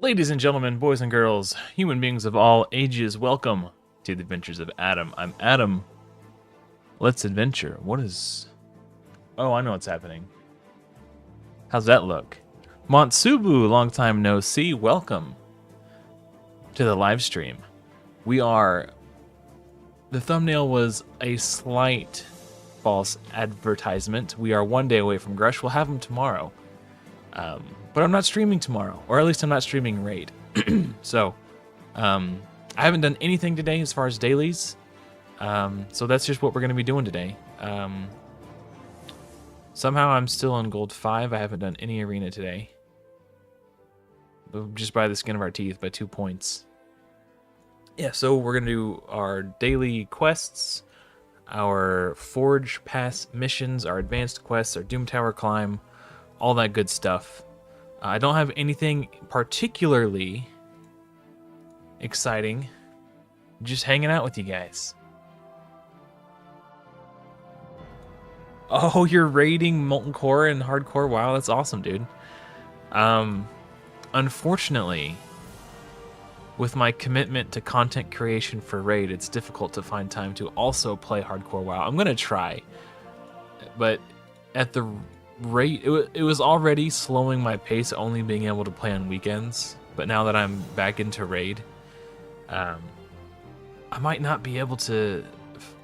Ladies and gentlemen, boys and girls, human beings of all ages, welcome to the Adventures of Adam. I'm Adam. Let's adventure. What is... Oh, I know what's happening. How's that look? Montsubu, long time no see, welcome to the live stream. The thumbnail was a slight false advertisement. We are one day away from Grush. We'll have him tomorrow. But I'm not streaming tomorrow, or at least I'm not streaming Raid. So, I haven't done anything today as far as dailies. So that's just what we're going to be doing today. Somehow I'm still on gold 5. I haven't done any arena today. Just by the skin of our teeth, by 2 points. Yeah, so we're going to do our daily quests, our Forge Pass missions, our advanced quests, our Doom Tower climb, all that good stuff. I don't have anything particularly exciting. Just hanging out with you guys. Oh, you're raiding Molten Core and Hardcore? Wow, that's awesome, dude. Unfortunately, with my commitment to content creation for Raid, it's difficult to find time to also play Hardcore WoW. I'm going to try, but at the rate, it was already slowing my pace, only being able to play on weekends. But now that I'm back into Raid, I might not be able to.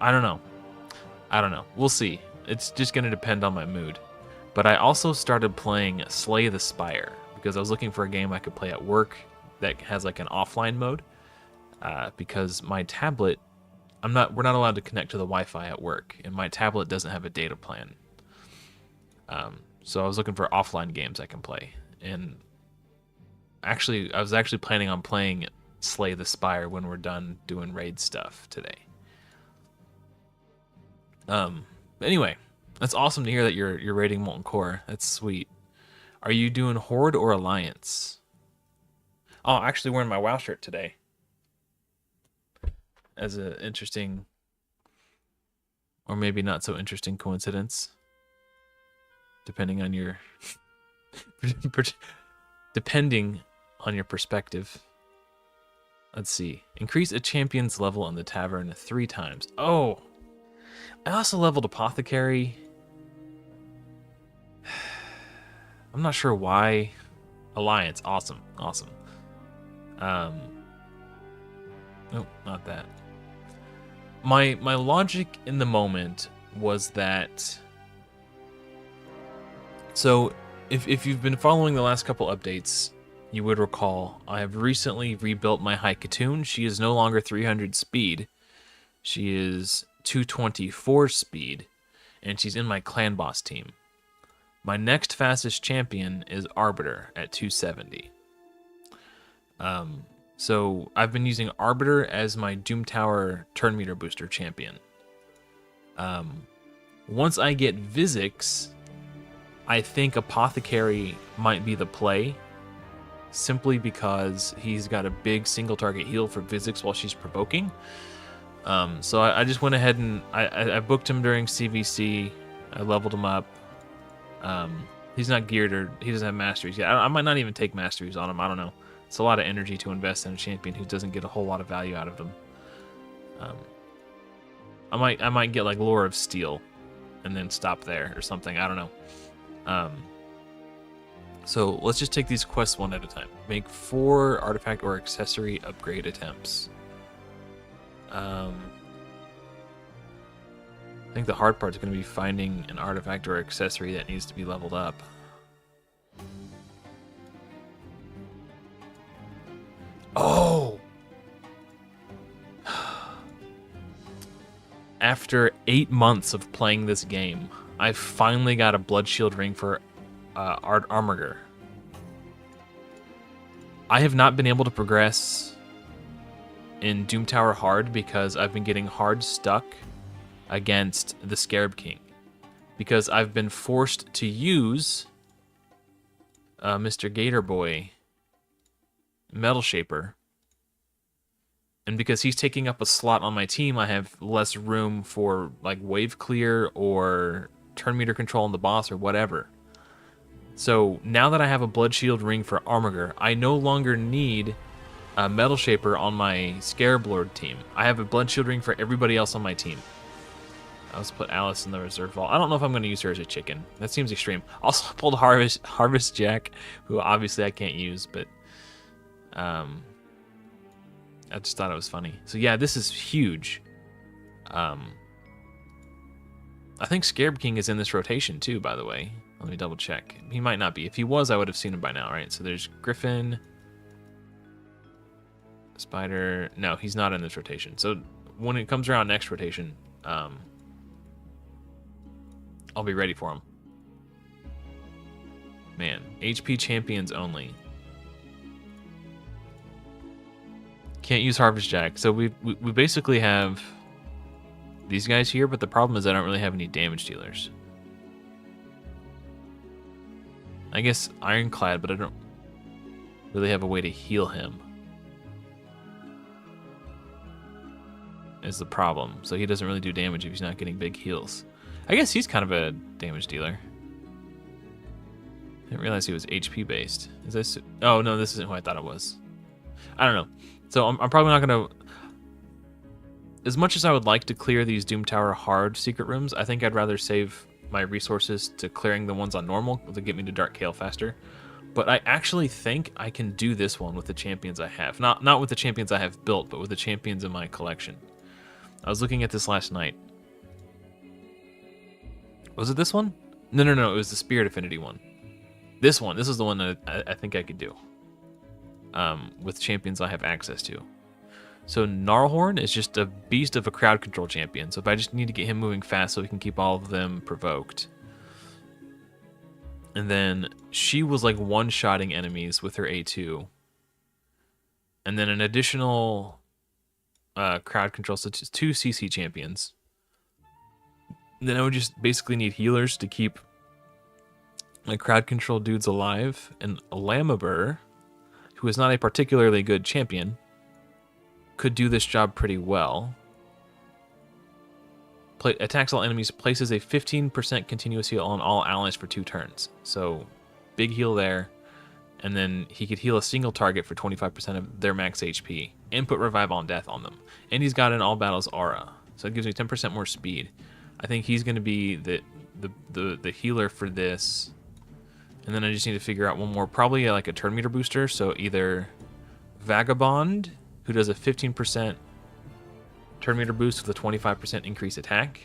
I don't know. We'll see. It's just going to depend on my mood. But I also started playing Slay the Spire because I was looking for a game I could play at work that has like an offline mode. Because my tablet, we're not allowed to connect to the Wi-Fi at work, and my tablet doesn't have a data plan. So I was looking for offline games I can play, and I was actually planning on playing Slay the Spire when we're done doing raid stuff today. Anyway, that's awesome to hear that you're raiding Molten Core. That's sweet. Are you doing Horde or Alliance? Oh, I'm actually wearing my WoW shirt today. As an interesting, or maybe not so interesting coincidence. Depending on your perspective. Let's see. Increase a champion's level in the tavern 3 times. Oh, I also leveled Apothecary. I'm not sure why. Alliance, awesome. Nope, not that. My logic in the moment was that. So, if you've been following the last couple updates, you would recall I have recently rebuilt my Haikatoon. She is no longer 300 speed. She is 224 speed, and she's in my clan boss team. My next fastest champion is Arbiter at 270. So I've been using Arbiter as my Doom Tower turn meter booster champion. Once I get Vizix, I think Apothecary might be the play, simply because he's got a big single target heal for Vizix while she's provoking. So I just went ahead and I booked him during CVC. I leveled him up. He's not geared, or he doesn't have masteries yet. I might not even take masteries on him. I don't know. It's a lot of energy to invest in a champion who doesn't get a whole lot of value out of them. I might get like Lore of Steel and then stop there or something. I don't know. So let's just take these quests one at a time. Make 4 artifact or accessory upgrade attempts. I think the hard part is going to be finding an artifact or accessory that needs to be leveled up. Oh! After 8 months of playing this game, I finally got a Blood Shield ring for Armiger. I have not been able to progress in Doom Tower hard because I've been getting hard stuck against the Scarab King. Because I've been forced to use Mr. Gator Boy Metal Shaper. And because he's taking up a slot on my team, I have less room for like wave clear or turn meter control on the boss or whatever. So now that I have a Blood Shield ring for Armiger, I no longer need a Metal Shaper on my Scarab Lord team. I have a Blood Shield ring for everybody else on my team. Let's put Alice in the reserve vault. I don't know if I'm going to use her as a chicken. That seems extreme. Also, I pulled Harvest Jack, who obviously I can't use, but I just thought it was funny. So yeah, this is huge. I think Scarab King is in this rotation too, by the way. Let me double check. He might not be. If he was, I would have seen him by now, right? So there's Griffin, Spider. No, he's not in this rotation. So when it comes around next rotation, I'll be ready for him. Man, HP champions only. Can't use Harvest Jack. So we basically have these guys here, but the problem is I don't really have any damage dealers. I guess Ironclad, but I don't really have a way to heal him. Is the problem. So he doesn't really do damage if he's not getting big heals. I guess he's kind of a damage dealer. I didn't realize he was HP based. Is this? Oh no, this isn't who I thought it was. I don't know. So I'm probably not gonna. As much as I would like to clear these Doom Tower hard secret rooms, I think I'd rather save my resources to clearing the ones on normal to get me to Dark Kael faster. But I actually think I can do this one with the champions I have. Not with the champions I have built, but with the champions in my collection. I was looking at this last night. Was it this one? No, it was the Spirit Affinity one. This one, this is the one that I think I could do. With champions I have access to. So Gnarlhorn is just a beast of a crowd control champion. So if I just need to get him moving fast so we can keep all of them provoked. And then she was like one-shotting enemies with her A2. And then an additional crowd control, so it's 2 CC champions. Then I would just basically need healers to keep my crowd control dudes alive. And Lamabur, who is not a particularly good champion, could do this job pretty well. Attacks all enemies, places a 15% continuous heal on all allies for 2 turns. So big heal there. And then he could heal a single target for 25% of their max HP and put Revive on Death on them. And he's got an all battles aura, so it gives me 10% more speed. I think he's going to be the healer for this. And then I just need to figure out one more, probably like a turn meter booster. So either Vagabond, who does a 15% turn meter boost with a 25% increase attack,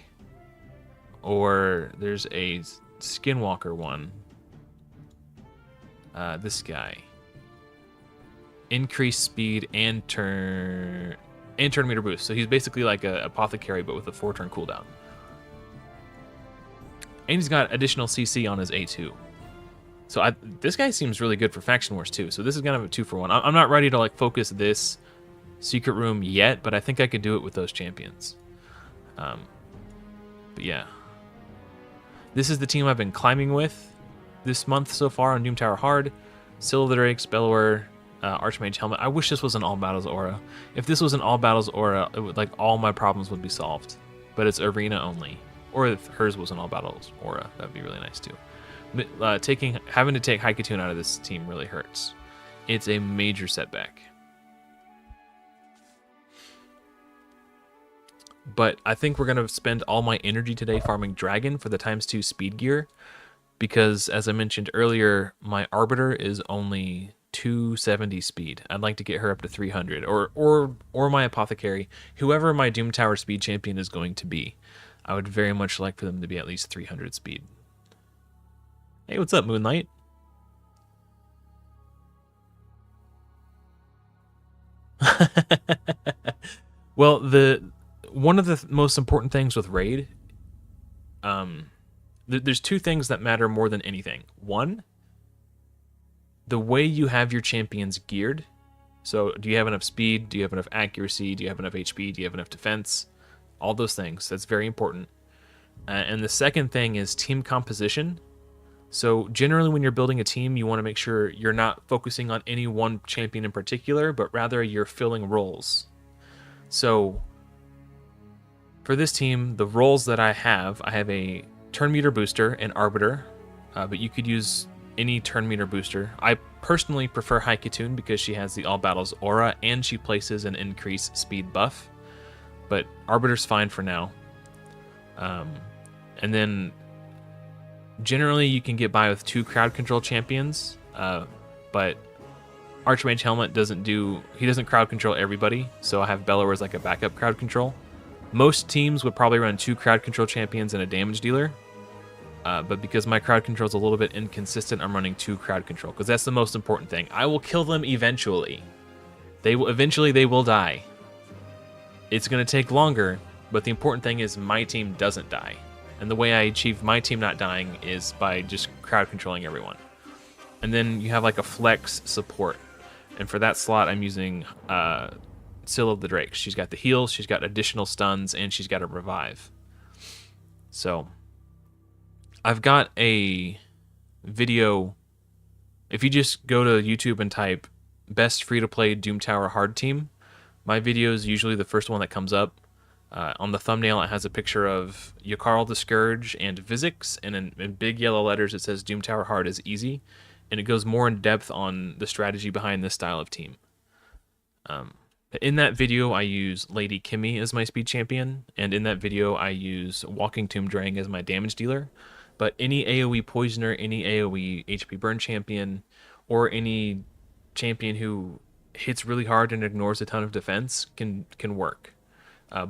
or there's a Skinwalker one. This guy. Increase speed and turn meter boost. So he's basically like a apothecary, but with a 4-turn cooldown. And he's got additional CC on his A2. So this guy seems really good for Faction Wars too. So this is kind of a 2-for-1. I'm not ready to like focus this secret room yet, but I think I could do it with those champions. But yeah. This is the team I've been climbing with this month so far on Doom Tower Hard. Scylla the Drake, Spellwear, Archmage Helmet. I wish this was an All Battles Aura. If this was an All Battles Aura, it would, like, all my problems would be solved. But it's Arena only. Or if hers was an All Battles Aura, that'd be really nice too. But, having to take Haikatune out of this team really hurts. It's a major setback. But I think we're going to spend all my energy today farming Dragon for the ×2 speed gear. Because, as I mentioned earlier, my Arbiter is only 270 speed. I'd like to get her up to 300. Or my Apothecary. Whoever my Doom Tower speed champion is going to be, I would very much like for them to be at least 300 speed. Hey, what's up, Moonlight? Well, one of the most important things with Raid, there's 2 things that matter more than anything. One, the way you have your champions geared. So do you have enough speed? Do you have enough accuracy? Do you have enough HP? Do you have enough defense? All those things. That's very important. And the second thing is team composition. So generally when you're building a team, you want to make sure you're not focusing on any one champion in particular, but rather you're filling roles. So for this team, the roles that I have a turn meter booster and Arbiter, but you could use any turn meter booster. I personally prefer Haikatune because she has the All Battles aura and she places an increased speed buff. But Arbiter's fine for now. And then generally you can get by with 2 crowd control champions, but Archmage Helmet doesn't crowd control everybody, so I have Bellower as like a backup crowd control. Most teams would probably run 2 crowd control champions and a damage dealer, but because my crowd control is a little bit inconsistent, I'm running 2 crowd control because that's the most important thing. I will kill them eventually. They will die. It's going to take longer, but the important thing is my team doesn't die. And the way I achieve my team not dying is by just crowd controlling everyone. And then you have like a flex support. And for that slot, I'm using Seal of the Drake. She's got the heal, she's got additional stuns, and she's got a revive. So I've got a video. If you just go to YouTube and type best free-to-play Doom Tower hard team, my video is usually the first one that comes up. On the thumbnail, it has a picture of Yakarl the Scourge and Vizix, and in big yellow letters it says Doom Tower hard is easy, and it goes more in depth on the strategy behind this style of team. In that video, I use Lady Kimmy as my speed champion, and in that video, I use Walking Tomb Drang as my damage dealer. But any AoE poisoner, any AoE HP burn champion, or any champion who hits really hard and ignores a ton of defense can work.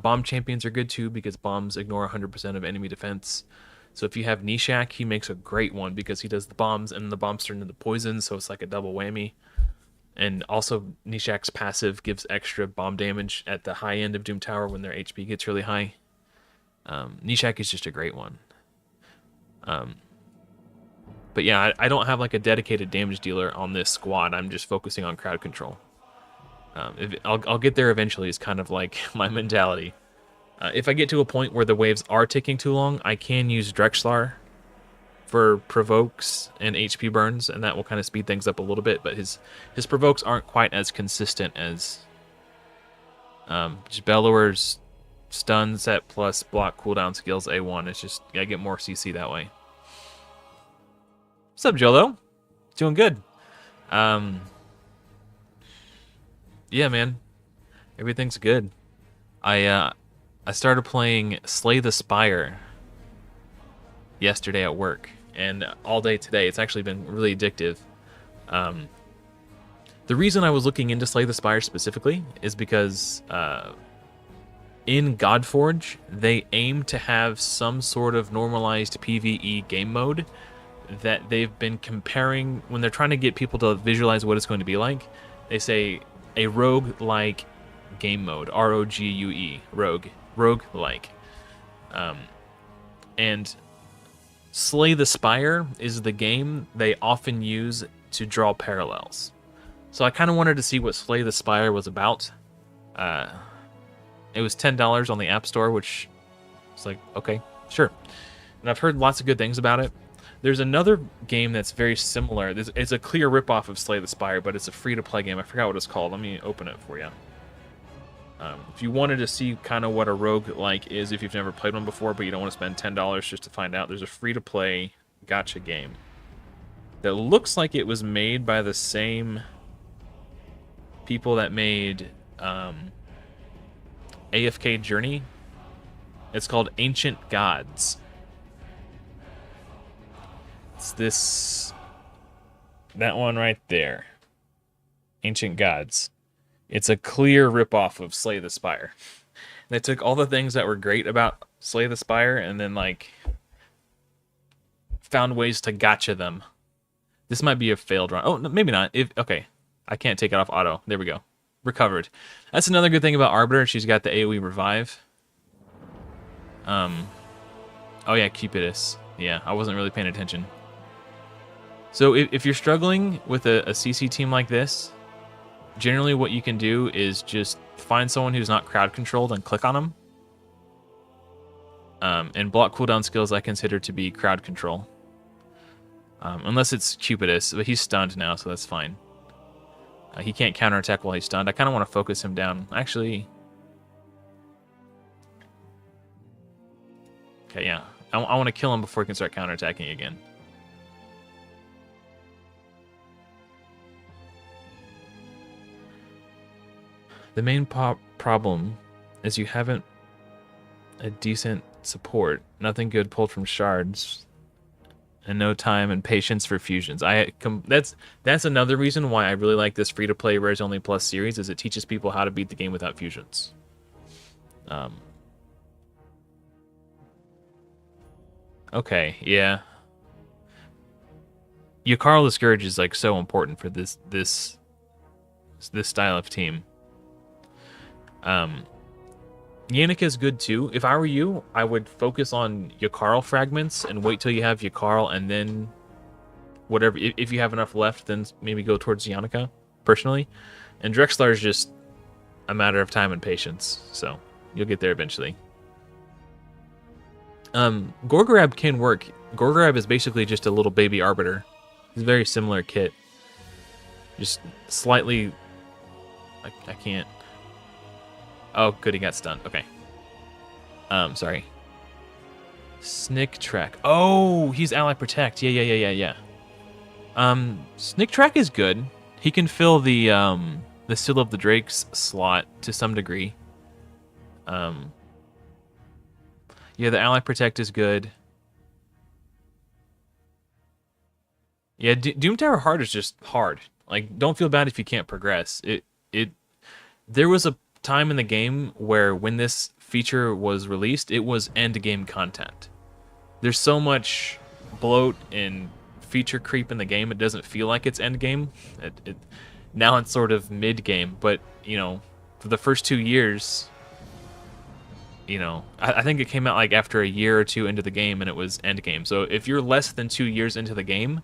Bomb champions are good too because bombs ignore 100% of enemy defense. So if you have Nishak, he makes a great one because he does the bombs and the bombs turn into poison, so it's like a double whammy. And also Nishak's passive gives extra bomb damage at the high end of Doom Tower when their HP gets really high. Nishak is just a great one. But yeah, I don't have like a dedicated damage dealer on this squad. I'm just focusing on crowd control. I'll get there eventually is kind of like my mentality. If I get to a point where the waves are taking too long, I can use Drexlar for provokes and HP burns, and that will kind of speed things up a little bit, but his provokes aren't quite as consistent as just Bellower's stun set plus block cooldown skills A1. It's just, I get more CC that way. What's up, Jolo? Doing good. Yeah, man, everything's good. I started playing Slay the Spire yesterday at work, and all day today. It's actually been really addictive. The reason I was looking into Slay the Spire specifically is because in Godforge, they aim to have some sort of normalized PvE game mode that they've been comparing when they're trying to get people to visualize what it's going to be like. They say a rogue-like game mode, R-O-G-U-E, rogue-like. And Slay the Spire is the game they often use to draw parallels. So I kind of wanted to see what Slay the Spire was about. It was $10 on the App Store, which is like, okay, sure. And I've heard lots of good things about it. There's another game that's very similar. It's a clear ripoff of Slay the Spire, but it's a free-to-play game. I forgot what it's called. Let me open it for you. If you wanted to see kind of what a rogue-like is, if you've never played one before, but you don't want to spend $10 just to find out, there's a free-to-play gacha game that looks like it was made by the same people that made AFK Journey. It's called Ancient Gods. That one right there, Ancient Gods. It's a clear ripoff of Slay the Spire. They took all the things that were great about Slay the Spire and then like found ways to gotcha them. This might be a failed run. Oh, no, maybe not. Okay, I can't take it off auto. There we go. Recovered. That's another good thing about Arbiter. She's got the AoE revive. Oh yeah, Cupidus. Yeah, I wasn't really paying attention. So if you're struggling with a CC team like this, generally what you can do is just find someone who's not crowd controlled and click on them. And block cooldown skills I consider to be crowd control. Unless it's Cupidus, but he's stunned now, so that's fine. He can't counterattack while he's stunned. I kind of want to focus him down. Actually... Okay, yeah. I want to kill him before he can start counterattacking again. The main problem is you haven't a decent support. Nothing good pulled from shards, and no time and patience for fusions. That's another reason why I really like this free-to-play Res Only Plus series, is it teaches people how to beat the game without fusions. Okay, yeah. Yakarl the Scourge is like so important for this style of team. Yannick is good too. If I were you, I would focus on Yakarl fragments and wait till you have Yakarl, and then whatever, if you have enough left, then maybe go towards Yannicka, personally. And Drexler is just a matter of time and patience, so you'll get there eventually. Gorgorab can work. Gorgorab is basically just a little baby Arbiter. It's a very similar kit. Just slightly... I can't... Oh, good, he got stunned. Okay. Sorry. Snick Track. Oh, he's Ally Protect. Yeah. Snick Track is good. He can fill the Seal of the Drakes slot to some degree. Yeah, the Ally Protect is good. Yeah, Doom Tower hard is just hard. Like, don't feel bad if you can't progress. There was a time in the game where when this feature was released, it was end game content. There's so much bloat and feature creep in the game, it doesn't feel like it's end game. Now it's sort of mid game, but you know, for the first 2 years, you know, I think it came out like after a year or two into the game and it was end game. So if you're less than 2 years into the game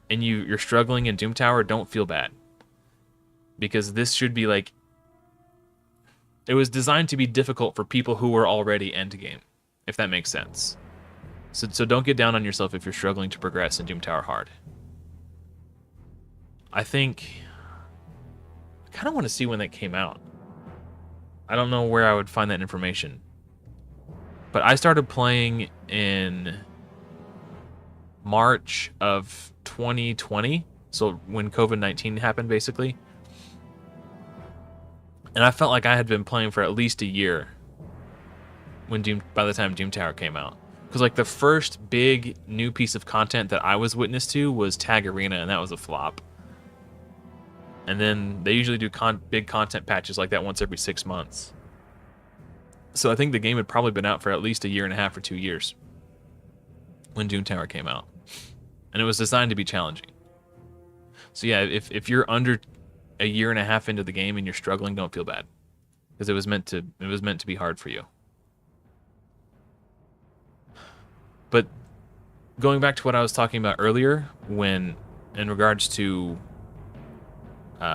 and you're struggling in Doom Tower, don't feel bad, because this should be like, it was designed to be difficult for people who were already end game, if that makes sense. So don't get down on yourself if you're struggling to progress in Doom Tower hard. I think I kind of want to see when that came out. I don't know where I would find that information, but I started playing in March of 2020, so when COVID-19 happened, basically. And I felt like I had been playing for at least a year by the time Doom Tower came out. Because like the first big new piece of content that I was witness to was Tag Arena, and that was a flop. And then they usually do big content patches like that once every 6 months. So I think the game had probably been out for at least a year and a half or 2 years when Doom Tower came out. And it was designed to be challenging. So yeah, if you're under a year and a half into the game and you're struggling, don't feel bad, because it was meant to be hard for you. But going back to what I was talking about earlier, when in regards to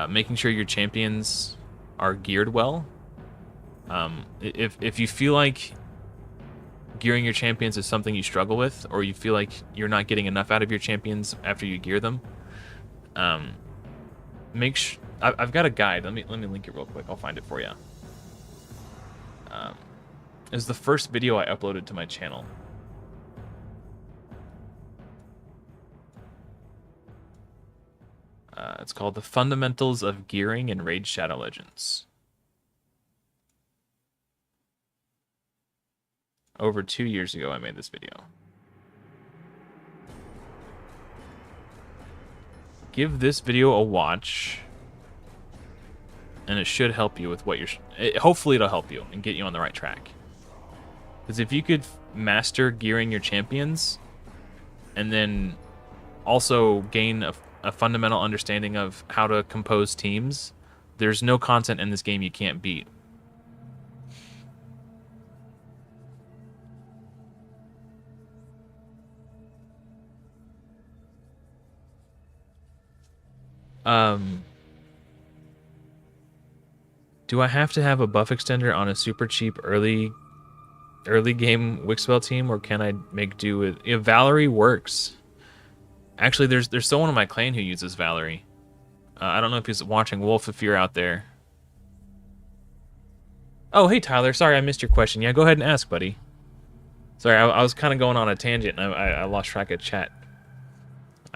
making sure your champions are geared well, if you feel like gearing your champions is something you struggle with, or you feel like you're not getting enough out of your champions after you gear them, make sure. I've got a guide. Let me link it real quick. I'll find it for you. It's the first video I uploaded to my channel. It's called The Fundamentals of Gearing in Raid Shadow Legends. Over 2 years ago, I made this video. Give this video a watch, and it should help you with what you're... hopefully it'll help you and get you on the right track. Because if you could master gearing your champions, and then also gain a fundamental understanding of how to compose teams, there's no content in this game you can't beat. Do I have to have a buff extender on a super cheap early game Wixwell team, or can I make do with... Yeah, Valerie works. Actually, there's someone in my clan who uses Valerie. I don't know if he's watching. Wolf, if you're out there. Oh, hey, Tyler. Sorry, I missed your question. Yeah, go ahead and ask, buddy. Sorry, I was kind of going on a tangent, and I lost track of chat.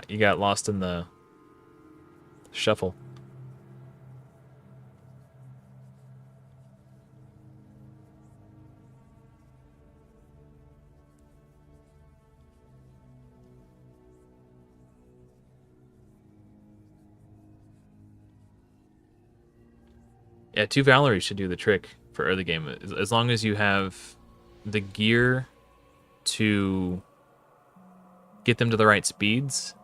You got lost in the shuffle. Yeah, 2 Valeries should do the trick for early game. As long as you have the gear to get them to the right speeds,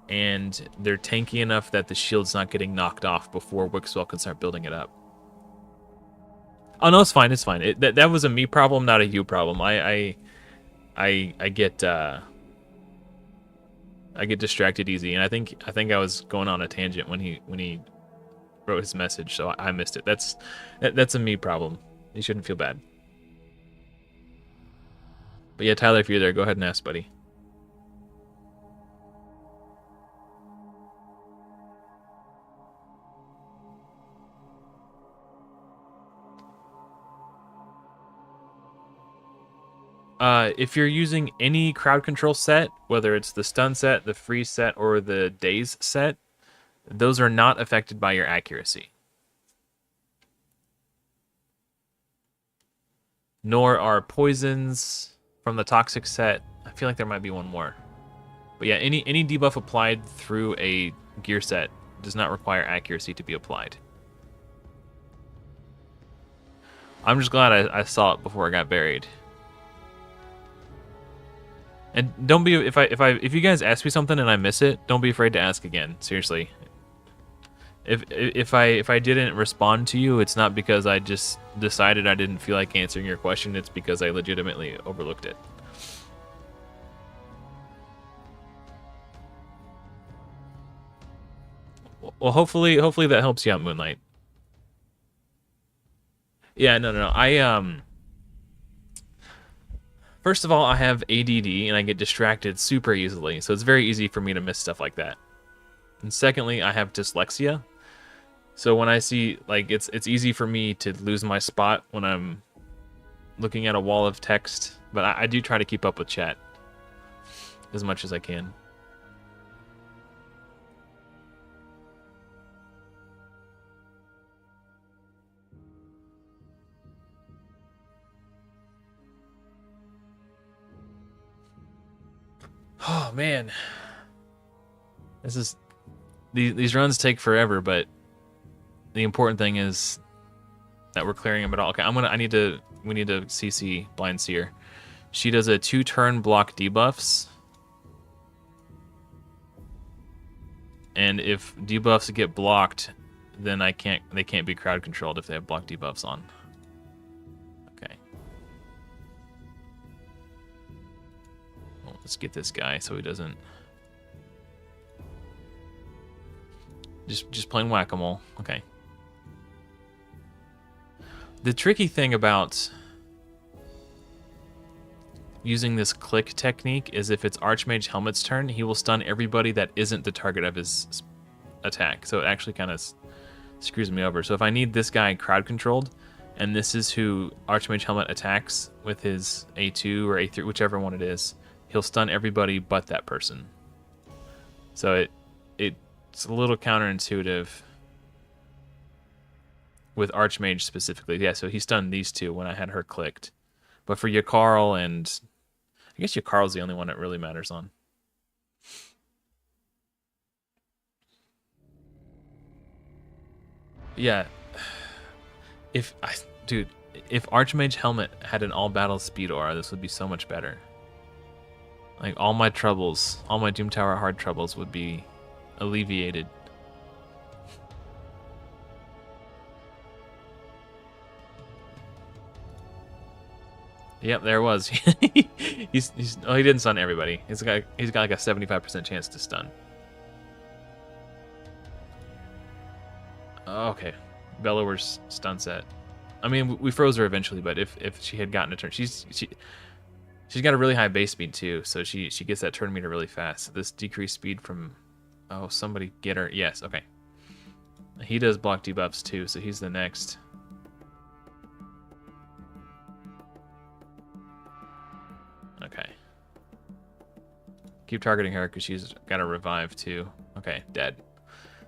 and they're tanky enough that the shield's not getting knocked off before Wixwell can start building it up. Oh no, it's fine. It's fine. That was a me problem, not a you problem. I get distracted easy, and I think I was going on a tangent when he wrote his message, so I missed it. That's a me problem. You shouldn't feel bad. But yeah, Tyler, if you're there, go ahead and ask, buddy. If you're using any crowd control set, whether it's the stun set, the freeze set, or the daze set, those are not affected by your accuracy. Nor are poisons from the toxic set. I feel like there might be one more. But yeah, any debuff applied through a gear set does not require accuracy to be applied. I'm just glad I saw it before I got buried. And don't be if you guys ask me something and I miss it, don't be afraid to ask again. Seriously. If I didn't respond to you, it's not because I just decided I didn't feel like answering your question. It's because I legitimately overlooked it. Well, hopefully that helps you out, Moonlight. Yeah, no. First of all, I have ADD and I get distracted super easily, so it's very easy for me to miss stuff like that. And secondly, I have dyslexia. So when I see, like, it's easy for me to lose my spot when I'm looking at a wall of text, but I do try to keep up with chat as much as I can. Oh man, these runs take forever, but the important thing is that we're clearing them at all. Okay, we need to CC Blind Seer. She does a 2-turn block debuffs, and if debuffs get blocked, then they can't be crowd controlled if they have block debuffs on. Okay. Well, let's get this guy so he doesn't. Just plain whack-a-mole. Okay. The tricky thing about using this click technique is if it's Archmage Helmet's turn, he will stun everybody that isn't the target of his attack. So it actually kind of screws me over. So if I need this guy crowd controlled, and this is who Archmage Helmet attacks with his A2 or A3, whichever one it is, he'll stun everybody but that person. So it's a little counterintuitive with Archmage specifically. Yeah, so he stunned these two when I had her clicked. But for Yakarl, and I guess Yakarl's the only one that really matters on. Yeah. If Archmage Helmet had an all battle speed aura, this would be so much better. Like all my troubles, all my Doom Tower hard troubles would be alleviated. Yep, there it was. he didn't stun everybody. He's got like a 75% chance to stun. Okay, Bellower's stun set. I mean, we froze her eventually, but if she had gotten a turn, she's got a really high base speed too, so she gets that turn meter really fast. This decreased speed from, oh, somebody get her. Yes, okay. He does block debuffs too, so he's the next. Okay. Keep targeting her because she's got a revive too. Okay, dead.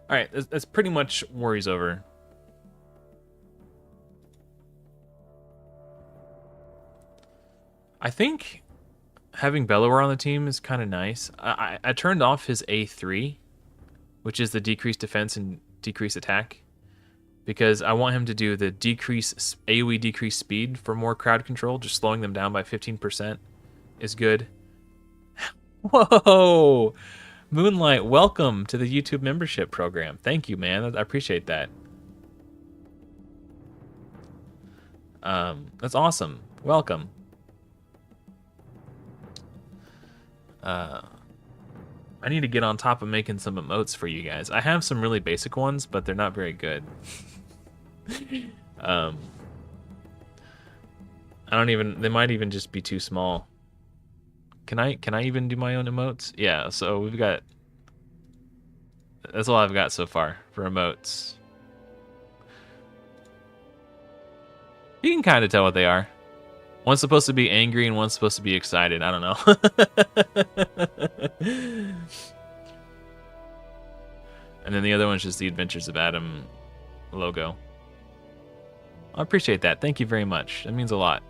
All right, that's pretty much worries over. I think having Bellower on the team is kind of nice. I turned off his A3, which is the decreased defense and decreased attack, because I want him to do the AoE decrease speed for more crowd control. Just slowing them down by 15% is good. Whoa! Moonlight, welcome to the YouTube membership program. Thank you, man. I appreciate that. That's awesome. Welcome. I need to get on top of making some emotes for you guys. I have some really basic ones, but they're not very good. I don't even, they might even just be too small. Can I even do my own emotes? Yeah, so we've got, that's all I've got so far for emotes. You can kind of tell what they are. One's supposed to be angry and one's supposed to be excited. I don't know. And then the other one's just the Adventures of Adam logo. I appreciate that. Thank you very much. That means a lot.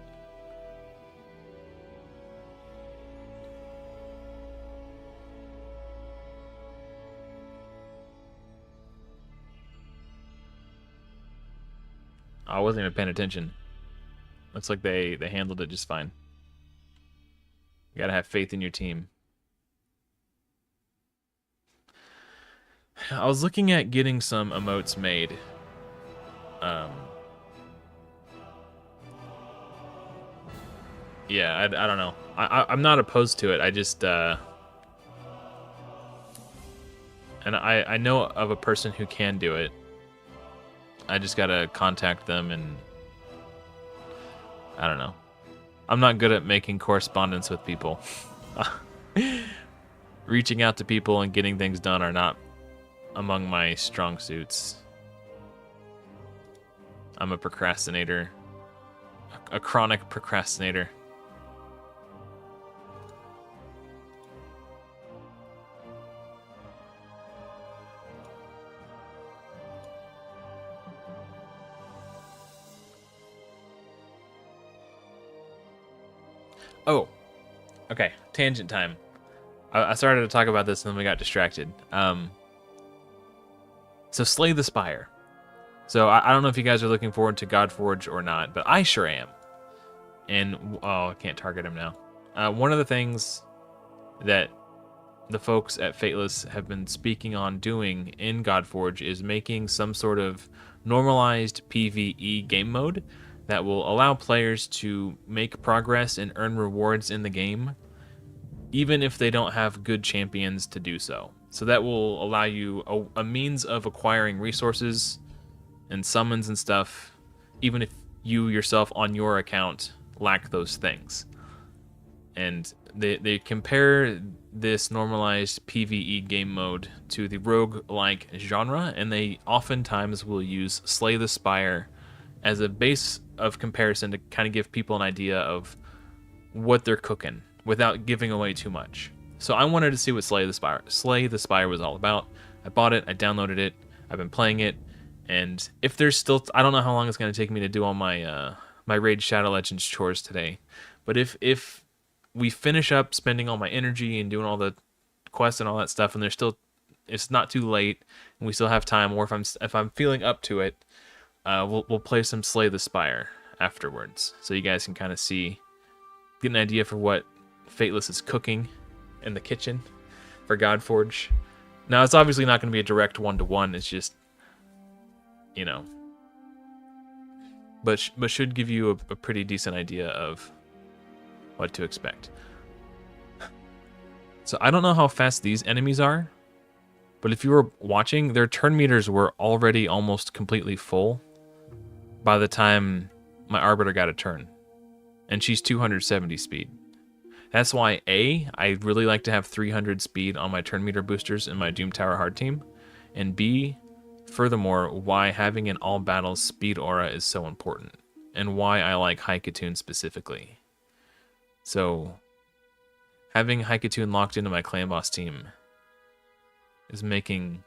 I wasn't even paying attention. Looks like they handled it just fine. You gotta have faith in your team. I was looking at getting some emotes made. Yeah, I don't know. I'm not opposed to it. I just and I know of a person who can do it. I just gotta contact them, and I don't know. I'm not good at making correspondence with people. Reaching out to people and getting things done are not among my strong suits. I'm a procrastinator. A chronic procrastinator. Oh, okay. Tangent time. I started to talk about this and then we got distracted. So Slay the Spire. So I don't know if you guys are looking forward to Godforge or not, but I sure am. And, oh, I can't target him now. One of the things that the folks at Fateless have been speaking on doing in Godforge is making some sort of normalized PvE game mode that will allow players to make progress and earn rewards in the game, even if they don't have good champions to do so. So that will allow you a means of acquiring resources and summons and stuff, even if you yourself on your account lack those things. And they compare this normalized PvE game mode to the rogue-like genre, and they oftentimes will use Slay the Spire as a base of comparison to kind of give people an idea of what they're cooking without giving away too much. So I wanted to see what Slay the Spire was all about. I bought it, I downloaded it, I've been playing it, and if there's still, I don't know how long it's going to take me to do all my my Raid Shadow Legends chores today, but if we finish up spending all my energy and doing all the quests and all that stuff, and there's still, it's not too late, and we still have time, or if I'm feeling up to it, we'll play some Slay the Spire afterwards, so you guys can kind of get an idea for what Fateless is cooking in the kitchen for Godforge. Now, it's obviously not going to be a direct one-to-one. It's just, you know, but should give you a pretty decent idea of what to expect. So I don't know how fast these enemies are, but if you were watching, their turn meters were already almost completely full by the time my Arbiter got a turn, and she's 270 speed. That's why I really like to have 300 speed on my turn meter boosters in my Doom Tower hard team, and B, furthermore, why having an all battles speed aura is so important, and why I like Haikatoon specifically. So having Haikatoon locked into my clan boss team is making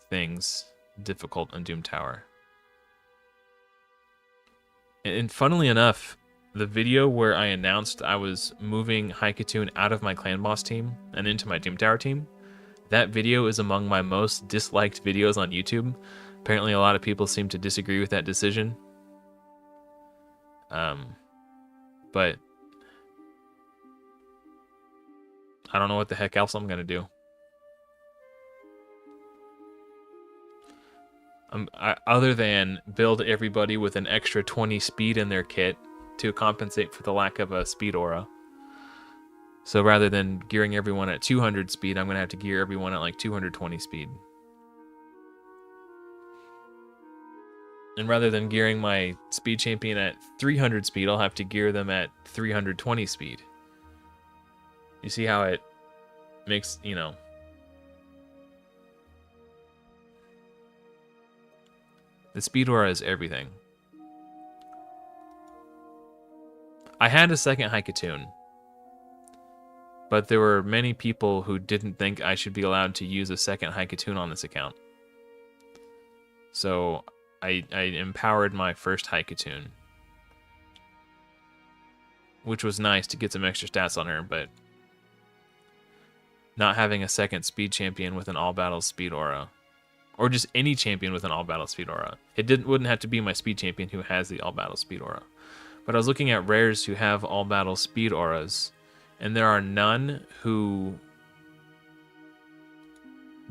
things difficult on Doom Tower. And funnily enough, the video where I announced I was moving Haikatoon out of my clan boss team and into my Doom Tower team, that video is among my most disliked videos on YouTube Apparently, a lot of people seem to disagree with that decision. But I don't know what the heck else I'm gonna do. Other than build everybody with an extra 20 speed in their kit to compensate for the lack of a speed aura. So rather than gearing everyone at 200 speed, I'm gonna have to gear everyone at like 220 speed. And rather than gearing my speed champion at 300 speed, I'll have to gear them at 320 speed. You see how it makes, you know... The speed aura is everything. I had a second Haikatoon, but there were many people who didn't think I should be allowed to use a second Haikatoon on this account. So I empowered my first Haikatoon, which was nice to get some extra stats on her, but not having a second speed champion with an all battles speed aura, or just any champion with an all battle speed aura. It wouldn't have to be my speed champion who has the all battle speed aura. But I was looking at rares who have all battle speed auras, and there are none who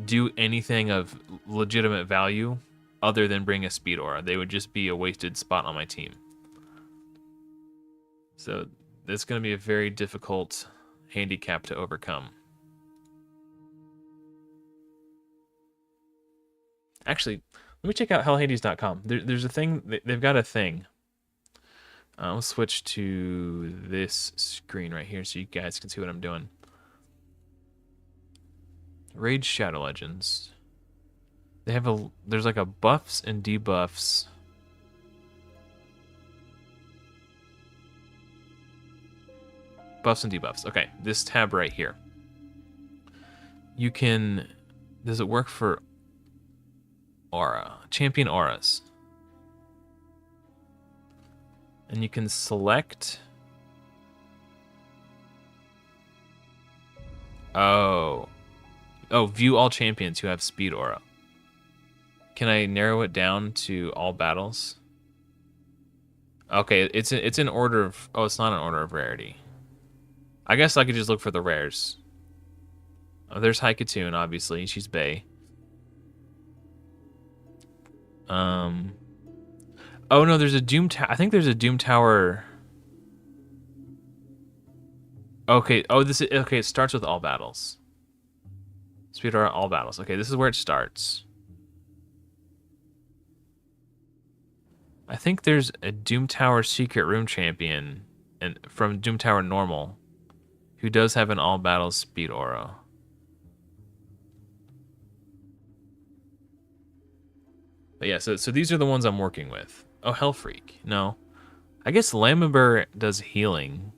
do anything of legitimate value other than bring a speed aura. They would just be a wasted spot on my team. So it's going to be a very difficult handicap to overcome. Actually, let me check out hellhades.com. There's a thing, they've got a thing. I'll switch to this screen right here so you guys can see what I'm doing. Rage Shadow Legends. They have there's like a buffs and debuffs. Buffs and debuffs. Okay, this tab right here. You can, does it work for aura? Champion auras. And you can select. Oh, view all champions who have speed aura. Can I narrow it down to all battles? Okay, it's in order of, oh, it's not an order of rarity. I guess I could just look for the rares. Oh, there's Haikatoon, obviously. She's Bae. Oh no, there's a Doom Tower. I think there's a Doom Tower. Okay. Oh, okay. It starts with all battles. Speed aura, all battles. Okay, this is where it starts. I think there's a Doom Tower Secret Room champion, and from Doom Tower Normal, who does have an all battles speed aura. But yeah, so these are the ones I'm working with. Oh, Hellfreak. No. I guess Lammerburr does healing.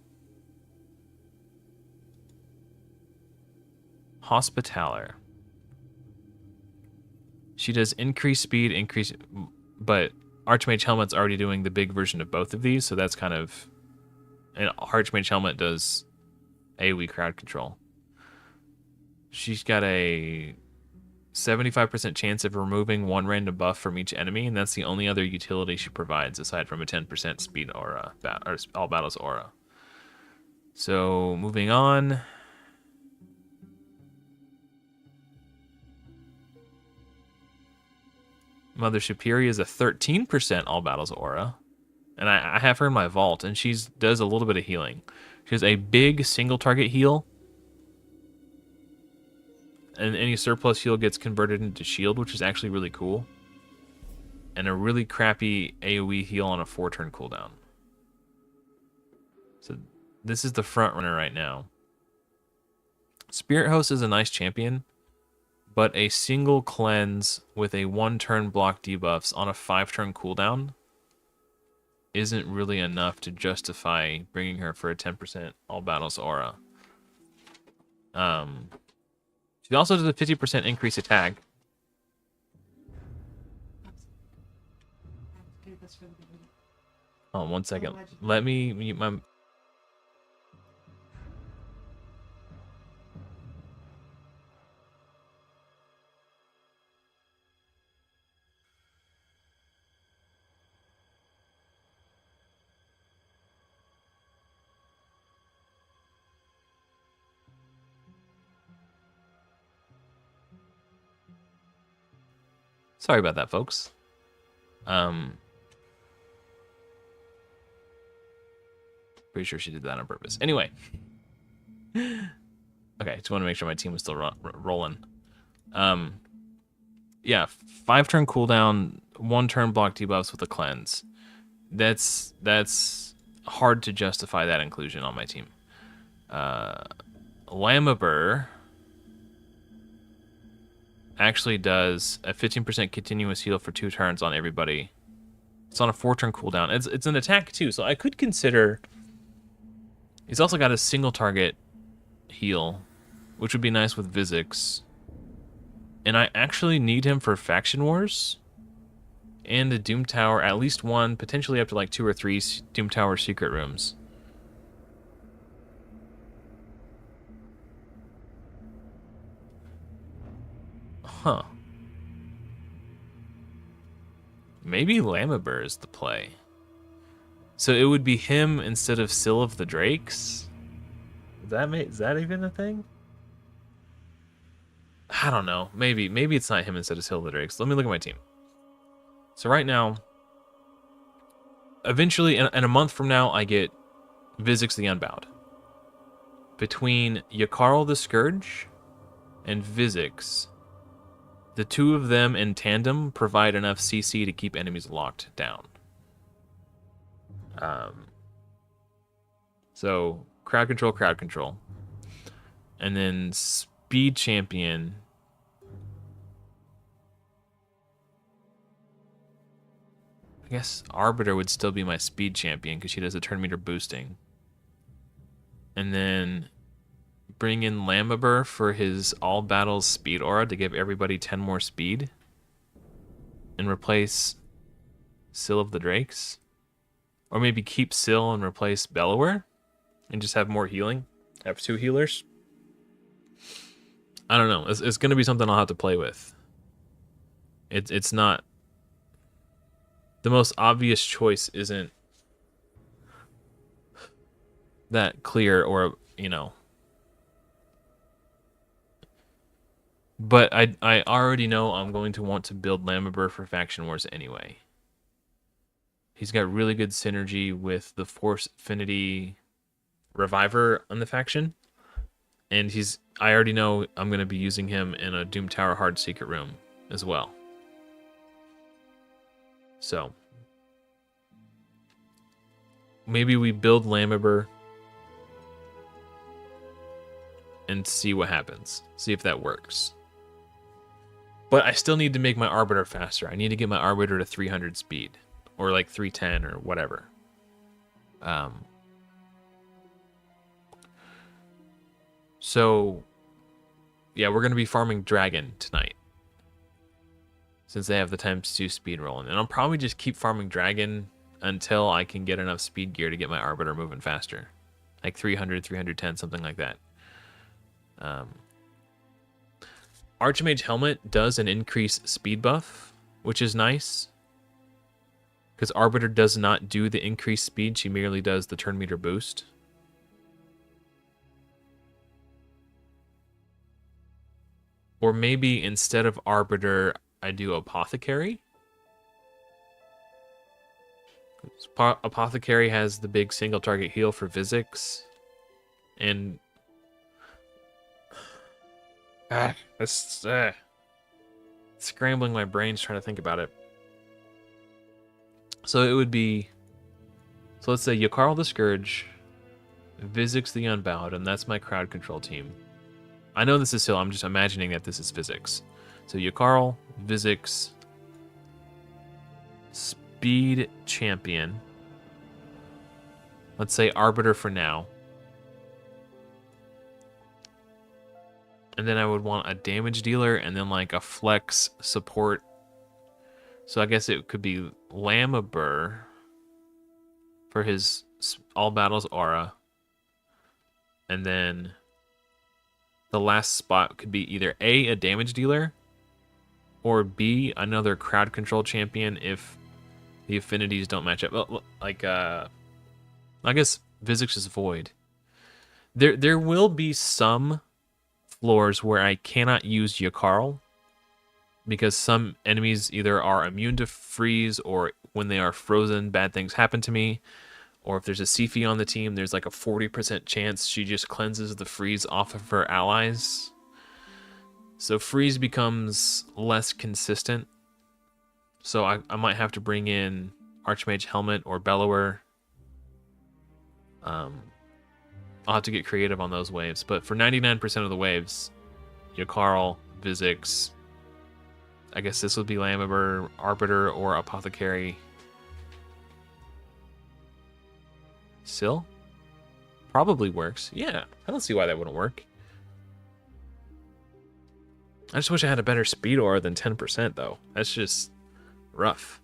Hospitaller. She does increase speed, increase... But Archmage Helmet's already doing the big version of both of these, so that's kind of... And Archmage Helmet does AoE crowd control. She's got a 75% chance of removing one random buff from each enemy, and that's the only other utility she provides aside from a 10% speed aura, or all battles aura. So moving on. Mother Superior is a 13% all battles aura, and I have her in my vault, and she does a little bit of healing. She has a big single target heal, and any surplus heal gets converted into shield, which is actually really cool. And a really crappy AoE heal on a 4-turn cooldown. So this is the front runner right now. Spirit Host is a nice champion, but a single cleanse with a 1-turn block debuffs on a 5-turn cooldown isn't really enough to justify bringing her for a 10% all battles aura. She also does a 50% increase attack. Oh, 1 second. Let me mute my... Sorry about that, folks. Pretty sure she did that on purpose. Anyway. Okay, just want to make sure my team was still rolling. Yeah, 5-turn cooldown, 1-turn block debuffs with a cleanse. That's hard to justify that inclusion on my team. Lamabur actually does a 15% continuous heal for 2 turns on everybody. It's on a 4-turn cooldown. It's an attack too, so I could consider. He's also got a single target heal, which would be nice with Vizix. And I actually need him for Faction Wars and a Doom Tower, at least one, potentially up to like 2 or 3 Doom Tower secret rooms. Huh. Maybe Lamabur is the play. So it would be him instead of Syl of the Drakes? Is that even a thing? I don't know. Maybe it's not him instead of Syl of the Drakes. Let me look at my team. So right now, eventually, in a month from now, I get Vizix the Unbowed. Between Yakarl the Scourge and Vizix, the 2 of them in tandem provide enough CC to keep enemies locked down. So crowd control. And then speed champion. I guess Arbiter would still be my speed champion because she does a turn meter boosting. And then bring in Lamabur for his all battles speed aura to give everybody 10 more speed. And replace Syl of the Drakes. Or maybe keep Syl and replace Bellower. And just have more healing. Have 2 healers. I don't know. It's going to be something I'll have to play with. It's not... The most obvious choice isn't that clear or, you know... But I already know I'm going to want to build Lamabur for Faction Wars anyway. He's got really good synergy with the Force Affinity Reviver on the faction. And I already know I'm going to be using him in a Doom Tower Hard Secret Room as well. So, maybe we build Lamabur and see what happens. See if that works. But I still need to make my Arbiter faster. I need to get my Arbiter to 300 speed. Or like 310 or whatever. So, yeah, we're going to be farming Dragon tonight. Since they have the ×2 speed rolling. And I'll probably just keep farming Dragon until I can get enough speed gear to get my Arbiter moving faster. Like 300, 310, something like that. Archmage Helmet does an increased speed buff, which is nice. Because Arbiter does not do the increased speed, she merely does the turn meter boost. Or maybe instead of Arbiter, I do Apothecary. Apothecary has the big single target heal for Vizix. And... scrambling my brains trying to think about it. So it would be... So let's say Yakarl the Scourge, Vizix the Unbowed, and that's my crowd control team. I know this is Syl, I'm just imagining that this is Vizix. So Yakarl, Vizix, Speed Champion. Let's say Arbiter for now. And then I would want a damage dealer and then like a flex support. So I guess it could be Lamabur for his all battles aura. And then the last spot could be either A, a damage dealer, or B, another crowd control champion if the affinities don't match up. Well, like, I guess Vizix is Void. There will be some floors where I cannot use Yakarl because some enemies either are immune to freeze, or when they are frozen, bad things happen to me. Or if there's a Sifi on the team, there's like a 40% chance she just cleanses the freeze off of her allies. So freeze becomes less consistent. So I might have to bring in Archmage Helmet or Bellower. I'll have to get creative on those waves. But for 99% of the waves, Yakarl, Vizix, I guess this would be Lamberber, Arbiter, or Apothecary. Sill? Probably works. Yeah, I don't see why that wouldn't work. I just wish I had a better speed aura than 10%, though. That's just rough.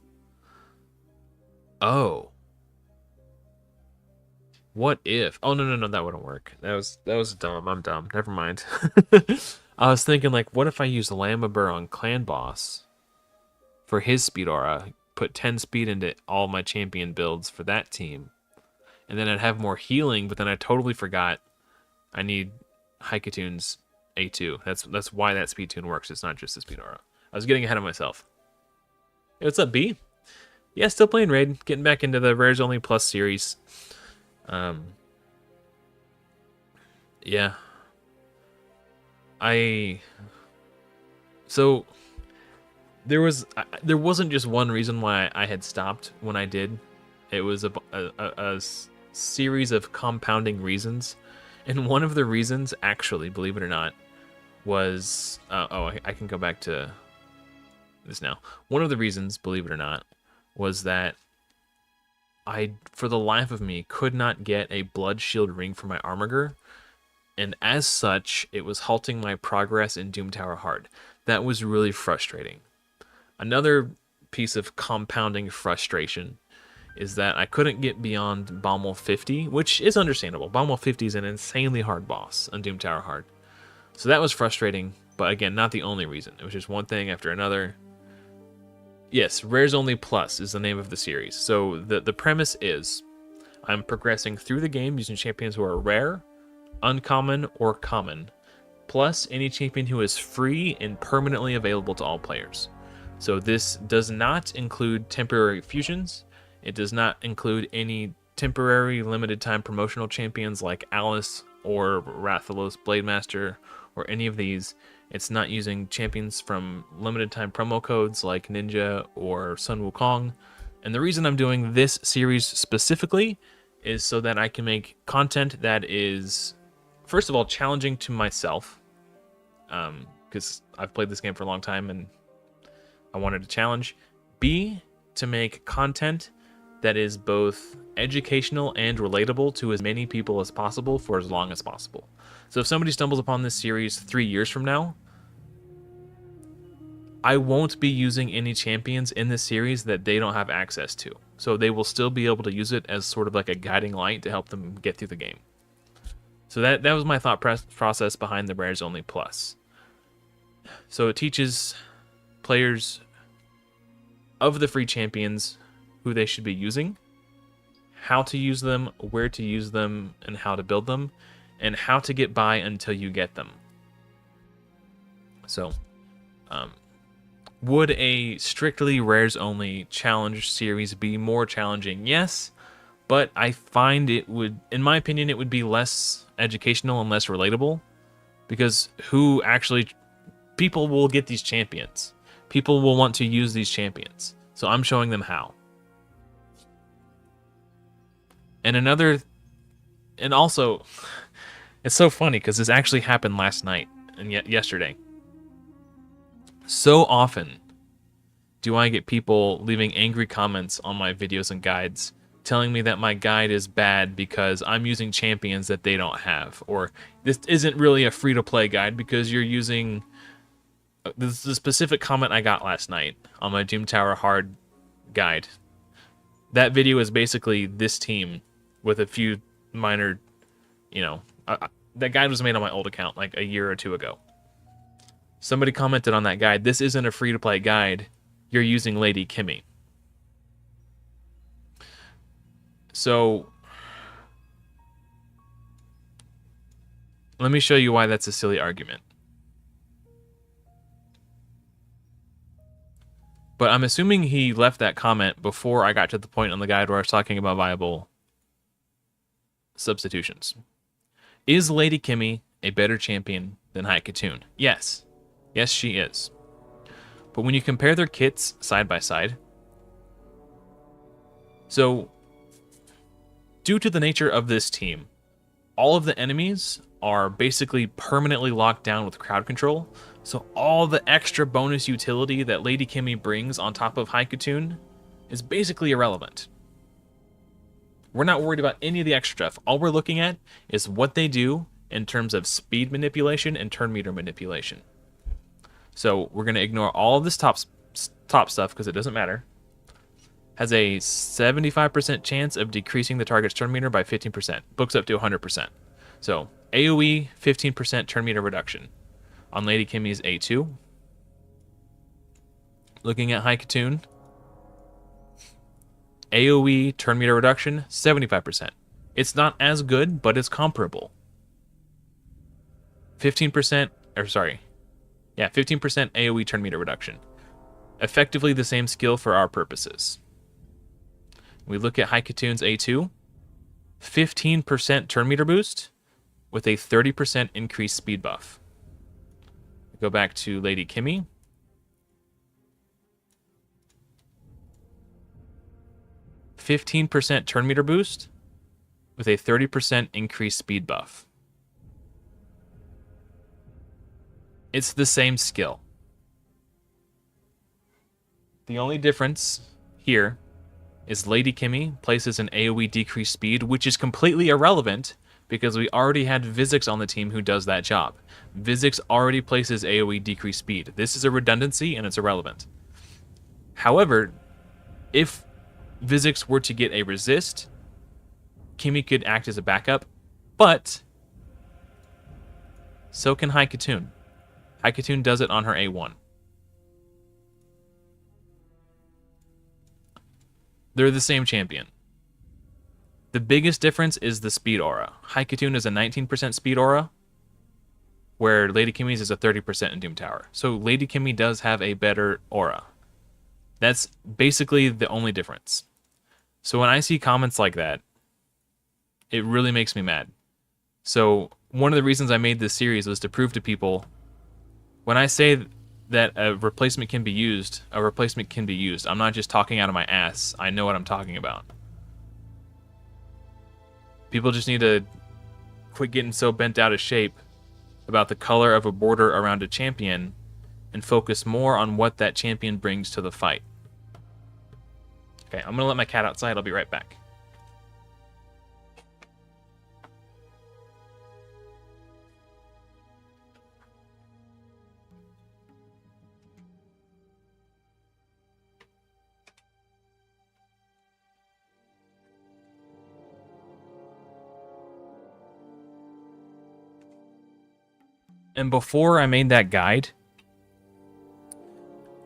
Oh. What if? Oh, no, that wouldn't work. That was dumb. I'm dumb. Never mind. I was thinking, like, what if I use Lamberber on Clan Boss for his speed aura? Put 10 speed into all my champion builds for that team. And then I'd have more healing, but then I totally forgot I need Haikatune's A2. That's why that speed tune works. It's not just the speed aura. I was getting ahead of myself. Hey, what's up, B? Yeah, still playing Raid. Getting back into the Rares Only Plus series. Yeah. So there wasn't just one reason why I had stopped when I did. It was a series of compounding reasons, and one of the reasons, actually, believe it or not, was I can go back to this now. One of the reasons, believe it or not, was that I, for the life of me, could not get a blood shield ring for my Armiger, and as such, it was halting my progress in Doom Tower Hard. That was really frustrating. Another piece of compounding frustration is that I couldn't get beyond Baumel 50, which is understandable. Baumel 50 is an insanely hard boss on Doom Tower Hard. So that was frustrating, but again, not the only reason. It was just one thing after another. Yes, Rares Only Plus is the name of the series. So the premise is I'm progressing through the game using champions who are rare, uncommon, or common, plus any champion who is free and permanently available to all players. So this does not include temporary fusions. It does not include any temporary limited time promotional champions like Alice or Rathalos Blademaster or any of these. It's not using champions from limited time promo codes like Ninja or Sun Wukong. And the reason I'm doing this series specifically is so that I can make content that is, first of all, challenging to myself, because I've played this game for a long time and I wanted to challenge. B, to make content that is both educational and relatable to as many people as possible for as long as possible. So if somebody stumbles upon this series 3 years from now, I won't be using any champions in this series that they don't have access to. So they will still be able to use it as sort of like a guiding light to help them get through the game. So that was my thought process behind the Rares Only Plus. So it teaches players of the free champions who they should be using, how to use them, where to use them, and how to build them, and how to get by until you get them. So, would a strictly Rares Only challenge series be more challenging? Yes, but I find it would, in my opinion, it would be less educational and less relatable, because people will get these champions. People will want to use these champions. So I'm showing them how. And also, it's so funny because this actually happened last night and yesterday. So often do I get people leaving angry comments on my videos and guides telling me that my guide is bad because I'm using champions that they don't have, or this isn't really a free-to-play guide because you're using... This is a specific comment I got last night on my Doom Tower Hard guide. That video is basically this team with a few minor, that guide was made on my old account like a year or two ago. Somebody commented on that guide, this isn't a free-to-play guide, you're using Lady Kimmy. So, let me show you why that's a silly argument. But I'm assuming he left that comment before I got to the point on the guide where I was talking about viable substitutions. Is Lady Kimmy a better champion than Haikatoon? Yes. Yes, she is. But when you compare their kits side by side, so due to the nature of this team, all of the enemies are basically permanently locked down with crowd control, so all the extra bonus utility that Lady Kimmy brings on top of Haikatoon is basically irrelevant. We're not worried about any of the extra stuff. All we're looking at is what they do in terms of speed manipulation and turn meter manipulation. So we're going to ignore all of this top stuff because it doesn't matter. Has a 75% chance of decreasing the target's turn meter by 15%. Books up to 100%. So AoE, 15% turn meter reduction on Lady Kimmy's A2. Looking at Haikatoon, AoE turn meter reduction, 75%. It's not as good, but it's comparable. 15%, or sorry, yeah, 15% AoE turn meter reduction. Effectively the same skill for our purposes. We look at Haikatoon's A2, 15% turn meter boost with a 30% increased speed buff. Go back to Lady Kimmy. %15% turn meter boost with a 30% increased speed buff. It's the same skill. The only difference here is Lady Kimmy places an AoE decreased speed, which is completely irrelevant because we already had Vizix on the team who does that job. Vizix already places AoE decreased speed. This is a redundancy and it's irrelevant. However, if Vizix were to get a resist, Kimmy could act as a backup, but so can Haikatoon. Haikatoon does it on her A1. They're the same champion. The biggest difference is the speed aura. Haikatoon is a 19% speed aura, where Lady Kimmy's is a 30% in Doom Tower. So Lady Kimmy does have a better aura. That's basically the only difference. So when I see comments like that, it really makes me mad. So one of the reasons I made this series was to prove to people, when I say that a replacement can be used, a replacement can be used. I'm not just talking out of my ass. I know what I'm talking about. People just need to quit getting so bent out of shape about the color of a border around a champion and focus more on what that champion brings to the fight. Okay, I'm going to let my cat outside. I'll be right back. And before I made that guide,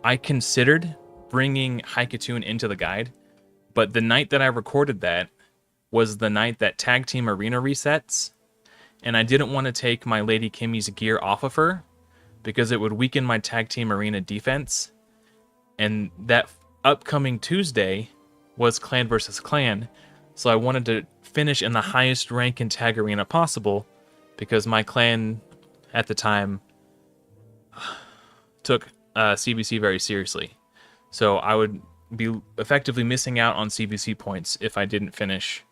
I considered bringing Haikatoon into the guide, but the night that I recorded that was the night that Tag Team Arena resets, and I didn't want to take my Lady Kimmy's gear off of her because it would weaken my Tag Team Arena defense, and that upcoming Tuesday was Clan versus Clan, so I wanted to finish in the highest rank in Tag Arena possible because my clan at the time took CVC very seriously. So I would be effectively missing out on CVC points if I didn't finish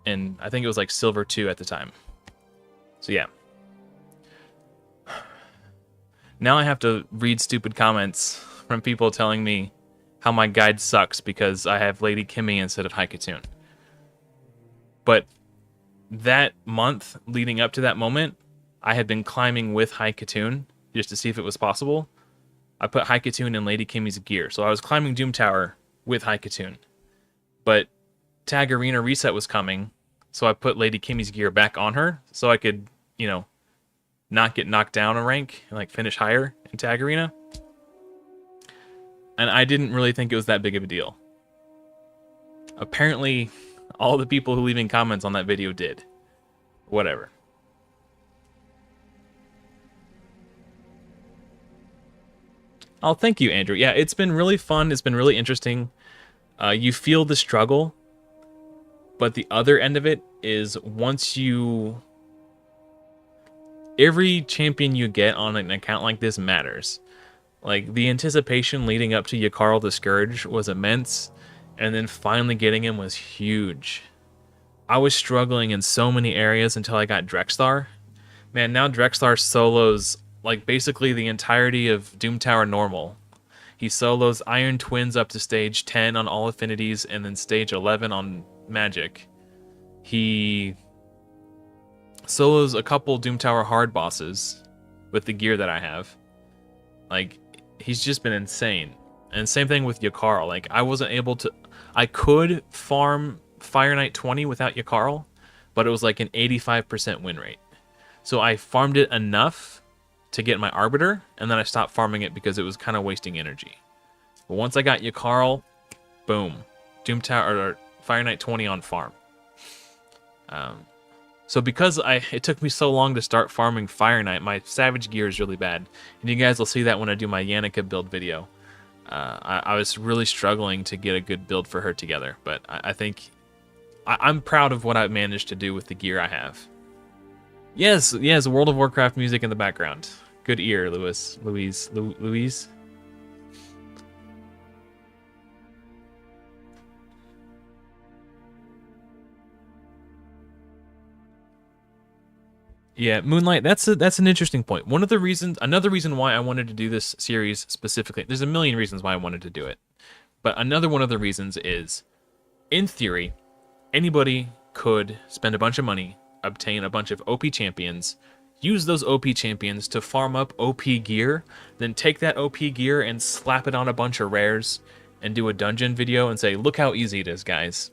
in, I think it was like Silver 2 at the time. So yeah. Now I have to read stupid comments from people telling me how my guide sucks because I have Lady Kimmy instead of Haikatoon. But that month leading up to that moment, I had been climbing with Haikatoon just to see if it was possible. I put Haikatoon in Lady Kimmy's gear. So I was climbing Doom Tower with Haikatoon. But Tag Arena reset was coming, so I put Lady Kimmy's gear back on her so I could, you know, not get knocked down a rank and like finish higher in Tag Arena. And I didn't really think it was that big of a deal. Apparently, all the people who leaving comments on that video did. Whatever. Oh, thank you, Andrew. Yeah, it's been really fun. It's been really interesting. You feel the struggle, but the other end of it is every champion you get on an account like this matters. Like, the anticipation leading up to Yakarl the Scourge was immense, and then finally getting him was huge. I was struggling in so many areas until I got Drexthar. Man, now Drexthar solos, like, basically the entirety of Doom Tower normal. He solos Iron Twins up to stage 10 on all affinities, and then stage 11 on magic. He solos a couple Doom Tower hard bosses with the gear that I have. Like, he's just been insane. And same thing with Yakarl. Like, I could farm Fire Knight 20 without Yakarl, but it was like an 85% win rate. So I farmed it enough to get my Arbiter, and then I stopped farming it because it was kind of wasting energy. But once I got Yakarl, boom. Doom Tower, or Fire Knight 20 on farm. So because it took me so long to start farming Fire Knight, my Savage gear is really bad. And you guys will see that when I do my Yannicka build video. I was really struggling to get a good build for her together, but I think I'm proud of what I've managed to do with the gear I have. Yes, World of Warcraft music in the background. Good ear, Louise. Yeah, Moonlight, that's an interesting point. Another reason why I wanted to do this series specifically, there's a million reasons why I wanted to do it. But another one of the reasons is, in theory, anybody could spend a bunch of money, obtain a bunch of OP champions, use those OP champions to farm up OP gear, then take that OP gear and slap it on a bunch of rares and do a dungeon video and say, look how easy it is, guys.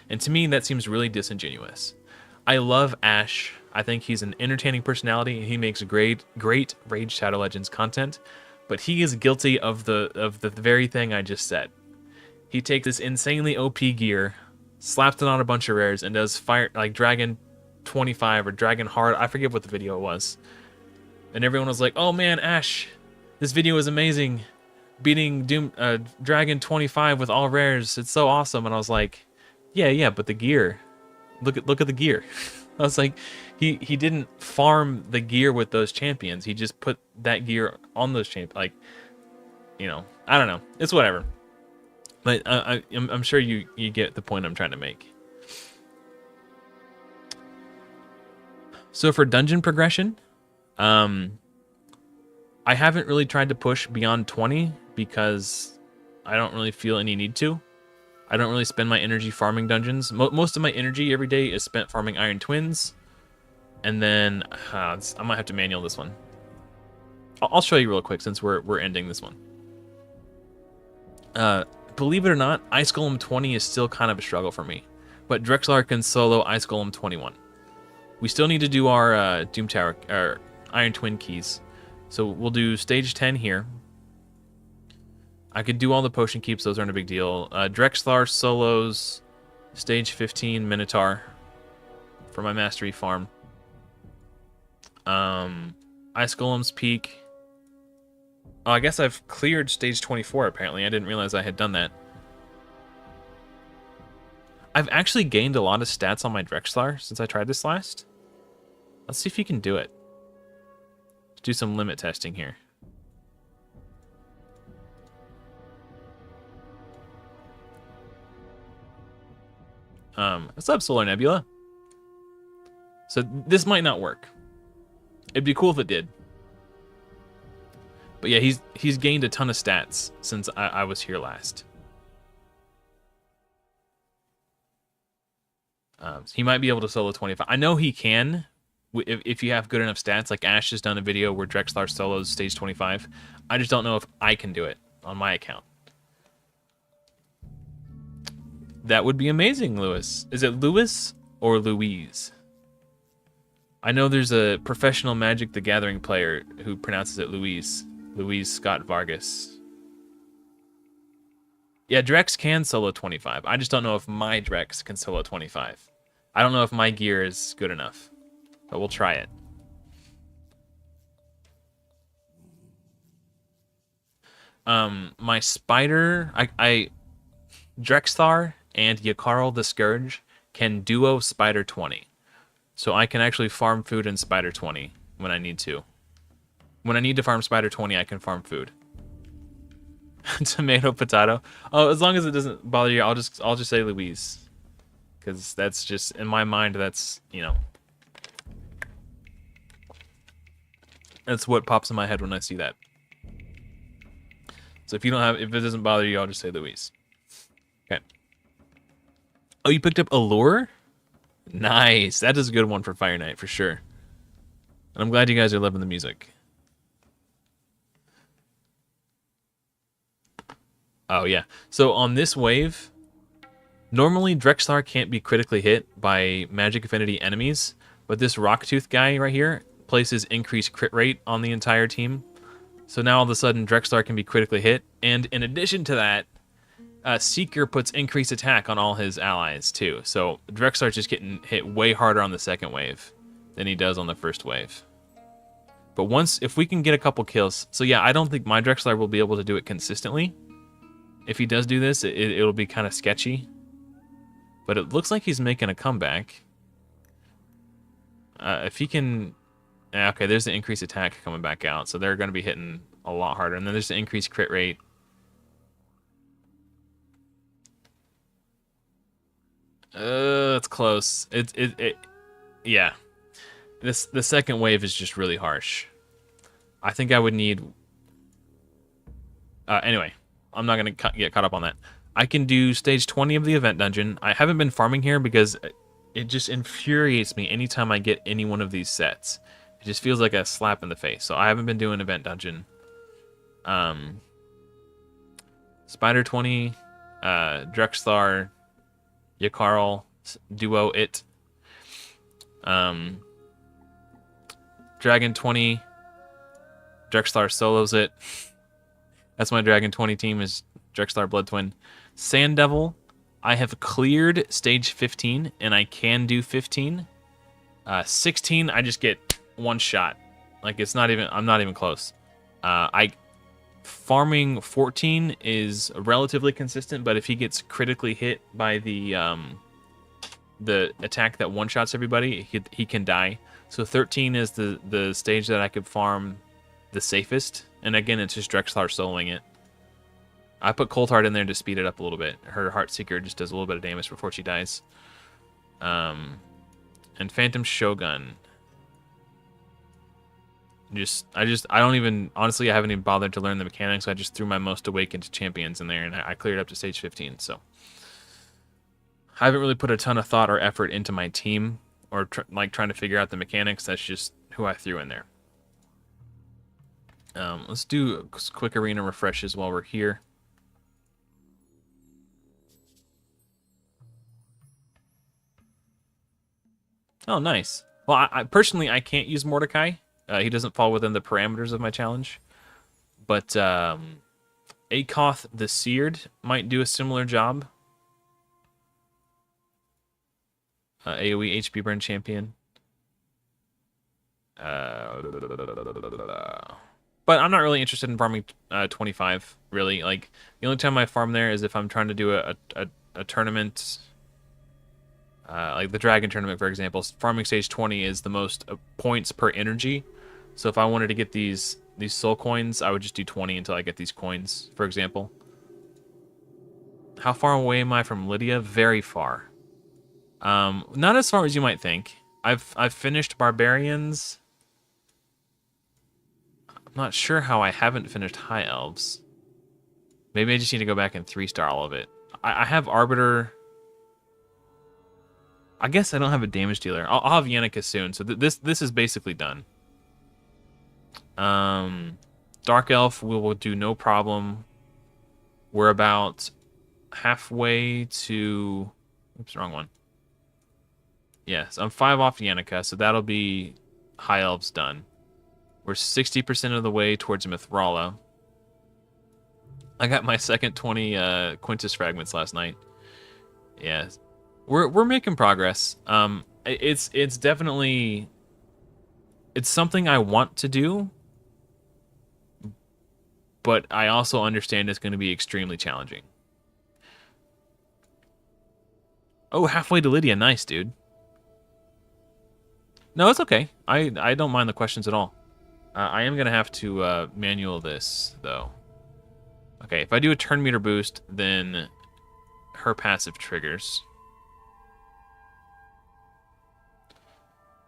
And to me, that seems really disingenuous. I love Ash. I think he's an entertaining personality, and he makes great Raid Shadow Legends content, but he is guilty of the very thing I just said. He takes this insanely OP gear, slaps it on a bunch of rares, and does fire like Dragon 25 or Dragon Hard. I forget what the video was. And everyone was like, "Oh man, Ash, this video is amazing. Beating Dragon 25 with all rares. It's so awesome." And I was like, "Yeah, but the gear. Look at the gear." I was like, he didn't farm the gear with those champions. He just put that gear on those champions. Like, I don't know. It's whatever. But I'm sure you get the point I'm trying to make. So for dungeon progression, I haven't really tried to push beyond 20 because I don't really feel any need to. I don't really spend my energy farming dungeons. Most of my energy every day is spent farming Iron Twins. And then I might have to manual this one. I'll show you real quick since we're ending this one. Believe it or not, Ice Golem 20 is still kind of a struggle for me. But Drexlar can solo Ice Golem 21. We still need to do our Doom Tower, or Iron Twin keys. So we'll do stage 10 here. I could do all the potion keeps, those aren't a big deal. Drexlar solos stage 15 Minotaur for my mastery farm. Ice Golem's Peak. Oh, I guess I've cleared stage 24 apparently. I didn't realize I had done that. I've actually gained a lot of stats on my Drexlar since I tried this last. Let's see if you can do it. Let's do some limit testing here. What's up, Solar Nebula? So this might not work. It'd be cool if it did. But yeah, he's gained a ton of stats since I was here last. So he might be able to solo 25. I know he can if you have good enough stats. Like Ash has done a video where Drexlar solos stage 25. I just don't know if I can do it on my account. That would be amazing, Lewis. Is it Lewis or Louise? I know there's a professional Magic the Gathering player who pronounces it Louise. Louise Scott Vargas. Yeah, Drex can solo 25. I just don't know if my Drex can solo 25. I don't know if my gear is good enough. But we'll try it. My spider, I Drexthar and Yakarl the Scourge can duo Spider 20. So I can actually farm food in Spider 20 when I need to. When I need to farm Spider 20, I can farm food. Tomato, potato. Oh, as long as it doesn't bother you, I'll just say Louise. Because that's just, in my mind, that's, you know. That's what pops in my head when I see that. So if it doesn't bother you, I'll just say Louise. Okay. Oh, you picked up Allure? Nice. That is a good one for Fire Knight, for sure. And I'm glad you guys are loving the music. Oh, yeah. So on this wave, normally Drexthar can't be critically hit by Magic Affinity enemies, but this Rocktooth guy right here places increased crit rate on the entire team. So now all of a sudden Drexthar can be critically hit, and in addition to that, Seeker puts increased attack on all his allies too. So Drexthar's just getting hit way harder on the second wave than he does on the first wave. But if we can get a couple kills, so yeah, I don't think my Drexthar will be able to do it consistently. If he does do this, it'll be kind of sketchy. But it looks like he's making a comeback. If he can... Okay, there's the increased attack coming back out, so they're going to be hitting a lot harder. And then there's the increased crit rate. It's close. Yeah. The second wave is just really harsh. I think I would need... anyway, I'm not going to get caught up on that. I can do stage 20 of the event dungeon. I haven't been farming here because it just infuriates me anytime I get any one of these sets. It just feels like a slap in the face. So I haven't been doing event dungeon. Spider 20, Drexthar, Yakarl, duo it. Dragon 20, Drexthar solos it. That's my Dragon 20 team, is Drexthar Blood Twin. Sand Devil, I have cleared stage 15, and I can do 15. 16, I just get one shot. Like, I'm not even close. Farming 14 is relatively consistent, but if he gets critically hit by the attack that one-shots everybody, he can die. So 13 is the stage that I could farm the safest. And again, it's just Drexthar soloing it. I put Cold Heart in there to speed it up a little bit. Her Heartseeker just does a little bit of damage before she dies. And Phantom Shogun. I don't even, honestly, I haven't even bothered to learn the mechanics. I just threw my most awakened champions in there, and I cleared up to stage 15. So I haven't really put a ton of thought or effort into my team or trying to figure out the mechanics. That's just who I threw in there. Let's do quick arena refreshes while we're here. Oh, nice. Well, I personally, I can't use Mordecai. He doesn't fall within the parameters of my challenge. But Akoth the Seared might do a similar job. AoE HP burn champion. But I'm not really interested in farming 25, really. Like, the only time I farm there is if I'm trying to do a tournament, like the Dragon Tournament, for example. Farming stage 20 is the most points per energy. So if I wanted to get these soul coins, I would just do 20 until I get these coins, for example. How far away am I from Lydia? Very far. Not as far as you might think. I've finished Barbarians. I'm not sure how I haven't finished High Elves. Maybe I just need to go back and 3-star all of it. I have Arbiter. I guess I don't have a damage dealer. I'll have Yenneker soon, so this is basically done. Dark Elf we will do no problem. We're about halfway to... Oops, wrong one. Yes, I'm 5 off Yenneker, so that'll be High Elves done. We're 60% of the way towards Mithrala. I got my second 20 Quintus fragments last night. Yeah, we're making progress. It's but I also understand it's going to be extremely challenging. Oh, halfway to Lydia. Nice, dude. No, it's okay. I don't mind the questions at all. I am going to have to manual this, though. Okay, if I do a turn meter boost, then her passive triggers.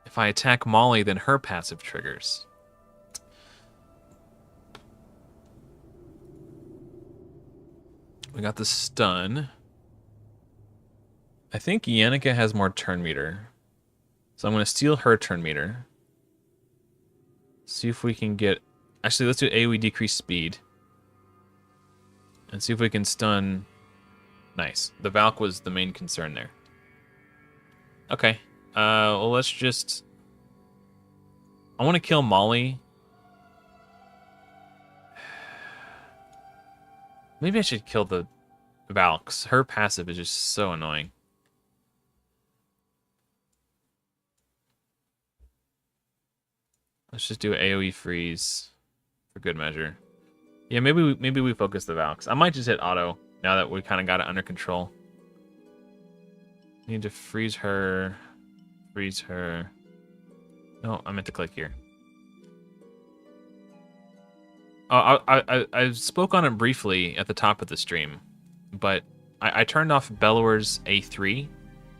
If I attack Molly, then her passive triggers. We got the stun. I think Yannicka has more turn meter. So I'm going to steal her turn meter. See if we can get... Actually, let's do AoE decrease speed. And see if we can stun... Nice. The Valk was the main concern there. Okay. Well, let's just... I want to kill Molly. Maybe I should kill the Valks. Her passive is just so annoying. Let's just do AoE freeze for good measure. Yeah, maybe we focus the Valks. I might just hit auto now that we kind of got it under control. Need to freeze her. Freeze her. No, I meant to click here. Oh, I spoke on it briefly at the top of the stream, but I turned off Bellower's A3,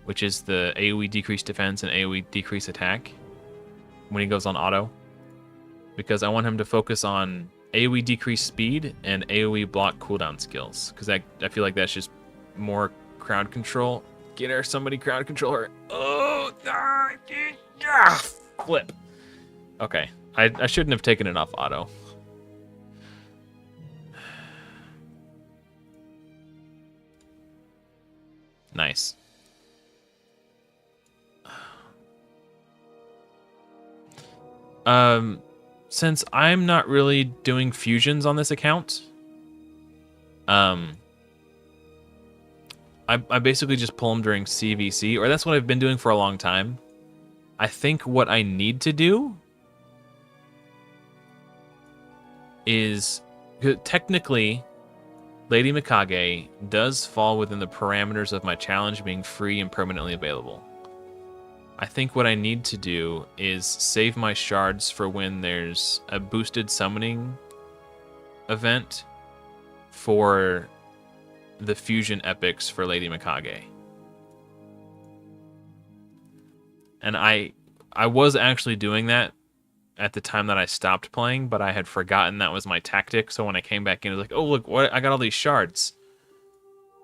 which is the AoE decrease defense and AoE decrease attack, when he goes on auto, because I want him to focus on AoE decrease speed and AoE block cooldown skills, because I feel like that's just more crowd control. Get her, somebody crowd control her. Oh, flip. Okay, I shouldn't have taken it off auto. Nice. Since I'm not really doing fusions on this account, I basically just pull them during CVC, or that's what I've been doing for a long time. I think what I need to do is, technically, Lady Mikage does fall within the parameters of my challenge being free and permanently available. I think what I need to do is save my shards for when there's a boosted summoning event for the fusion epics for Lady Mikage. And I was actually doing that at the time that I stopped playing, but I had forgotten that was my tactic. So when I came back in, it was like, oh, look, what, I got all these shards.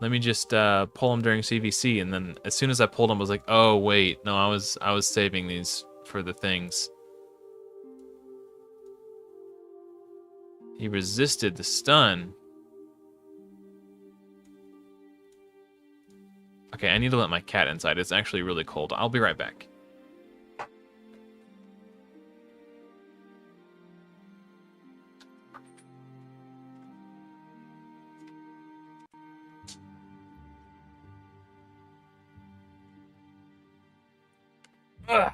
Let me just pull them during CVC. And then as soon as I pulled them, I was like, oh, wait, no, I was saving these for the things. He resisted the stun. Okay, I need to let my cat inside. It's actually really cold. I'll be right back. Ugh.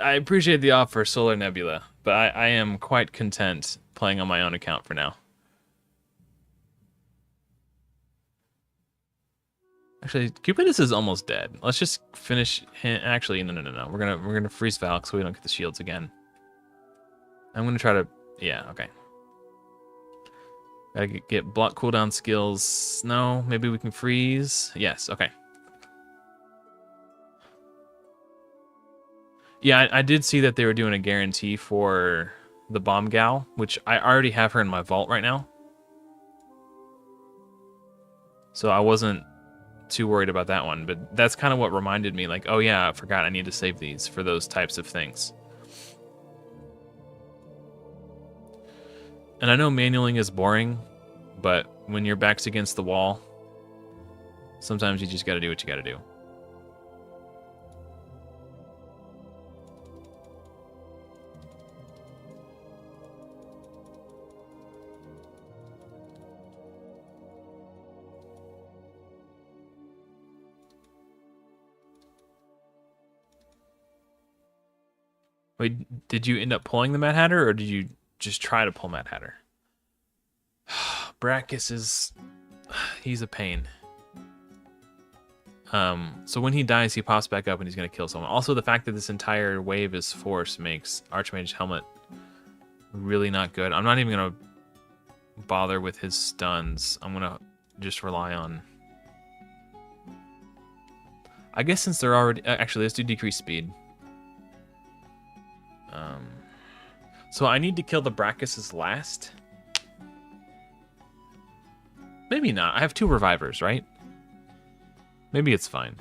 I appreciate the offer, Solar Nebula, but I am quite content playing on my own account for now. Actually, Cupidus is almost dead. Let's just finish him. Actually, no. We're gonna freeze Valk so we don't get the shields again. I'm gonna try to. Yeah, okay. Gotta get block cooldown skills. No, maybe we can freeze. Yes, okay. Yeah, I did see that they were doing a guarantee for the Bomb Gal, which I already have her in my vault right now. So I wasn't too worried about that one, but that's kind of what reminded me, like, oh yeah, I forgot I need to save these for those types of things. And I know manualing is boring, but when your back's against the wall, sometimes you just gotta do what you gotta do. Wait, did you end up pulling the Mad Hatter, or did you just try to pull Mad Hatter? Brachus is... he's a pain. So when he dies, he pops back up and he's going to kill someone. Also, the fact that this entire wave is force makes Archmage Helmet really not good. I'm not even going to bother with his stuns. I'm going to just rely on... I guess since they're already... Actually, let's do decreased speed. So I need to kill the Brachus last? Maybe not. I have 2 revivers, right? Maybe it's fine.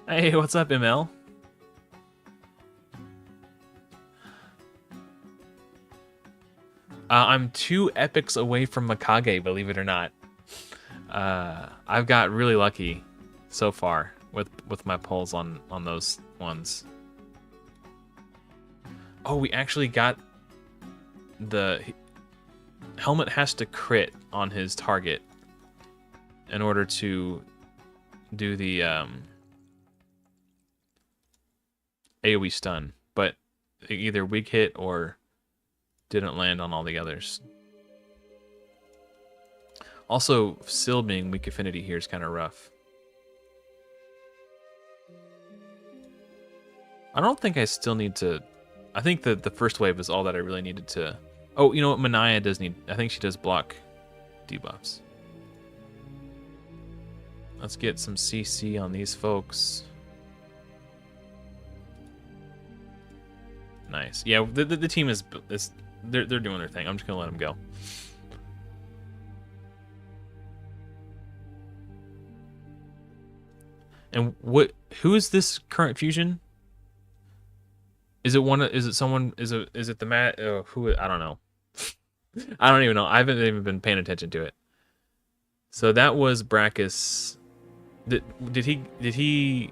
Hey, what's up, ML? I'm 2 epics away from Mikage, believe it or not. I've got really lucky so far with my pulls on those ones. Oh, we actually got the... Helmet has to crit on his target in order to do the AoE stun, but either weak hit or didn't land on all the others. Also, Syl being weak affinity here is kind of rough. I don't think I still need to... I think that the first wave is all that I really needed to... Oh, you know what? Manaya does need... I think she does block debuffs. Let's get some CC on these folks. Nice. Yeah, the team is they're doing their thing. I'm just gonna let them go. And who is this current fusion? Is it one? Is it someone? Is it the Matt? Who? I don't know. I don't even know. I haven't even been paying attention to it. So that was Brachus. Did he?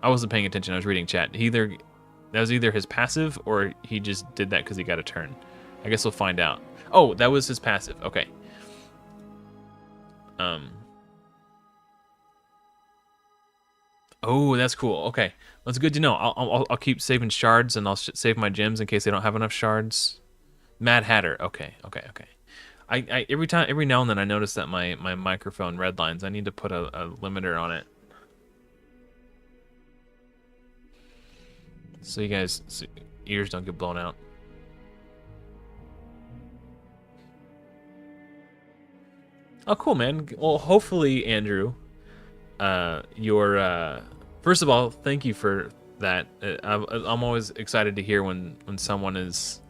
I wasn't paying attention. I was reading chat. That was either his passive or he just did that because he got a turn. I guess we'll find out. Oh, that was his passive. Okay. Oh, that's cool. Okay, that's good to know. I'll keep saving shards and I'll save my gems in case they don't have enough shards. Mad Hatter. Okay. I every now and then I notice that my microphone redlines. I need to put a limiter on it. So you guys ears don't get blown out. Oh, cool, man. Well, hopefully, Andrew, first of all, thank you for that. I'm always excited to hear when someone is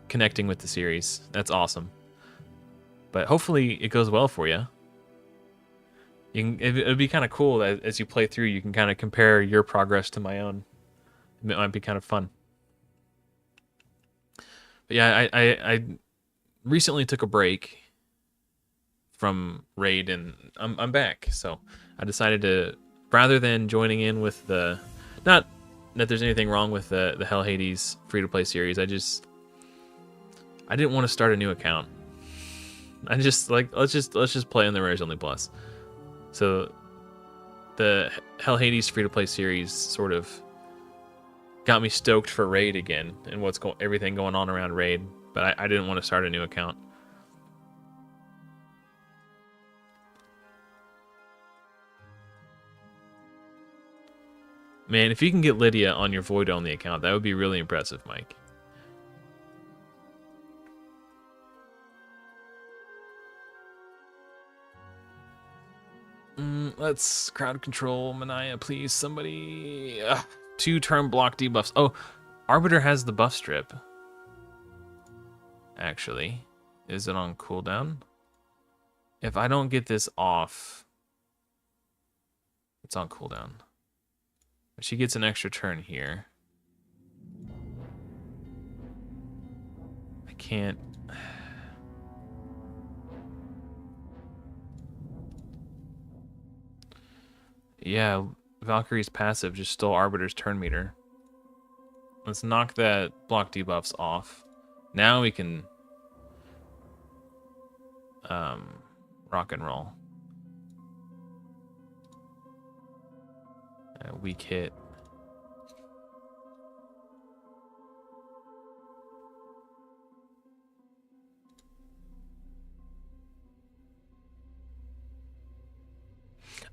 connecting with the series. That's awesome. But hopefully it goes well for you. It'd be kind of cool that as you play through, you can kind of compare your progress to my own. It might be kind of fun. But yeah, I recently took a break from Raid and I'm back. So I decided to, rather than joining in with the, not that there's anything wrong with the Hell Hades free-to-play series, I didn't want to start a new account. I just like let's just play on the Rares Only Plus. So the Hell Hades free-to-play series sort of got me stoked for Raid again and everything going on around Raid, but I didn't want to start a new account. Man, if you can get Lydia on your Void Only account, that would be really impressive, Mike. Let's crowd control Manaya, please. Somebody. 2 turn block debuffs. Oh, Arbiter has the buff strip. Actually, is it on cooldown? If I don't get this off, it's on cooldown. She gets an extra turn here. I can't. Yeah, Valkyrie's passive just stole Arbiter's turn meter. Let's knock that block debuffs off. Now we can rock and roll. Weak hit.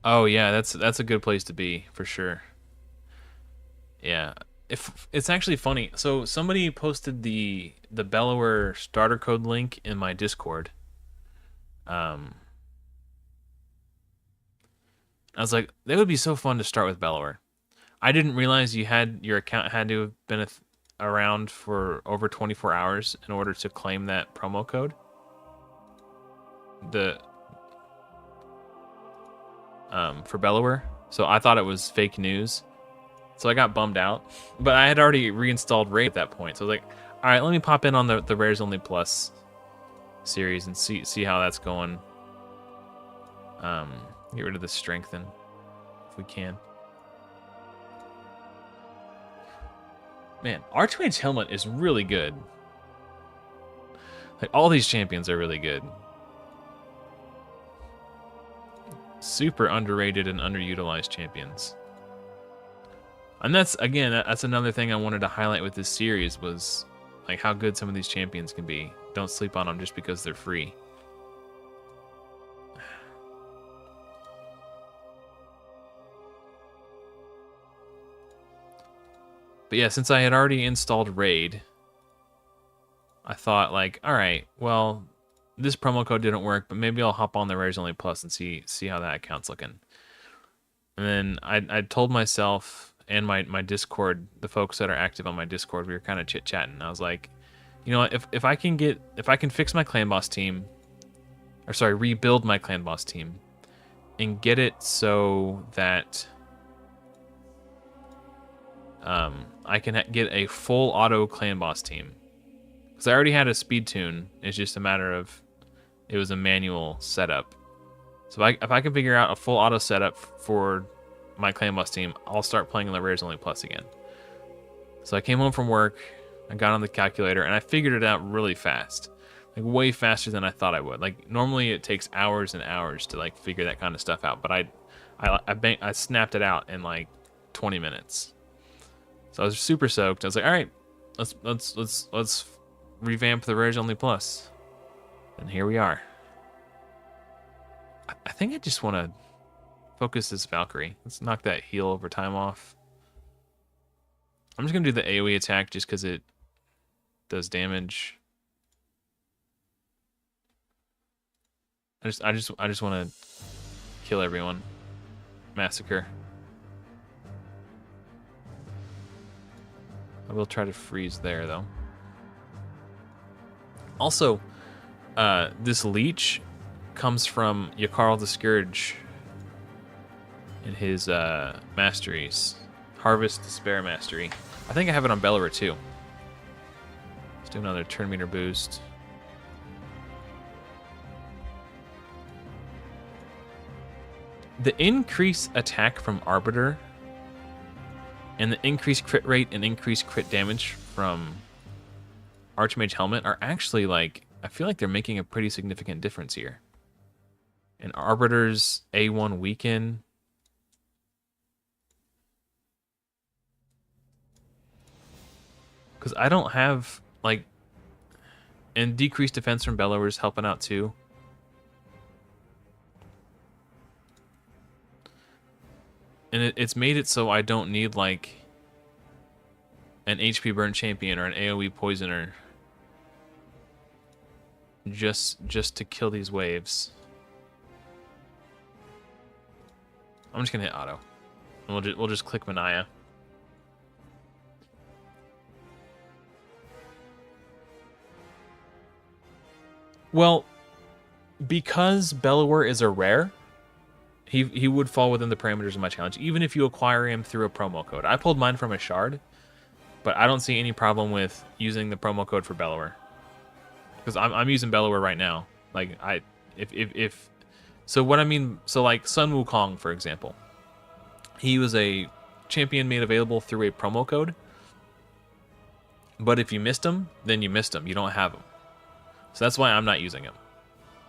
Oh yeah, that's a good place to be for sure. Yeah. If it's actually funny. So somebody posted the Bellower starter code link in my Discord. Um I was like, that would be so fun to start with Bellower. I didn't realize your account had to have been around for over 24 hours in order to claim that promo code. The For Bellower. So I thought it was fake news. So I got bummed out. But I had already reinstalled Raid at that point. So I was like, all right, let me pop in on the Rares Only Plus series and see how that's going. Get rid of the Strengthen if we can. Man, Archmage Helmet is really good. Like, all these champions are really good. Super underrated and underutilized champions. And that's another thing I wanted to highlight with this series was like how good some of these champions can be. Don't sleep on them just because they're free. But yeah, since I had already installed Raid, I thought like, all right, well, this promo code didn't work, but maybe I'll hop on the Rares Only Plus and see how that account's looking. And then I told myself and my Discord, the folks that are active on my Discord, we were kind of chit-chatting. I was like, you know what, if I can fix my clan boss team, or sorry, rebuild my clan boss team and get it so that I can get a full auto clan boss team. Because I already had a speed tune. It's just a matter of it was a manual setup. So if I can figure out a full auto setup for my clan boss team, I'll start playing the Rares Only Plus again. So I came home from work, I got on the calculator, and I figured it out really fast. Like way faster than I thought I would. Like normally it takes hours and hours to like figure that kind of stuff out, but I snapped it out in like 20 minutes. So I was super soaked. I was like, all right, let's revamp the Rares Only Plus. And here we are. I think I just want to focus this Valkyrie. Let's knock that heal over time off. I'm just gonna do the AoE attack just because it does damage. I just want to kill everyone. Massacre. I will try to freeze there though. Also, this leech comes from Yakarl the Scourge in his masteries. Harvest Despair Mastery. I think I have it on Bellower too. Let's do another turn meter boost. The increased attack from Arbiter and the increased crit rate and increased crit damage from Archmage Helmet are actually like, I feel like they're making a pretty significant difference here. And Arbiter's A1 weaken. Because I don't have, like, and decreased defense from Bellower's helping out too. And it's made it so I don't need, like, an HP burn champion or an AoE poisoner just to kill these waves. I'm just gonna hit auto. And we'll just click Manaya. Well, because Bellower is a rare, he would fall within the parameters of my challenge, even if you acquire him through a promo code. I pulled mine from a shard, but I don't see any problem with using the promo code for Bellower. Because I'm using Bellower right now. Like, so what I mean, so like Sun Wukong, for example. He was a champion made available through a promo code. But if you missed him, then you missed him. You don't have him. So that's why I'm not using him.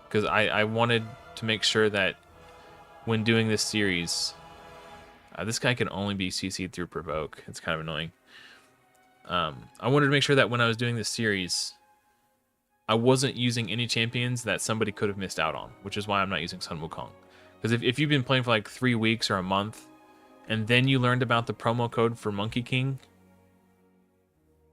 Because I wanted to make sure that when doing this series, This guy can only be CC'd through Provoke. It's kind of annoying. I wanted to make sure that when I was doing this series, I wasn't using any champions that somebody could have missed out on, which is why I'm not using Sun Wukong. Because if you've been playing for like 3 weeks or a month, and then you learned about the promo code for Monkey King,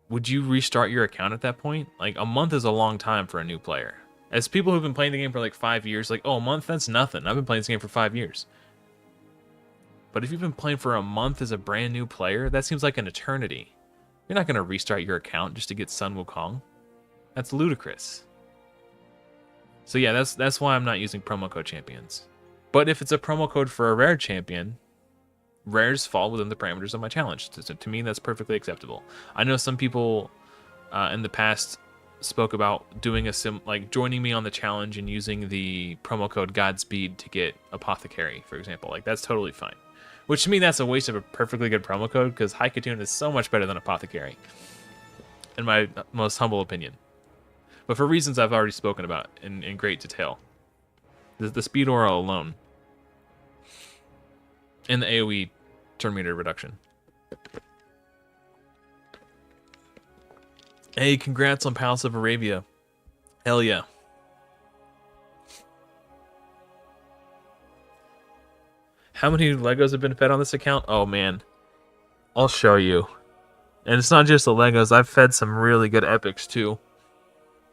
would you restart your account at that point? Like, a month is a long time for a new player. As people who've been playing the game for like 5 years, like, oh, a month, that's nothing. I've been playing this game for 5 years. But if you've been playing for a month as a brand new player, that seems like an eternity. You're not going to restart your account just to get Sun Wukong. That's ludicrous. So yeah, that's why I'm not using promo code champions. But if it's a promo code for a rare champion, rares fall within the parameters of my challenge. To me, that's perfectly acceptable. I know some people in the past spoke about doing like joining me on the challenge and using the promo code Godspeed to get Apothecary, for example. Like, that's totally fine. Which to me, that's a waste of a perfectly good promo code, because Haikatoon is so much better than Apothecary, in my most humble opinion. But for reasons I've already spoken about in great detail. The speed aura alone. And the AoE turn meter reduction. Hey, congrats on Palace of Arabia. Hell yeah. How many Legos have been fed on this account? Oh man. I'll show you. And it's not just the Legos, I've fed some really good epics too.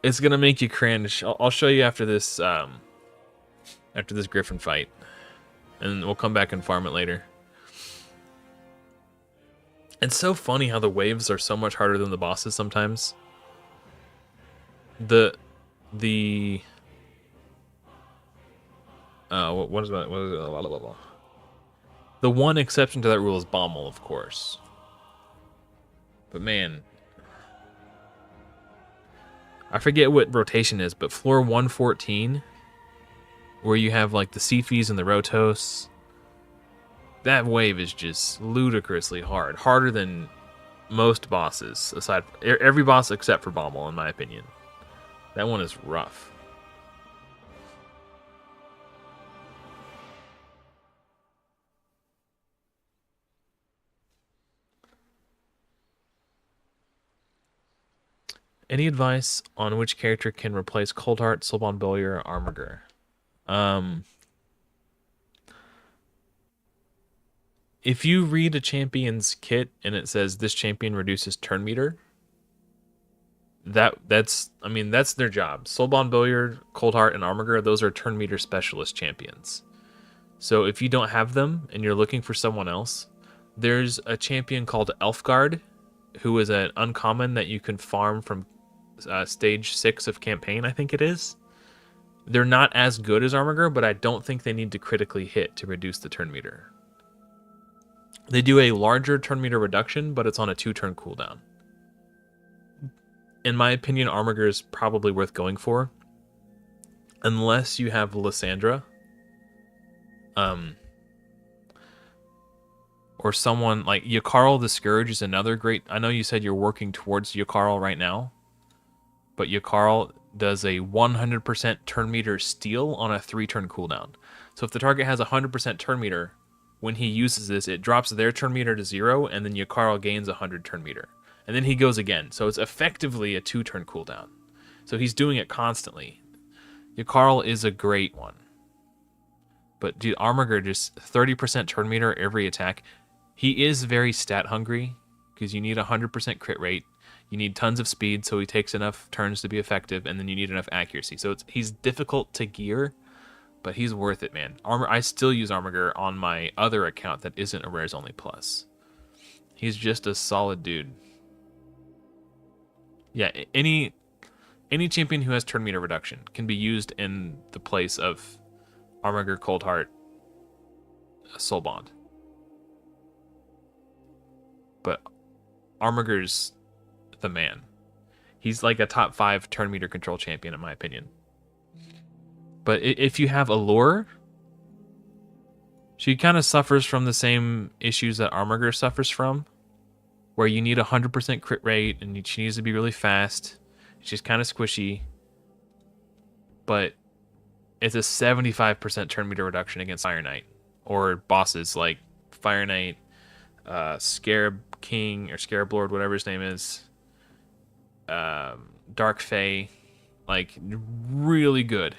It's gonna make you cringe. I'll show you after this Griffin fight. And we'll come back and farm it later. It's so funny how the waves are so much harder than the bosses sometimes. What is that? The one exception to that rule is Bommel, of course. But man, I forget what rotation is, but floor 114, where you have like the Sifis and the Rotos, that wave is just ludicrously hard. Harder than most bosses, aside every boss except for Bommel, in my opinion. That one is rough. Any advice on which character can replace Coldheart, Soulbound Bowyer, or Armiger? If you read a champion's kit and it says this champion reduces turn meter, that's their job. Soulbound Bowyer, Coldheart, and Armiger, those are turn meter specialist champions. So if you don't have them and you're looking for someone else, there's a champion called Elfguard, who is an uncommon that you can farm from stage 6 of campaign, I think it is. They're not as good as Armiger, but I don't think they need to critically hit to reduce the turn meter. They do a larger turn meter reduction, but it's on a 2-turn cooldown. In my opinion, Armiger is probably worth going for, unless you have Lysandra, or someone like Yakarl the Scourge is another great. I know you said you're working towards Yakarl right now, but Yakarl does a 100% turn meter steal on a 3-turn cooldown. So if the target has 100% turn meter, when he uses this, it drops their turn meter to 0, and then Yakarl gains 100 turn meter. And then he goes again. So it's effectively a 2-turn cooldown. So he's doing it constantly. Yakarl is a great one. But dude, Armiger, just 30% turn meter every attack. He is very stat hungry, because you need 100% crit rate. You need tons of speed, so he takes enough turns to be effective, and then you need enough accuracy. So he's difficult to gear, but he's worth it, man. I still use Armiger on my other account that isn't a Rares Only Plus. He's just a solid dude. Yeah, any champion who has turn meter reduction can be used in the place of Armiger, Coldheart, Soulbond. But Armiger's the man. He's like a top 5 turn meter control champion in my opinion. But if you have Allure, she kind of suffers from the same issues that Armiger suffers from, where you need 100% crit rate and she needs to be really fast. She's kind of squishy, but it's a 75% turn meter reduction against Iron Knight or bosses like Fire Knight, Scarab King or Scarab Lord, whatever his name is, Dark Fae, like really good,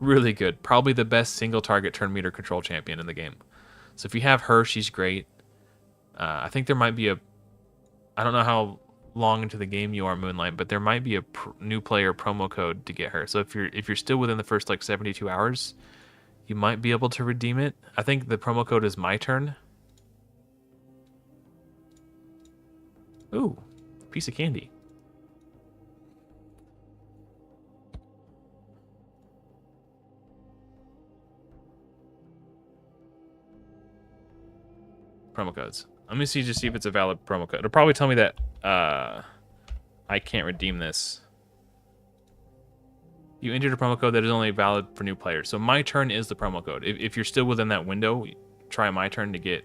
really good. Probably the best single target turn meter control champion in the game. So if you have her, she's great. I think there might be I don't know how long into the game you are, Moonlight, but there might be a new player promo code to get her. So if you're still within the first like 72 hours, you might be able to redeem it. I think the promo code is my turn. Ooh, piece of candy. Promo codes. Let me see if it's a valid promo code. It'll probably tell me that I can't redeem this. You entered a promo code that is only valid for new players. So my turn is the promo code. If you're still within that window, try my turn to get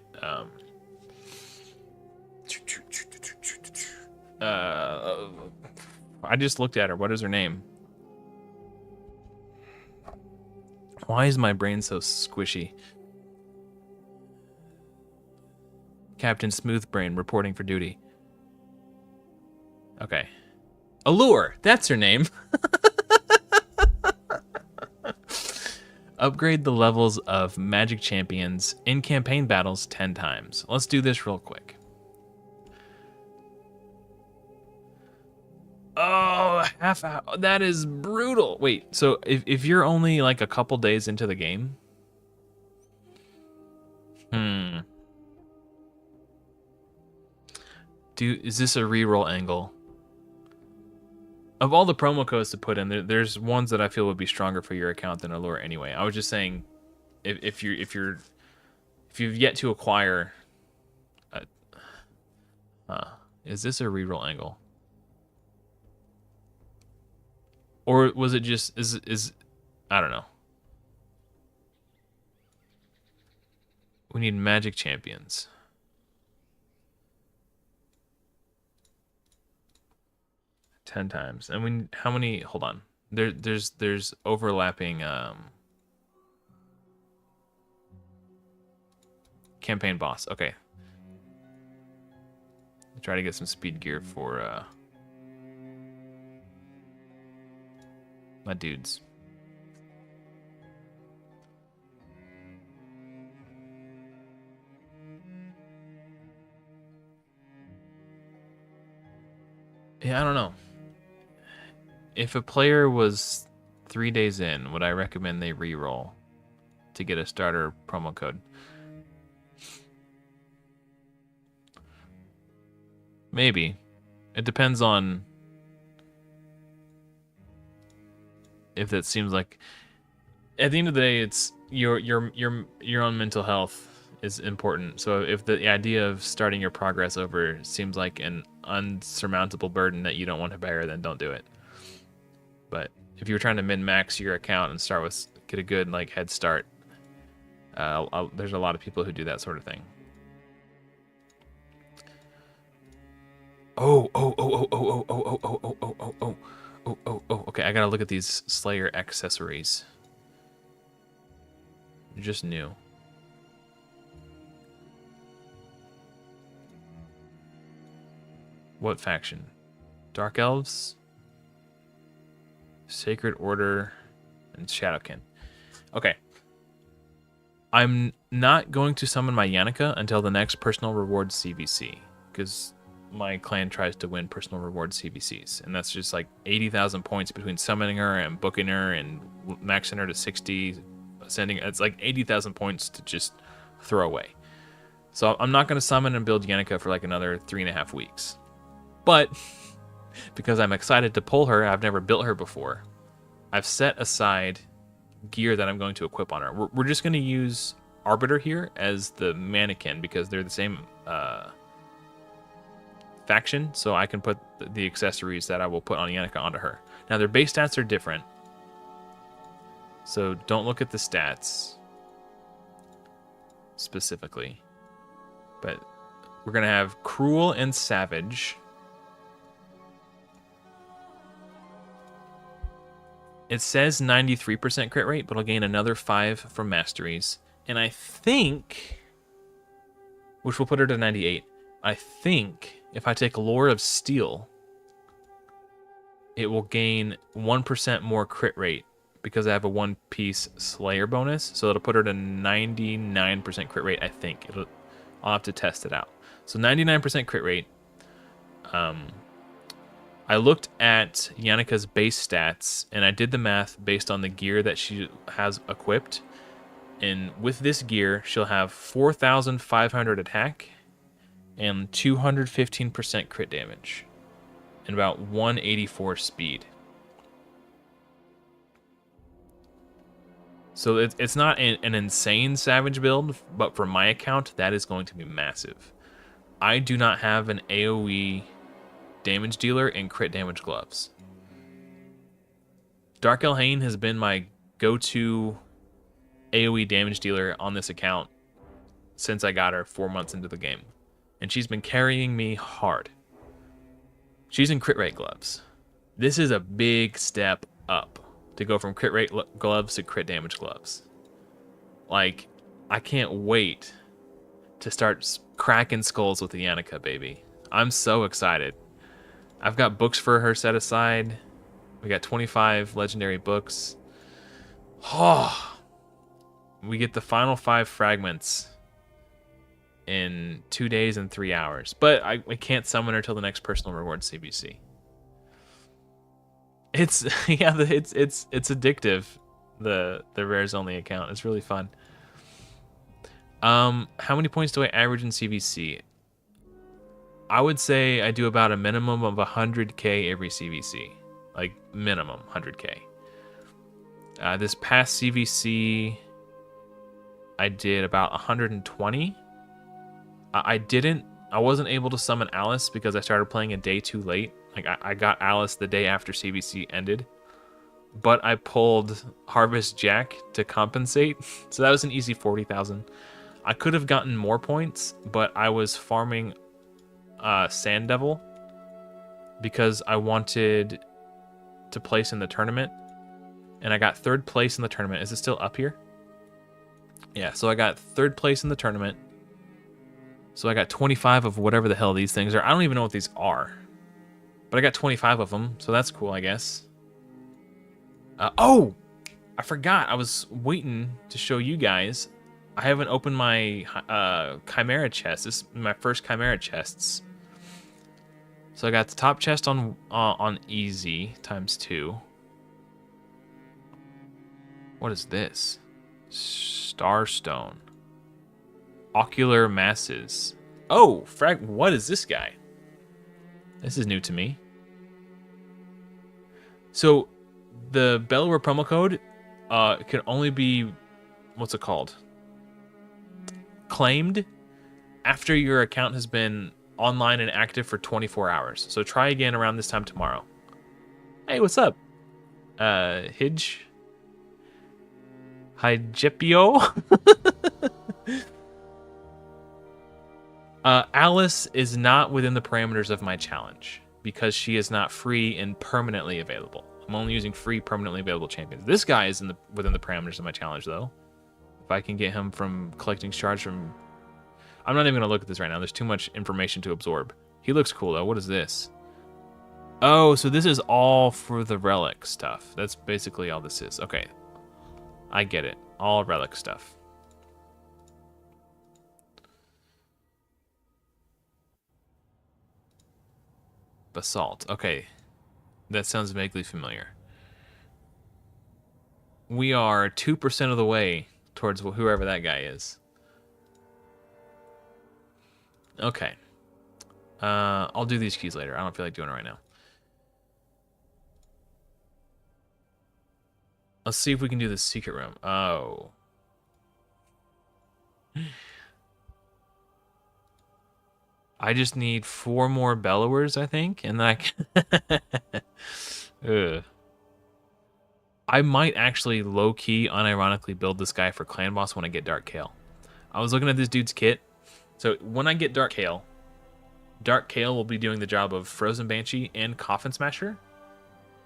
I just looked at her. What is her name? Why is my brain so squishy? Captain Smoothbrain reporting for duty. Okay. Allure, that's her name. Upgrade the levels of magic champions in campaign battles 10 times. Let's do this real quick. Oh, half hour. That is brutal. Wait, so if you're only like a couple days into the game? Is this a reroll angle? Of all the promo codes to put in, there's ones that I feel would be stronger for your account than Allure anyway. I was just saying, if you've yet to acquire, is this a reroll angle? Or was it just is I don't know. We need magic champions. Ten times. And how many? Hold on. There's overlapping campaign boss. Okay. Try to get some speed gear for my dudes. Yeah, I don't know. If a player was 3 days in, would I recommend they re-roll to get a starter promo code? Maybe. It depends on if that seems like. At the end of the day, it's your own mental health is important. So if the idea of starting your progress over seems like an unsurmountable burden that you don't want to bear, then don't do it. But if you're trying to min-max your account and get a good like head start, there's a lot of people who do that sort of thing. Oh. Okay, I gotta look at these Slayer accessories. Just new. What faction? Dark Elves? Sacred Order and Shadowkin. Okay. I'm not going to summon my Yannicka until the next personal rewards CVC, because my clan tries to win personal rewards CVCs, and that's just like 80,000 points between summoning her and booking her and maxing her to 60, ascending. It's like 80,000 points to just throw away. So I'm not going to summon and build Yannicka for like another 3.5 weeks. But because I'm excited to pull her, I've never built her before, I've set aside gear that I'm going to equip on her. We're just going to use Arbiter here as the mannequin because they're the same faction, so I can put the accessories that I will put on Yannicka onto her. Now their base stats are different, so don't look at the stats specifically, but we're going to have Cruel and Savage. It says 93% crit rate, but I'll gain another 5 from masteries. And I think which will put her to 98. I think if I take Lore of Steel, it will gain 1% more crit rate because I have a one-piece Slayer bonus, so it'll put her to 99% crit rate, I think. I'll have to test it out. So 99% crit rate. I looked at Yannika's base stats, and I did the math based on the gear that she has equipped. And with this gear, she'll have 4,500 attack and 215% crit damage and about 184 speed. So it's not an insane Savage build, but for my account, that is going to be massive. I do not have an AoE damage dealer and crit damage gloves. Dark Elhaine has been my go-to AoE damage dealer on this account since I got her 4 months into the game. And she's been carrying me hard. She's in crit rate gloves. This is a big step up to go from crit rate gloves to crit damage gloves. Like, I can't wait to start cracking skulls with the Yannika, baby. I'm so excited. I've got books for her set aside. We got 25 legendary books. Oh, we get the final 5 fragments in 2 days and 3 hours. But I can't summon her till the next personal reward CBC. It's yeah, it's addictive. The rares only account. It's really fun. How many points do I average in CVC? I would say I do about a minimum of 100k every CVC. Like, minimum 100k. This past CVC, I did about 120. I wasn't able to summon Alice because I started playing a day too late. Like, I got Alice the day after CVC ended. But I pulled Harvest Jack to compensate. So that was an easy 40,000. I could have gotten more points, but I was farming Sand Devil because I wanted to place in the tournament. And I got 3rd place in the tournament. Is it still up here? Yeah, so I got 3rd place in the tournament. So I got 25 of whatever the hell these things are. I don't even know what these are. But I got 25 of them, so that's cool, I guess. Oh! I forgot. I was waiting to show you guys. I haven't opened my Chimera chest. This is my first Chimera chests. So I got the top chest on easy ×2. What is this? Starstone. Ocular masses. Oh, what is this guy? This is new to me. So the Bellower promo code can only be, what's it called? Claimed after your account has been online and active for 24 hours. So try again around this time tomorrow. Hey, what's up? Hijepio? Alice is not within the parameters of my challenge because she is not free and permanently available. I'm only using free permanently available champions. This guy is within the parameters of my challenge, though. If I can get him from collecting shards from... I'm not even going to look at this right now. There's too much information to absorb. He looks cool, though. What is this? Oh, so this is all for the relic stuff. That's basically all this is. Okay. I get it. All relic stuff. Basalt. Okay. That sounds vaguely familiar. We are 2% of the way towards whoever that guy is. Okay. I'll do these keys later. I don't feel like doing it right now. Let's see if we can do the secret room. Oh. I just need 4 more Bellowers, I think, and then I can... Ugh. I might actually low-key, unironically build this guy for Clan Boss when I get Dark Kael. I was looking at this dude's kit. So when I get Dark Kael will be doing the job of Frozen Banshee and Coffin Smasher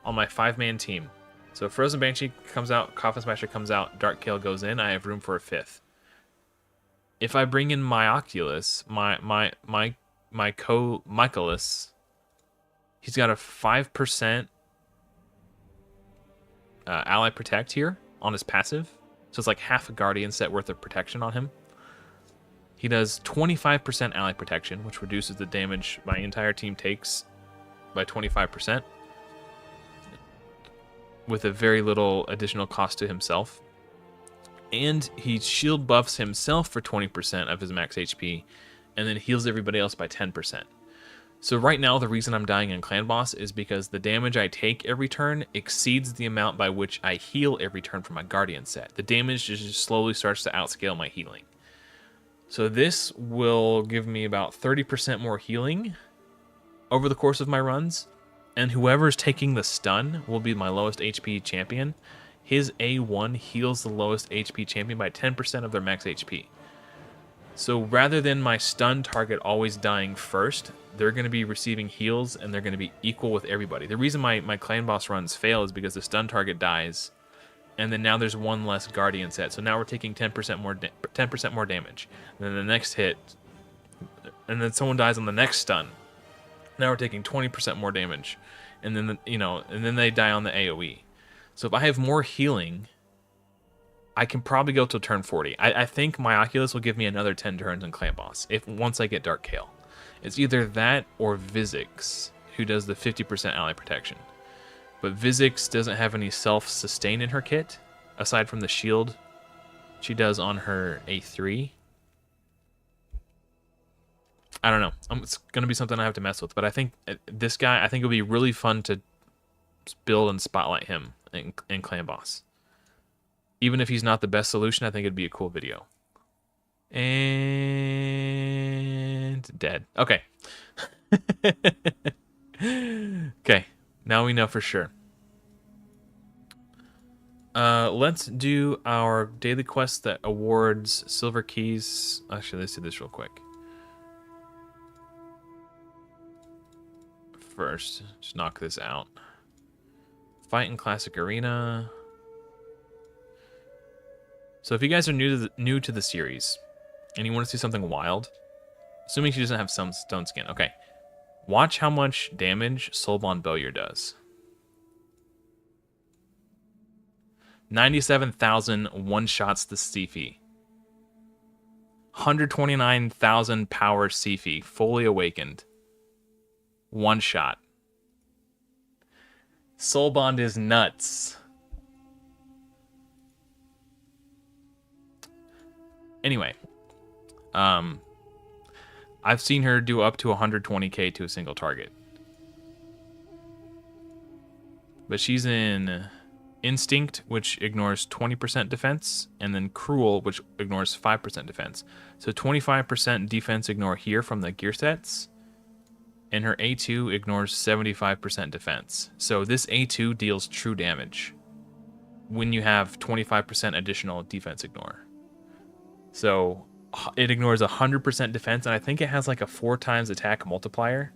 on my 5-man team. So if Frozen Banshee comes out, Coffin Smasher comes out, Dark Kael goes in, I have room for a 5th. if I bring in my Oculus, my co-Michaelis, he's got a 5% ally protect here on his passive. So it's like half a Guardian set worth of protection on him. He does 25% ally protection, which reduces the damage my entire team takes by 25%, with a very little additional cost to himself. And he shield buffs himself for 20% of his max HP, and then heals everybody else by 10%. So right now, the reason I'm dying in Clan Boss is because the damage I take every turn exceeds the amount by which I heal every turn from my Guardian set. The damage just slowly starts to outscale my healing. So this will give me about 30% more healing over the course of my runs, and whoever's taking the stun will be my lowest HP champion. His A1 heals the lowest HP champion by 10% of their max HP. So rather than my stun target always dying first, they're going to be receiving heals, and they're going to be equal with everybody. The reason my Clan Boss runs fail is because the stun target dies, and then now there's one less Guardian set. So now we're taking 10% more damage. And then the next hit, and then someone dies on the next stun. Now we're taking 20% more damage, and then and then they die on the AOE. So if I have more healing, I can probably go till turn 40. I think my Oculus will give me another 10 turns in Clan Boss once I get Dark Kayle. It's either that or Vizix, who does the 50% ally protection. But Vizix doesn't have any self-sustain in her kit, aside from the shield she does on her A3. I don't know. It's going to be something I have to mess with. But I think this guy, I think it'll be really fun to build and spotlight him in Clan Boss. Even if he's not the best solution, I think it'd be a cool video. And dead. Okay. Okay. Now we know for sure. Let's do our daily quest that awards silver keys. Actually, let's do this real quick. First, just knock this out. Fight in Classic Arena. So if you guys are new to the series, and you want to see something wild, assuming she doesn't have some stone skin, okay, watch how much damage Soulbond Bowyer does. 97,000 one-shots the Siphi. 129,000 power Siphi, fully awakened. One shot. Soulbond is nuts. Anyway, I've seen her do up to 120k to a single target. But she's in Instinct, which ignores 20% defense, and then Cruel, which ignores 5% defense. So 25% defense ignore here from the gear sets, and her A2 ignores 75% defense. So this A2 deals true damage when you have 25% additional defense ignore. So it ignores 100% defense, and I think it has like a 4 times attack multiplier.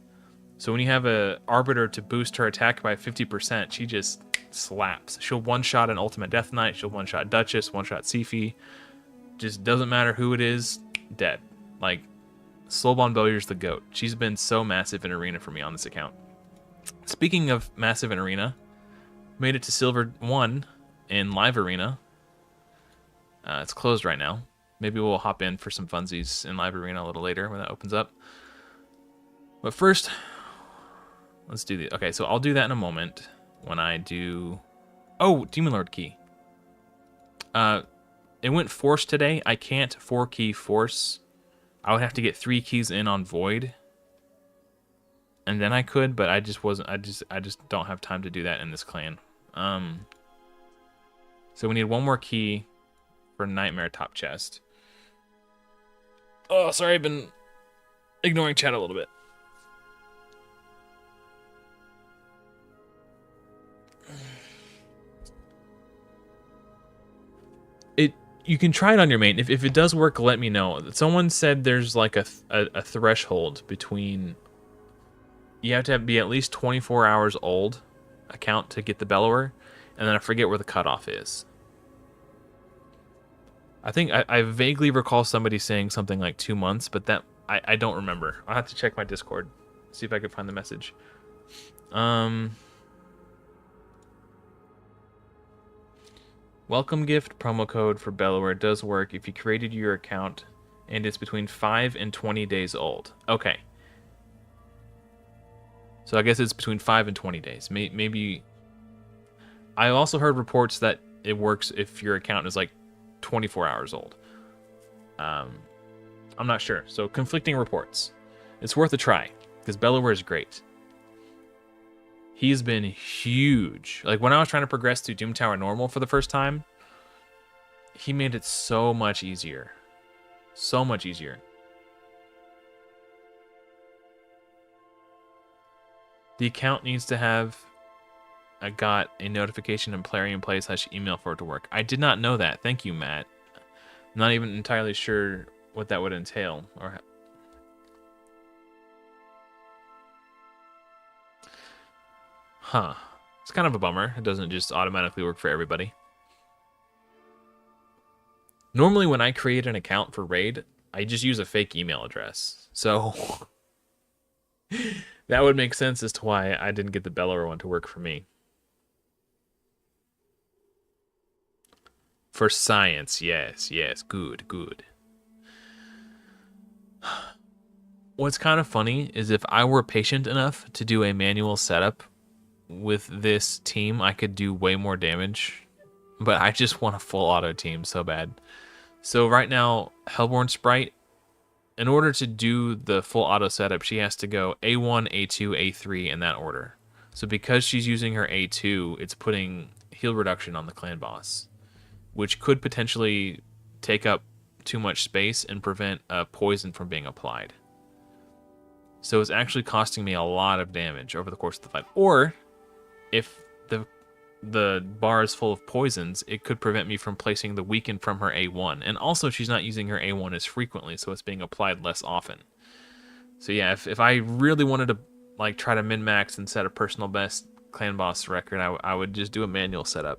So when you have a Arbiter to boost her attack by 50%, she just slaps. She'll one-shot an Ultimate Death Knight, she'll one-shot Duchess, one-shot Siphi. Just doesn't matter who it is, dead. Like, Soulbond Bowyer's the GOAT. She's been so massive in Arena for me on this account. Speaking of massive in Arena, made it to Silver 1 in Live Arena. It's closed right now. Maybe we'll hop in for some funsies in Live Arena a little later when that opens up. But first, let's do the... Okay, so I'll do that in a moment when I do... Oh, Demon Lord key. It went Force today. I can't 4-key Force. I would have to get 3 keys in on Void. And then I could, but I just wasn't... I just don't have time to do that in this clan. So we need 1 more key for Nightmare top chest. Oh, sorry, I've been ignoring chat a little bit. You can try it on your main. If it does work, let me know. Someone said there's like a threshold between... You have to be at least 24 hours old account to get the Bellower, and then I forget where the cutoff is. I think I vaguely recall somebody saying something like 2 months, but that I don't remember. I'll have to check my Discord, see if I can find the message. Welcome gift promo code for Bellower does work if you created your account and it's between 5 and 20 days old. Okay. So I guess it's between 5 and 20 days. Maybe. I also heard reports that it works if your account is like 24 hours old. I'm not sure. So conflicting reports. It's worth a try because Bellower is great. He's been huge. Like when I was trying to progress through Doom Tower normal for the first time, he made it so much easier. So much easier. The account needs to have got a notification and Plarium Play / email for it to work. I did not know that. Thank you, Matt. I'm not even entirely sure what that would entail. Or huh. It's kind of a bummer. It doesn't just automatically work for everybody. Normally when I create an account for Raid, I just use a fake email address. So that would make sense as to why I didn't get the Bellower one to work for me. For science, yes, good. What's kind of funny is if I were patient enough to do a manual setup with this team, I could do way more damage. But I just want a full auto team so bad. So right now, Hellborn Sprite, in order to do the full auto setup, she has to go A1, A2, A3 in that order. So because she's using her A2, it's putting heal reduction on the clan boss, which could potentially take up too much space and prevent poison from being applied. So it's actually costing me a lot of damage over the course of the fight. Or if the bar is full of poisons, it could prevent me from placing the weaken from her A1. And also she's not using her A1 as frequently, so it's being applied less often. So yeah, if I really wanted to like try to min-max and set a personal best clan boss record, I would just do a manual setup.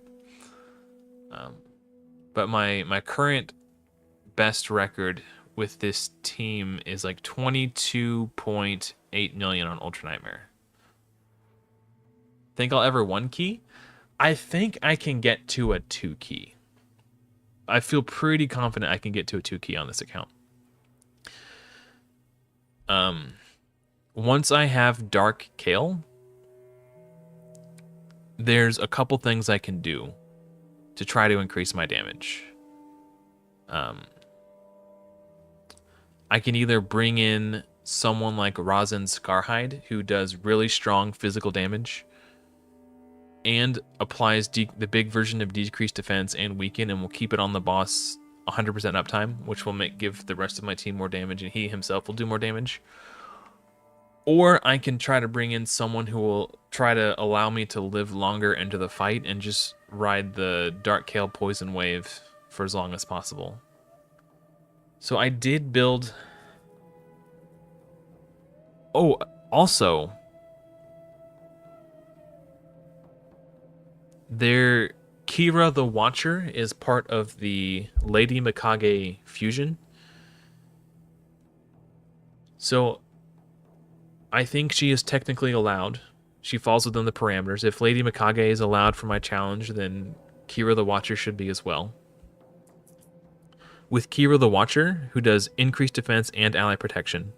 But my current best record with this team is like 22.8 million on Ultra Nightmare. Think I'll ever 1 key? I think I can get to a 2 key. I feel pretty confident I can get to a 2 key on this account. Once I have Dark Kale, there's a couple things I can do to try to increase my damage. I can either bring in someone like Razin Scarhide, who does really strong physical damage and applies the big version of decreased defense and weaken, and will keep it on the boss 100% uptime, which will give the rest of my team more damage, and he himself will do more damage. Or I can try to bring in someone who will try to allow me to live longer into the fight and just ride the Dark Kale poison wave for as long as possible. So I did build... Oh, also... Kira the Watcher is part of the Lady Mikage fusion. So I think she is technically allowed. She falls within the parameters. If Lady Mikage is allowed for my challenge, then Kira the Watcher should be as well. With Kira the Watcher, who does increased defense and ally protection.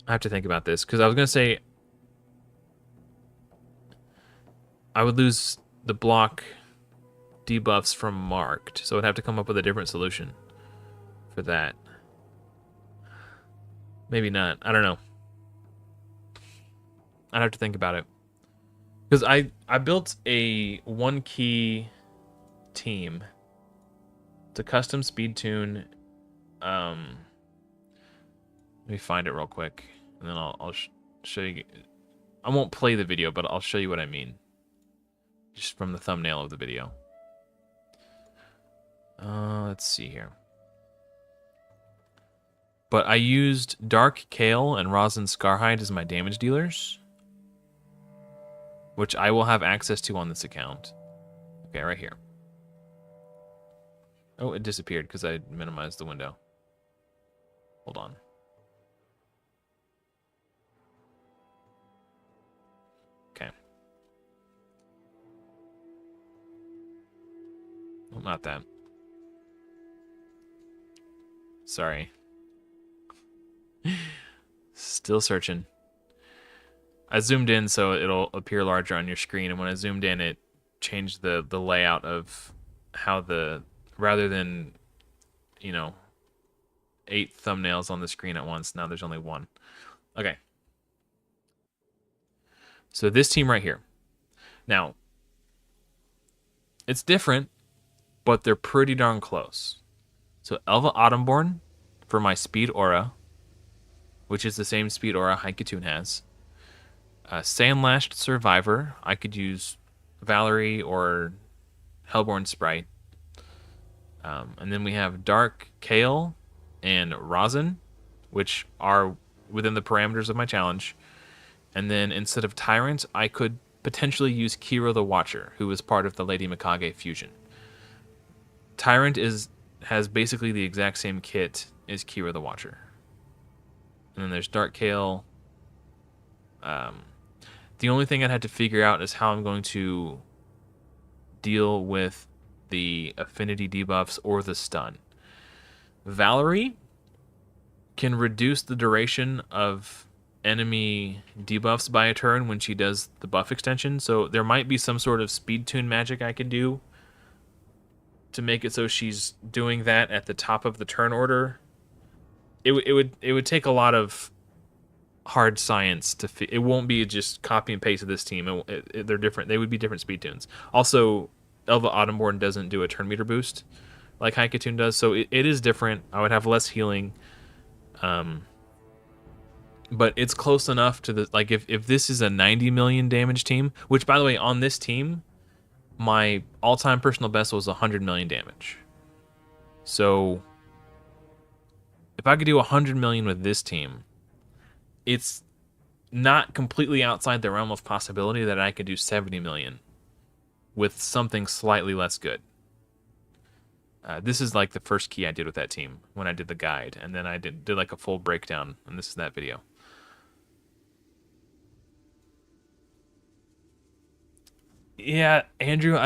I have to think about this, because I was going to say I would lose the block debuffs from Marked, so I'd have to come up with a different solution for that. Maybe not. I don't know. I'd have to think about it. Because I built a 1 key team. It's a custom speed tune. Let me find it real quick, and then I'll show you. I won't play the video, but I'll show you what I mean. Just from the thumbnail of the video. Let's see here. But I used Dark Kale and Razin Scarhide as my damage dealers. which I will have access to on this account. Okay, right here. Oh, it disappeared because I minimized the window. Hold on. Okay. Well, not that. Sorry. Still searching. I zoomed in so it'll appear larger on your screen, and when I zoomed in, it changed the layout of how the, rather than, you know, 8 thumbnails on the screen at once, now there's only 1. Okay. So this team right here. Now, it's different, but they're pretty darn close. So Elva Autumnborn for my speed aura, which is the same speed aura Haikatoon has. Sandlashed Survivor. I could use Valerie or Hellborn Sprite. And then we have Dark Kale and Rosin, which are within the parameters of my challenge. And then instead of Tyrant, I could potentially use Kiro the Watcher, who is part of the Lady Mikage fusion. Tyrant has basically the exact same kit as Kiro the Watcher. And then there's Dark Kale. The only thing I'd have to figure out is how I'm going to deal with the affinity debuffs or the stun. Valerie can reduce the duration of enemy debuffs by a turn when she does the buff extension, so there might be some sort of speed tune magic I can do to make it so she's doing that at the top of the turn order. It would take a lot of hard science to it won't be just copy and paste of this team. They're different. They would be different speed tunes. Also, Elva Autumnborn doesn't do a turn meter boost like Haikatoon does, so it is different. I would have less healing, but it's close enough to the, like, if this is a 90 million damage team, which by the way on this team my all-time personal best was 100 million damage. So if I could do 100 million with this team, it's not completely outside the realm of possibility that I could do 70 million with something slightly less good. This is like the first key I did with that team when I did the guide, and then I did like a full breakdown, and this is that video. Yeah, Andrew,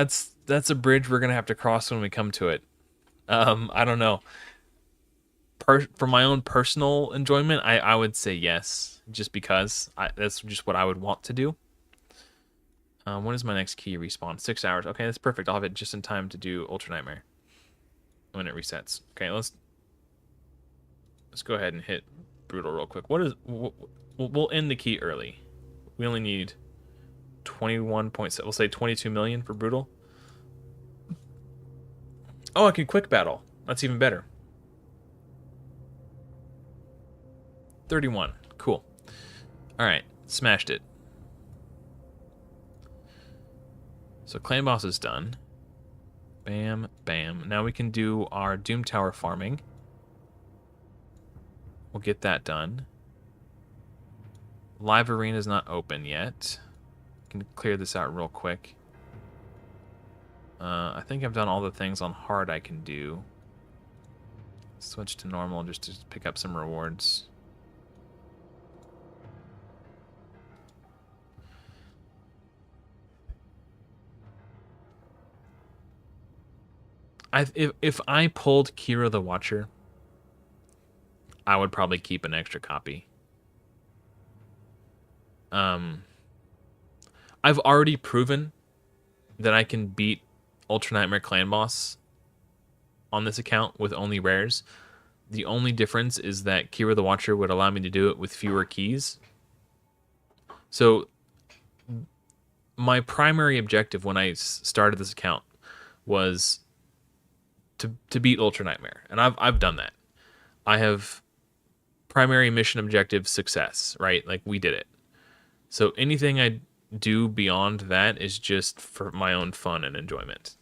that's a bridge we're gonna have to cross when we come to it. I don't know. For my own personal enjoyment, I would say yes, just because that's just what I would want to do. When is my next key respawn? 6 hours. Okay, that's perfect. I'll have it just in time to do Ultra Nightmare when it resets. Okay, let's go ahead and hit Brutal real quick. We'll end the key early. We only need 21.7. We'll say 22 million for Brutal. Oh, I can quick battle. That's even better. 31. Cool. All right, smashed it. So Clan Boss is done. Bam, bam. Now we can do our Doom Tower farming. We'll get that done. Live Arena is not open yet. Can clear this out real quick. I think I've done all the things on hard I can do. Switch to normal just to pick up some rewards. If I pulled Kiro the Watcher, I would probably keep an extra copy. I've already proven that I can beat Ultra Nightmare Clan Boss on this account with only rares. The only difference is that Kiro the Watcher would allow me to do it with fewer keys. So my primary objective when I started this account was to beat Ultra Nightmare, and I've done that. I have primary mission objective success, right? Like, we did it. So anything I do beyond that is just for my own fun and enjoyment.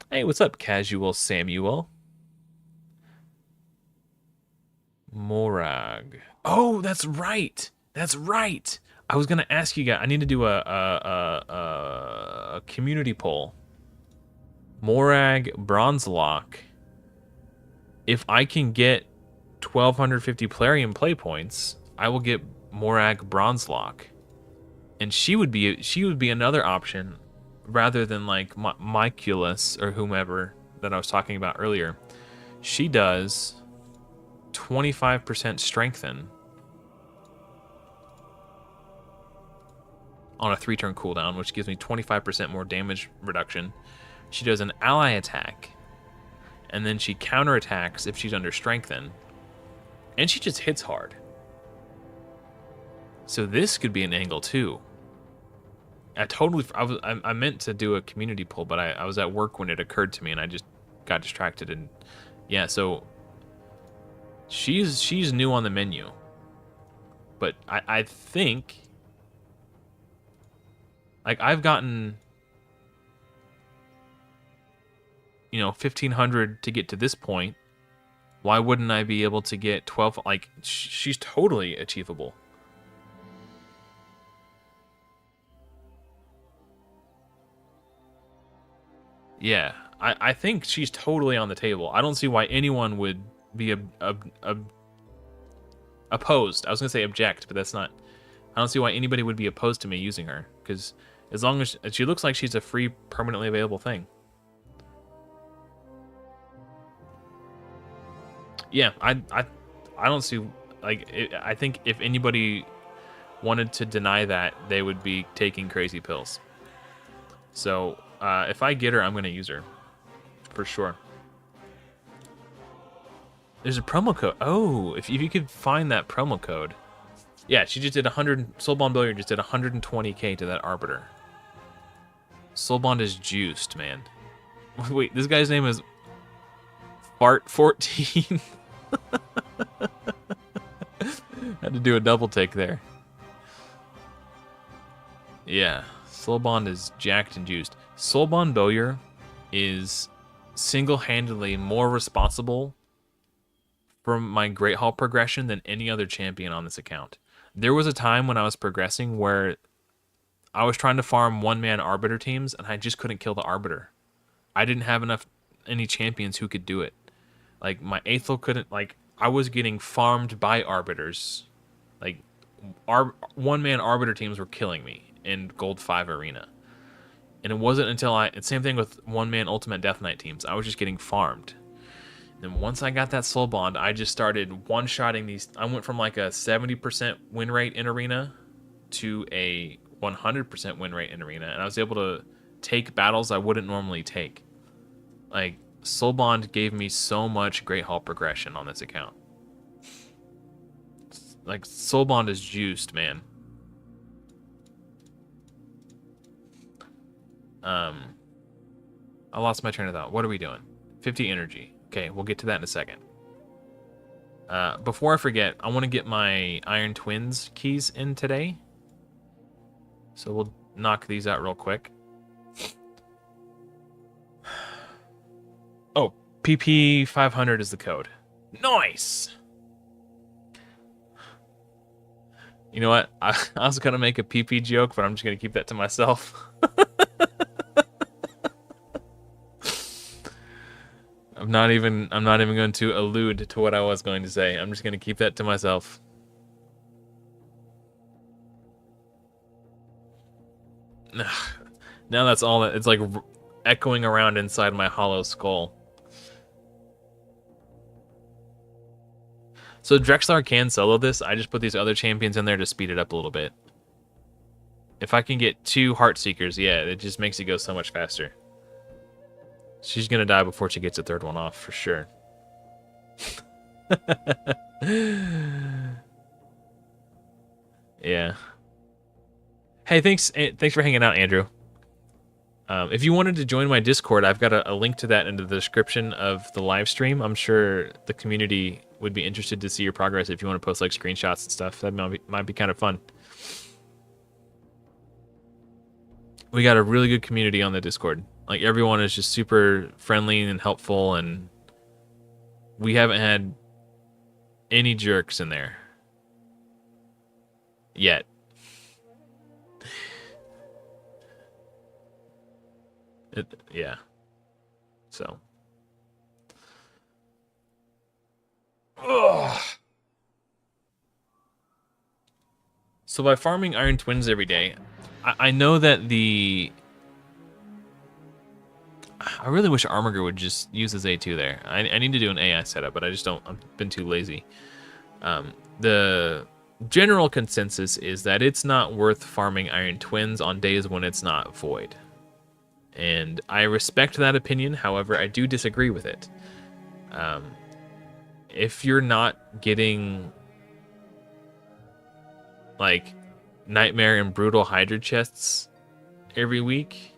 Hey, what's up, Casual Samuel? Morag. Oh, that's right. That's right. I was gonna ask you guys. I need to do a community poll. Morag Bronzelock. If I can get 1,250 Plarium play points, I will get Morag Bronzelock, and she would be another option, rather than like Miculus or whomever that I was talking about earlier. She does 25% strengthen on a 3-turn cooldown, which gives me 25% more damage reduction. She does an ally attack, and then she counterattacks if she's under strengthen, and she just hits hard. So this could be an angle too. I meant to do a community poll, but I was at work when it occurred to me, and I just got distracted. And yeah, so she's new on the menu, but I think, like, I've gotten, 1,500 to get to this point. Why wouldn't I be able to get 12? Like, she's totally achievable. Yeah, I think she's totally on the table. I don't see why anyone would be opposed. I was gonna say object, but that's not. I don't see why anybody would be opposed to me using her, because as long as she looks like she's a free, permanently available thing. Yeah, I don't see, like, I think if anybody wanted to deny that, they would be taking crazy pills. So if I get her, I'm gonna use her for sure. There's a promo code. Oh, if you could find that promo code. Yeah, she just did 100. Soulbond Billiard just did 120k to that Arbiter. Soulbond is juiced, man. Wait, this guy's name is Fart14. Had to do a double take there. Yeah, Soulbond is jacked and juiced. Soulbond Bowyer is single-handedly more responsible for my Great Hall progression than any other champion on this account. There was a time when I was progressing where I was trying to farm one-man Arbiter teams, and I just couldn't kill the Arbiter. I didn't have any champions who could do it. Like, my Aethel couldn't, like, I was getting farmed by Arbiters. Like, one-man Arbiter teams were killing me in Gold 5 Arena. And it wasn't until same thing with one-man Ultimate Death Knight teams. I was just getting farmed. And once I got that Soulbond, I just started one-shotting these. I went from like a 70% win rate in Arena to a 100% win rate in Arena. And I was able to take battles I wouldn't normally take. Like, Soulbond gave me so much Great Hall progression on this account. Like, Soulbond is juiced, man. I lost my train of thought. What are we doing? 50 energy. Okay, we'll get to that in a second. Before I forget, I want to get my Iron Twins keys in today. So we'll knock these out real quick. Oh, PP 500 is the code. Nice! You know what? I was going to make a PP joke, but I'm just going to keep that to myself. I'm not even going to allude to what I was going to say. I'm just going to keep that to myself. Now that's all that it's like echoing around inside my hollow skull. So Drexlar can solo this. I just put these other champions in there to speed it up a little bit. If I can get 2 Heartseekers, yeah, it just makes it go so much faster. She's gonna die before she gets a 3rd one off, for sure. Yeah. Hey, thanks for hanging out, Andrew. If you wanted to join my Discord, I've got a link to that in the description of the live stream. I'm sure the community would be interested to see your progress if you want to post like screenshots and stuff. That might be kind of fun. We got a really good community on the Discord. Like, everyone is just super friendly and helpful, and we haven't had any jerks in there yet. Yeah. So. Ugh. So by farming Iron Twins every day, I know that I really wish Armiger would just use his A2 there. I need to do an AI setup, but I just don't. I've been too lazy. The general consensus is that it's not worth farming Iron Twins on days when it's not void. And I respect that opinion. However, I do disagree with it. If you're not getting like Nightmare and Brutal Hydra chests every week,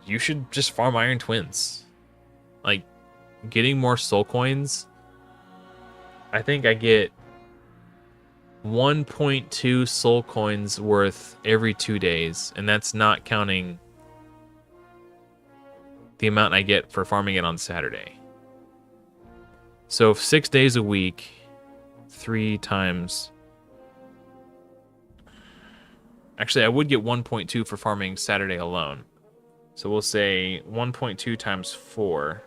you should just farm Iron Twins. Like, getting more soul coins, I think I get 1.2 soul coins worth every 2 days, and that's not counting the amount I get for farming it on Saturday. So 6 days a week, 3 times... Actually, I would get 1.2 for farming Saturday alone. So we'll say 1.2 times 4.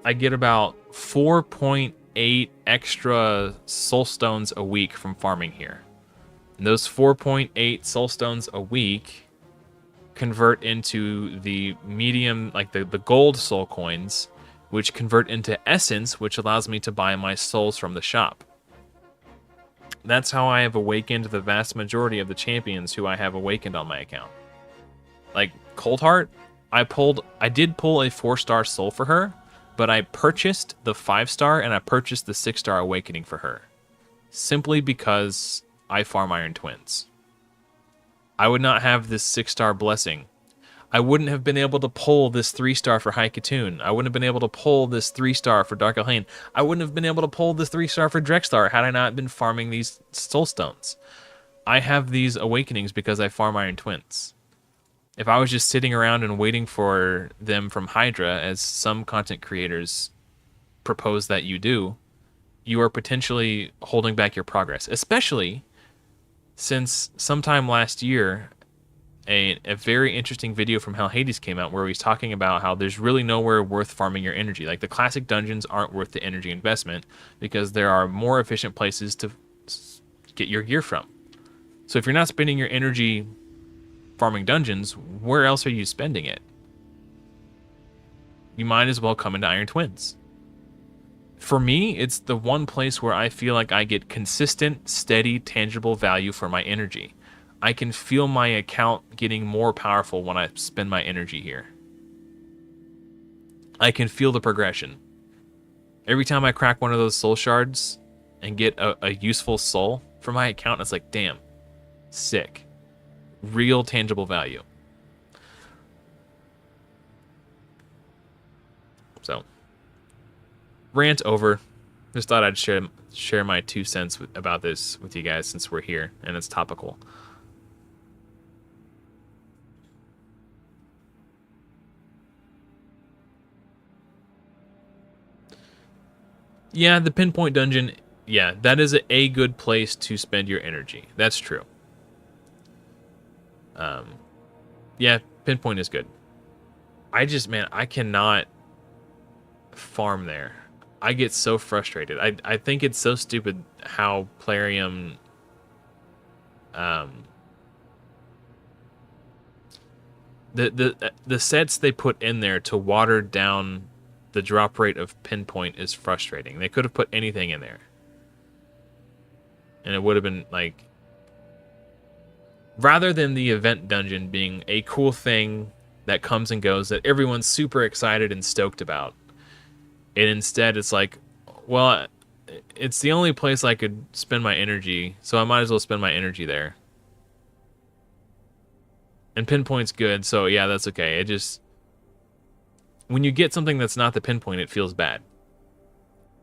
I get about 4.8 extra soul stones a week from farming here. And those 4.8 soul stones a week convert into the medium, like the gold soul coins, which convert into essence, which allows me to buy my souls from the shop. That's how I have awakened the vast majority of the champions who I have awakened on my account. Like Coldheart, I did pull a 4-star soul for her, but I purchased the 5-star and I purchased the 6-star awakening for her, simply because I farm Iron Twins. I would not have this 6-star blessing. I wouldn't have been able to pull this 3-star for High Katoon. I wouldn't have been able to pull this 3-star for Dark Elhain. I wouldn't have been able to pull this 3-star for Drexstar had I not been farming these soul stones. I have these awakenings because I farm Iron Twins. If I was just sitting around and waiting for them from Hydra, as some content creators propose that you do, you are potentially holding back your progress, especially since sometime last year, a very interesting video from Hell Hades came out where he's talking about how there's really nowhere worth farming your energy. Like, the classic dungeons aren't worth the energy investment because there are more efficient places to get your gear from. So if you're not spending your energy farming dungeons, where else are you spending it? You might as well come into Iron Twins. For me, it's the one place where I feel like I get consistent, steady, tangible value for my energy. I can feel my account getting more powerful when I spend my energy here. I can feel the progression. Every time I crack one of those soul shards and get a useful soul for my account, it's like, damn, sick. Real tangible value. So, rant over. Just thought I'd share my 2 cents about this with you guys since we're here and it's topical. Yeah, the Pinpoint Dungeon, yeah, that is a good place to spend your energy. That's true. Yeah, Pinpoint is good. I cannot farm there. I get so frustrated. I think it's so stupid how Plarium the sets they put in there to water down the drop rate of Pinpoint is frustrating. They could have put anything in there. And it would have been like, rather than the event dungeon being a cool thing that comes and goes that everyone's super excited and stoked about, and instead it's like, well, it's the only place I could spend my energy, so I might as well spend my energy there. And Pinpoint's good, so yeah, that's okay. It just, when you get something that's not the Pinpoint, it feels bad.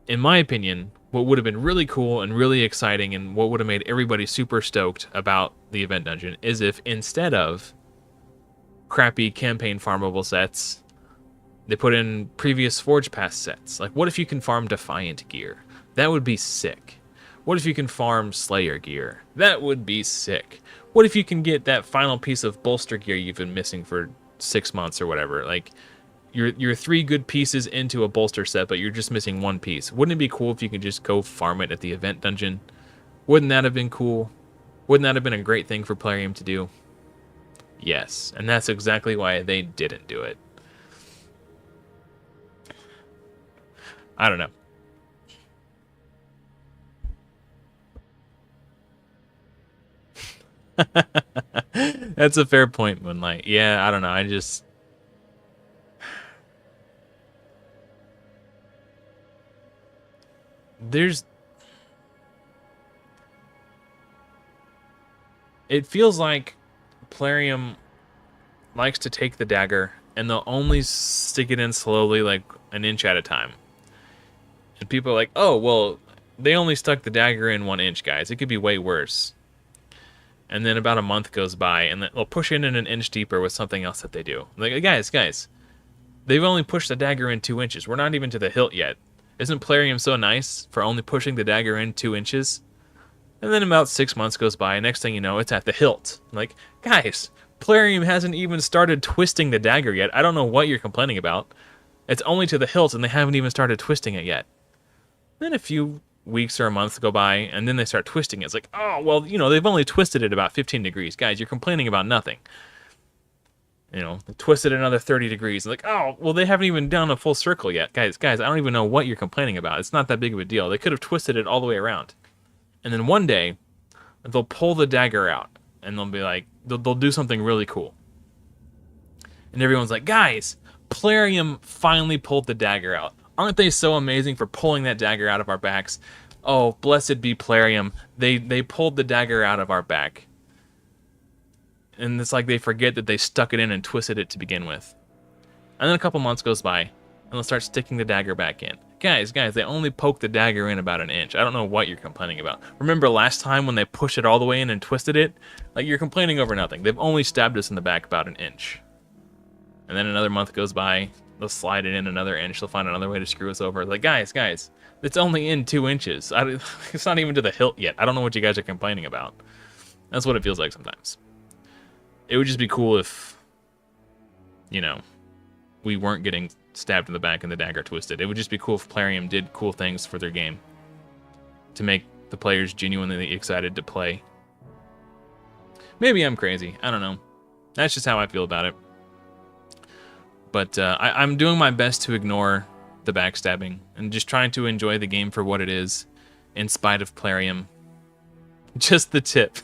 In my opinion, what would have been really cool and really exciting and what would have made everybody super stoked about the event dungeon is if instead of crappy campaign farmable sets, they put in previous Forge Pass sets. Like, what if you can farm Defiant gear? That would be sick. What if you can farm Slayer gear? That would be sick. What if you can get that final piece of bolster gear you've been missing for 6 months or whatever? Like, you're 3 good pieces into a bolster set, but you're just missing 1 piece. Wouldn't it be cool if you could just go farm it at the event dungeon? Wouldn't that have been cool? Wouldn't that have been a great thing for Plarium to do? Yes, and that's exactly why they didn't do it. I don't know. That's a fair point, Moonlight. Yeah, I don't know. I just... There's... It feels like Plarium likes to take the dagger, and they'll only stick it in slowly, like an inch at a time. And people are like, oh, well, they only stuck the dagger in 1 inch, guys. It could be way worse. And then about a month goes by, and they'll push it in an inch deeper with something else that they do. Like, guys, they've only pushed the dagger in 2 inches. We're not even to the hilt yet. Isn't Plarium so nice for only pushing the dagger in 2 inches? And then about 6 months goes by, and next thing you know, it's at the hilt. Like, guys, Plarium hasn't even started twisting the dagger yet. I don't know what you're complaining about. It's only to the hilt, and they haven't even started twisting it yet. Then a few weeks or a month go by, and then they start twisting it. It's like, oh, well, you know, they've only twisted it about 15 degrees. Guys, you're complaining about nothing. You know, they twisted it another 30 degrees. Like, oh, well, they haven't even done a full circle yet. Guys, I don't even know what you're complaining about. It's not that big of a deal. They could have twisted it all the way around. And then one day, they'll pull the dagger out, and they'll be like, they'll do something really cool. And everyone's like, guys, Plarium finally pulled the dagger out. Aren't they so amazing for pulling that dagger out of our backs? Oh, blessed be Plarium. They pulled the dagger out of our back. And it's like they forget that they stuck it in and twisted it to begin with. And then a couple months goes by, and they'll start sticking the dagger back in. Guys, they only poked the dagger in about an inch. I don't know what you're complaining about. Remember last time when they pushed it all the way in and twisted it? Like, you're complaining over nothing. They've only stabbed us in the back about an inch. And then another month goes by, they'll slide it in another inch, they'll find another way to screw us over. Like, guys, it's only in 2 inches. It's not even to the hilt yet. I don't know what you guys are complaining about. That's what it feels like sometimes. It would just be cool if, you know, we weren't getting stabbed in the back and the dagger twisted. It would just be cool if Plarium did cool things for their game to make the players genuinely excited to play. Maybe I'm crazy. I don't know. That's just how I feel about it. But I'm doing my best to ignore the backstabbing and just trying to enjoy the game for what it is, in spite of Plarium. Just the tip.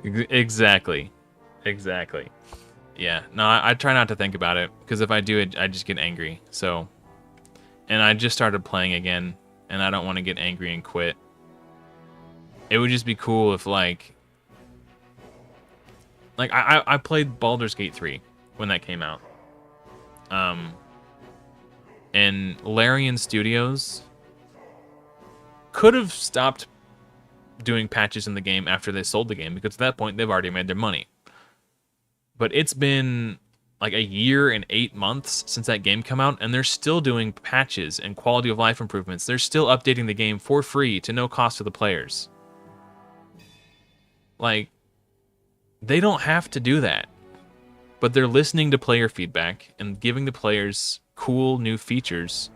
Exactly. Yeah, no, I try not to think about it, because if I do it, I just get angry. So, and I just started playing again, and I don't want to get angry and quit. It would just be cool if, like I played Baldur's Gate 3 when that came out. And Larian Studios could have stopped doing patches in the game after they sold the game, because at that point they've already made their money. But it's been like a year and 8 months since that game came out, and they're still doing patches and quality of life improvements. They're still updating the game for free to no cost to the players. Like, they don't have to do that, but they're listening to player feedback and giving the players cool new features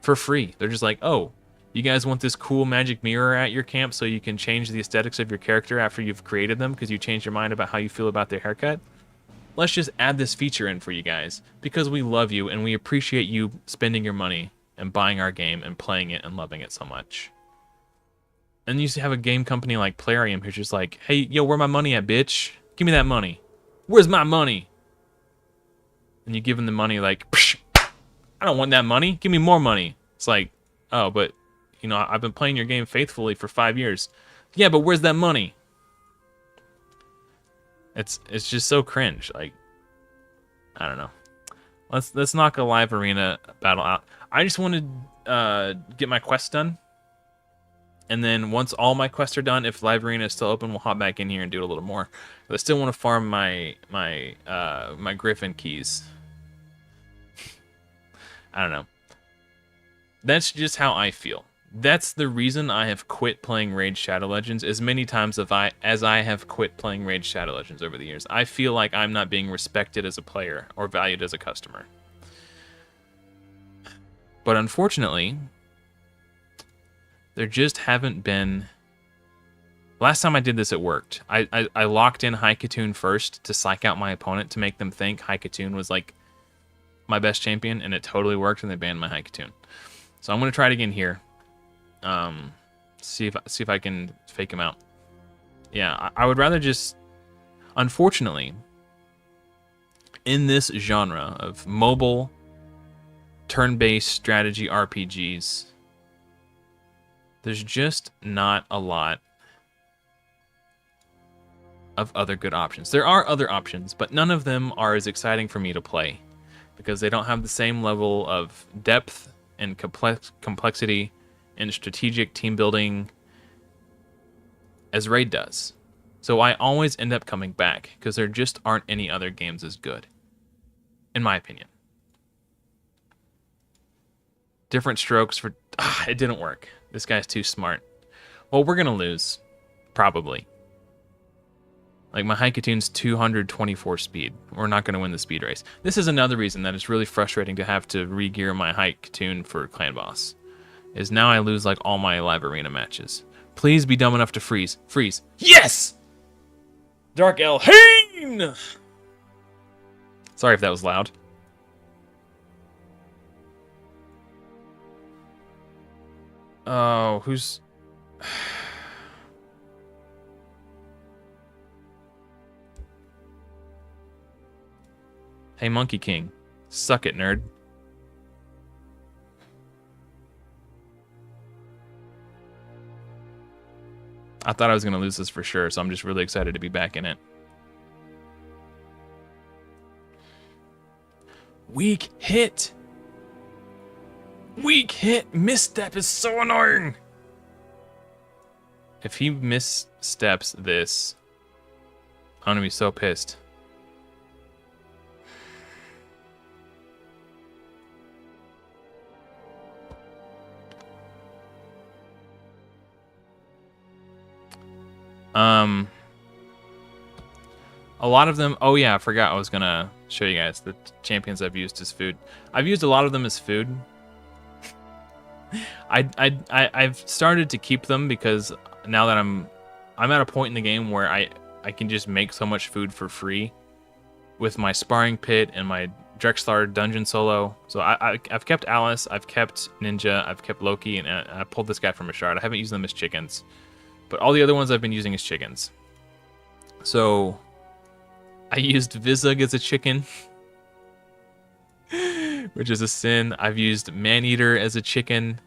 for free. They're just like, oh, you guys want this cool magic mirror at your camp so you can change the aesthetics of your character after you've created them because you changed your mind about how you feel about their haircut? Let's just add this feature in for you guys because we love you and we appreciate you spending your money and buying our game and playing it and loving it so much. And you have a game company like Plarium who's just like, hey, yo, where my money at, bitch? Give me that money. Where's my money? And you give them the money like, psh, I don't want that money. Give me more money. It's like, oh, but, you know, I've been playing your game faithfully for 5 years. Yeah, but where's that money? It's just so cringe. Like, I don't know. Let's knock a live arena battle out. I just want to get my quest done. And then once all my quests are done, if live arena is still open, we'll hop back in here and do it a little more. But I still want to farm my Griffin keys. I don't know. That's just how I feel. That's the reason I have quit playing Raid Shadow Legends as many times as I have quit playing Raid Shadow Legends over the years. I feel like I'm not being respected as a player or valued as a customer. But unfortunately, there just haven't been... Last time I did this, it worked. I locked in Haikatoon first to psych out my opponent to make them think Haikatoon was like my best champion, and it totally worked, and they banned my Haikatoon. So I'm going to try it again here. See if I can fake him out. Yeah, I would rather just... Unfortunately, in this genre of mobile, turn-based strategy RPGs, there's just not a lot of other good options. There are other options, but none of them are as exciting for me to play because they don't have the same level of depth and complexity and strategic team building as Raid does. So I always end up coming back because there just aren't any other games as good, in my opinion. Different strokes for... it didn't work. This guy's too smart. Well, we're going to lose. Probably. Like, my Haikatoon's 224 speed. We're not going to win the speed race. This is another reason that it's really frustrating to have to re-gear my Haikatoon for Clan Boss. Is now I lose, like, all my live arena matches. Please be dumb enough to freeze. Freeze. Yes! Dark Elhain! Sorry if that was loud. Oh, who's... Hey, Monkey King. Suck it, nerd. I thought I was going to lose this for sure, so I'm just really excited to be back in it. Weak hit! Weak hit! Misstep is so annoying! If he missteps this, I'm going to be so pissed. A lot of them... Oh, yeah, I forgot I was going to show you guys the champions I've used as food. I've used a lot of them as food. I've started to keep them because now that I'm at a point in the game where I can just make so much food for free with my sparring pit and my Drexlar dungeon solo. So I've kept Alice, I've kept Ninja, I've kept Loki, and I pulled this guy from a shard. I haven't used them as chickens. But all the other ones I've been using as chickens. So I used Vizug as a chicken, which is a sin. I've used Maneater as a chicken.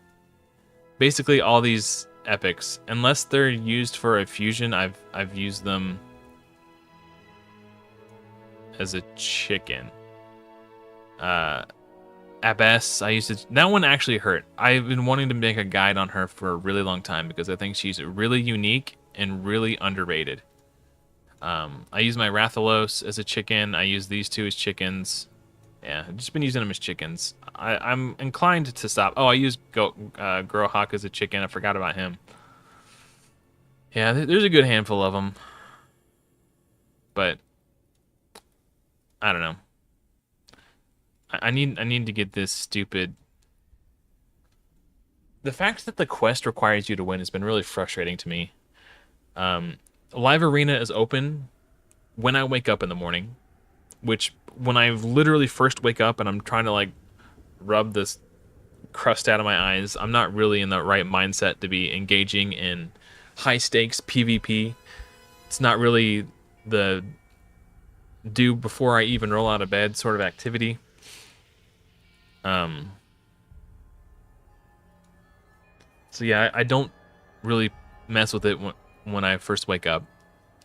Basically all these epics, unless they're used for a fusion, I've used them as a chicken. Abbess, I used to... That one actually hurt. I've been wanting to make a guide on her for a really long time because I think she's really unique and really underrated. I use my Rathalos as a chicken. I use these two as chickens. Yeah, I've just been using them as chickens. I'm inclined to stop. Oh, I used Grohawk as a chicken. I forgot about him. Yeah, there's a good handful of them. But I don't know. I need to get this stupid... The fact that the quest requires you to win has been really frustrating to me. Live Arena is open when I wake up in the morning, which when I literally first wake up and I'm trying to like rub this crust out of my eyes, I'm not really in the right mindset to be engaging in high stakes PvP. It's not really the do before I even roll out of bed sort of activity. So yeah, I don't really mess with it when I first wake up.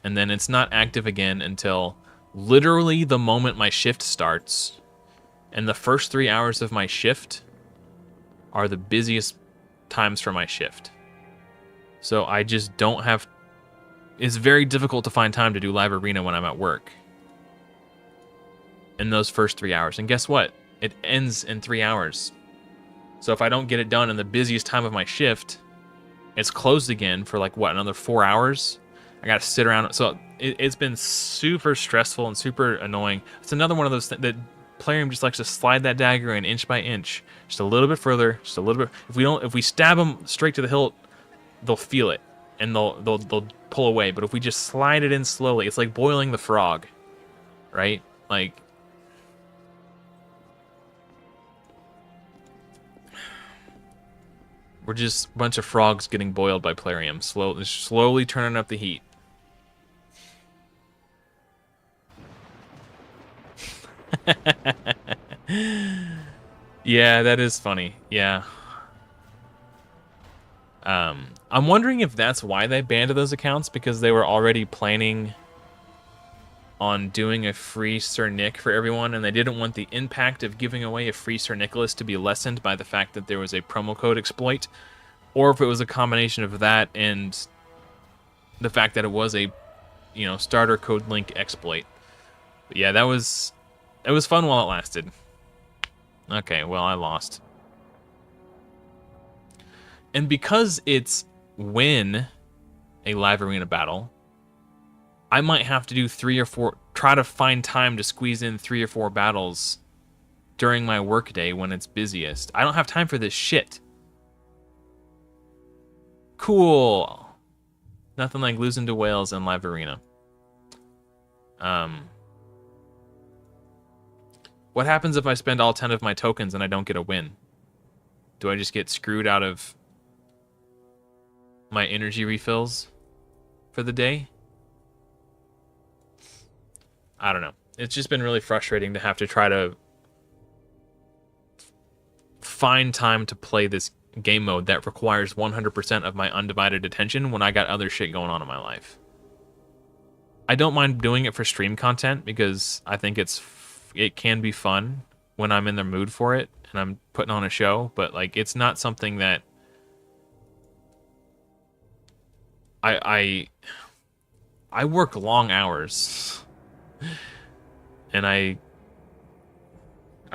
And then it's not active again until literally the moment my shift starts. And the first 3 hours of my shift are the busiest times for my shift. So I just don't have... It's very difficult to find time to do Live Arena when I'm at work. In those first 3 hours. And guess what? It ends in 3 hours. So if I don't get it done in the busiest time of my shift, it's closed again for like, what, another 4 hours? I got to sit around. So it's been super stressful and super annoying. It's another one of those things that Plarium just likes to slide that dagger in inch by inch, just a little bit further, just a little bit. If we stab them straight to the hilt, they'll feel it and they'll pull away. But if we just slide it in slowly, it's like boiling the frog, right? Like, we're just a bunch of frogs getting boiled by Plarium, slowly turning up the heat. Yeah, that is funny. Yeah. I'm wondering if that's why they banned those accounts, because they were already planning on doing a free Sir Nick for everyone, and they didn't want the impact of giving away a free Sir Nicholas to be lessened by the fact that there was a promo code exploit, or if it was a combination of that and the fact that it was a, starter code link exploit. But yeah, it was fun while it lasted. Okay, well, I lost. And because it's win a live arena battle, I might have to do 3 or 4, try to find time to squeeze in 3 or 4 battles during my workday when it's busiest. I don't have time for this shit. Cool. Nothing like losing to whales in live arena. What happens if I spend all 10 of my tokens and I don't get a win? Do I just get screwed out of my energy refills for the day? I don't know. It's just been really frustrating to have to try to find time to play this game mode that requires 100% of my undivided attention when I got other shit going on in my life. I don't mind doing it for stream content because I think it can be fun when I'm in the mood for it and I'm putting on a show, but like it's not something that I work long hours and I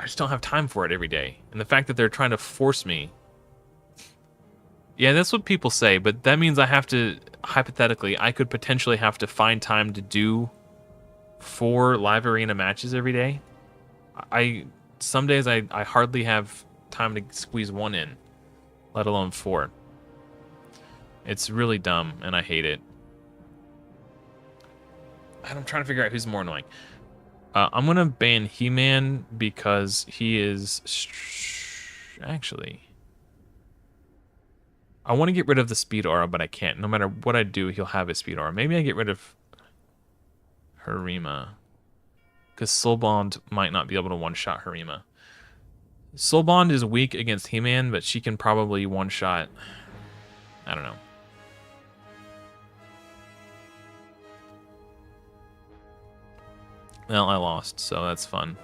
just don't have time for it every day. And the fact that they're trying to force me. Yeah, that's what people say, but that means I have to, hypothetically, I could potentially have to find time to do 4 live arena matches every day. Some days I hardly have time to squeeze 1 in, let alone 4. It's really dumb, and I hate it. And I'm trying to figure out who's more annoying. I'm going to ban He-Man because he is... Actually... I want to get rid of the speed aura, but I can't. No matter what I do, he'll have his speed aura. Maybe I get rid of Harima. Because Soulbond might not be able to one-shot Harima. Soulbond is weak against He-Man, but she can probably one-shot... I don't know. Well, I lost, so that's fun.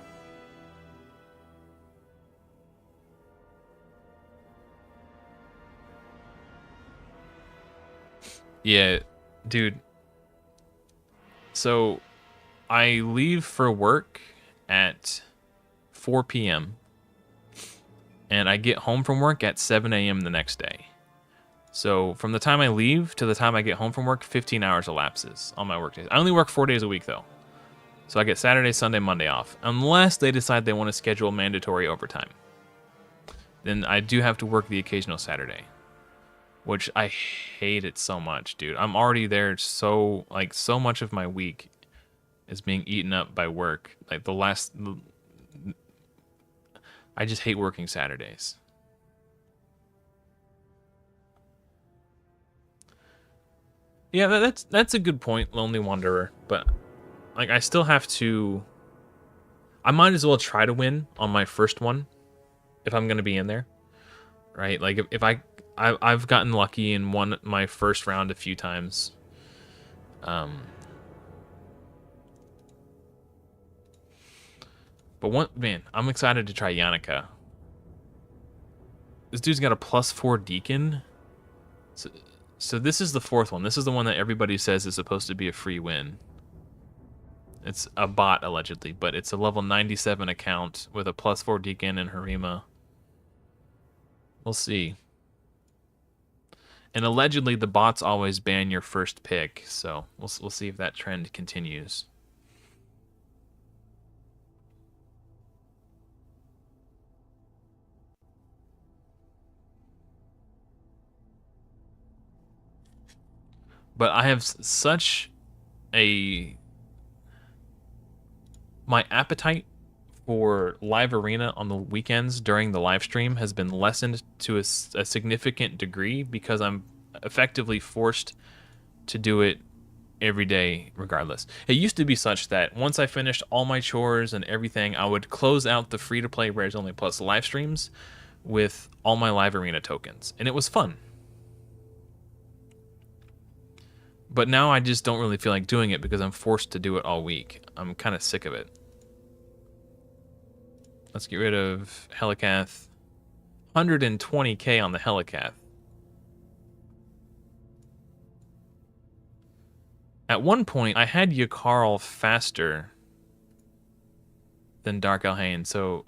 Yeah, dude. So, I leave for work at 4 p.m. and I get home from work at 7 a.m. the next day. So, from the time I leave to the time I get home from work, 15 hours elapses on my work days. I only work 4 days a week, though. So I get Saturday, Sunday, Monday off. Unless they decide they want to schedule mandatory overtime. Then I do have to work the occasional Saturday. Which I hate it so much, dude. I'm already there so much of my week is being eaten up by work. Like I just hate working Saturdays. Yeah, that's a good point, Lonely Wanderer. But like, I still have to... I might as well try to win on my first one if I'm going to be in there. Right? Like, if I've gotten lucky and won my first round a few times. But man, I'm excited to try Yannicka. This dude's got a +4 Deacon. So this is the 4th one. This is the one that everybody says is supposed to be a free win. It's a bot, allegedly, but it's a level 97 account with a +4 Deacon and Harima. We'll see. And allegedly, the bots always ban your first pick, so we'll see if that trend continues. But I have such a... My appetite for live arena on the weekends during the live stream has been lessened to a significant degree because I'm effectively forced to do it every day regardless. It used to be such that once I finished all my chores and everything, I would close out the free-to-play Rares Only Plus live streams with all my live arena tokens, and it was fun. But now I just don't really feel like doing it because I'm forced to do it all week. I'm kind of sick of it. Let's get rid of Helicath. 120k on the Helicath. At one point, I had Yakarl faster than Dark Elhain, so...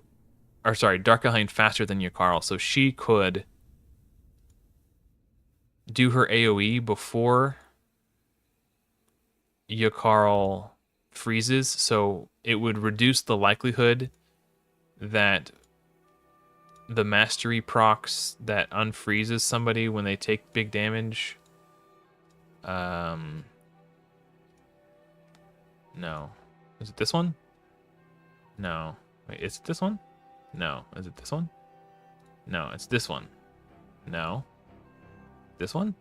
Or sorry, Dark Elhain faster than Yakarl, so she could do her AoE before Yakarl freezes, so it would reduce the likelihood that the mastery procs that unfreezes somebody when they take big damage. No. Is it this one? No. Wait, is it this one? No. Is it this one? No, it's this one. No. This one?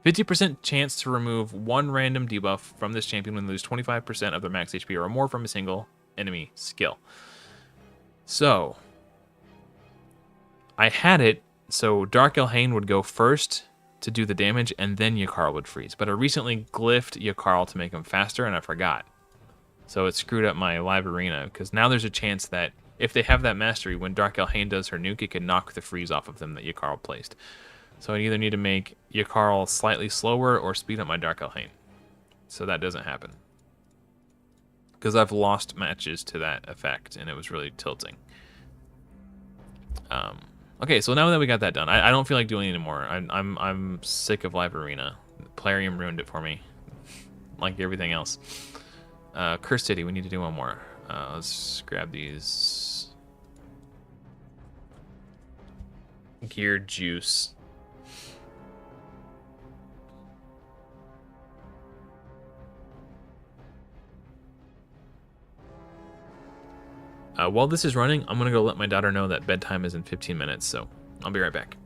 50% chance to remove one random debuff from this champion when they lose 25% of their max HP or more from a single enemy skill. So, I had it so Dark Elhain would go first to do the damage, and then Yakarl would freeze. But I recently glyphed Yakarl to make him faster, and I forgot. So it screwed up my live arena, because now there's a chance that if they have that mastery, when Dark Elhain does her nuke, it can knock the freeze off of them that Yakarl placed. So I either need to make Yakarl slightly slower or speed up my Dark Elhain. So that doesn't happen. Because I've lost matches to that effect, and it was really tilting. Okay, so now that we got that done, I don't feel like doing it anymore. I'm sick of live arena. Plarium ruined it for me, like everything else. Curse City, we need to do one more. Let's grab these. Gear juice. While this is running, I'm gonna go let my daughter know that bedtime is in 15 minutes, so I'll be right back.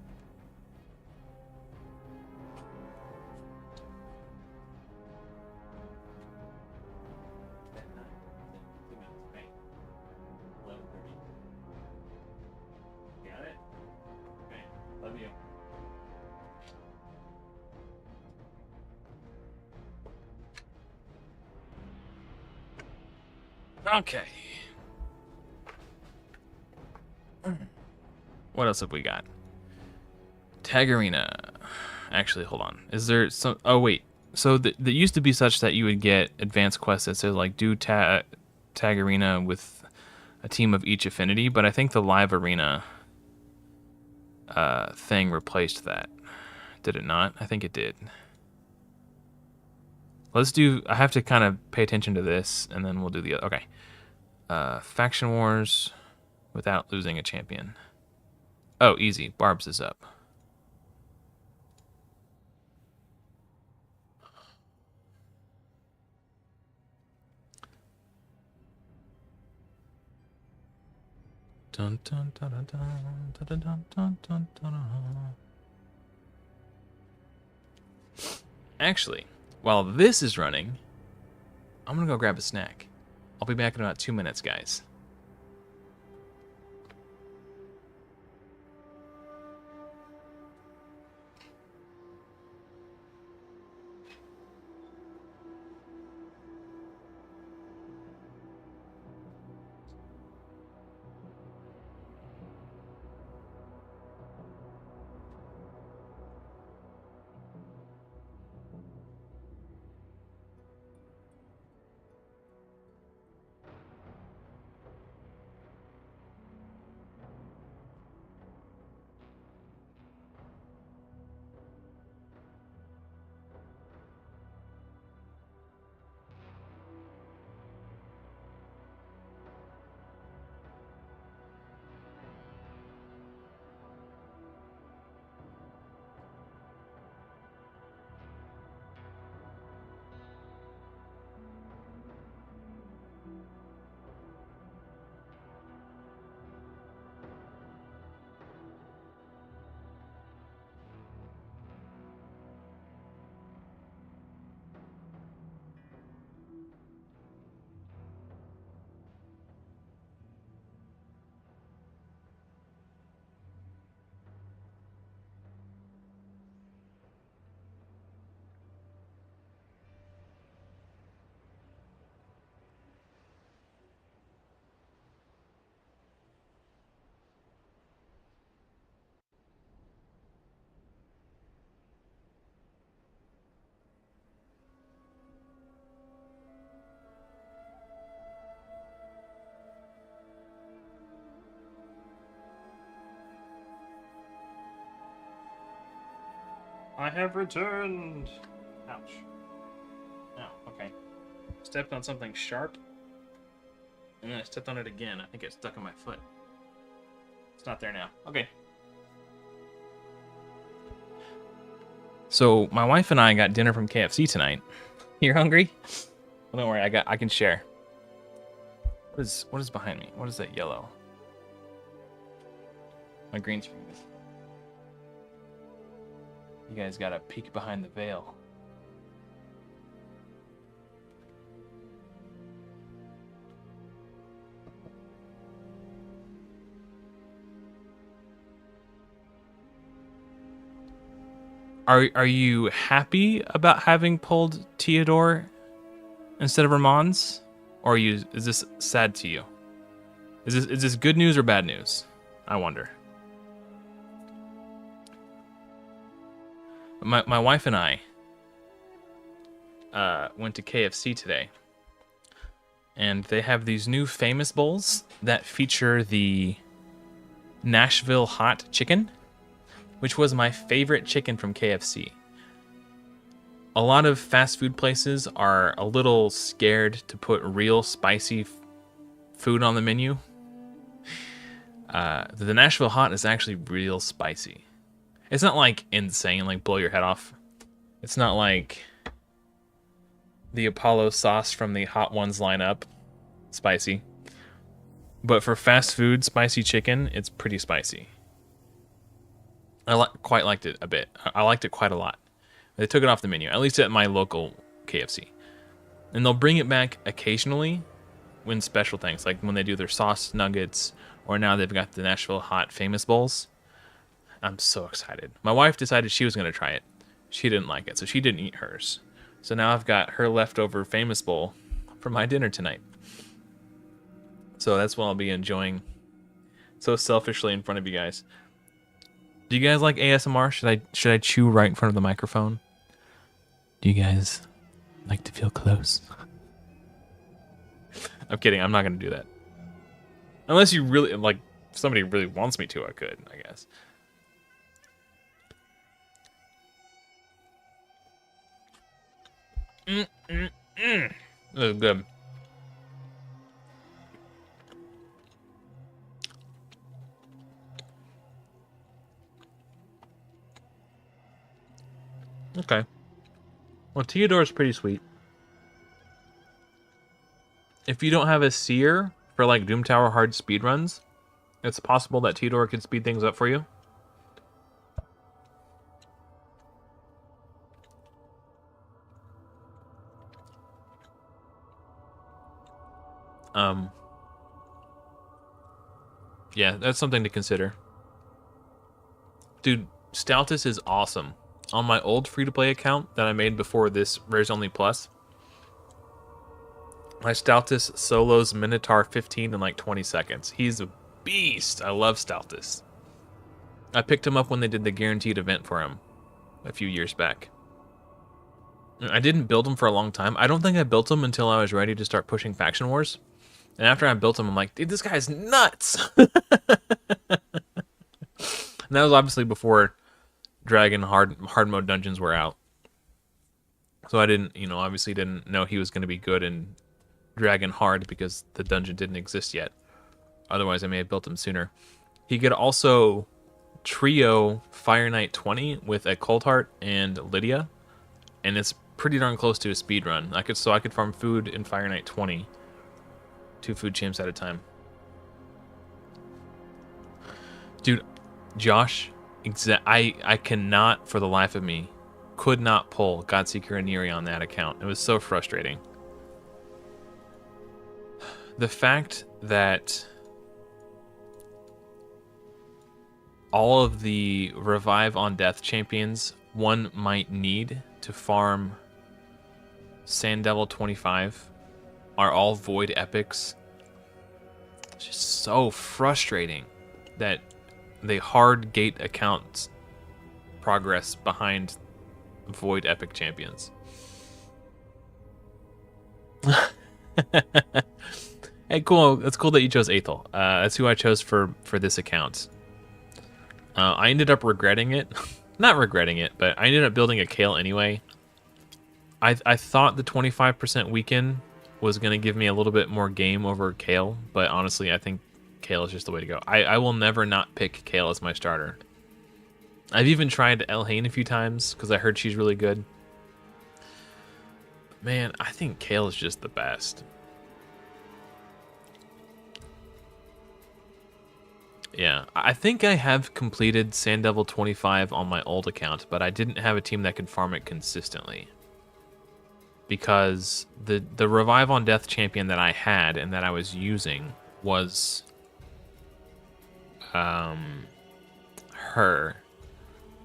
Got it? Okay, love you. Okay. What else have we got? Tag Arena. Actually, hold on. Is there some... Oh, wait. So that used to be such that you would get advanced quests that says, like, do Tag Arena with a team of each affinity, but I think the live arena thing replaced that. Did it not? I think it did. Let's do... I have to kind of pay attention to this, and then we'll do the other... Okay. Faction Wars without losing a champion. Oh, easy. Barbs is up. Dun, dun, dun, dun, dun, dun, dun, dun, dun, dun. Actually, while this is running, I'm gonna go grab a snack. I'll be back in about 2 minutes, guys. have returned. Ouch. Oh, okay. Stepped on something sharp, and then I stepped on it again. I think it stuck on my foot. It's not there now. Okay. So my wife and I got dinner from KFC tonight. You're hungry? Well, don't worry. I can share. What is behind me? What is that yellow? My green screen. You guys got a peek behind the veil. Are you happy about having pulled Theodore instead of Ramons? Or is this sad to you? Is this good news or bad news? I wonder. My wife and I went to KFC today, and they have these new famous bowls that feature the Nashville hot chicken, which was my favorite chicken from KFC. A lot of fast food places are a little scared to put real spicy food on the menu. The Nashville hot is actually real spicy. It's not like insane, like blow your head off. It's not like the Apollo sauce from the Hot Ones lineup, spicy. But for fast food spicy chicken, it's pretty spicy. I quite liked it a bit. I liked it quite a lot. They took it off the menu, at least at my local KFC. And they'll bring it back occasionally when special things, like when they do their sauce nuggets, or now they've got the Nashville hot famous bowls. I'm so excited. My wife decided she was going to try it. She didn't like it, so she didn't eat hers. So now I've got her leftover famous bowl for my dinner tonight. So that's what I'll be enjoying so selfishly in front of you guys. Do you guys like ASMR? Should I chew right in front of the microphone? Do you guys like to feel close? I'm kidding. I'm not going to do that. Unless you really, like, somebody really wants me to, I could, I guess. This is good. Okay. Well, Theodore's pretty sweet. If you don't have a seer for like Doom Tower hard speedruns, it's possible that Theodore could speed things up for you. Yeah, that's something to consider. Dude, Stoutus is awesome. On my old free-to-play account that I made before this Rares Only Plus, my Stoutus solos Minotaur 15 in like 20 seconds. He's a beast. I love Stoutus. I picked him up when they did the guaranteed event for him a few years back. I didn't build him for a long time. I don't think I built him until I was ready to start pushing Faction Wars. And after I built him, I'm like, dude, this guy's nuts. And that was obviously before Dragon hard mode dungeons were out. So I didn't, obviously didn't know he was going to be good in Dragon hard because the dungeon didn't exist yet. Otherwise, I may have built him sooner. He could also trio Fire Knight 20 with a Cold Heart and Lydia, and it's pretty darn close to a speed run. I could farm food in Fire Knight 20, 2 food champs at a time. Dude, Josh, I cannot for the life of me could not pull Godseeker and Neri on that account. It was so frustrating. The fact that all of the Revive on Death champions one might need to farm Sand Devil 25 are all Void epics. It's just so frustrating that they hard gate accounts progress behind Void epic champions. Hey, cool. It's cool that you chose Aethel. That's who I chose for this account. I ended up regretting it. not regretting it, but I ended up building a Kale anyway. I thought the 25% weaken was going to give me a little bit more game over Kale, but honestly, I think Kale is just the way to go. I will never not pick Kale as my starter. I've even tried Elhain a few times because I heard she's really good. Man, I think Kale is just the best. Yeah, I think I have completed Sand Devil 25 on my old account, but I didn't have a team that could farm it consistently. Because the Revive on Death champion that I had and that I was using was her.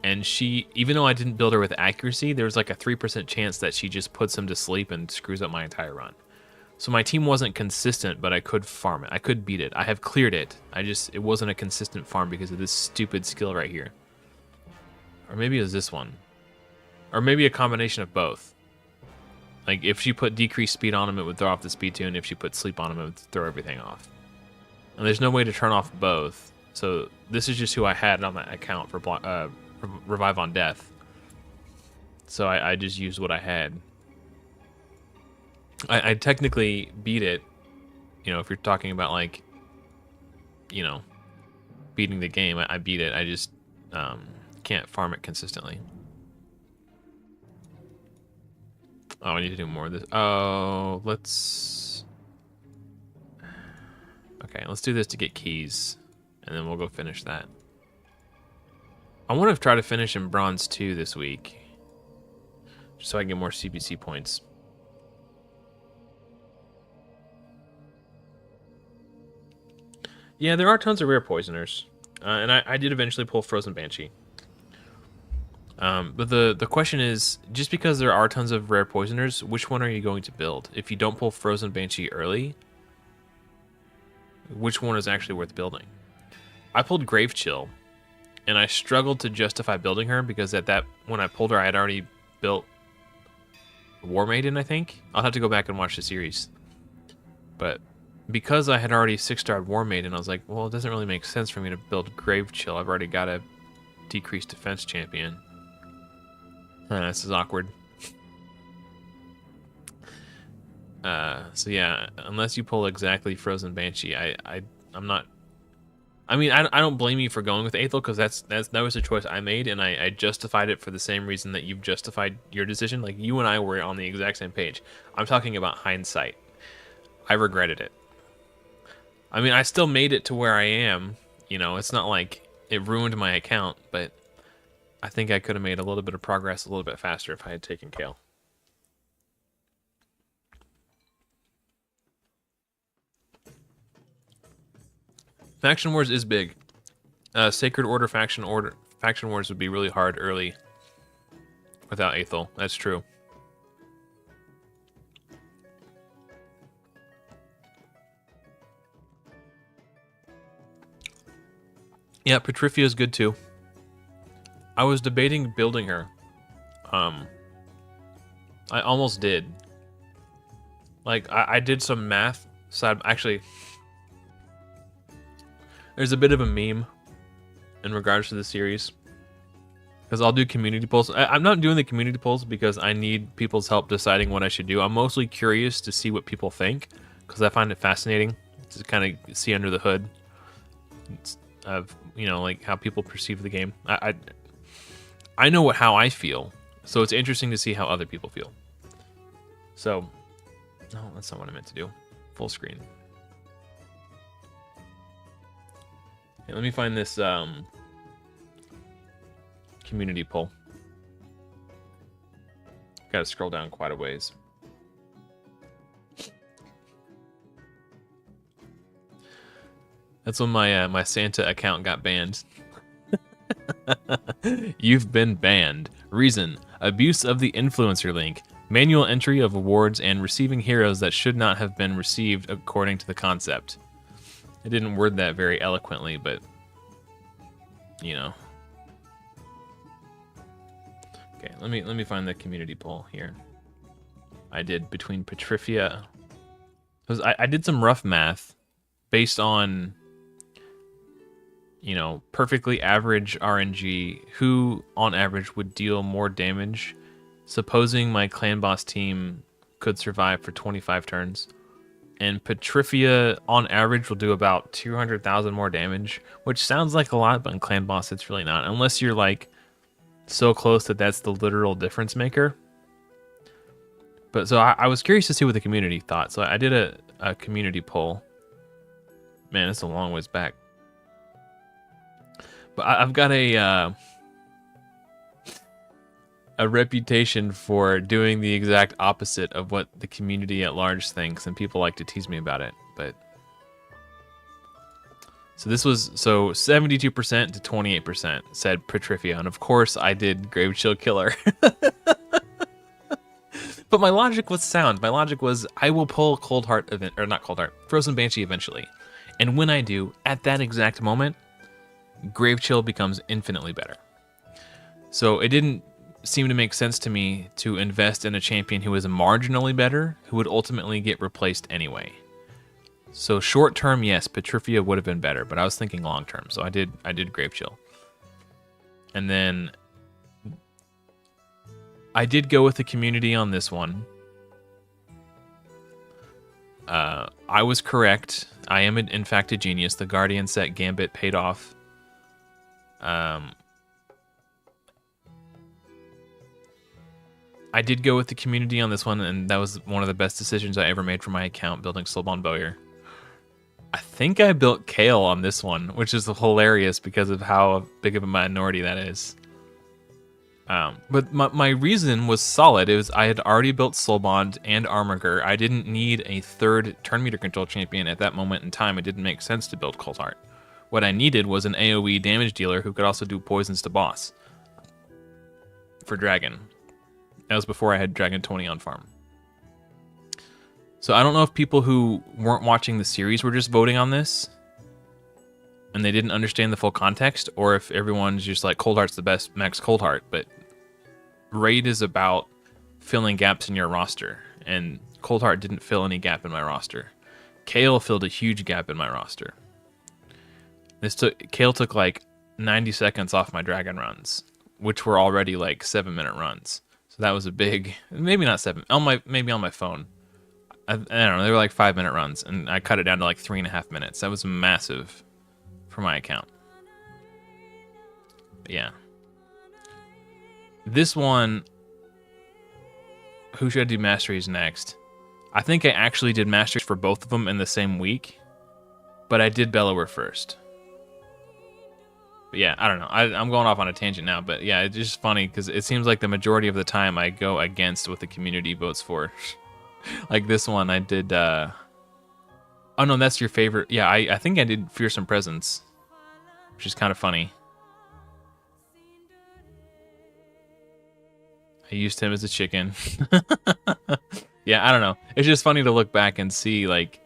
And she, even though I didn't build her with accuracy, there was like a 3% chance that she just puts him to sleep and screws up my entire run. So my team wasn't consistent, but I could farm it. I could beat it. I have cleared it. It wasn't a consistent farm because of this stupid skill right here. Or maybe it was this one. Or maybe a combination of both. Like, if she put decreased speed on him, it would throw off the speed tune. If she put sleep on him, it would throw everything off. And there's no way to turn off both. So this is just who I had on that account for Revive on Death. So I just used what I had. I technically beat it, you know, if you're talking about, like, you know, beating the game, I beat it. I just can't farm it consistently. Oh, I need to do more of this. Oh, let's... Okay, let's do this to get keys, and then we'll go finish that. I want to try to finish in Bronze 2 this week, just so I can get more CBC points. Yeah, there are tons of rare poisoners, and I did eventually pull Frozen Banshee. But the question is, just because there are tons of rare poisoners, which one are you going to build? If you don't pull Frozen Banshee early, which one is actually worth building? I pulled Grave Chill, and I struggled to justify building her because when I pulled her, I had already built War Maiden, I think. I'll have to go back and watch the series. But because I had already 6-starred War Maiden, I was like, well, it doesn't really make sense for me to build Grave Chill. I've already got a decreased defense champion. This is awkward. So yeah, unless you pull exactly Frozen Banshee, I'm not... I mean, I don't blame you for going with Aethel, because that was a choice I made, and I justified it for the same reason that you've justified your decision. Like, you and I were on the exact same page. I'm talking about hindsight. I regretted it. I mean, I still made it to where I am. You know, it's not like it ruined my account, but I think I could have made a little bit of progress a little bit faster if I had taken Kale. Faction Wars is big. Sacred Order Faction Wars would be really hard early without Aethel. That's true. Yeah, Petrifia is good too. I was debating building her. I almost did. Like, I did some math. Actually, there's a bit of a meme in regards to the series. Because I'll do community polls. I'm not doing the community polls because I need people's help deciding what I should do. I'm mostly curious to see what people think, because I find it fascinating to kind of see under the hood of, you know, like how people perceive the game. I know how I feel, so it's interesting to see how other people feel. So, no, that's not what I meant to do. Full screen. Okay, let me find this community poll. Got to scroll down quite a ways. That's when my Santa account got banned. You've been banned. Reason: abuse of the influencer link. Manual entry of awards and receiving heroes that should not have been received according to the concept. I didn't word that very eloquently, but you know. Okay, let me find the community poll here. I did between Petrifia. I did some rough math based on you know, perfectly average RNG, who on average would deal more damage, supposing my clan boss team could survive for 25 turns. And Petrifia on average will do about 200,000 more damage, which sounds like a lot, but in clan boss it's really not, unless you're like so close that that's the literal difference maker. But so I was curious to see what the community thought, so I did a community poll. Man, it's a long ways back. But I've got a reputation for doing the exact opposite of what the community at large thinks, and people like to tease me about it. But so this was 72% to 28% said Petrifia, and of course I did Gravechill Killer. But my logic was sound. My logic was I will pull Coldheart event, or not Coldheart, Frozen Banshee eventually, and when I do, at that exact moment, Gravechill becomes infinitely better. So it didn't seem to make sense to me to invest in a champion who is marginally better, who would ultimately get replaced anyway. So short term, yes, Petrifia would have been better, but I was thinking long term, so I did Gravechill. And then I did go with the community on this one. I was correct. I am in fact a genius. The Guardian set Gambit paid off. I did go with the community on this one, and that was one of the best decisions I ever made for my account, building Soulbound Bowyer. I think I built Kale on this one, which is hilarious because of how big of a minority that is. But my reason was solid. It was I had already built Soulbond and Armiger. I didn't need a third turn meter control champion at that moment in time. It didn't make sense to build Coldheart. What I needed was an AoE damage dealer who could also do poisons to boss for Dragon. That was before I had Dragon 20 on farm. So I don't know if people who weren't watching the series were just voting on this and they didn't understand the full context, or if everyone's just like, Coldheart's the best, max Coldheart. But Raid is about filling gaps in your roster, and Coldheart didn't fill any gap in my roster. Kale filled a huge gap in my roster. Kale took like 90 seconds off my Dragon runs, which were already like 7-minute runs. So that was a big, maybe not 7, maybe on my phone. I don't know, they were like 5-minute runs, and I cut it down to like 3.5 minutes. That was massive for my account. But yeah. This one, who should I do masteries next? I think I actually did masteries for both of them in the same week, but I did Bellower first. But yeah, I don't know. I'm going off on a tangent now, but yeah, it's just funny because it seems like the majority of the time I go against what the community votes for. Like this one, I did... Oh no, that's your favorite. Yeah, I think I did Fearsome Presence, which is kind of funny. I used him as a chicken. Yeah, I don't know. It's just funny to look back and see, like,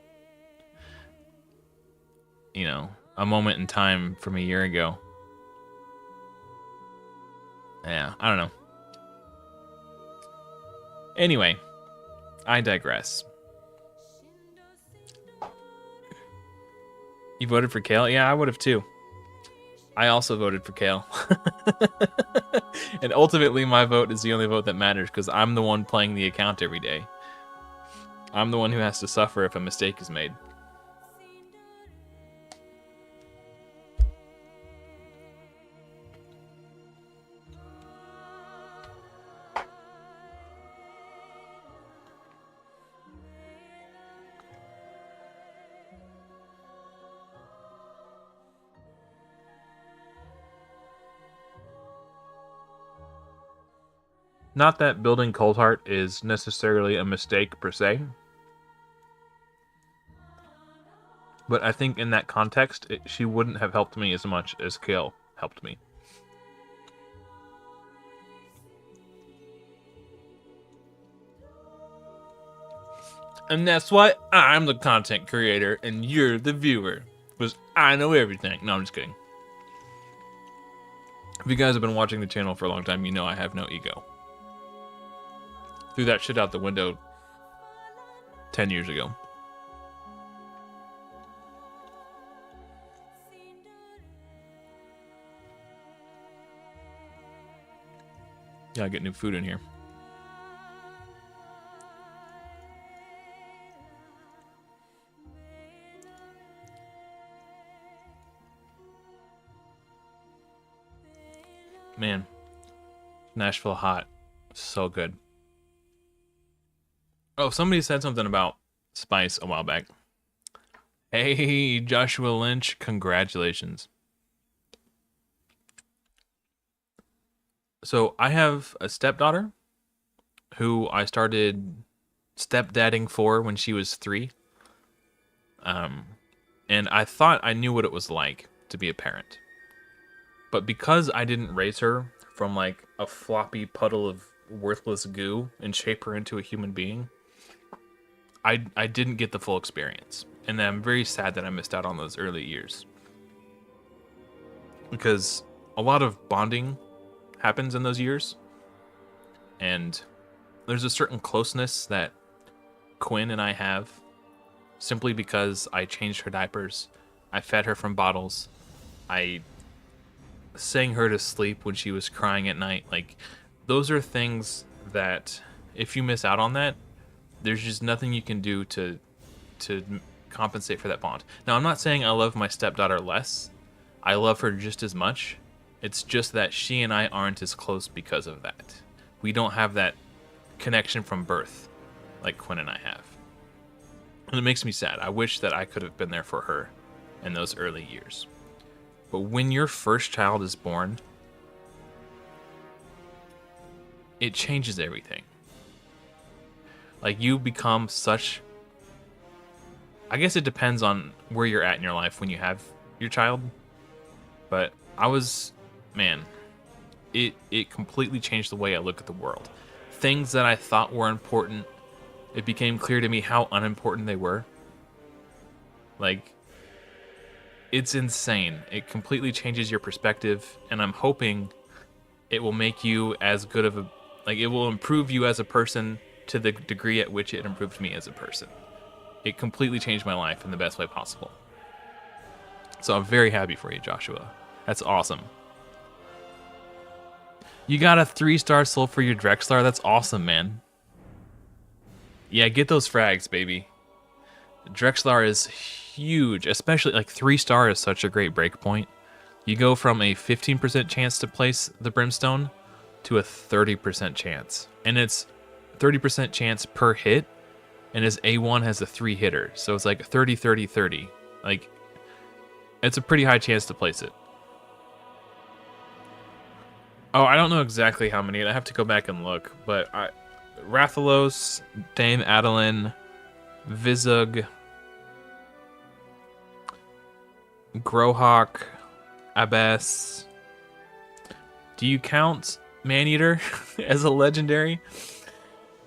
you know, a moment in time from a year ago. Yeah, I don't know. Anyway, I digress. You voted for Kale? Yeah, I would have too. I also voted for Kale. And ultimately, my vote is the only vote that matters because I'm the one playing the account every day. I'm the one who has to suffer if a mistake is made. Not that building Coldheart is necessarily a mistake per se, but I think in that context, she wouldn't have helped me as much as Kale helped me. And that's why I'm the content creator and you're the viewer, because I know everything. No, I'm just kidding. If you guys have been watching the channel for a long time, you know I have no ego. Threw that shit out the window 10 years ago. Gotta get new food in here. Man, Nashville hot. So good. Oh, somebody said something about spice a while back. Hey, Joshua Lynch, congratulations. So I have a stepdaughter who I started stepdadding for when she was 3. And I thought I knew what it was like to be a parent. But because I didn't raise her from like a floppy puddle of worthless goo and shape her into a human being, I didn't get the full experience. And I'm very sad that I missed out on those early years. Because a lot of bonding happens in those years. And there's a certain closeness that Quinn and I have simply because I changed her diapers, I fed her from bottles, I sang her to sleep when she was crying at night. Like, those are things that if you miss out on that, there's just nothing you can do to compensate for that bond. Now, I'm not saying I love my stepdaughter less. I love her just as much. It's just that she and I aren't as close because of that. We don't have that connection from birth like Quinn and I have. And it makes me sad. I wish that I could have been there for her in those early years. But when your first child is born, it changes everything. Like, you become such... I guess it depends on where you're at in your life when you have your child. But I was... Man, it completely changed the way I look at the world. Things that I thought were important, it became clear to me how unimportant they were. Like, it's insane. It completely changes your perspective, and I'm hoping it will make you as good of a... Like, it will improve you as a person to the degree at which it improved me as a person. It completely changed my life in the best way possible. So I'm very happy for you, Joshua. That's awesome. You got a 3-star soul for your Drexlar? That's awesome, man. Yeah, get those frags, baby. Drexlar is huge, especially like 3-star is such a great breakpoint. You go from a 15% chance to place the Brimstone to a 30% chance. And it's 30% chance per hit, and his A1 has a 3-hitter. So it's like 30, 30, 30. Like, it's a pretty high chance to place it. Oh, I don't know exactly how many. I have to go back and look. But Rathalos, Dame Adeline, Vizug, Grohawk, Abbess. Do you count Maneater as a legendary?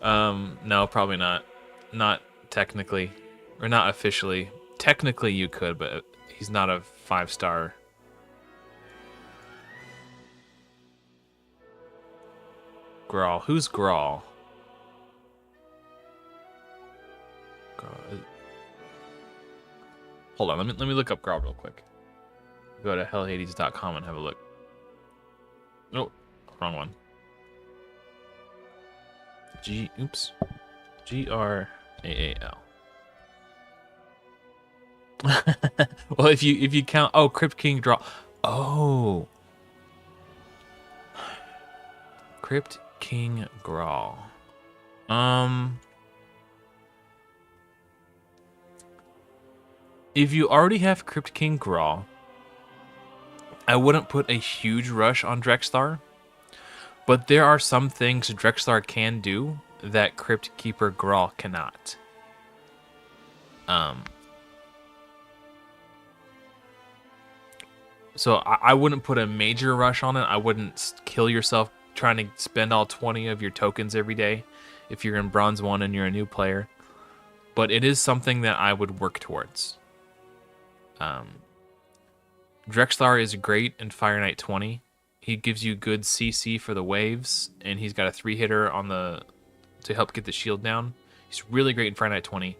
No, probably not. Not technically. Or not officially. Technically you could, but he's not a 5-star. Grawl. Who's Grawl? Hold on, let me look up Grawl real quick. Go to hellhades.com and have a look. Oh, wrong one. Oops. Graal. Well, if you count, oh, Crypt King Draw. Oh. Crypt King Grawl. If you already have Crypt King Grawl, I wouldn't put a huge rush on Drexlar, but there are some things Drexlar can do that Crypt Keeper Grawl cannot. So I wouldn't put a major rush on it. I wouldn't kill yourself trying to spend all 20 of your tokens every day if you're in Bronze 1 and you're a new player. But it is something that I would work towards. Drexlar is great in Fire Knight 20. He gives you good CC for the waves, and he's got a 3-hitter on to help get the shield down. He's really great in Fire Knight 20.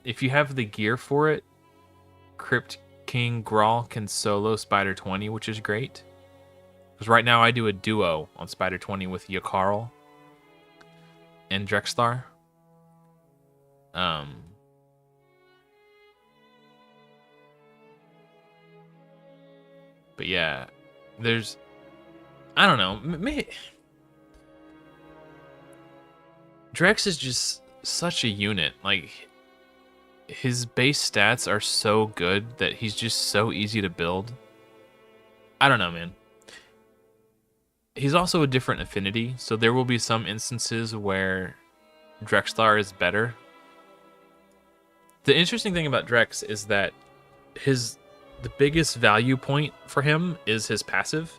If you have the gear for it, Crypt King Grawl can solo Spider 20, which is great. Because right now I do a duo on Spider 20 with Yakarl and Drexthar. But yeah, there's, I don't know, Drex is just such a unit. Like, his base stats are so good that he's just so easy to build. I don't know, man. He's also a different affinity, so there will be some instances where Drexthar is better. The interesting thing about Drex is that the biggest value point for him is his passive,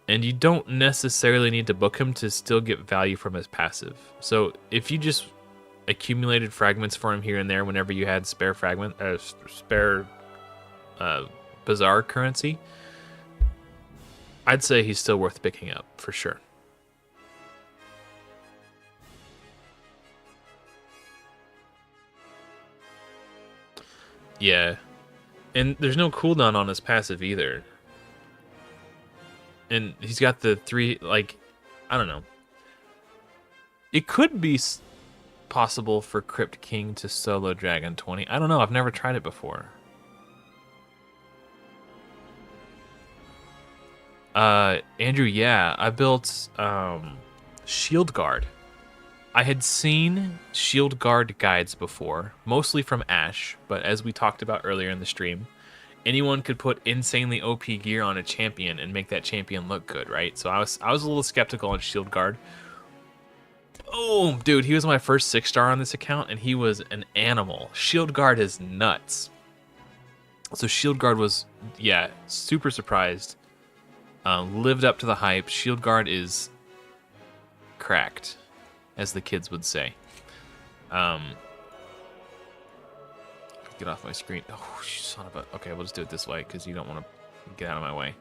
and you don't necessarily need to book him to still get value from his passive. So if you just accumulated fragments for him here and there whenever you had spare Bazaar currency, I'd say he's still worth picking up for sure. Yeah. And there's no cooldown on his passive either. And he's got the 3, like, I don't know. It could be possible for Crypt King to solo Dragon 20. I don't know. I've never tried it before. Andrew, yeah. I built Shield Guard. I had seen Shield Guard guides before, mostly from Ash, but as we talked about earlier in the stream, anyone could put insanely OP gear on a champion and make that champion look good, right? So I was a little skeptical on Shield Guard. Boom, dude, he was my first 6-star on this account, and he was an animal. Shield Guard is nuts. So Shield Guard was, yeah, super surprised. Lived up to the hype. Shield Guard is cracked, as the kids would say. Get off my screen. Oh, son of a... Okay, we'll just do it this way, because you don't want to get out of my way.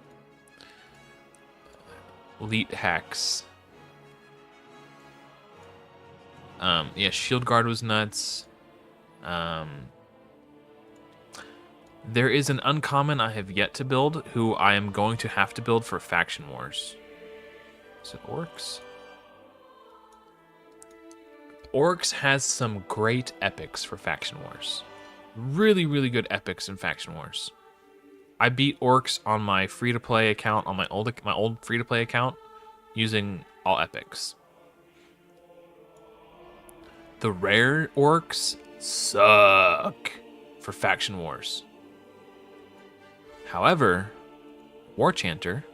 Elite hacks. Yeah, Shield Guard was nuts. There is an uncommon I have yet to build, who I am going to have to build for Faction Wars. Is it Orcs? Orcs has some great epics for Faction Wars. Really, really good epics in Faction Wars. I beat Orcs on my free-to-play account, on my old free-to-play account, using all epics. The rare Orcs suck for Faction Wars. However, War Chanter,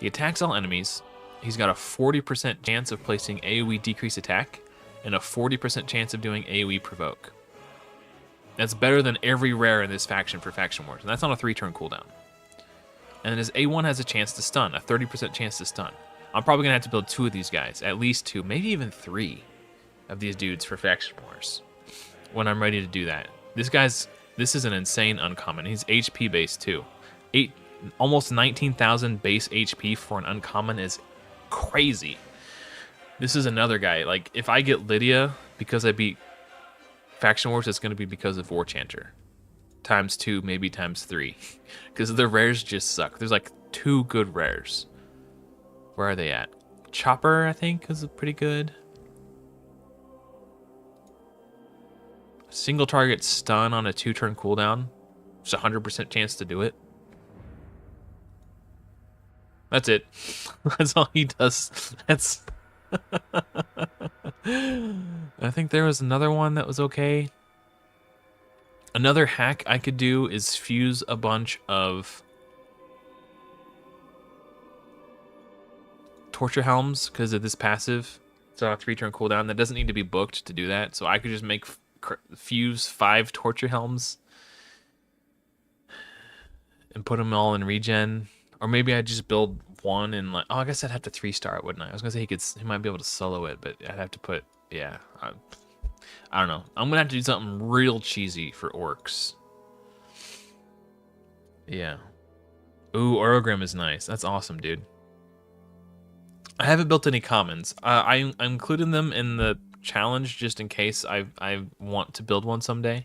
he attacks all enemies. He's got a 40% chance of placing AoE decrease attack and a 40% chance of doing AoE provoke. That's better than every rare in this faction for Faction Wars, and that's on a 3-turn cooldown. And then his A1 has a chance to stun, a 30% chance to stun. I'm probably going to have to build 2 of these guys, at least 2, maybe even 3 of these dudes for Faction Wars when I'm ready to do that. This is an insane uncommon. He's HP based too. Almost 19,000 base HP for an uncommon is crazy. This is another guy. Like, if I get Lydia because I beat Faction Wars, it's going to be because of War Chanter. Times 2, maybe times 3. Because the rares just suck. There's like 2 good rares. Where are they at? Chopper, I think, is pretty good. Single target stun on a 2-turn cooldown. Just 100% chance to do it. That's it. That's all he does. That's... I think there was another one that was okay. Another hack I could do is fuse a bunch of Torture Helms because of this passive. It's on a 3-turn cooldown. That doesn't need to be booked to do that. So I could just fuse 5 Torture Helms and put them all in regen. Or maybe I'd just build one and like, oh, I guess I'd have to 3-star it, wouldn't I? I was gonna say he might be able to solo it, but I'd have to put, yeah. I don't know. I'm gonna have to do something real cheesy for Orcs. Yeah. Ooh, Orogrim is nice. That's awesome, dude. I haven't built any commons. I included them in the challenge just in case I want to build one someday,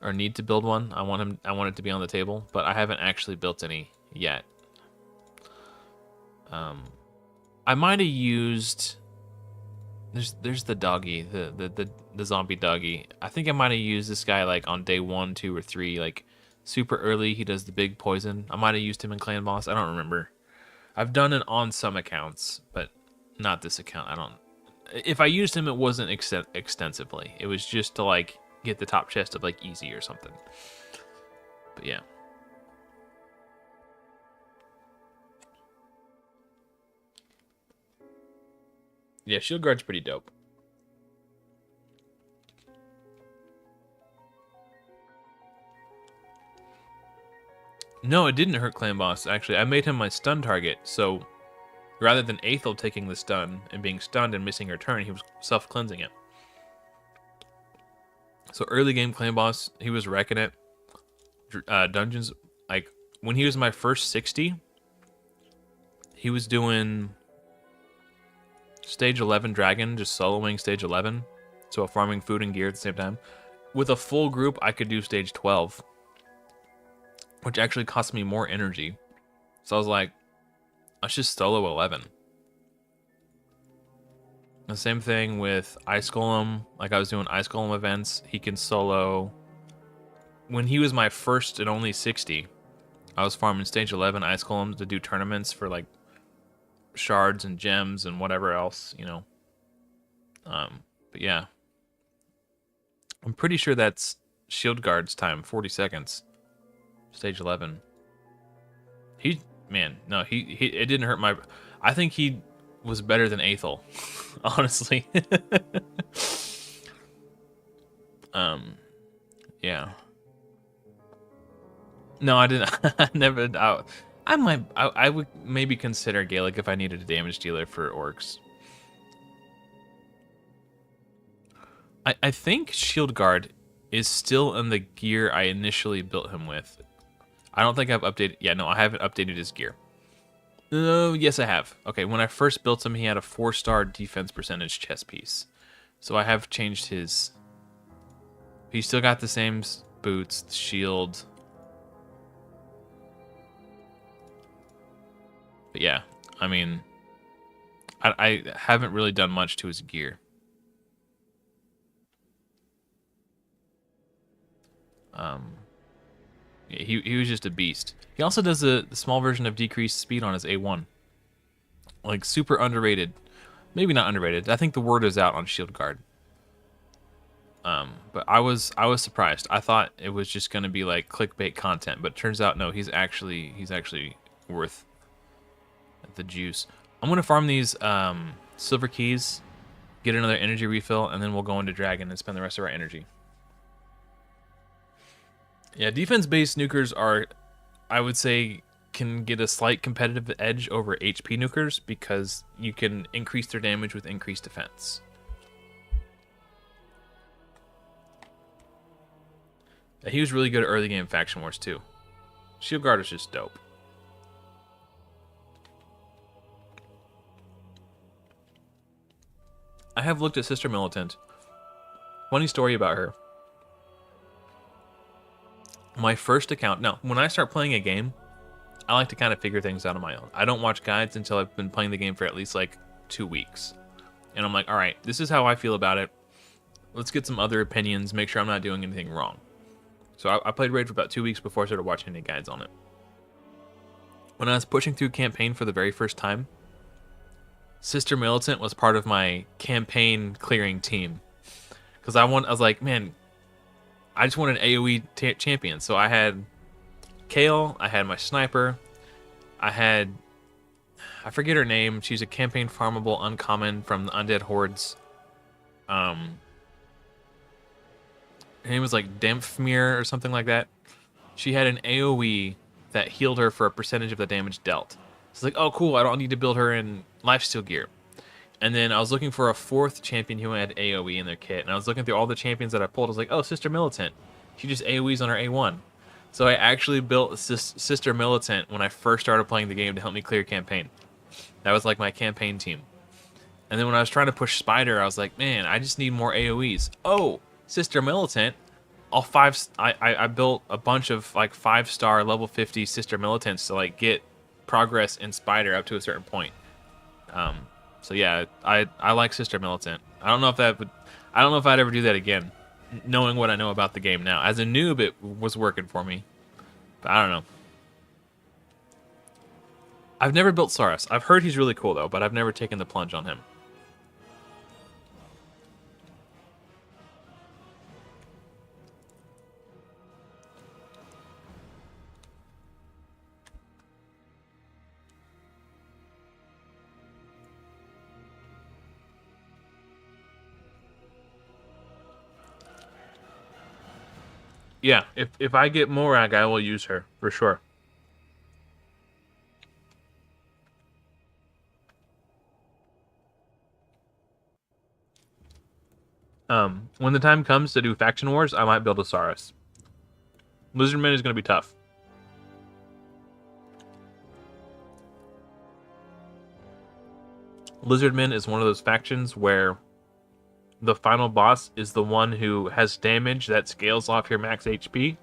or need to build one. I want it to be on the table, but I haven't actually built any yet. I might have used. There's the doggy, the zombie doggy. I think I might have used this guy like on day 1, 2, or 3, like super early. He does the big poison. I might have used him in Clan Boss. I don't remember. I've done it on some accounts, but not this account. I don't. If I used him, it wasn't extensively. It was just to like get the top chest of like easy or something. But yeah. Yeah, Shield Guard's pretty dope. No, it didn't hurt Clan Boss, actually. I made him my stun target, so rather than Aethel taking the stun and being stunned and missing her turn, he was self-cleansing it. So early game Clan Boss, he was wrecking it. Dungeons, like, when he was my first 60, he was doing stage 11 dragon, just soloing stage 11, so farming food and gear at the same time. With a full group, I could do stage 12, which actually cost me more energy. So I was like, let's just solo 11. The same thing with Ice Golem. Like I was doing Ice Golem events. He can solo. When he was my first and only 60, I was farming stage 11 Ice Golems to do tournaments for like shards and gems and whatever else, you know. But yeah. I'm pretty sure that's Shield Guard's time, 40 seconds. Stage 11. It didn't hurt my... I think he was better than Aethel, honestly. Yeah. No, I didn't. I would maybe consider Gaelic if I needed a damage dealer for orcs. I think Shield Guard is still in the gear I initially built him with. I don't think I've updated... Yeah, no, I haven't updated his gear. Oh, yes, I have. Okay, when I first built him, he had a 4-star defense percentage chest piece. So I have changed his... He's still got the same boots, the shield. But yeah, I mean... I haven't really done much to his gear. He was just a beast. He also does the small version of decreased speed on his A1. Like, super underrated. Maybe not underrated. I think the word is out on Shield Guard. But I was surprised. I thought it was just going to be like clickbait content, but it turns out no, he's actually worth the juice. I'm going to farm these silver keys, get another energy refill, and then we'll go into Dragon and spend the rest of our energy. Yeah, defense-based nukers are, I would say, can get a slight competitive edge over HP nukers because you can increase their damage with increased defense. Yeah, he was really good at early game Faction Wars too. Shield Guard is just dope. I have looked at Sister Militant. Funny story about her. My first account... Now, when I start playing a game, I like to kind of figure things out on my own. I don't watch guides until I've been playing the game for at least, like, 2 weeks. And I'm like, alright, this is how I feel about it. Let's get some other opinions, make sure I'm not doing anything wrong. So I played Raid for about 2 weeks before I started watching any guides on it. When I was pushing through campaign for the very first time, Sister Militant was part of my campaign clearing team. Because I was like, man... I just wanted an AoE champion. So I had Kale, I had my sniper, I forget her name. She's a campaign farmable uncommon from the Undead Hordes. Her name was like Dempfmere or something like that. She had an AoE that healed her for a percentage of the damage dealt. It's like, oh cool, I don't need to build her in lifesteal gear. And then I was looking for a 4th champion who had AoE in their kit. And I was looking through all the champions that I pulled. I was like, oh, Sister Militant. She just AoEs on her A1. So I actually built Sister Militant when I first started playing the game to help me clear campaign. That was like my campaign team. And then when I was trying to push Spider, I was like, man, I just need more AoEs. Oh, Sister Militant. I built a bunch of like 5-star level 50 Sister Militants to like get progress in Spider up to a certain point. So yeah, I like Sister Militant. I don't know if I'd ever do that again, knowing what I know about the game now. As a noob, it was working for me, but I don't know. I've never built Saurus. I've heard he's really cool though, but I've never taken the plunge on him. Yeah, if I get Morag, I will use her for sure. When the time comes to do faction wars, I might build a Saurus. Lizardman is going to be tough. Lizardman is one of those factions where the final boss is the one who has damage that scales off your max HP,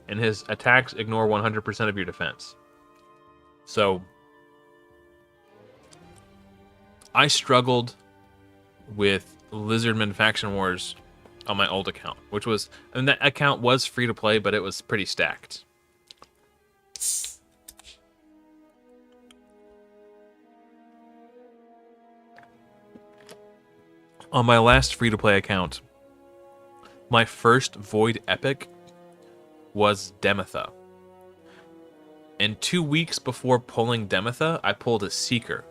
and his attacks ignore 100% of your defense. So, I struggled with Lizardman Faction Wars on my old account, and that account was free to play, but it was pretty stacked. On my last free-to-play account, my first Void Epic was Demetha. And 2 weeks before pulling Demetha, I pulled a Seeker.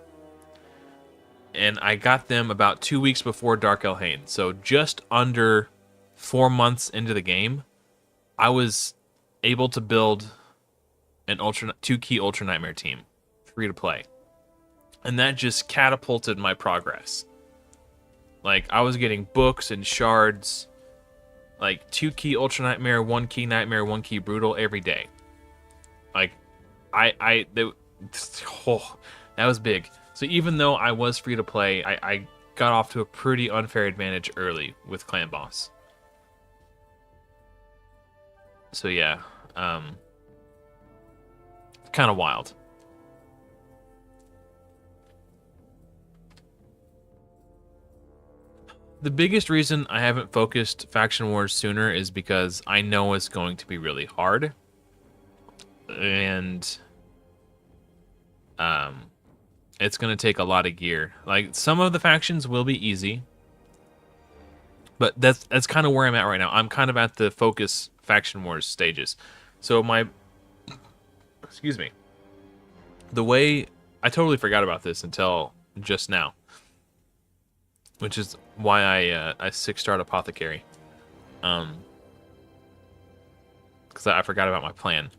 And I got them about 2 weeks before Dark Elhain. So just under 4 months into the game, I was able to build an 2-key Ultra Nightmare team, free-to-play. And that just catapulted my progress. Like, I was getting books and shards, like 2-key Ultra Nightmare, 1-key Nightmare, 1-key Brutal every day. Like, that was big. So even though I was free to play, I got off to a pretty unfair advantage early with Clan Boss. So yeah, kind of wild. The biggest reason I haven't focused Faction Wars sooner is because I know it's going to be really hard. And it's going to take a lot of gear. Like, some of the factions will be easy, but that's kind of where I'm at right now. I'm kind of at the focus Faction Wars stages. So excuse me. The way I totally forgot about this until just now, which is why I 6-starred Apothecary, because I forgot about my plan.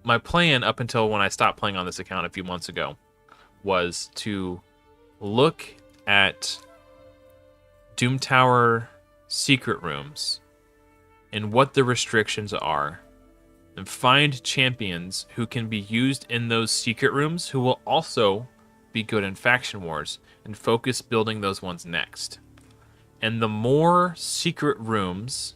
My plan up until when I stopped playing on this account a few months ago was to look at Doom Tower secret rooms and what the restrictions are, and find champions who can be used in those secret rooms who will also be good in Faction Wars, and focus building those ones next. And the more secret rooms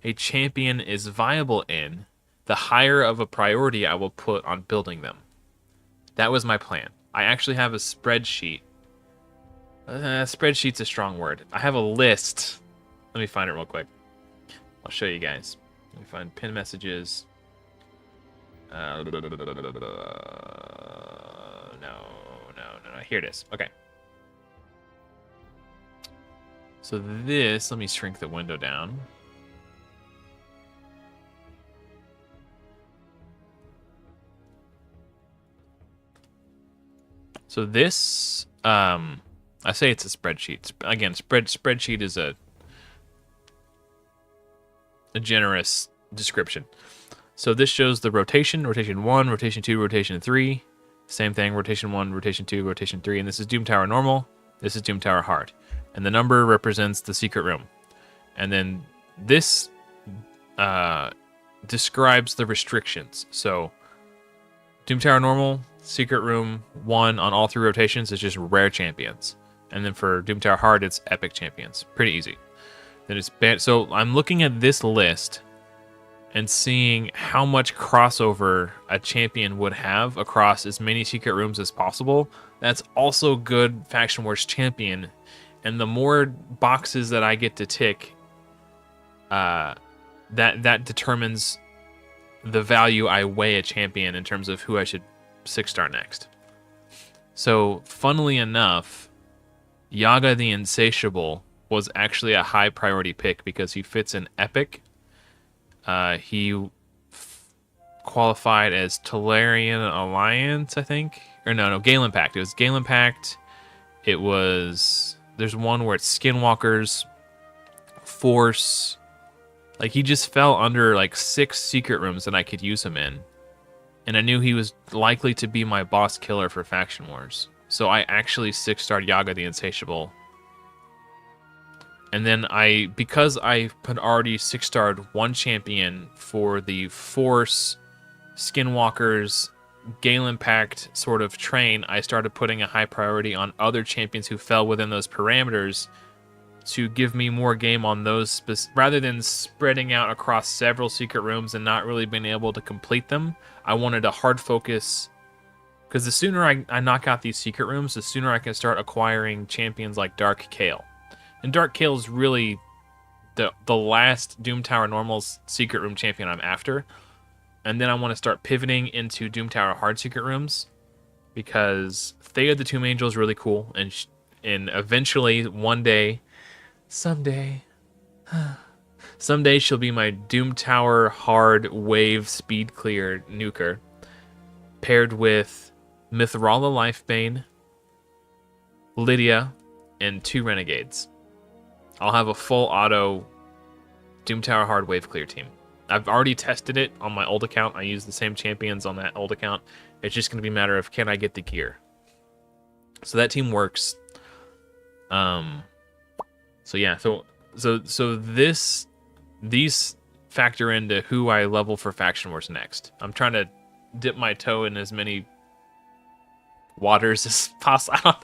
a champion is viable in, the higher of a priority I will put on building them. That was my plan. I actually have a spreadsheet. Spreadsheet's a strong word. I have a list. Let me find it real quick. I'll show you guys. Let me find pin messages. No. Here it is. Okay. So this, let me shrink the window down. So this, I say it's a spreadsheet. Again, spreadsheet is a generous description. So this shows the rotation 1, rotation 2, rotation 3. Same thing, rotation 1, rotation 2, rotation 3. And this is Doom Tower normal. This is Doom Tower hard. And the number represents the secret room. And then this describes the restrictions. So Doom Tower normal, secret room 1 on all 3 rotations is just rare champions. And then for Doom Tower hard, it's epic champions. Pretty easy. Then it's so I'm looking at this list and seeing how much crossover a champion would have across as many secret rooms as possible, that's also good Faction Wars champion. And the more boxes that I get to tick, that determines the value I weigh a champion in terms of who I should 6-star next. So, funnily enough, Yaga the Insatiable was actually a high priority pick because he fits in Epic. He qualified as Tolarian Alliance, I think. Or no, Galen Pact. It was Galen Pact. It was... There's one where it's Skinwalkers, Force. Like, he just fell under, like, 6 secret rooms that I could use him in. And I knew he was likely to be my boss killer for Faction Wars. So I actually 6-starred Yaga the Insatiable. And then because I had already 6-starred one champion for the Force, Skinwalkers, Galen Pact sort of train, I started putting a high priority on other champions who fell within those parameters to give me more game on those, rather than spreading out across several secret rooms and not really being able to complete them. I wanted a hard focus, because the sooner I knock out these secret rooms, the sooner I can start acquiring champions like Dark Kael. And Dark Kael is really the last Doom Tower Normals secret room champion I'm after. And then I want to start pivoting into Doom Tower hard secret rooms, because Thea the Tomb Angel is really cool, and eventually one day, someday she'll be my Doom Tower hard wave speed clear nuker, paired with Mithrala Lifebane, Lydia, and 2 Renegades. I'll have a full auto Doom Tower hard wave clear team. I've already tested it on my old account. I use the same champions on that old account. It's just going to be a matter of, can I get the gear? So that team works. So yeah, so these factor into who I level for Faction Wars next. I'm trying to dip my toe in as many waters as possible.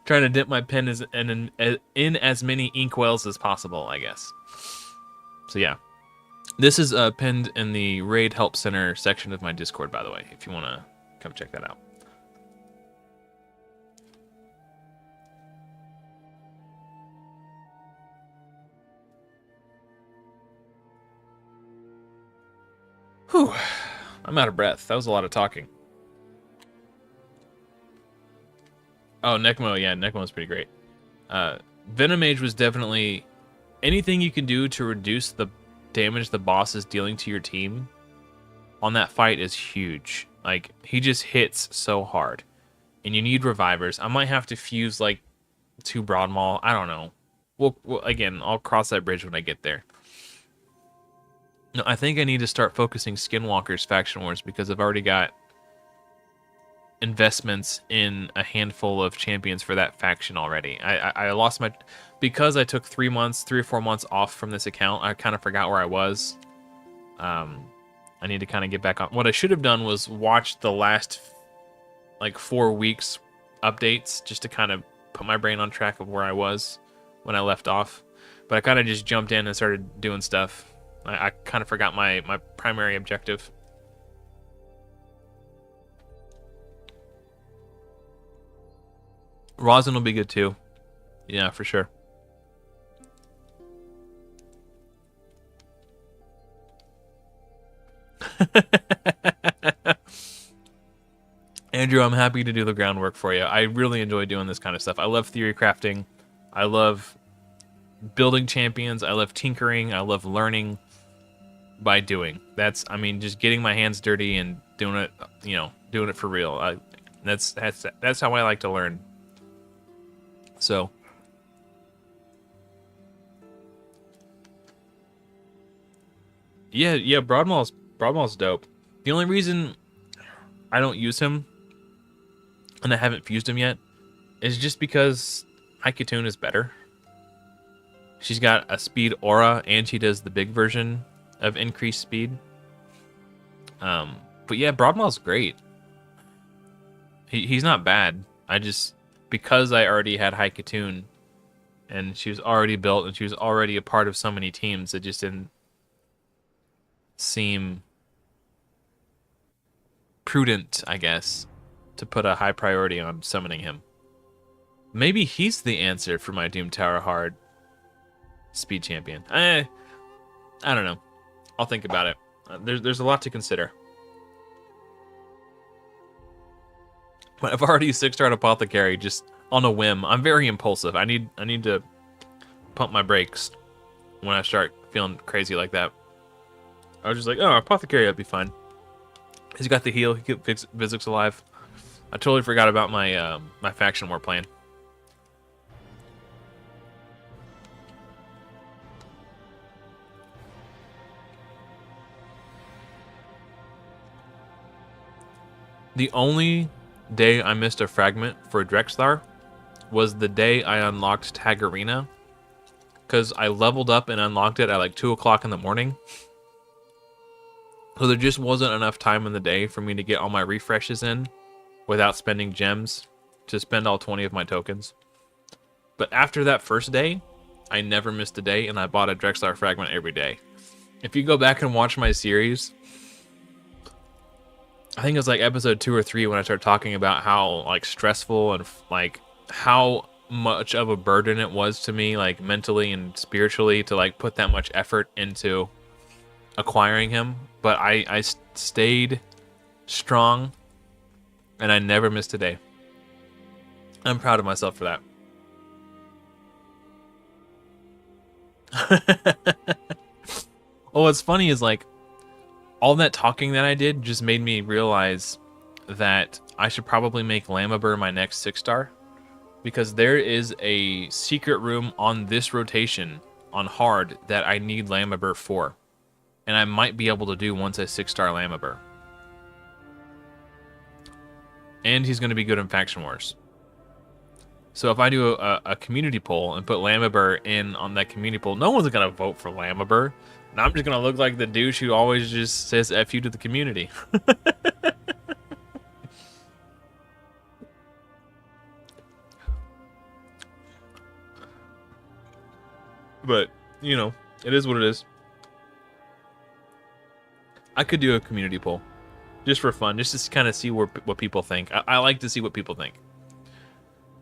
Trying to dip my pen in as many inkwells as possible, I guess. So yeah, this is pinned in the Raid Help Center section of my Discord, by the way, if you want to come check that out. Whew, I'm out of breath. That was a lot of talking. Oh, Necmo, yeah, Necmo was pretty great. Venomage was definitely... Anything you can do to reduce the damage the boss is dealing to your team on that fight is huge. Like, he just hits so hard. And you need revivers. I might have to fuse, like, 2 Broadmaul. I don't know. Well, again, I'll cross that bridge when I get there. No, I think I need to start focusing Skinwalkers Faction Wars, because I've already got investments in a handful of champions for that faction already. I lost my... Because I took 3 or 4 months off from this account, I kind of forgot where I was. I need to kind of get back on. What I should have done was watch the last, like, 4 weeks updates, just to kind of put my brain on track of where I was when I left off. But I kind of just jumped in and started doing stuff. I kind of forgot my primary objective. Rosin will be good too. Yeah, for sure. Andrew, I'm happy to do the groundwork for you. I really enjoy doing this kind of stuff. I love theory crafting. I love building champions. I love tinkering. I love learning by doing. That's, I mean, just getting my hands dirty and doing it, you know, doing it for real. That's how I like to learn. So, yeah, Broadmaul's dope. The only reason I don't use him, and I haven't fused him yet, is just because Haikatoon is better. She's got a speed aura, and she does the big version of increased speed. But yeah, Broadmaul's great. He's not bad. I just... Because I already had Haikatoon, and she was already built, and she was already a part of so many teams, it just didn't... seem prudent, I guess, to put a high priority on summoning him. Maybe he's the answer for my Doom Tower hard speed champion. I don't know. I'll think about it. There's a lot to consider. But I've already 6-starred Apothecary just on a whim. I'm very impulsive. I need to pump my brakes when I start feeling crazy like that. I was just like, oh, Apothecary would be fine. He's got the heal. He keeps Vizix alive. I totally forgot about my my faction war plan. The only day I missed a fragment for Drexthar was the day I unlocked Tag Arena, because I leveled up and unlocked it at like 2 o'clock in the morning. So there just wasn't enough time in the day for me to get all my refreshes in without spending gems to spend all 20 of my tokens. But after that first day, I never missed a day, and I bought a Drexthar fragment every day. If you go back and watch my series, I think it was like episode 2 or 3 when I started talking about how like stressful and like how much of a burden it was to me, like mentally and spiritually, to like put that much effort into acquiring him. But I stayed strong, and I never missed a day. I'm proud of myself for that. Well, what's funny is like all that talking that I did just made me realize that I should probably make Lamabur my next 6-star, because there is a secret room on this rotation on hard that I need Lamabur for, and I might be able to do once a 6-star Lamabur. And he's going to be good in Faction Wars. So if I do a community poll and put Lamabur in on that community poll, no one's going to vote for Lamabur. And I'm just going to look like the douche who always just says F you to the community. But, you know, it is what it is. I could do a community poll just for fun, just to kind of see what people think. I like to see what people think.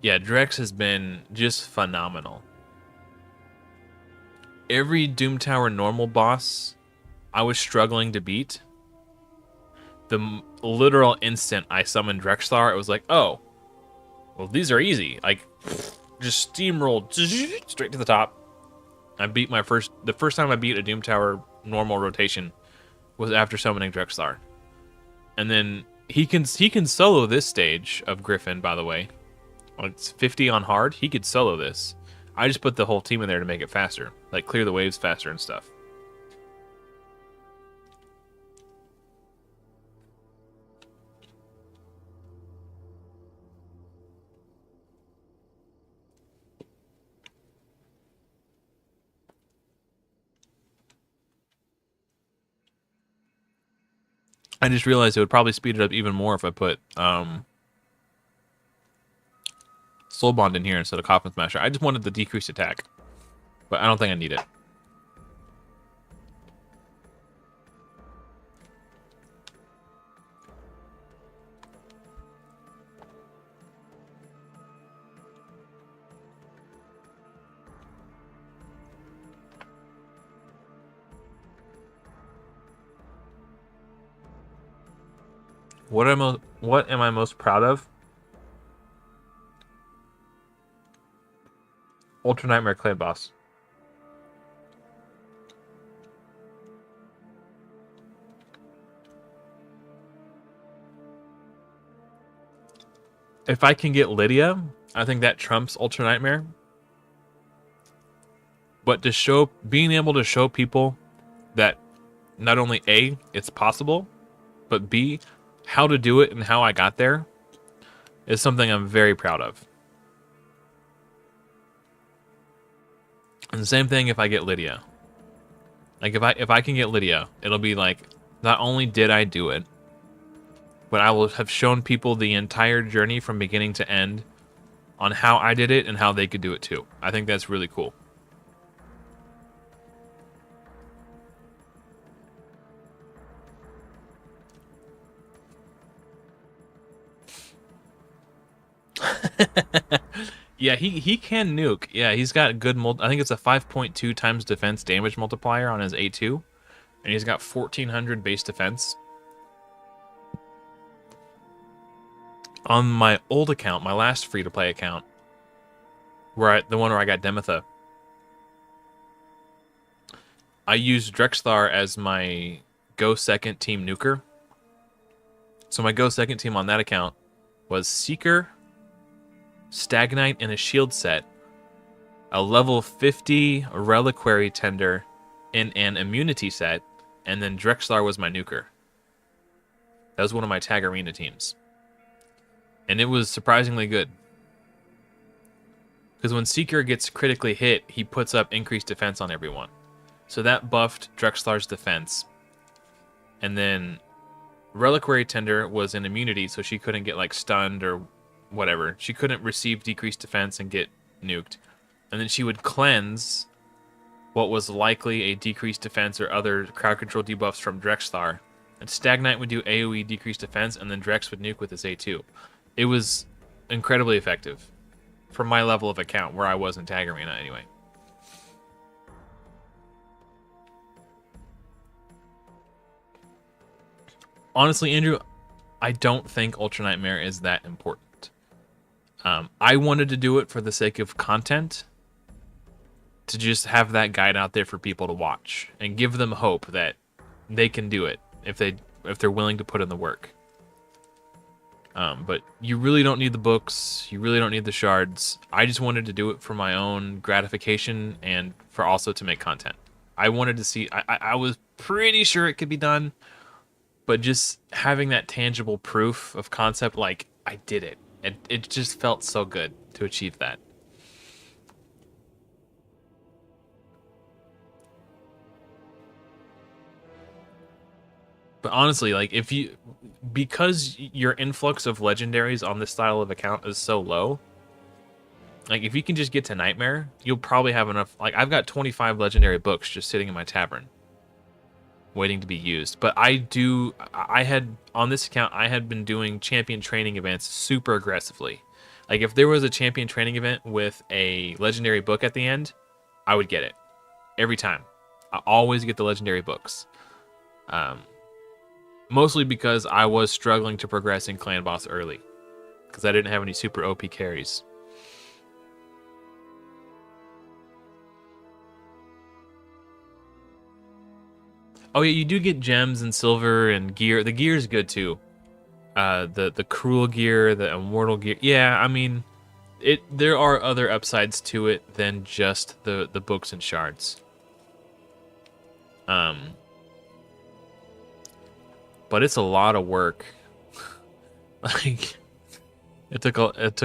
Yeah, Drex has been just phenomenal. Every Doom Tower normal boss I was struggling to beat, the literal instant I summoned Drexthar, it was like, oh, well, these are easy. Like, just steamrolled straight to the top. I beat the first time I beat a Doom Tower normal rotation was after summoning Drexthar. And then he can solo this stage of Griffin, by the way. It's 50 on hard. He could solo this. I just put the whole team in there to make it faster, like clear the waves faster and stuff. I just realized it would probably speed it up even more if I put Soul Bond in here instead of Coffin Smasher. I just wanted the decreased attack, but I don't think I need it. What am I most proud of? Ultra Nightmare Clan Boss. If I can get Lydia, I think that trumps Ultra Nightmare. But being able to show people that not only A, it's possible, but B, how to do it and how I got there is something I'm very proud of. And the same thing if I get Lydia. Like if I can get Lydia, it'll be like, not only did I do it, but I will have shown people the entire journey from beginning to end on how I did it and how they could do it too. I think that's really cool. Yeah, he can nuke. Yeah, he's got good I think it's a 5.2 times defense damage multiplier on his A2, and he's got 1400 base defense. On my old account, my last free-to-play account, the one where I got Demetha, I used Drexthar as my go second team nuker. So my go second team on that account was Seeker, Stagnite in a shield set, a level 50 Reliquary Tender in an immunity set, and then Drexthar was my nuker. That was one of my Tag Arena teams. And it was surprisingly good. Because when Seeker gets critically hit, he puts up increased defense on everyone. So that buffed Drexthar's defense. And then Reliquary Tender was an immunity, so she couldn't get like stunned or whatever. She couldn't receive decreased defense and get nuked. And then she would cleanse what was likely a decreased defense or other crowd control debuffs from Drexthar. And Stagnite would do AoE decreased defense, and then Drex would nuke with his A2. It was incredibly effective for my level of account, where I was in Tag Arena anyway. Honestly, Andrew, I don't think Ultra Nightmare is that important. I wanted to do it for the sake of content, to just have that guide out there for people to watch and give them hope that they can do it if they're willing to put in the work. But you really don't need the books. You really don't need the shards. I just wanted to do it for my own gratification and for also to make content. I wanted to see. I was pretty sure it could be done, but just having that tangible proof of concept, like I did it. It just felt so good to achieve that. But honestly, like because your influx of legendaries on this style of account is so low, like if you can just get to Nightmare, you'll probably have enough. Like I've got 25 legendary books just sitting in my tavern, waiting to be used. But I had on this account, I had been doing champion training events super aggressively. Like if there was a champion training event with a legendary book at the end, I would get it every time. I always get the legendary books. Mostly because I was struggling to progress in Clan Boss early, because I didn't have any super OP carries. Oh yeah, you do get gems and silver and gear. The gear is good too. The cruel gear, the immortal gear. Yeah, I mean, there are other upsides to it than just the books and shards. But it's a lot of work. Like it took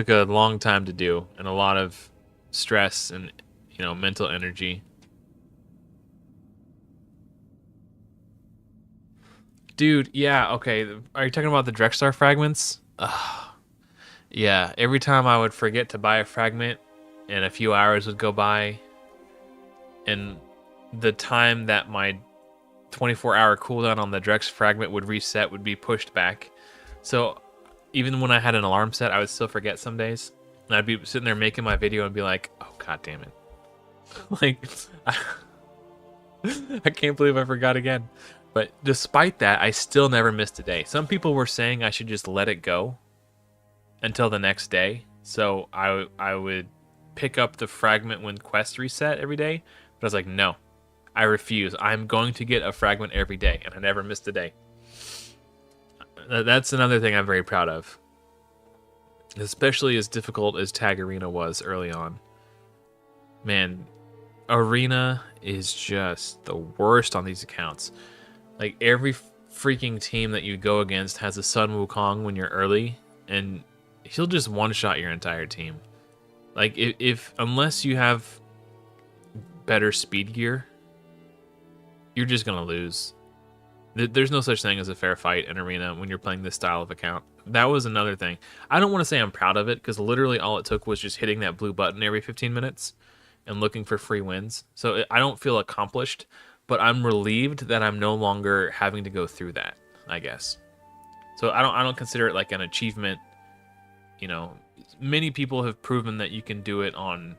a long time to do, and a lot of stress and mental energy. Dude, yeah, okay. Are you talking about the Drexthar fragments? Yeah, every time I would forget to buy a fragment and a few hours would go by, and the time that my 24-hour cooldown on the Drex fragment would reset would be pushed back. So even when I had an alarm set, I would still forget some days. And I'd be sitting there making my video and be like, oh, god damn it. Like, I can't believe I forgot again. But despite that, I still never missed a day. Some people were saying I should just let it go until the next day. So I would pick up the fragment when quests reset every day. But I was like, no, I refuse. I'm going to get a fragment every day. And I never missed a day. That's another thing I'm very proud of. Especially as difficult as Tag Arena was early on. Man, Arena is just the worst on these accounts. Like, every freaking team that you go against has a Sun Wukong when you're early, and he'll just one-shot your entire team. Like, unless you have better speed gear, you're just gonna lose. There's no such thing as a fair fight in Arena when you're playing this style of account. That was another thing. I don't want to say I'm proud of it, because literally all it took was just hitting that blue button every 15 minutes and looking for free wins. So I don't feel accomplished, but I'm relieved that I'm no longer having to go through that, I guess. So I don't consider it like an achievement, many people have proven that you can do it on,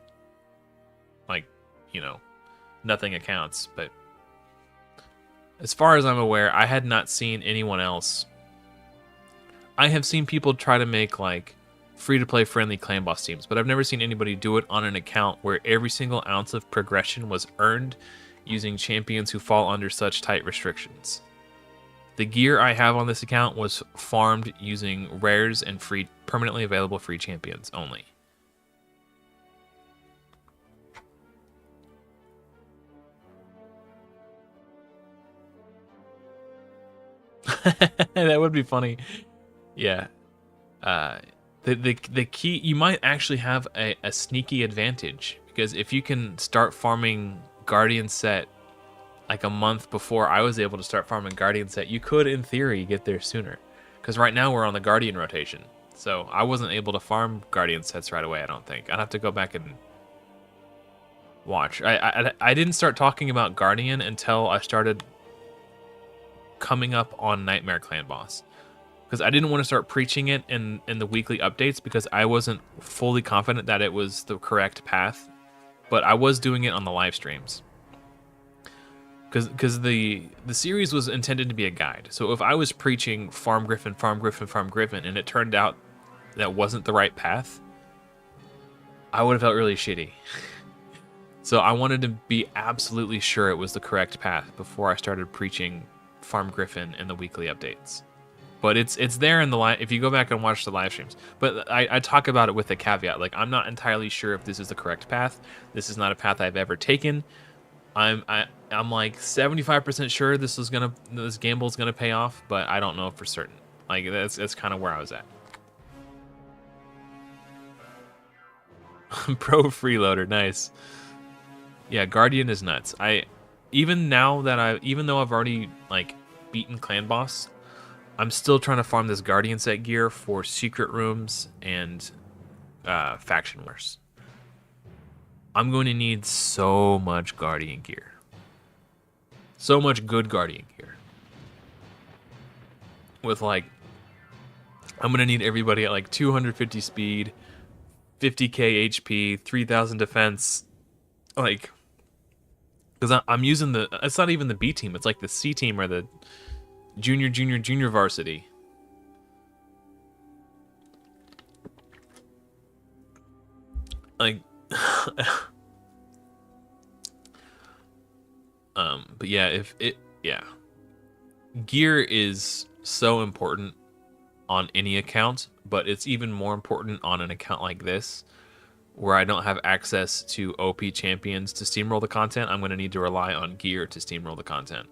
like, you know, nothing accounts. But as far as I'm aware, I had not seen anyone else. I have seen people try to make like free-to-play friendly clan boss teams, but I've never seen anybody do it on an account where every single ounce of progression was earned using champions who fall under such tight restrictions. The gear I have on this account was farmed using rares and free, permanently available free champions only. That would be funny. Yeah. The key, you might actually have a sneaky advantage, because if you can start farming Guardian Set like a month before I was able to start farming Guardian Set, you could, in theory, get there sooner. Because right now we're on the Guardian rotation. So I wasn't able to farm Guardian Sets right away, I don't think. I'd have to go back and watch. I didn't start talking about Guardian until I started coming up on Nightmare Clan Boss. Because I didn't want to start preaching it in the weekly updates, because I wasn't fully confident that it was the correct path. But I was doing it on the live streams. Because the series was intended to be a guide. So if I was preaching farm Griffin, farm Griffin, farm Griffin, and it turned out that wasn't the right path, I would have felt really shitty. So I wanted to be absolutely sure it was the correct path before I started preaching farm Griffin in the weekly updates. But it's there in the live, if you go back and watch the live streams. But I talk about it with a caveat, like, I'm not entirely sure if this is the correct path. This is not a path I've ever taken. I'm like 75% sure this gamble is gonna pay off, but I don't know for certain. Like, that's kind of where I was at. Pro freeloader, nice. Yeah, Guardian is nuts. Even though I've already like beaten Clan Boss, I'm still trying to farm this Guardian Set gear for secret rooms and faction wars. I'm going to need so much Guardian gear. So much good Guardian gear. With like, I'm going to need everybody at like 250 speed, 50k HP, 3000 defense. Like, because I'm using it's not even the B team, it's like the C team or the junior varsity. Like, but yeah, gear is so important on any account, but it's even more important on an account like this, where I don't have access to OP champions to steamroll the content. I'm going to need to rely on gear to steamroll the content.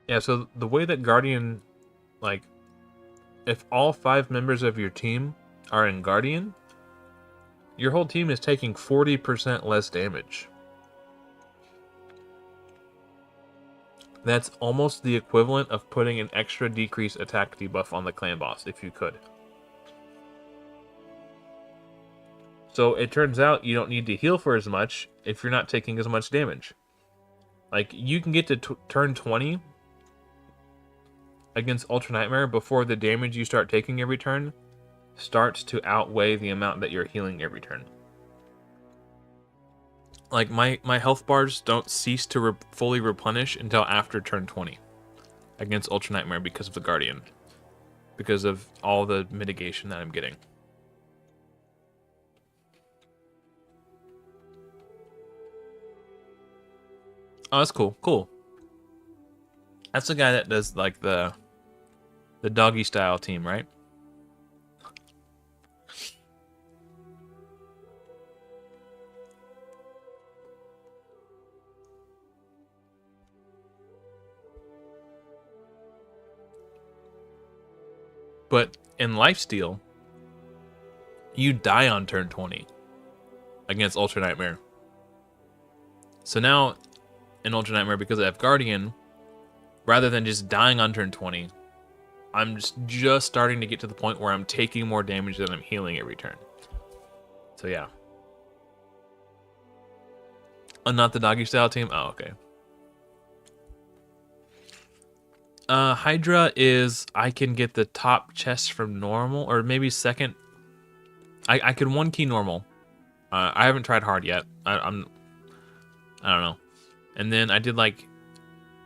Yeah, so the way that Guardian, like, if all 5 members of your team are in Guardian, your whole team is taking 40% less damage. That's almost the equivalent of putting an extra decrease attack debuff on the clan boss, if you could. So it turns out you don't need to heal for as much if you're not taking as much damage. Like, you can get to turn 20 against Ultra Nightmare before the damage you start taking every turn starts to outweigh the amount that you're healing every turn. Like, my health bars don't cease to fully replenish until after turn 20 against Ultra Nightmare because of the Guardian. Because of all the mitigation that I'm getting. Oh, that's cool. Cool. That's the guy that does, like, the doggy style team, right? But in Lifesteal, you die on turn 20 against Ultra Nightmare. So now in Ultra Nightmare because I have Guardian, rather than just dying on turn 20, I'm just starting to get to the point where I'm taking more damage than I'm healing every turn. So yeah. Not the doggy style team? Oh, okay. Hydra is I can get the top chest from normal, or maybe second. I can one key normal. I haven't tried hard yet. I don't know. And then I did like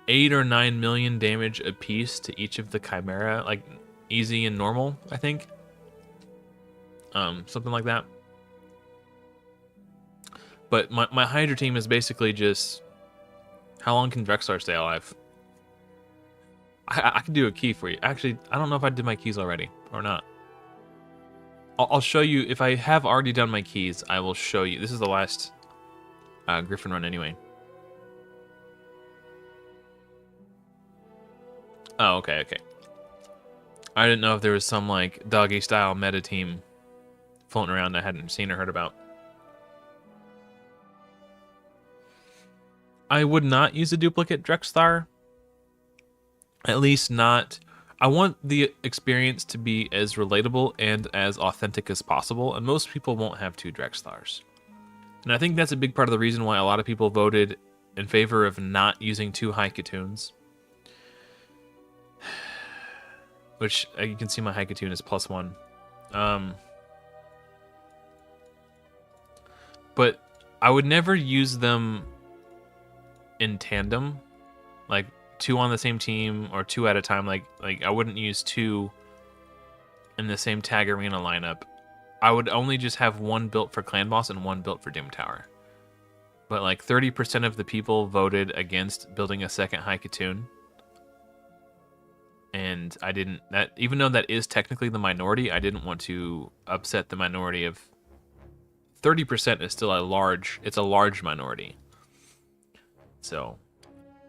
8 or 9 million damage a piece to each of the Chimera, like easy and normal, I think. Something like that. But my Hydra team is basically just how long can Drexlar stay alive? I can do a key for you. Actually, I don't know if I did my keys already or not. I'll show you. If I have already done my keys, I will show you. This is the last Griffin run anyway. Oh, okay. I didn't know if there was some like doggy style meta team floating around I hadn't seen or heard about. I would not use a duplicate Drexlar. At least not. I want the experience to be as relatable and as authentic as possible, and most people won't have 2 Drexlars. And I think that's a big part of the reason why a lot of people voted in favor of not using 2 Haikatoons. Which, you can see my Haikatoon is +1. But I would never use them in tandem. Like, 2 on the same team or 2 at a time. Like I wouldn't use 2 in the same tag arena lineup. I would only just have 1 built for Clan Boss and 1 built for Doom Tower. But like 30% of the people voted against building a second Haikatoon. And I didn't, that even though that is technically the minority, I didn't want to upset the minority of 30% is still it's a large minority. So,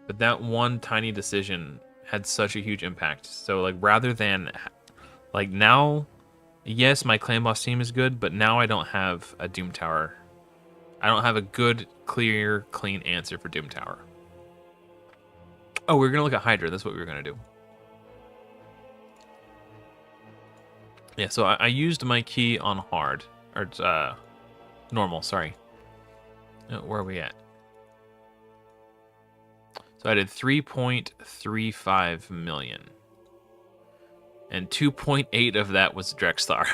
but that one tiny decision had such a huge impact. So like rather than like now, yes, my Clan Boss team is good, but now I don't have a Doom Tower. I don't have a good, clear, clean answer for Doom Tower. Oh, we're gonna look at Hydra. That's what we were gonna do. Yeah, so I used my key on hard, or normal, sorry. Where are we at? So I did 3.35 million. And 2.8 of that was Drexlar.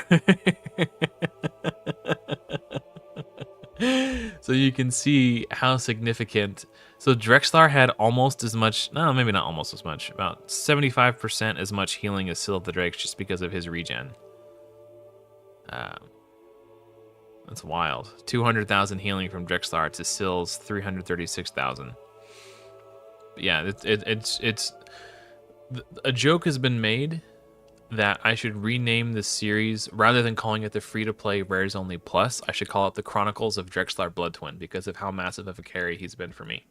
So you can see how significant. So Drexlar had almost as much, no, maybe not almost as much, about 75% as much healing as Seal of the Drakes just because of his regen. That's wild. 200,000 healing from Drexlar to Sill's 336,000. Yeah, it's a joke has been made that I should rename this series rather than calling it the free-to-play Rares Only Plus. I should call it the Chronicles of Drexlar Blood Twin because of how massive of a carry he's been for me.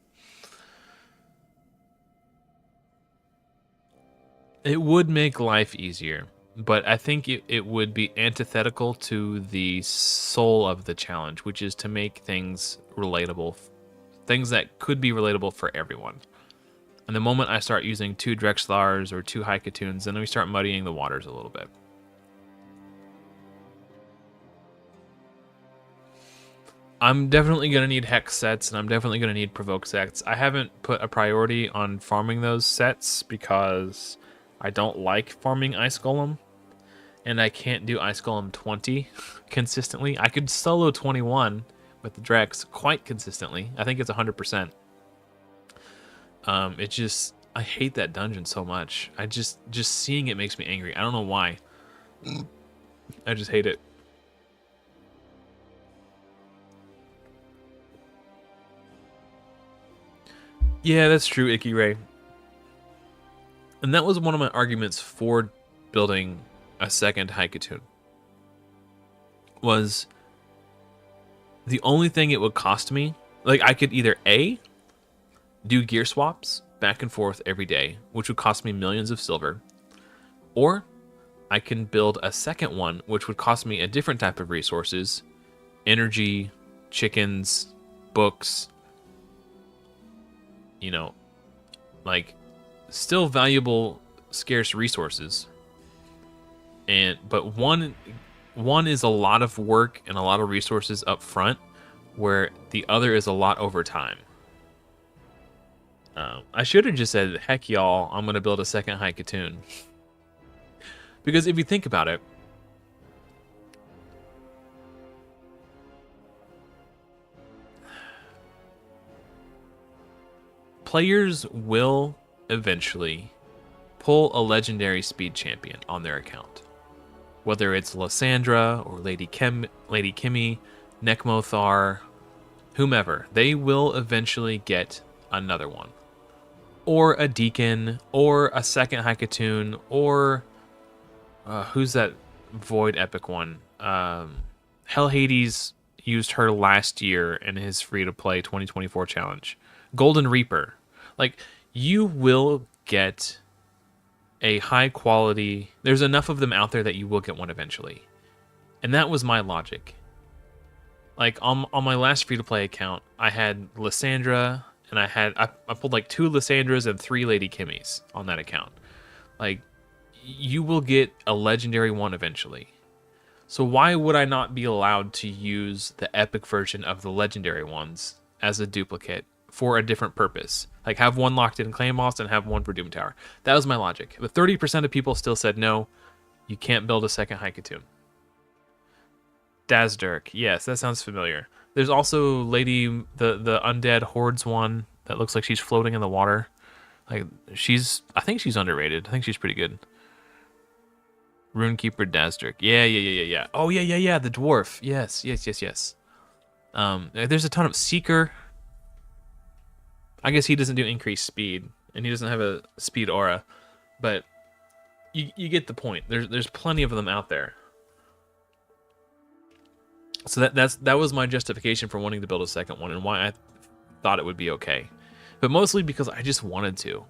It would make life easier, but I think it would be antithetical to the soul of the challenge, which is to make things relatable, things that could be relatable for everyone. And the moment I start using 2 Drexlars or 2 Haikatoons, then we start muddying the waters a little bit. I'm definitely going to need Hex sets, and I'm definitely going to need Provoke sets. I haven't put a priority on farming those sets because I don't like farming Ice Golem. And I can't do Ice Golem 20 consistently. I could solo 21 with the Drex quite consistently. I think it's 100%. It just, I hate that dungeon so much. I just seeing it makes me angry. I don't know why. I just hate it. Yeah, that's true, Icky Ray. And that was one of my arguments for building a second Haikatoon. Was the only thing it would cost me, like I could either A, do gear swaps back and forth every day, which would cost me millions of silver, or I can build a second one, which would cost me a different type of resources, energy, chickens, books, you know, like still valuable, scarce resources. But one is a lot of work and a lot of resources up front, where the other is a lot over time. I should have just said, heck y'all, I'm going to build a second Haikatoon. Because if you think about it, players will eventually pull a legendary speed champion on their account. Whether it's Lysandra or Lady Kimmy, Nekmothar, whomever, they will eventually get another one. Or a Deacon, or a second Haikatoon, or who's that Void Epic one? Hell Hades used her last year in his free-to-play 2024 challenge. Golden Reaper. Like, you will get a high quality... There's enough of them out there that you will get one eventually. And that was my logic. Like, on my last free-to-play account, I had Lysandra, and I pulled like 2 Lysandras and 3 Lady Kimmys on that account. Like, you will get a legendary one eventually. So why would I not be allowed to use the epic version of the legendary ones as a duplicate for a different purpose? Like, have one locked in Claim Boss and have one for Doom Tower. That was my logic. But 30% of people still said, no, you can't build a second Haikatoon. Dazdirk. Yes, that sounds familiar. There's also Lady, the Undead Hordes one that looks like she's floating in the water. Like, I think she's underrated. I think she's pretty good. Runekeeper Dazdirk. Yeah. Oh, yeah. The dwarf. Yes. There's a ton of Seeker. I guess he doesn't do increased speed, and he doesn't have a speed aura, but you get the point. There's plenty of them out there. So that was my justification for wanting to build a second one, and why I thought it would be okay. But mostly because I just wanted to.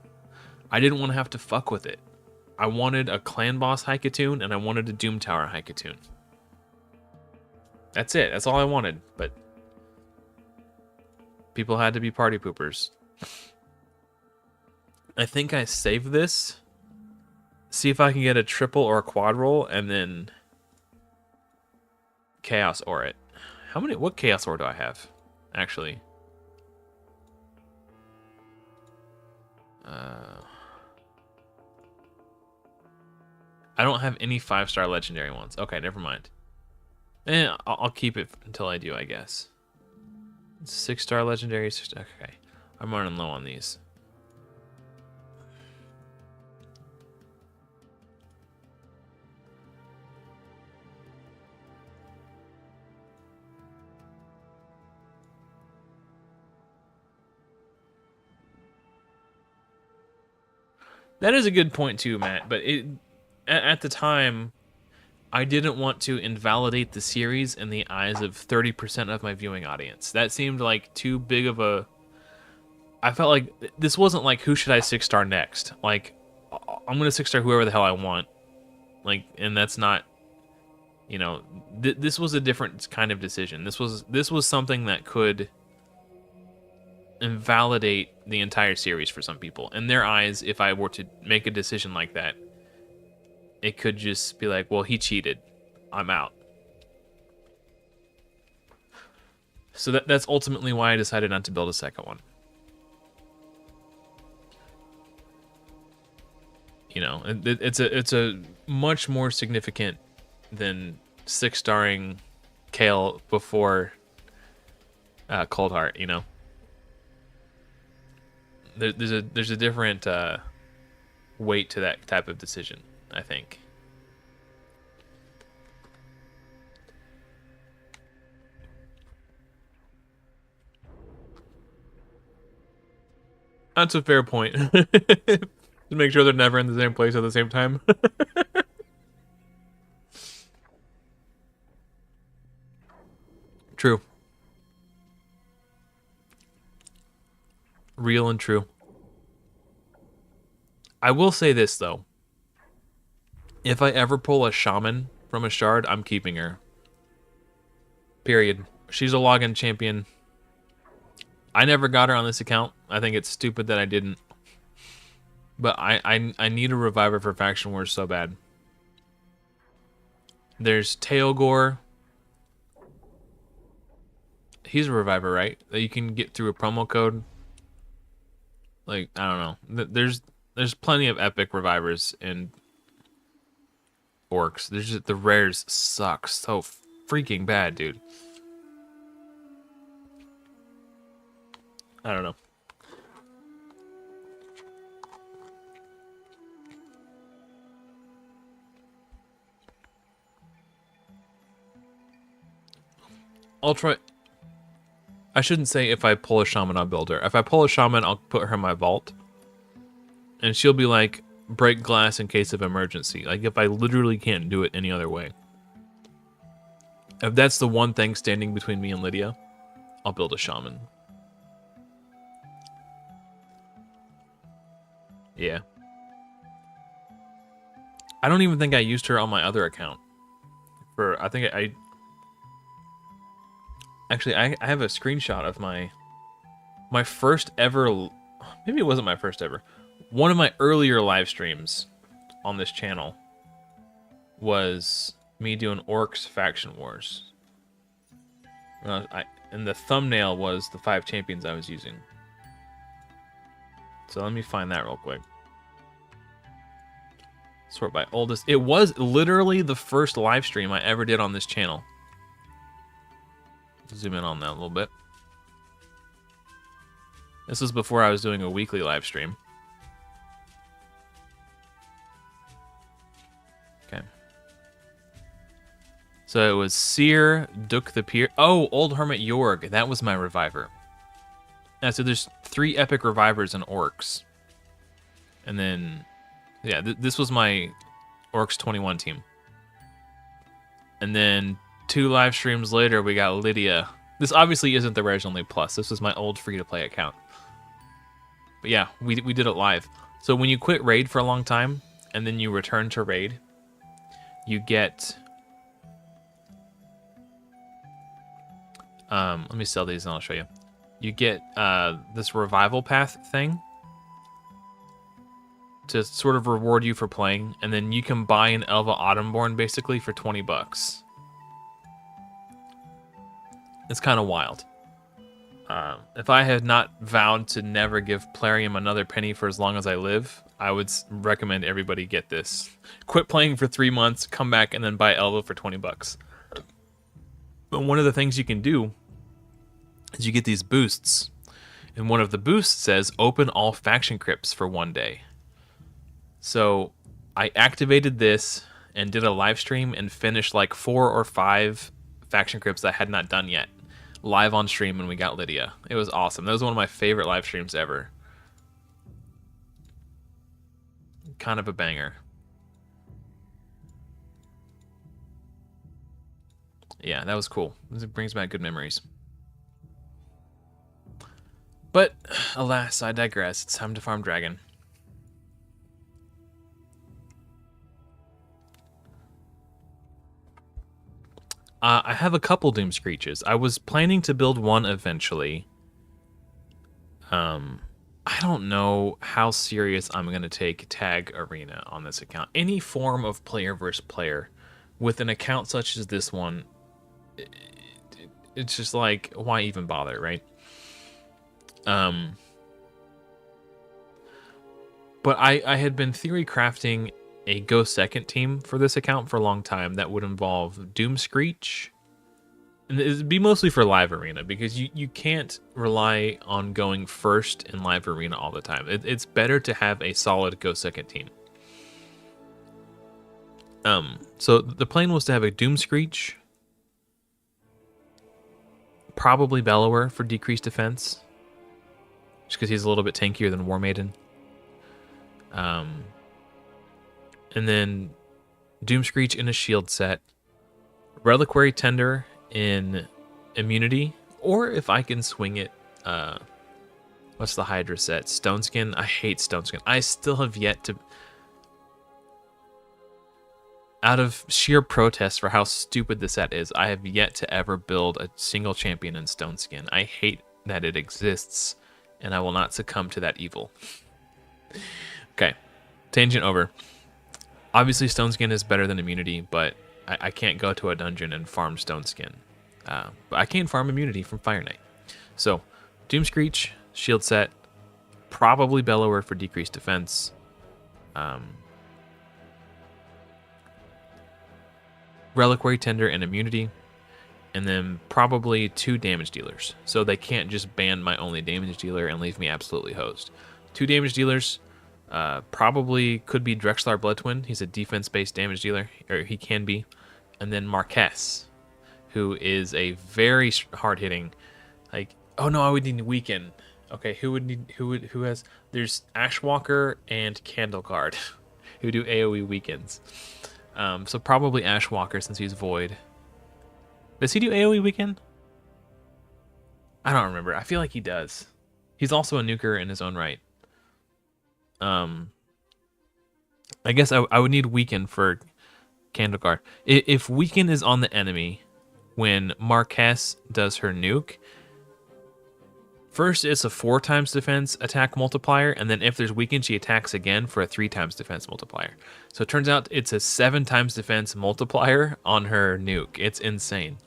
I didn't want to have to fuck with it. I wanted a Clan Boss Haikatoon, and I wanted a Doom Tower Haikatoon. That's it. That's all I wanted. But people had to be party poopers. I think I saved this. See if I can get a triple or a quad roll, and then Chaos Ore it. What Chaos Ore do I have? Actually. I don't have any 5-star legendary ones. Okay, never mind. I'll keep it until I do, I guess. 6-star legendary. Okay, I'm running low on these. That is a good point too, Matt. But at the time, I didn't want to invalidate the series in the eyes of 30% of my viewing audience. That seemed like too big of a... I felt like this wasn't like, who should I 6-star next? Like, I'm going to 6-star whoever the hell I want. Like, and that's not... You know, this was a different kind of decision. This was something that could invalidate the entire series for some people. In their eyes, if I were to make a decision like that, it could just be like, well, he cheated. I'm out. So that's ultimately why I decided not to build a second one. You know, it's a much more significant than 6-starring Kayle before Coldheart, you know. There's a different weight to that type of decision, I think. That's a fair point. To make sure they're never in the same place at the same time. True. Real and true. I will say this, though. If I ever pull a shaman from a shard, I'm keeping her. Period. She's a login champion. I never got her on this account. I think it's stupid that I didn't. But I need a reviver for Faction Wars so bad. There's Tailgore. He's a reviver, right? That you can get through a promo code. Like, I don't know. There's plenty of epic revivers in orcs. There's just, the rares suck so freaking bad, dude. I don't know. I'll try. I shouldn't say if I pull a shaman, I'll build her. If I pull a shaman, I'll put her in my vault. And she'll be like, break glass in case of emergency. Like, if I literally can't do it any other way. If that's the one thing standing between me and Lydia, I'll build a shaman. Yeah. I don't even think I used her on my other account. I think I actually, I have a screenshot of my first ever, maybe it wasn't my first ever, one of my earlier live streams on this channel was me doing Orcs Faction Wars. And the thumbnail was the 5 champions I was using. So let me find that real quick. Sort by oldest. It was literally the first live stream I ever did on this channel. Zoom in on that a little bit. This was before I was doing a weekly live stream. Okay. So it was Seer, Duk the Pier. Oh, Old Hermit Yorg. That was my reviver. Yeah, so there's 3 epic revivers in Orcs. And then, yeah, this was my Orcs 21 team. And then 2 live streams later, we got Lydia. This obviously isn't the Rares Only Plus. This was my old free-to-play account. But yeah, we did it live. So when you quit Raid for a long time, and then you return to Raid, you get... let me sell these and I'll show you. You get this revival path thing to sort of reward you for playing, and then you can buy an Elva Autumnborn basically for $20. It's kind of wild. If I had not vowed to never give Plarium another penny for as long as I live, I would recommend everybody get this. Quit playing for 3 months, come back, and then buy Elva for $20. But one of the things you can do is you get these boosts. And one of the boosts says, open all faction crypts for 1 day. So I activated this and did a live stream and finished like 4 or 5 faction crypts I had not done yet. Live on stream when we got Lydia. It was awesome. That was one of my favorite live streams ever. Kind of a banger. Yeah, that was cool. It brings back good memories. But, alas, I digress. It's time to farm Dragon. I have a couple Doom Screeches. I was planning to build one eventually. I don't know how serious I'm going to take Tag Arena on this account. Any form of player versus player with an account such as this one, it's just like, why even bother, right? But I had been theory crafting a Go Second team for this account for a long time that would involve Doom Screech. And it'd be mostly for Live Arena, because you can't rely on going first in Live Arena all the time. It's better to have a solid Go Second team. So the plan was to have a Doom Screech, probably Bellower for decreased defense, just because he's a little bit tankier than War Maiden. And then Doom Screech in a shield set, Reliquary Tender in immunity, or if I can swing it, what's the Hydra set? Stoneskin? I hate Stoneskin. I still have yet to, out of sheer protest for how stupid the set is, I have yet to ever build a single champion in Stoneskin. I hate that it exists, and I will not succumb to that evil. Okay, tangent over. Obviously, Stone Skin is better than Immunity, but I can't go to a dungeon and farm Stone Skin. But I can farm Immunity from Fire Knight. So, Doom Screech, shield set, probably Bellower for decreased defense. Reliquary Tender and Immunity, and then probably 2 damage dealers. So they can't just ban my only damage dealer and leave me absolutely hosed. 2 damage dealers, probably could be Drexlar Blood Twin. He's a defense-based damage dealer, or he can be. And then Marquez, who is a very hard-hitting, like, oh no, I would need Weaken. Okay, who has, there's Ashwalker and Candleguard, who do AoE weakens. So probably Ashwalker since he's Void. Does he do AoE weaken? I don't remember. I feel like he does. He's also a nuker in his own right. I guess I would need Weaken for Candleguard. If Weaken is on the enemy when Marquez does her nuke, first it's a 4 times defense attack multiplier, and then if there's Weaken, she attacks again for a 3 times defense multiplier. So it turns out it's a 7 times defense multiplier on her nuke. It's insane.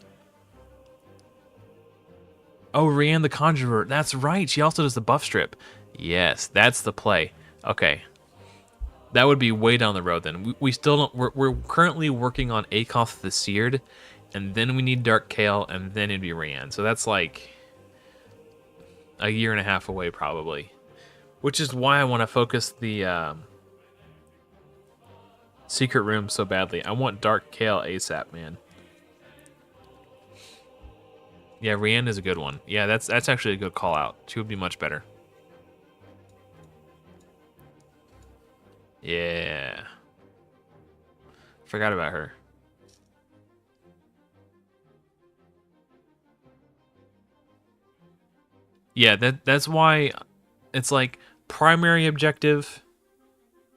Oh, Rianne the Conjurer. That's right. She also does the buff strip. Yes, that's the play. Okay. That would be way down the road then. We still don't... We're currently working on Akoth the Seared, and then we need Dark Kael, and then it'd be Rianne. So that's like a year and a half away probably. Which is why I want to focus the Secret Room so badly. I want Dark Kael ASAP, man. Yeah, Rianne is a good one. Yeah, that's actually a good call out. She would be much better. Yeah. Forgot about her. Yeah, that's why it's like primary objective,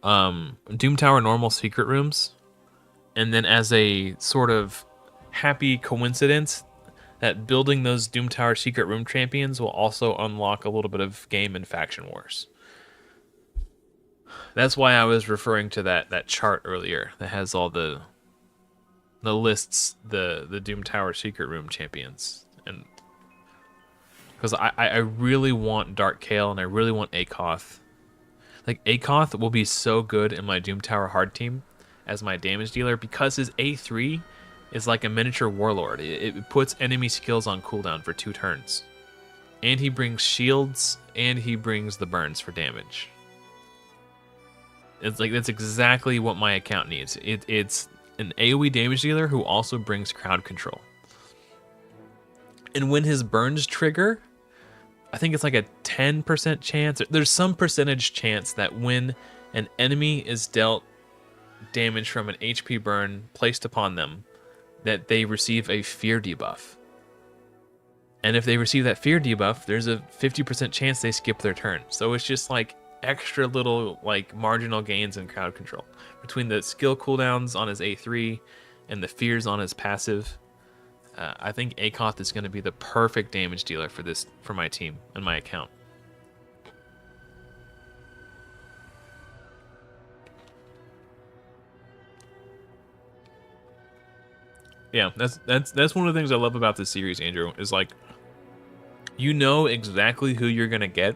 Doom Tower normal secret rooms, and then as a sort of happy coincidence, that building those Doom Tower secret room champions will also unlock a little bit of game and faction wars. That's why I was referring to that chart earlier that has all the lists, the Doom Tower secret room champions, and because I really want Dark Kael and I really want Akoth. Like Akoth will be so good in my Doom Tower hard team as my damage dealer because his A3 is like a miniature warlord. It puts enemy skills on cooldown for 2 turns. And he brings shields, and he brings the burns for damage. It's like, that's exactly what my account needs. It's an AoE damage dealer who also brings crowd control. And when his burns trigger, I think it's like a 10% chance. There's some percentage chance that when an enemy is dealt damage from an HP burn placed upon them, that they receive a fear debuff. And if they receive that fear debuff, there's a 50% chance they skip their turn. So it's just like extra little like marginal gains in crowd control between the skill cooldowns on his A3 and the fears on his passive. I think Akoth is going to be the perfect damage dealer for my team and my account. Yeah, that's one of the things I love about this series, Andrew, is like you know exactly who you're gonna get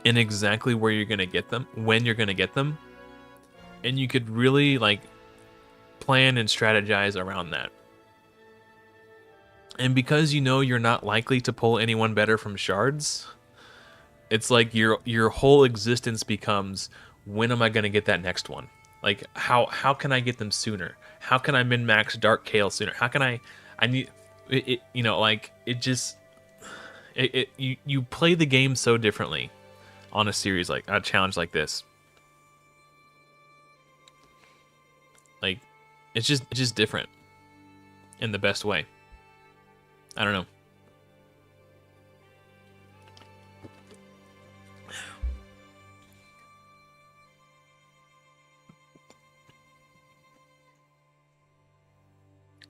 and exactly where you're gonna get them, when you're gonna get them, and you could really like plan and strategize around that. And because you know you're not likely to pull anyone better from shards, it's like your whole existence becomes, when am I gonna get that next one? Like how can I get them sooner? How can I min-max Dark Kael sooner? How can I need it, you know, like it just you play the game so differently on a series like a challenge like this. Like it's just different in the best way. I don't know.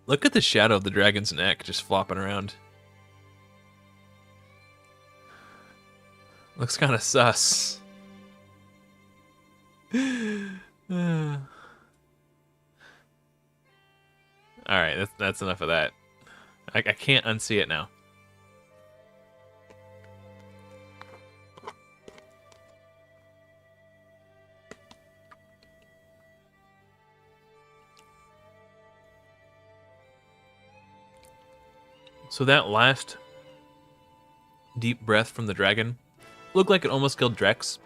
Look at the shadow of the dragon's neck just flopping around. Looks kind of sus. All right, that's enough of that. I can't unsee it now. So that last deep breath from the dragon looked like it almost killed Drex.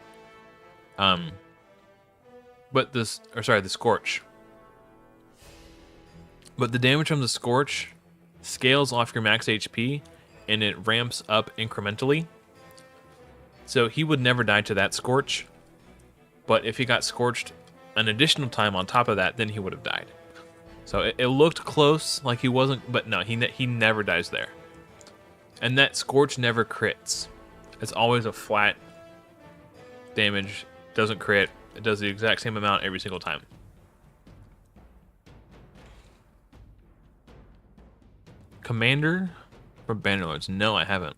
But the Scorch. But the damage from the Scorch scales off your max HP, and it ramps up incrementally. So he would never die to that Scorch. But if he got Scorched an additional time on top of that, then he would have died. So it looked close, like he wasn't, but no, he never dies there. And that Scorch never crits. It's always a flat damage, doesn't crit. It does the exact same amount every single time. Commander for Bannerlords? No, I haven't.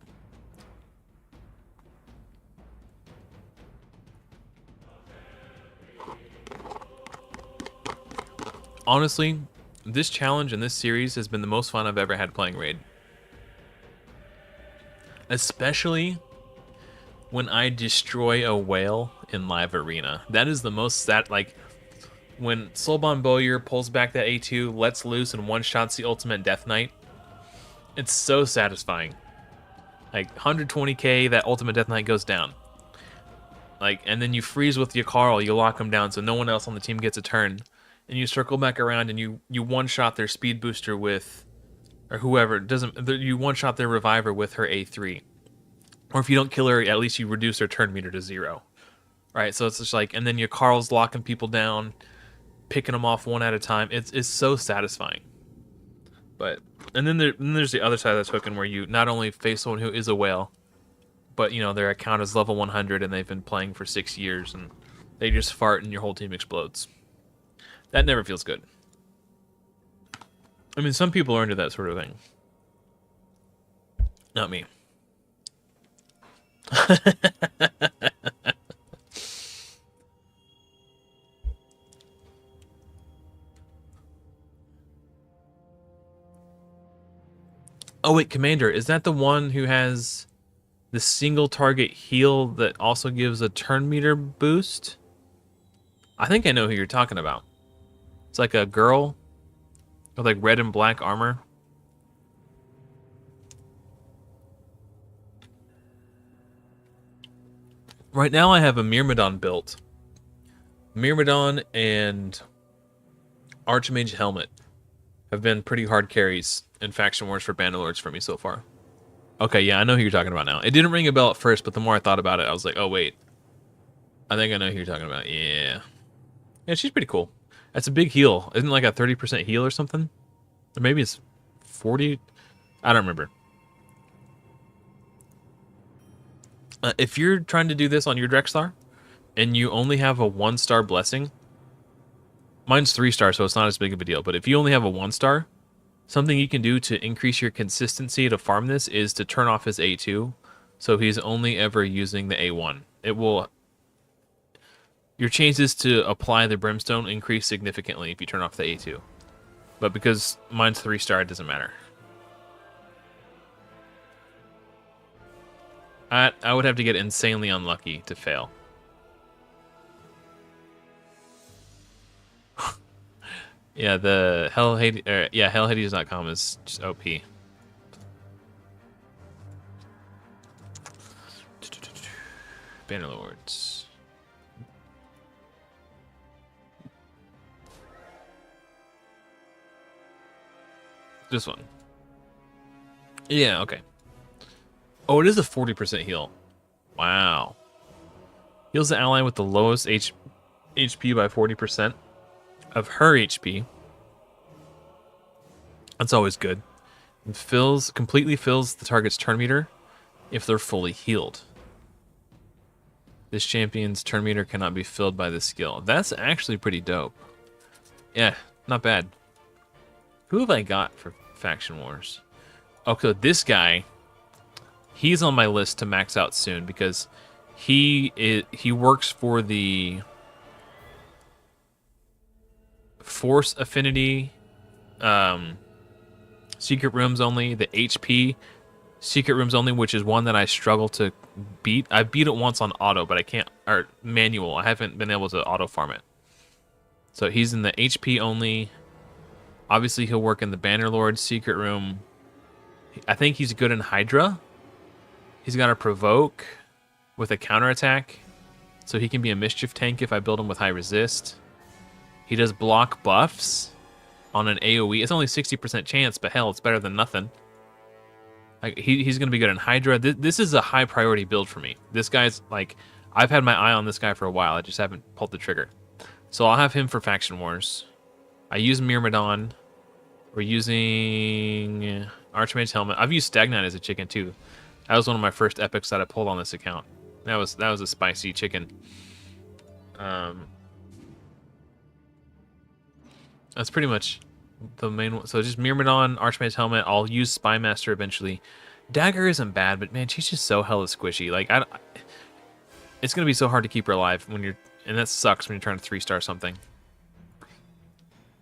Honestly, this challenge and this series has been the most fun I've ever had playing Raid. Especially when I destroy a whale in live arena. That is the most when Soulbond Bowyer pulls back that A2, lets loose, and one-shots the ultimate Death Knight. It's so satisfying. Like 120k, that ultimate Death Knight goes down. And then you freeze with your Carl, you lock him down so no one else on the team gets a turn. And you circle back around and you one-shot their speed booster with, or whoever, you one-shot their reviver with her A3. Or if you don't kill her, at least you reduce her turn meter to 0. Right, so it's just and then your Carl's locking people down, picking them off one at a time. It's so satisfying. And then there's the other side of the token where you not only face someone who is a whale, but their account is level 100 and they've been playing for 6 years and they just fart and your whole team explodes. That never feels good. I mean, some people are into that sort of thing. Not me. Oh wait, Commander, is that the one who has the single target heal that also gives a turn meter boost? I think I know who you're talking about. It's like a girl with red and black armor. Right now I have a Myrmidon built. Myrmidon and Archmage Helmet have been pretty hard carries in Faction Wars for Bannerlords for me so far. Okay, yeah, I know who you're talking about now. It didn't ring a bell at first, but the more I thought about it, I was like, oh wait. I think I know who you're talking about. Yeah. Yeah, she's pretty cool. That's a big heal. Isn't it like a 30% heal or something? Or maybe it's 40? I don't remember. If you're trying to do this on your Drexlar, and you only have a 1-star blessing, mine's 3-star, so it's not as big of a deal, but if you only have a 1-star, something you can do to increase your consistency to farm this is to turn off his A2, so he's only ever using the A1. It will... Your chances to apply the Brimstone increase significantly if you turn off the A2. But because mine's 3-star, it doesn't matter. I would have to get insanely unlucky to fail. Yeah, the hellhades.com is just OP. Bannerlords. This one. Yeah, okay. Oh, it is a 40% heal. Wow. Heals the ally with the lowest HP by 40% of her HP. That's always good. And completely fills the target's turn meter if they're fully healed. This champion's turn meter cannot be filled by this skill. That's actually pretty dope. Yeah, not bad. Who have I got for Faction Wars? Okay, this guy, he's on my list to max out soon because He works for the Force Affinity, Secret Rooms Only, the HP Secret Rooms Only, which is one that I struggle to beat. I beat it once on auto, but I can't, or manual. I haven't been able to auto farm it. So he's in the HP only. Obviously, he'll work in the Bannerlord Secret Room. I think he's good in Hydra. He's got a Provoke with a counterattack, so he can be a Mischief tank if I build him with high resist. He does block buffs on an AoE. It's only 60% chance, but hell, it's better than nothing. Like he's going to be good in Hydra. This is a high priority build for me. This guy's like, I've had my eye on this guy for a while. I just haven't pulled the trigger. So I'll have him for Faction Wars. I use Myrmidon. We're using Archmage's Helmet. I've used Stagnite as a chicken too. That was one of my first epics that I pulled on this account. That was a spicy chicken. That's pretty much the main one. So just Myrmidon, Archmage's Helmet. I'll use Spymaster eventually. Dagger isn't bad, but man, she's just so hella squishy. Like it's gonna be so hard to keep her alive when you're, and that sucks when you're trying to 3-star something.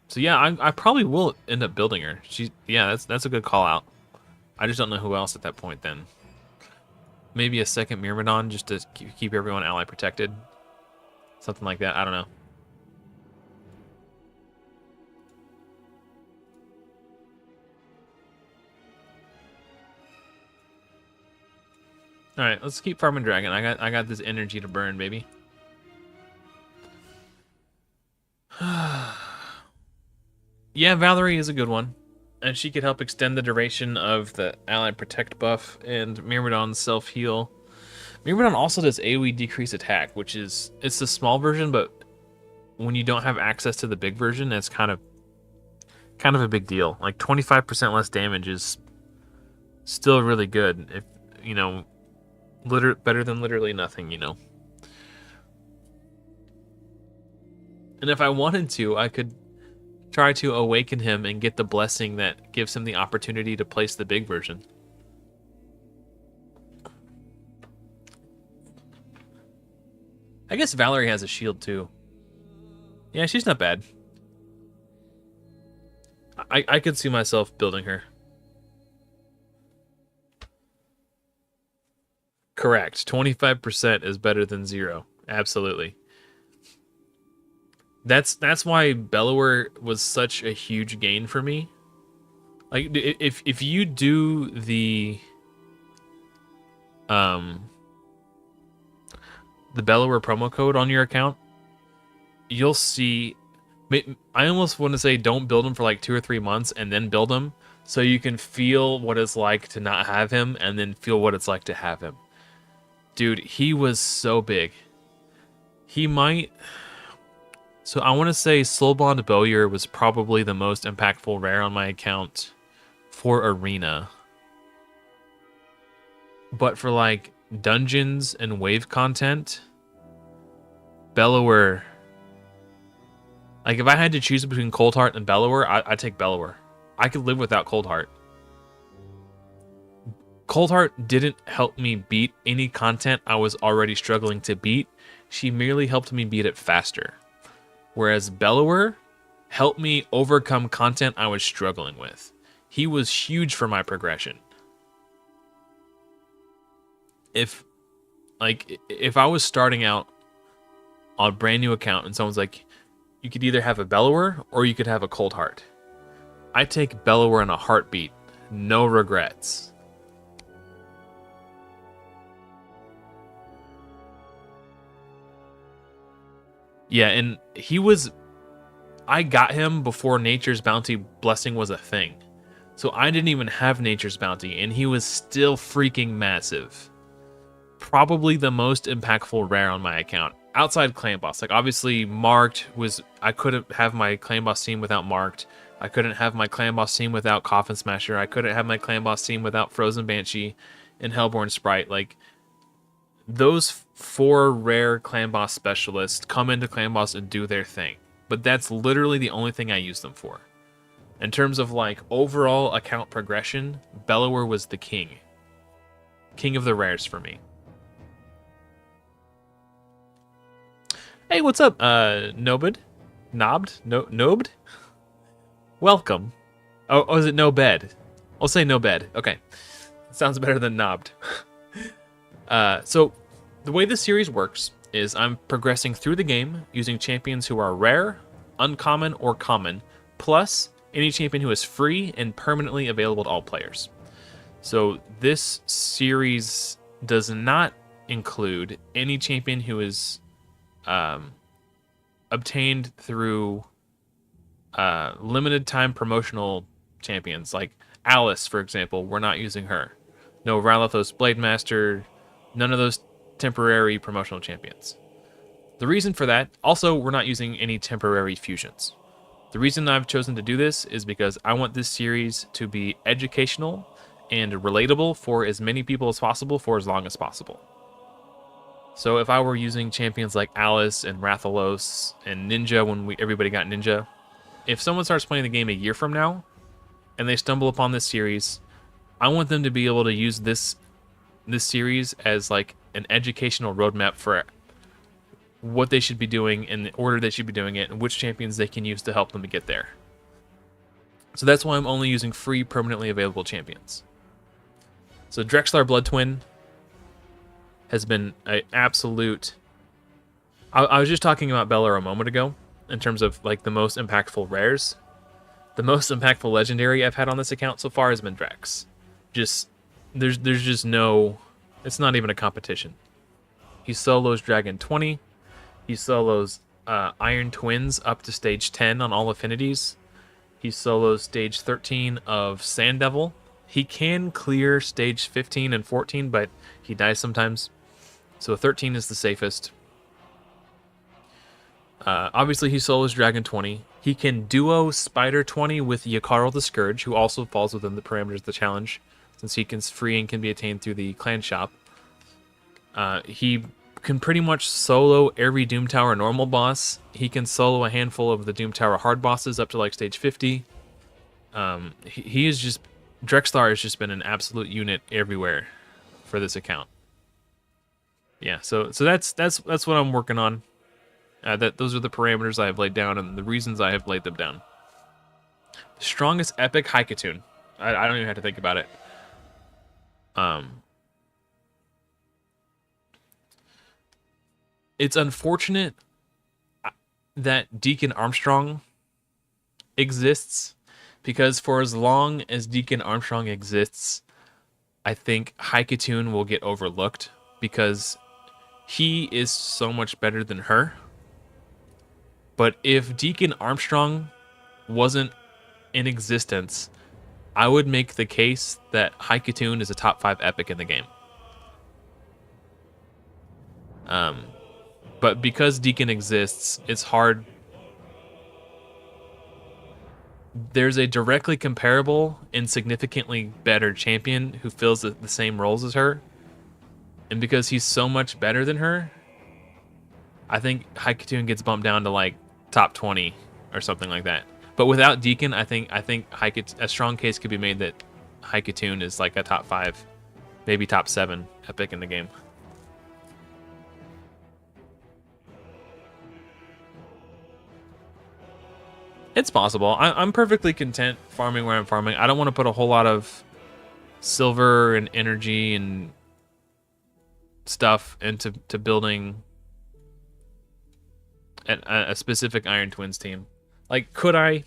So yeah, I probably will end up building her. That's a good call out. I just don't know who else at that point then. Maybe a second Myrmidon just to keep everyone ally protected. Something like that. I don't know. All right, let's keep farming dragon. I got this energy to burn, baby. Yeah, Valerie is a good one, and she could help extend the duration of the ally protect buff and Myrmidon's self heal. Myrmidon also does AoE decrease attack, which is, it's the small version, but when you don't have access to the big version, it's kind of a big deal. Like 25% less damage is still really good. If you know, better than literally nothing, you know. And if I wanted to, I could try to awaken him and get the blessing that gives him the opportunity to place the big version. I guess Valerie has a shield too. Yeah, she's not bad. I could see myself building her. Correct. 25% is better than 0. Absolutely. That's why Bellower was such a huge gain for me. Like if you do the Bellower promo code on your account, you'll see. I almost want to say don't build him for like 2 or 3 months and then build him, so you can feel what it's like to not have him and then feel what it's like to have him. Dude, he was so big. He might. So I want to say Soulbond Bowyer was probably the most impactful rare on my account for Arena. But for like dungeons and wave content, Bellower. Like if I had to choose between Coldheart and Bellower, I'd take Bellower. I could live without Coldheart. Coldheart didn't help me beat any content I was already struggling to beat. She merely helped me beat it faster. Whereas Bellower helped me overcome content I was struggling with. He was huge for my progression. If I was starting out on a brand new account and someone's like, you could either have a Bellower or you could have a Coldheart, I take Bellower in a heartbeat. No regrets. Yeah, and I got him before Nature's Bounty Blessing was a thing. So I didn't even have Nature's Bounty, and he was still freaking massive. Probably the most impactful rare on my account. Outside Clan Boss. Like, obviously, Marked was... I couldn't have my Clan Boss team without Marked. I couldn't have my Clan Boss team without Coffin Smasher. I couldn't have my Clan Boss team without Frozen Banshee and Hellborn Sprite. Like, those 4 rare Clan Boss specialists come into Clan Boss and do their thing. But that's literally the only thing I use them for. In terms of, like, overall account progression, Bellower was the king. King of the rares for me. Hey, what's up, Nobed? Nobbed? No, Nobed? Welcome. Oh, is it no bed? I'll say no bed. Okay. Sounds better than knobbed. So, the way this series works is I'm progressing through the game using champions who are rare, uncommon, or common, plus any champion who is free and permanently available to all players. So, this series does not include any champion who is obtained through limited time promotional champions. Like Alice, for example, we're not using her. No Ralathos Blademaster, none of those temporary promotional champions. The reason for that, also, we're not using any temporary fusions. The reason I've chosen to do this is because I want this series to be educational and relatable for as many people as possible for as long as possible. So if I were using champions like Alice and Rathalos and Ninja when everybody got Ninja, if someone starts playing the game a year from now and they stumble upon this series, I want them to be able to use this series as like an educational roadmap for what they should be doing in the order they should be doing it and which champions they can use to help them to get there. So that's why I'm only using free permanently available champions. So Drexlar Blood Twin has been an absolute... I was just talking about Beller a moment ago in terms of like the most impactful rares. The most impactful legendary I've had on this account so far has been Drex. Just there's just no... It's not even a competition. He solos Dragon 20. He solos Iron Twins up to stage 10 on all affinities. He solos stage 13 of Sand Devil. He can clear stage 15 and 14, but he dies sometimes. So 13 is the safest. Obviously, he solos Dragon 20. He can duo Spider 20 with Yakarl the Scourge, who also falls within the parameters of the challenge, since he can free and can be attained through the clan shop. He can pretty much solo every Doom Tower normal boss. He can solo a handful of the Doom Tower hard bosses up to like stage 50. He is just... Drexlar has just been an absolute unit everywhere for this account. Yeah, so that's what I'm working on. Those are the parameters I have laid down and the reasons I have laid them down. The strongest epic Haikatoon. I don't even have to think about it. It's unfortunate that Deacon Armstrong exists, because for as long as Deacon Armstrong exists, I think Haikatoon will get overlooked because he is so much better than her. But if Deacon Armstrong wasn't in existence, I would make the case that Haikatoon is a top 5 epic in the game. But because Deacon exists, it's hard. There's a directly comparable and significantly better champion who fills the same roles as her. And because he's so much better than her, I think Haikatoon gets bumped down to like top 20 or something like that. But without Deacon, I think a strong case could be made that Haikatoon is like a top 5, maybe top 7 epic in the game. It's possible. I'm perfectly content farming where I'm farming. I don't want to put a whole lot of silver and energy and stuff into building a specific Iron Twins team. Like, could I?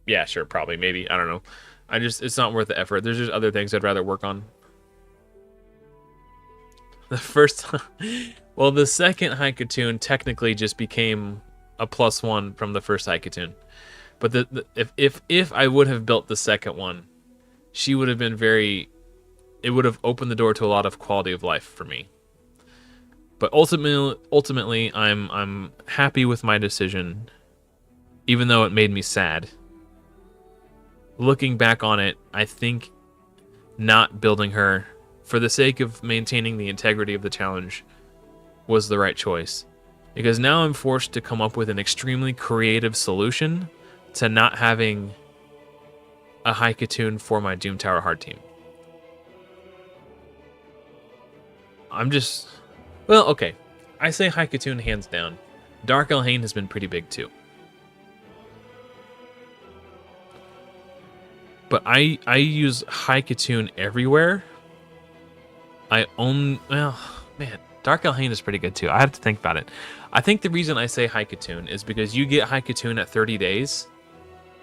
Yeah, sure, probably, maybe. I don't know. It's not worth the effort. There's just other things I'd rather work on. The second Haikatoon technically just became a +1 from the first Haikatoon. But if I would have built the second one, she would have been it would have opened the door to a lot of quality of life for me. But ultimately, I'm happy with my decision, even though it made me sad. Looking back on it, I think not building her, for the sake of maintaining the integrity of the challenge, was the right choice. Because now I'm forced to come up with an extremely creative solution to not having a Haikatoon for my Doom Tower hard team. Well, okay. I say Haikatoon hands down. Dark Elhain has been pretty big too. But I use High Katoon everywhere. Well, man, Dark Elhain is pretty good too. I have to think about it. I think the reason I say High Katoon is because you get High Katoon at 30 days.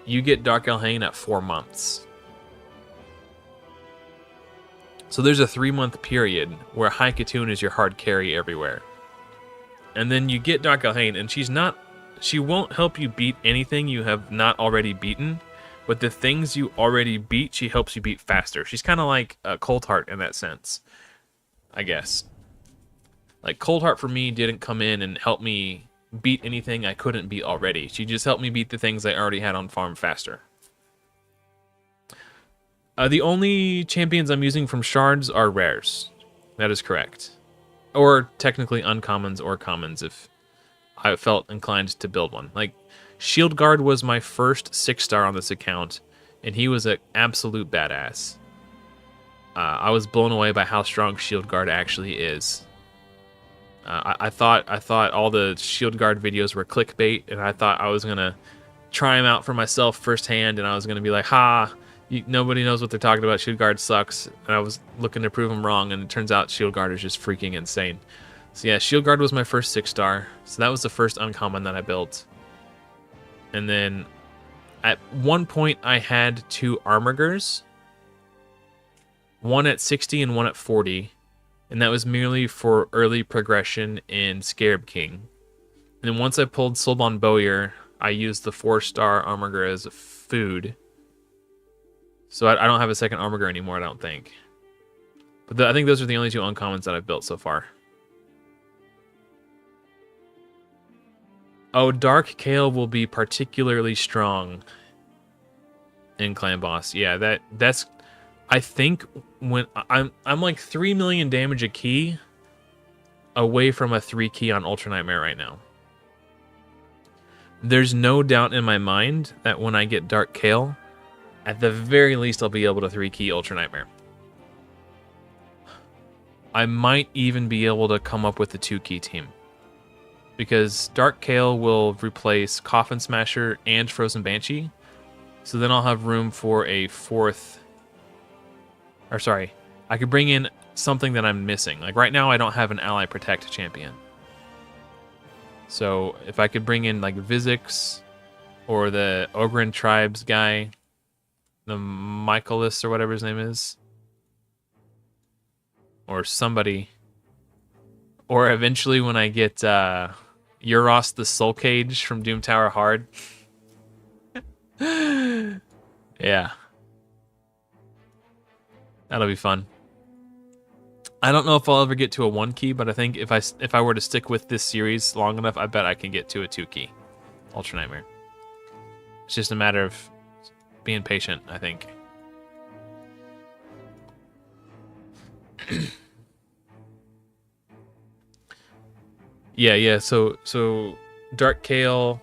You get Dark Elhain at 4 months. So there's a 3-month period where High Katoon is your hard carry everywhere. And then you get Dark Elhain, and she won't help you beat anything you have not already beaten, but the things you already beat, she helps you beat faster. She's kind of like a Coldheart in that sense, I guess. Like, Coldheart for me didn't come in and help me beat anything I couldn't beat already. She just helped me beat the things I already had on farm faster. The only champions I'm using from shards are rares. That is correct. Or technically uncommons or commons if I felt inclined to build one. Like, Shield Guard was my first 6-star on this account, and he was an absolute badass. I was blown away by how strong Shield Guard actually is. I thought all the Shield Guard videos were clickbait, and I thought I was gonna try them out for myself firsthand, and I was gonna be like, "Ha! Nobody knows what they're talking about. Shield Guard sucks." And I was looking to prove them wrong, and it turns out Shield Guard is just freaking insane. So yeah, Shield Guard was my first 6-star. So that was the first uncommon that I built. And then at one point I had 2 Armigers, one at 60 and one at 40. And that was merely for early progression in Scarab King. And then once I pulled Sulban Bowyer, I used the 4-star Armiger as food. So I don't have a second Armiger anymore, I don't think. But I think those are the only 2 uncommons that I've built so far. Oh, Dark Kayle will be particularly strong in Clan Boss. Yeah, that's... I think when I'm like 3 million damage a key away from a 3 key on Ultra Nightmare right now. There's no doubt in my mind that when I get Dark Kayle, at the very least I'll be able to 3 key Ultra Nightmare. I might even be able to come up with a 2 key team. Because Dark Kayle will replace Coffin Smasher and Frozen Banshee. So then I'll have room for a 4th... Or sorry, I could bring in something that I'm missing. Like right now I don't have an Ally Protect champion. So if I could bring in like Vizix or the Ogryn Tribes guy, the Michaelis or whatever his name is, or somebody, or eventually when I get Euros the Soul Cage from Doom Tower Hard. Yeah. That'll be fun. I don't know if I'll ever get to a 1 key, but I think if I were to stick with this series long enough, I bet I can get to a 2 key Ultra Nightmare. It's just a matter of being patient, I think. Yeah. So Dark Kayle.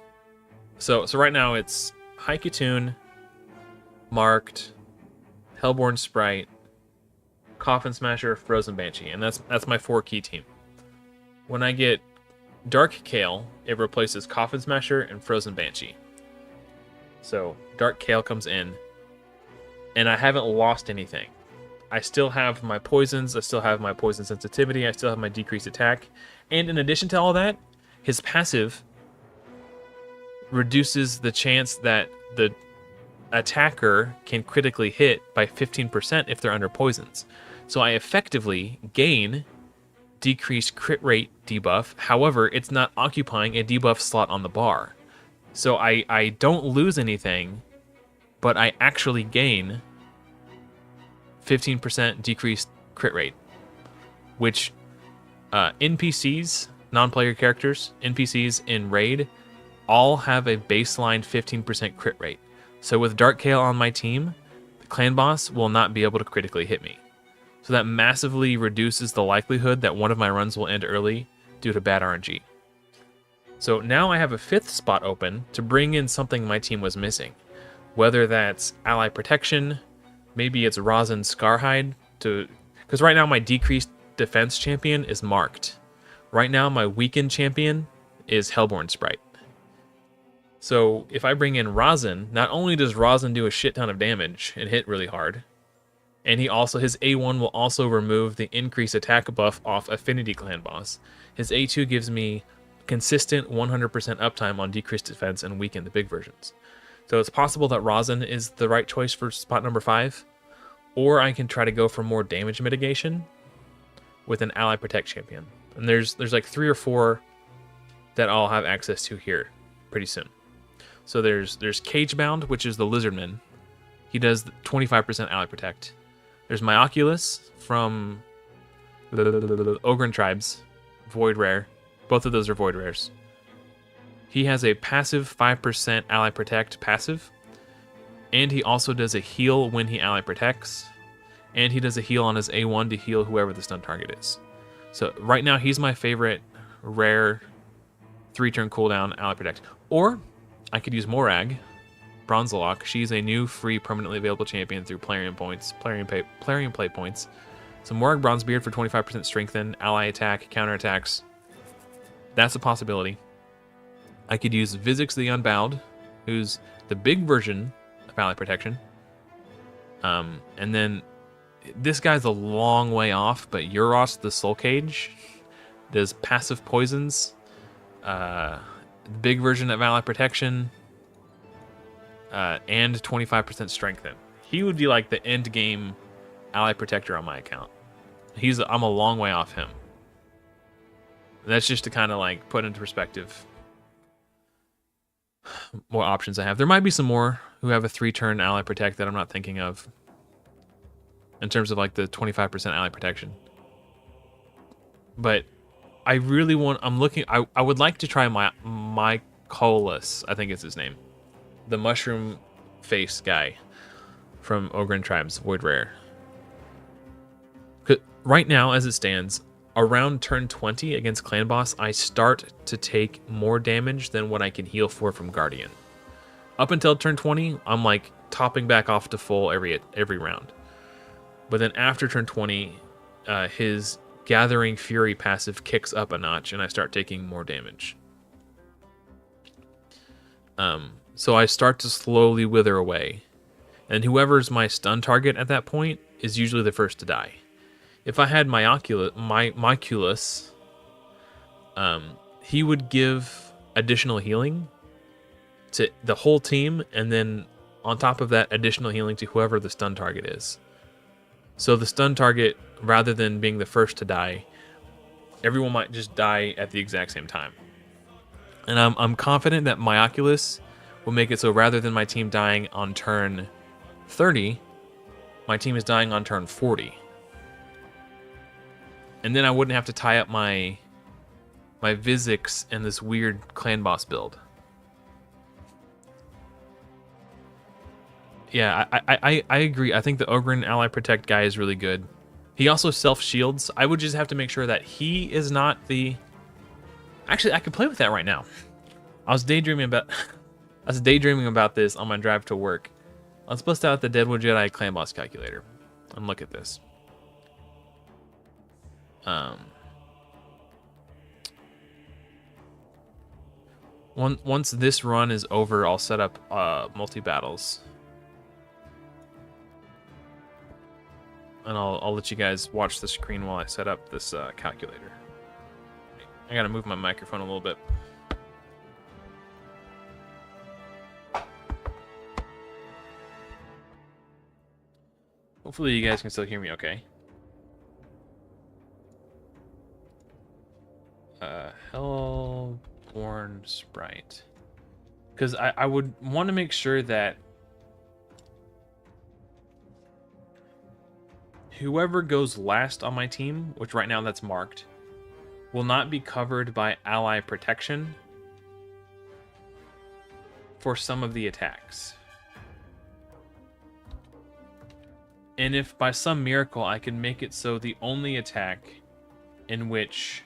So right now it's High Katoon, Marked, Hellborn Sprite, Coffin Smasher, Frozen Banshee, and that's my 4 key team. When I get Dark Kayle, it replaces Coffin Smasher and Frozen Banshee. So Dark Kayle comes in, and I haven't lost anything. I still have my poisons, I still have my poison sensitivity, I still have my decreased attack, and in addition to all that, his passive reduces the chance that the attacker can critically hit by 15% if they're under poisons. So I effectively gain decreased crit rate debuff. However, it's not occupying a debuff slot on the bar. So I don't lose anything, but I actually gain 15% decreased crit rate, which NPCs, non-player characters, NPCs in Raid, all have a baseline 15% crit rate. So with Dark Kayle on my team, the clan boss will not be able to critically hit me. So that massively reduces the likelihood that one of my runs will end early due to bad RNG. So now I have a 5th spot open to bring in something my team was missing. Whether that's Ally Protection, maybe it's Rosin Scarhide, because right now my decreased defense champion is Marked. Right now my weakened champion is Hellborn Sprite. So if I bring in Rosin, not only does Rosin do a shit ton of damage and hit really hard, and he also, his A1 will also remove the increased attack buff off Affinity Clan Boss. His A2 gives me consistent 100% uptime on decreased defense and weaken the big versions. So it's possible that Rosin is the right choice for spot number 5, or I can try to go for more damage mitigation with an Ally Protect champion. And there's like 3 or 4 that I'll have access to here pretty soon. So there's Cagebound, which is the Lizardman. He does 25% Ally Protect. There's my Oculus from Ogryn Tribes, Void Rare. Both of those are Void Rares. He has a passive 5% Ally Protect passive, and he also does a heal when he Ally Protects, and he does a heal on his A1 to heal whoever the stun target is. So right now he's my favorite rare 3-turn cooldown Ally Protect. Or I could use Morag, Bronzalock. She's a new free permanently available champion through Plarium Play points. So Morag Bronzebeard for 25% strengthen, ally attack, counterattacks. That's a possibility. I could use Vizix the Unbowed, who's the big version of ally protection. And then this guy's a long way off, but Euros the Soul Cage does passive poisons, big version of ally protection, and 25% strengthen. He would be like the end game ally protector on my account. I'm a long way off him. That's just to kind of like put into perspective what options I have. There might be some more who have a 3-turn ally protect that I'm not thinking of in terms of like the 25% ally protection. But I really want, I would like to try my Colas, I think it's his name. The mushroom face guy from Ogryn Tribes, Void Rare. Right now, as it stands, around turn 20 against Clan Boss, I start to take more damage than what I can heal for from Guardian. Up until turn 20, I'm like topping back off to full every round. But then after turn 20, his Gathering Fury passive kicks up a notch, and I start taking more damage. So I start to slowly wither away. And whoever's my stun target at that point is usually the first to die. If I had my Oculus, he would give additional healing to the whole team, and then on top of that, additional healing to whoever the stun target is. So the stun target, rather than being the first to die, everyone might just die at the exact same time. And I'm confident that my Oculus will make it so rather than my team dying on turn 30, my team is dying on turn 40. And then I wouldn't have to tie up my Vizix in this weird Clan Boss build. Yeah, I agree. I think the Ogryn Ally Protect guy is really good. He also self-shields. I would just have to make sure that he is not the... Actually, I could play with that right now. I was daydreaming about this on my drive to work. Let's bust out the Deadwood Jedi Clan Boss calculator and look at this. Once this run is over, I'll set up multi-battles. And I'll let you guys watch the screen while I set up this calculator. I gotta move my microphone a little bit. Hopefully you guys can still hear me okay. Hellborn Sprite. Because I would want to make sure that whoever goes last on my team, which right now that's marked, will not be covered by ally protection for some of the attacks. And if by some miracle I can make it so the only attack in which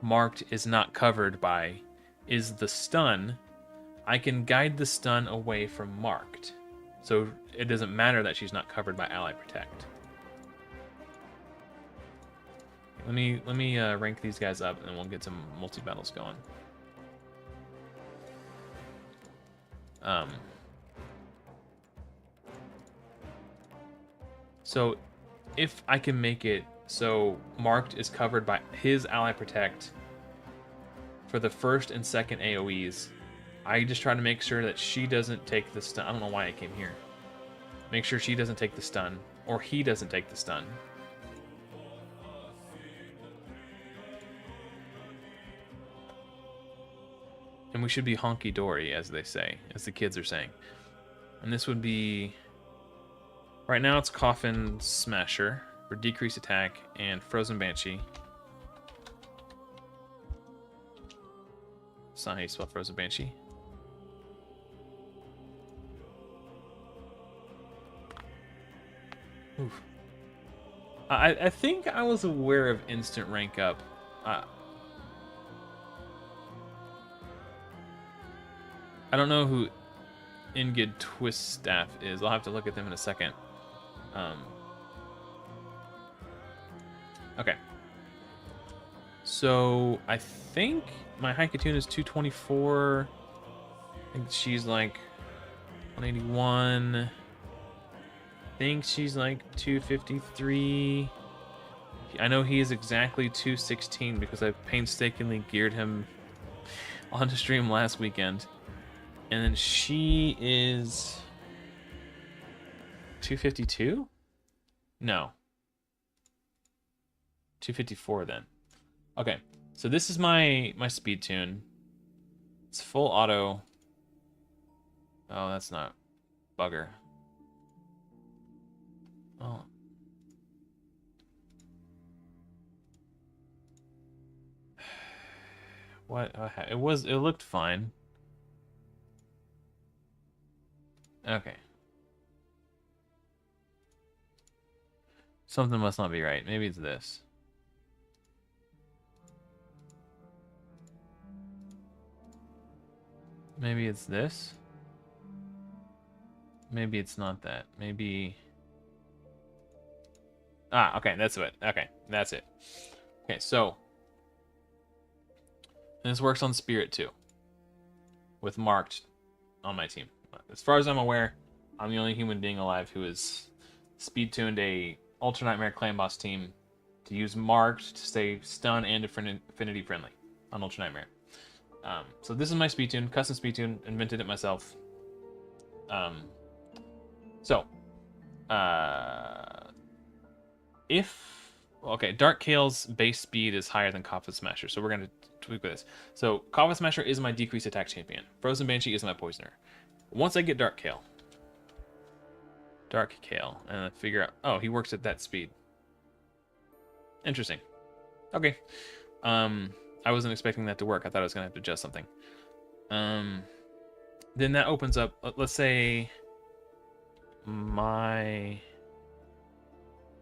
marked is not covered by is the stun, I can guide the stun away from marked. So it doesn't matter that she's not covered by ally protect. Let me rank these guys up and we'll get some multi-battles going. Um, so if I can make it so Marked is covered by his ally protect for the first and second AoEs, I just try to make sure that she doesn't take the stun. I don't know why I came here. Make sure she doesn't take the stun, or he doesn't take the stun. And we should be honky-dory, as they say, as the kids are saying. And this would be... Right now it's Coffin Smasher for decreased attack and Frozen Banshee. That's not how you spell Frozen Banshee. Oof. I think I was aware of instant rank up. I don't know who Ingid Twiststaff is. I'll have to look at them in a second. Okay. So I think my Haikatune is 224. I think she's like 181. I think she's like 253. I know he is exactly 216 because I painstakingly geared him onto stream last weekend. And then she is 252? No. 254 then. Okay, so this is my speed tune. It's full auto. Oh, that's not bugger. Oh. What? It looked fine. Okay. Something must not be right. Maybe it's this. Maybe it's this. Maybe it's not that. Maybe... Ah, okay, that's it. Okay, that's it. Okay, so... this works on Spirit too. With Marked on my team. As far as I'm aware, I'm the only human being alive who is speed-tuned a Ultra Nightmare Clan Boss team to use Marked to stay stun and affinity friendly on Ultra Nightmare. So this is my speed tune, custom speed tune, invented it myself. Okay, Dark Kale's base speed is higher than Coffin Smasher, so we're gonna tweak with this. So Coffin Smasher is my decreased attack champion. Frozen Banshee is my poisoner. Once I get Dark Kale, and I figure out, oh, he works at that speed. Interesting. Okay. I wasn't expecting that to work. I thought I was gonna have to adjust something. Then that opens up, let's say my...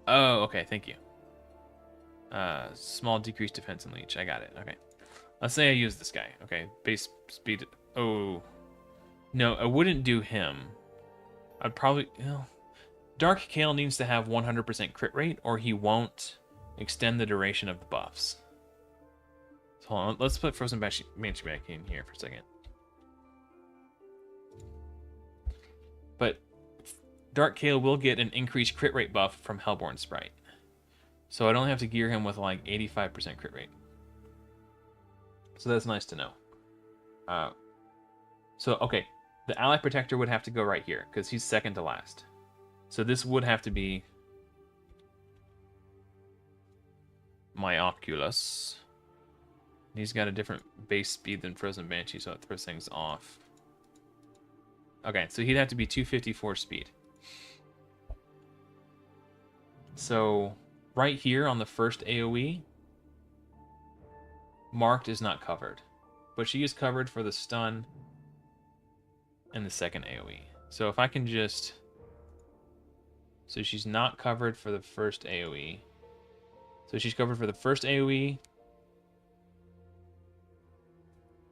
Oh, okay, thank you. Small decreased defense and leech. I got it. Okay. Let's say I use this guy. Okay, base speed. Oh, no, I wouldn't do him. I'd probably... Dark Kale needs to have 100% crit rate, or he won't extend the duration of the buffs. So hold on, let's put Frozen Banshee back in here for a second. But Dark Kale will get an increased crit rate buff from Hellborn Sprite. So I don't have to gear him with like 85% crit rate. So that's nice to know. Okay, the Ally Protector would have to go right here, because he's second to last. So this would have to be my Oculus. He's got a different base speed than Frozen Banshee, so it throws things off. Okay, so he'd have to be 254 speed. So right here on the first AoE, Marked is not covered, but she is covered for the stun and the second AoE. So if I can just... So she's not covered for the first AoE. So she's covered for the first AoE.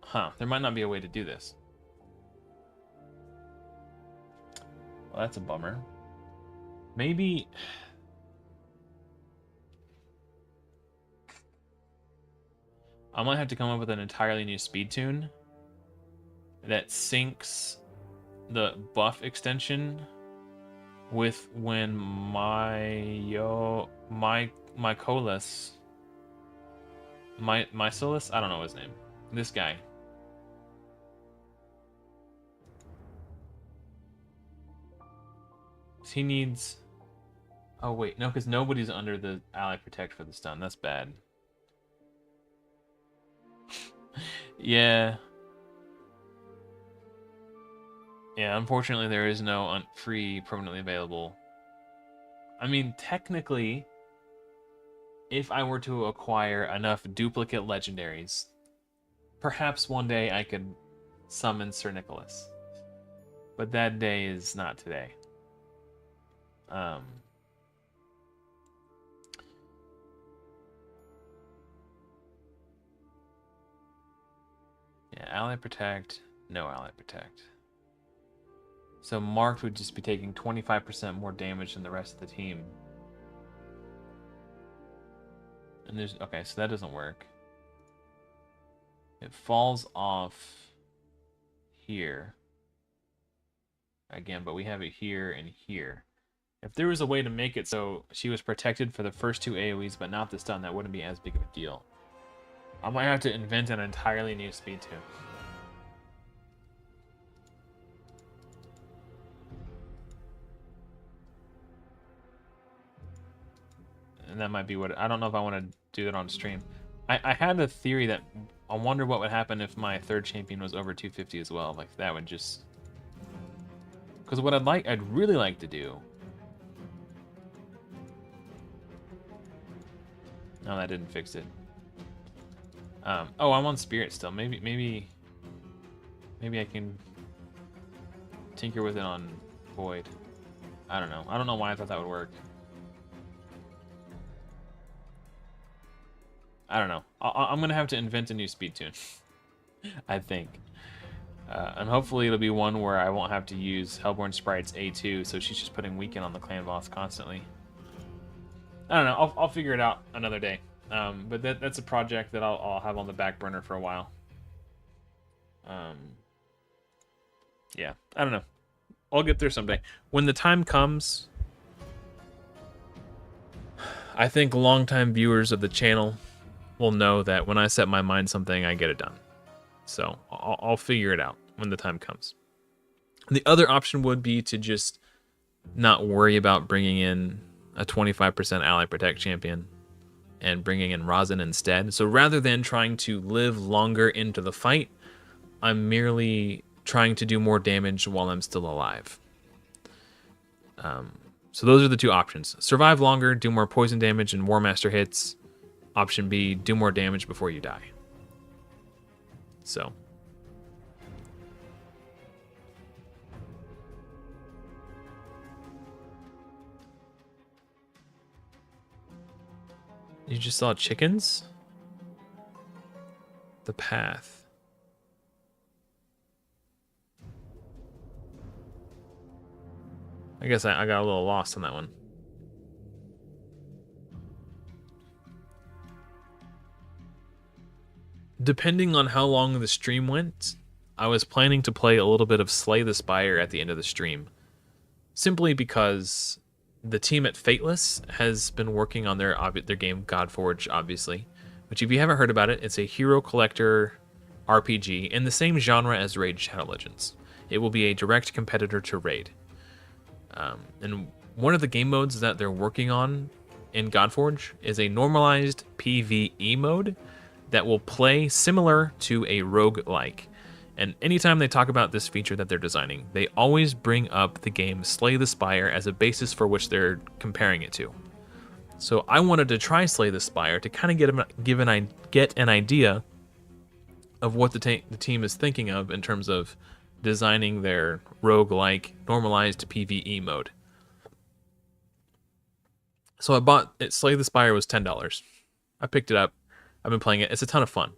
Huh, there might not be a way to do this. Well, that's a bummer. Maybe... I might have to come up with an entirely new speed tune that syncs the buff extension with when Mycilus, I don't know his name. This guy. He needs... Oh, wait. No, because nobody's under the Ally Protect for the stun. That's bad. Yeah. Yeah, unfortunately, there is no free permanently available. I mean, technically, if I were to acquire enough duplicate legendaries, perhaps one day I could summon Sir Nicholas. But that day is not today. Yeah, Ally Protect, no Ally Protect. So Marked would just be taking 25% more damage than the rest of the team. And there's... Okay, so that doesn't work. It falls off here. Again, but we have it here and here. If there was a way to make it so she was protected for the first 2 AoEs, but not the stun, that wouldn't be as big of a deal. I might have to invent an entirely new speed tune. And that might be what... I don't know if I want to do that on stream. I had a theory that... I wonder what would happen if my 3rd champion was over 250 as well. Like, that would just... Because what I'd really like to do... No, that didn't fix it. Oh, I'm on Spirit still. Maybe I can tinker with it on Void. I don't know. I don't know why I thought that would work. I don't know. I'm gonna have to invent a new speed tune. I think. And hopefully it'll be one where I won't have to use Hellborn Sprite's A2, so she's just putting Weaken on the clan boss constantly. I don't know. I'll figure it out another day. But that's a project that I'll have on the back burner for a while. Yeah, I don't know. I'll get there someday. When the time comes, I think longtime viewers of the channel will know that when I set my mind something, I get it done. So I'll figure it out when the time comes. The other option would be to just not worry about bringing in a 25% Ally Protect champion and bringing in Rosin instead. So rather than trying to live longer into the fight, I'm merely trying to do more damage while I'm still alive. So those are the two options. Survive longer, do more poison damage and War Master hits. Option B, do more damage before you die. So. You just saw chickens? The path. I guess I got a little lost on that one. Depending on how long the stream went, I was planning to play a little bit of Slay the Spire at the end of the stream. Simply because the team at Fateless has been working on their game Godforge, obviously. Which, if you haven't heard about it, it's a hero collector RPG in the same genre as Raid Shadow Legends. It will be a direct competitor to Raid. And one of the game modes that they're working on in Godforge is a normalized PvE mode that will play similar to a roguelike. And anytime they talk about this feature that they're designing, they always bring up the game Slay the Spire as a basis for which they're comparing it to. So I wanted to try Slay the Spire to kind of get an idea of what the team is thinking of in terms of designing their roguelike normalized PvE mode. So I bought it. Slay the Spire was $10. I picked it up. I've been playing it. It's a ton of fun.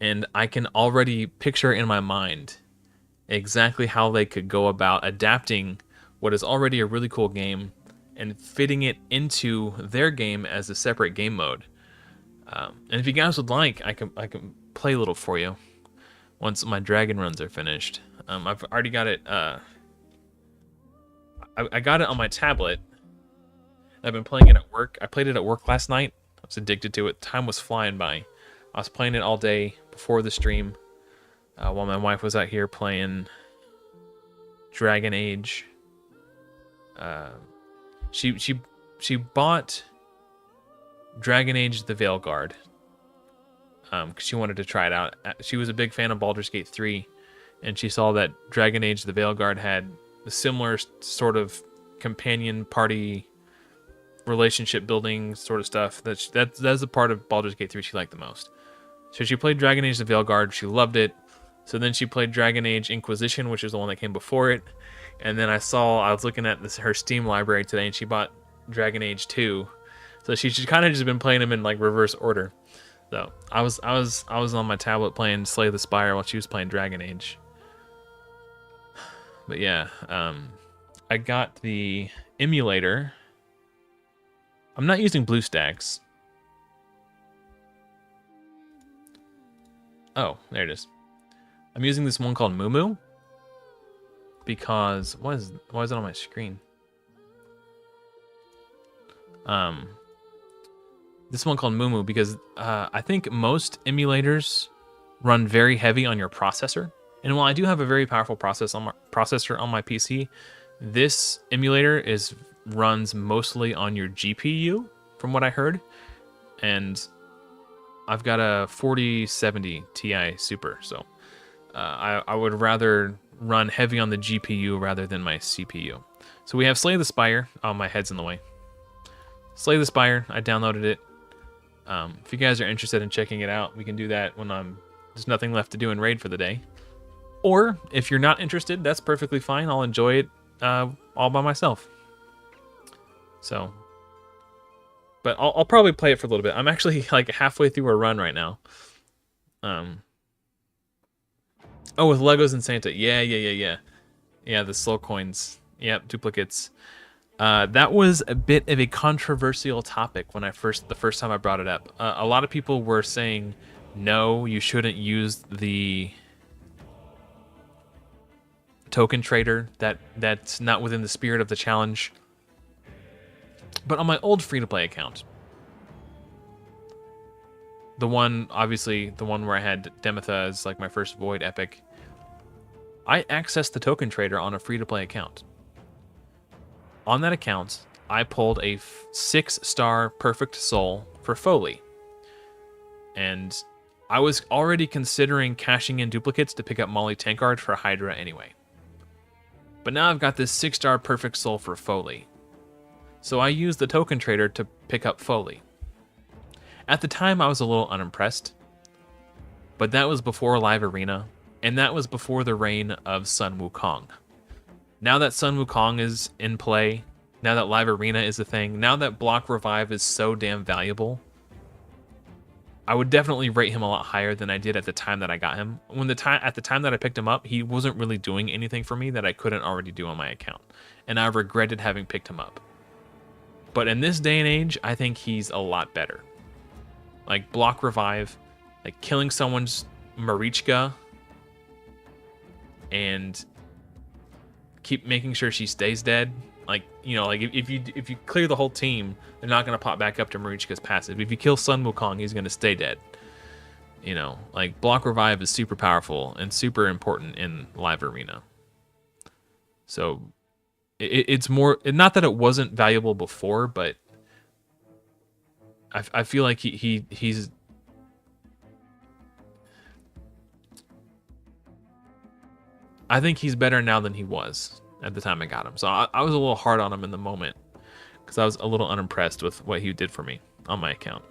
And I can already picture in my mind exactly how they could go about adapting what is already a really cool game and fitting it into their game as a separate game mode. And if you guys would like, I can play a little for you once my dragon runs are finished. I've already got it. I got it on my tablet. I've been playing it at work. I played it at work last night. I was addicted to it. Time was flying by. I was playing it all day before the stream, while my wife was out here playing Dragon Age. She bought Dragon Age: The Veilguard because she wanted to try it out. She was a big fan of Baldur's Gate 3, and she saw that Dragon Age: The Veilguard had a similar sort of companion party relationship building sort of stuff. That's the part of Baldur's Gate 3 she liked the most. So she played Dragon Age: The Veilguard. She loved it. So then she played Dragon Age Inquisition, which is the one that came before it. And then I was looking at her Steam library today, and she bought Dragon Age 2. So she's kind of just been playing them in like reverse order. So I was on my tablet playing Slay the Spire while she was playing Dragon Age. But yeah, I got the emulator. I'm not using BlueStacks. Oh, there it is. I'm using this one called Mumu because why is it on my screen? This one called Mumu because I think most emulators run very heavy on your processor. And while I do have a very powerful processor on my PC, this emulator runs mostly on your GPU, from what I heard. And I've got a 4070 Ti Super, so I would rather run heavy on the GPU rather than my CPU. So we have Slay the Spire. Oh, my head's in the way. Slay the Spire. I downloaded it. If you guys are interested in checking it out, we can do that when there's nothing left to do in Raid for the day. Or if you're not interested, that's perfectly fine. I'll enjoy it all by myself. So, but I'll probably play it for a little bit. I'm actually like halfway through a run right now. Oh, with Legos and Santa. Yeah, the soul coins. Yep, duplicates. That was a bit of a controversial topic when the first time I brought it up. A lot of people were saying, no, you shouldn't use the token trader. That's not within the spirit of the challenge. But on my old free-to-play account, the one where I had Demetha as like my first Void epic, I accessed the token trader on a free-to-play account. On that account, I pulled a 6-star perfect soul for Foley. And I was already considering cashing in duplicates to pick up Molly Tankard for Hydra anyway. But now I've got this 6-star perfect soul for Foley. So I used the token trader to pick up Foley. At the time, I was a little unimpressed. But that was before Live Arena, and that was before the reign of Sun Wukong. Now that Sun Wukong is in play, now that Live Arena is a thing, now that Block Revive is so damn valuable, I would definitely rate him a lot higher than I did at the time that I got him. At the time that I picked him up, he wasn't really doing anything for me that I couldn't already do on my account, and I regretted having picked him up. But in this day and age, I think he's a lot better. Like Block Revive, like killing someone's Marichka, and keep making sure she stays dead. Like, you know, like if you clear the whole team, they're not gonna pop back up to Marichka's passive. If you kill Sun Wukong, he's gonna stay dead. You know, like Block Revive is super powerful and super important in Live Arena. So it's more, not that it wasn't valuable before, but I feel like he's I think he's better now than he was at the time I got him. So I was a little hard on him in the moment because I was a little unimpressed with what he did for me on my account.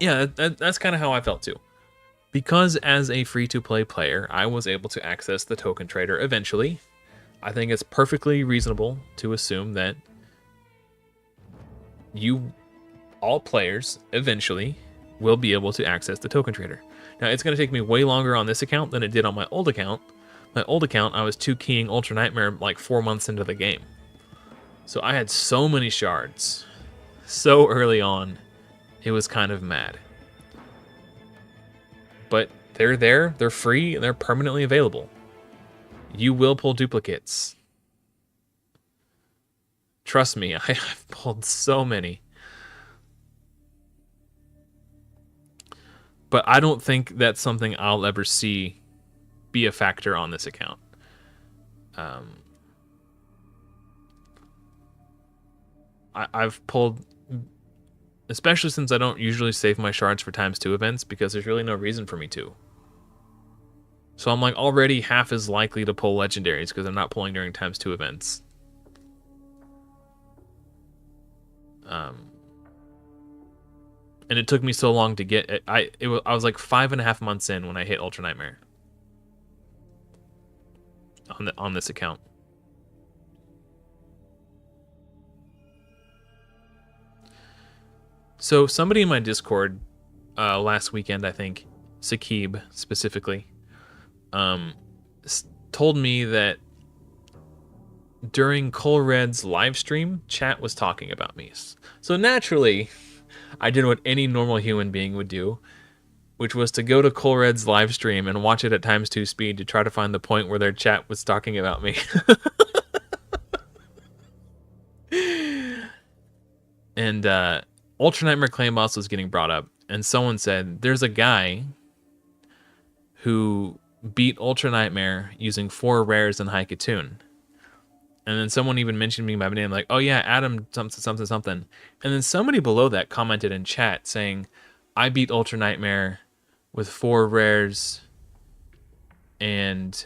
Yeah, that's kind of how I felt too. Because as a free-to-play player, I was able to access the token trader eventually. I think it's perfectly reasonable to assume that all players eventually will be able to access the token trader. Now, it's going to take me way longer on this account than it did on my old account. My old account, I was 2-keying Ultra Nightmare like 4 months into the game. So I had so many shards so early on, it was kind of mad. but they're there, they're free, and they're permanently available. You will pull duplicates. Trust me, I've pulled so many. But I don't think that's something I'll ever see be a factor on this account. I've pulled, especially since I don't usually save my shards for ×2 events, because there's really no reason for me to. So I'm like already half as likely to pull legendaries because I'm not pulling during ×2 events. And it took me so long to get it. I was like 5.5 months in when I hit Ultra Nightmare on this account. So somebody in my Discord last weekend, I think, Sakib specifically, told me that during Cole Red's live stream, chat was talking about me. So naturally, I did what any normal human being would do, which was to go to Cole Red's live stream and watch it at ×2 speed to try to find the point where their chat was talking about me. And Ultra Nightmare Claim Boss was getting brought up, and someone said, there's a guy who beat Ultra Nightmare using 4 rares in Haikatoon. And then someone even mentioned me by name, like, oh yeah, Adam something. And then somebody below that commented in chat saying, I beat Ultra Nightmare with 4 rares and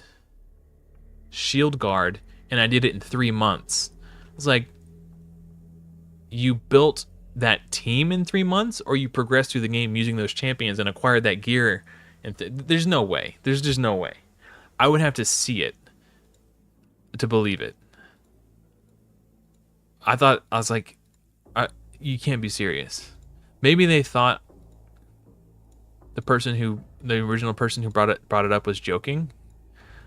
Shield Guard, and I did it in 3 months. It's like, you built that team in 3 months, or you progressed through the game using those champions and acquired that gear? And there's no way. There's just no way. I would have to see it to believe it. I was like, you can't be serious. Maybe they thought the original person who brought it up was joking,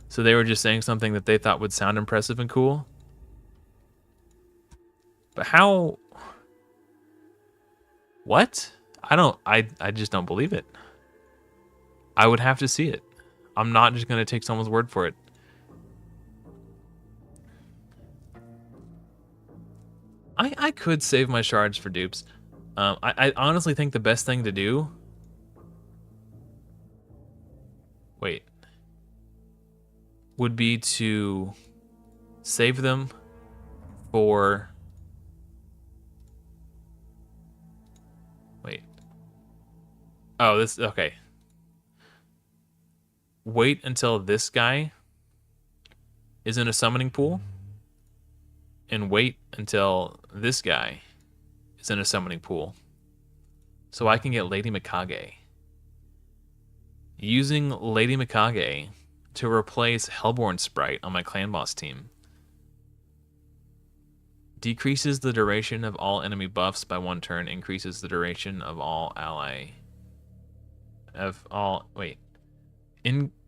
so they were just saying something that they thought would sound impressive and cool. But how? What? I just don't believe it. I would have to see it. I'm not just gonna take someone's word for it. I could save my shards for dupes. I honestly think the best thing to do... Wait. Would be to save them for... Wait. Oh, this... Okay. Wait until this guy is in a summoning pool, and wait until this guy is in a summoning pool, so I can get Lady Mikage. Using Lady Mikage to replace Hellborn Sprite on my clan boss team decreases the duration of all enemy buffs by 1 turn, increases the duration of all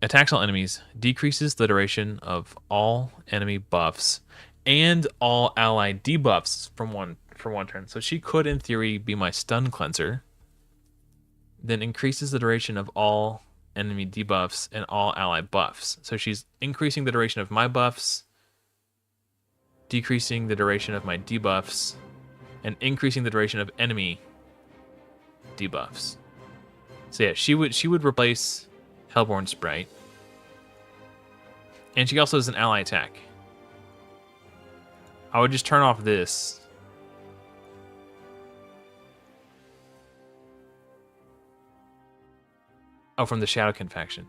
attacks all enemies, decreases the duration of all enemy buffs and all ally debuffs for one turn. So she could, in theory, be my stun cleanser. Then increases the duration of all enemy debuffs and all ally buffs. So she's increasing the duration of my buffs, decreasing the duration of my debuffs, and increasing the duration of enemy debuffs. So yeah, she would replace Hellborn Sprite. And she also has an ally attack. I would just turn off this. Oh, from the Shadowkin faction.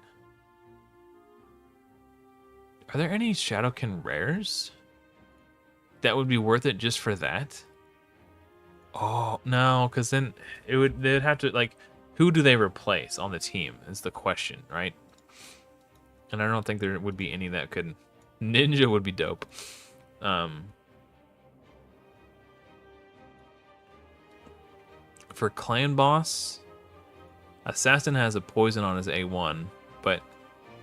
Are there any Shadowkin rares that would be worth it just for that? Oh, no, because then they'd have to, like, who do they replace on the team is the question, right? And I don't think there would be any that could... Ninja would be dope. For clan boss, Assassin has a poison on his A1, but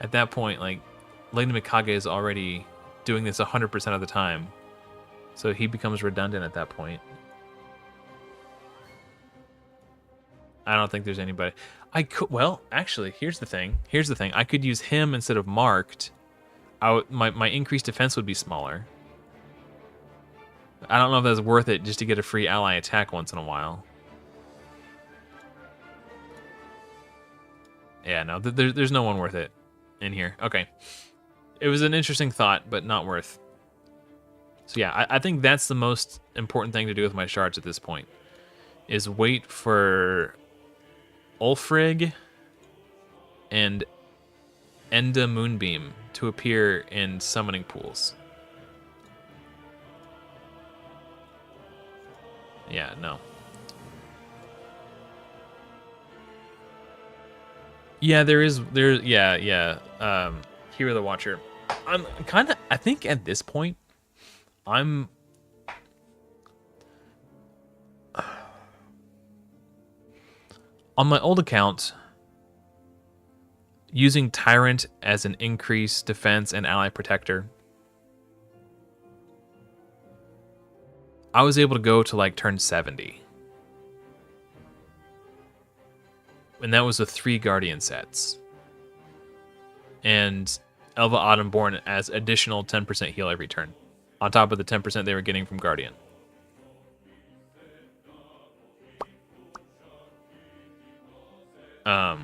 at that point, like, Lady Mikage is already doing this 100% of the time, so he becomes redundant at that point. I don't think there's anybody. I could. Well, actually, here's the thing. Here's the thing. I could use him instead of marked. My increased defense would be smaller. I don't know if that's worth it just to get a free ally attack once in a while. Yeah, no, there's no one worth it in here. Okay. It was an interesting thought, but not worth. So yeah, I think that's the most important thing to do with my shards at this point, is wait for Ulfrig and Enda Moonbeam to appear in summoning pools. Yeah, no. Yeah, yeah. Hero the Watcher. I'm kind of, I think at this point, I'm on my old account using Tyrant as an increased defense and ally protector. I was able to go to like turn 70. And that was with 3 Guardian sets. And Elva Autumnborn as additional 10% heal every turn, on top of the 10% they were getting from Guardian. I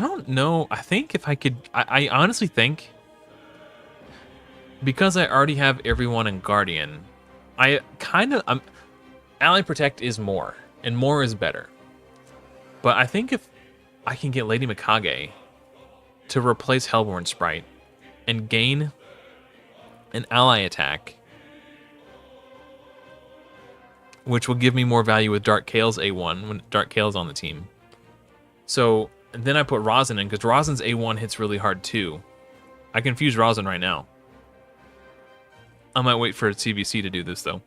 don't know. I think if I could... I honestly think, because I already have everyone in Guardian, I kind of... Ally Protect is more, and more is better. But I think if I can get Lady Mikage to replace Hellborn Sprite and gain an ally attack, which will give me more value with Dark Kael's A1 when Dark Kael's on the team. So, and then I put Rosin in, because Rosin's A1 hits really hard too. I can fuse Rosin right now. I might wait for CBC to do this though.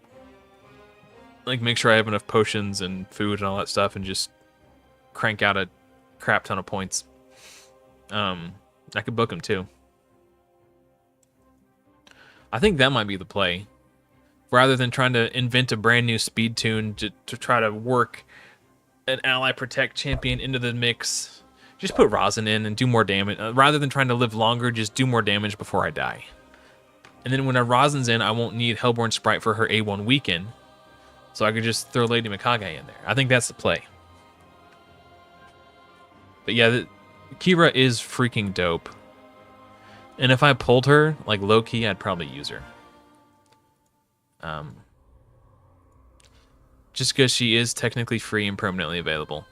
Like, make sure I have enough potions and food and all that stuff, and just crank out a crap ton of points. I could book him too. I think that might be the play. Rather than trying to invent a brand new speed tune to try to work an ally protect champion into the mix, just put Rosin in and do more damage. Rather than trying to live longer, just do more damage before I die. And then when a Rosin's in, I won't need Hellborn Sprite for her A1 weaken. So I could just throw Lady Mikage in there. I think that's the play. But yeah, Kira is freaking dope. And if I pulled her, like low-key, I'd probably use her. Just because she is technically free and permanently available.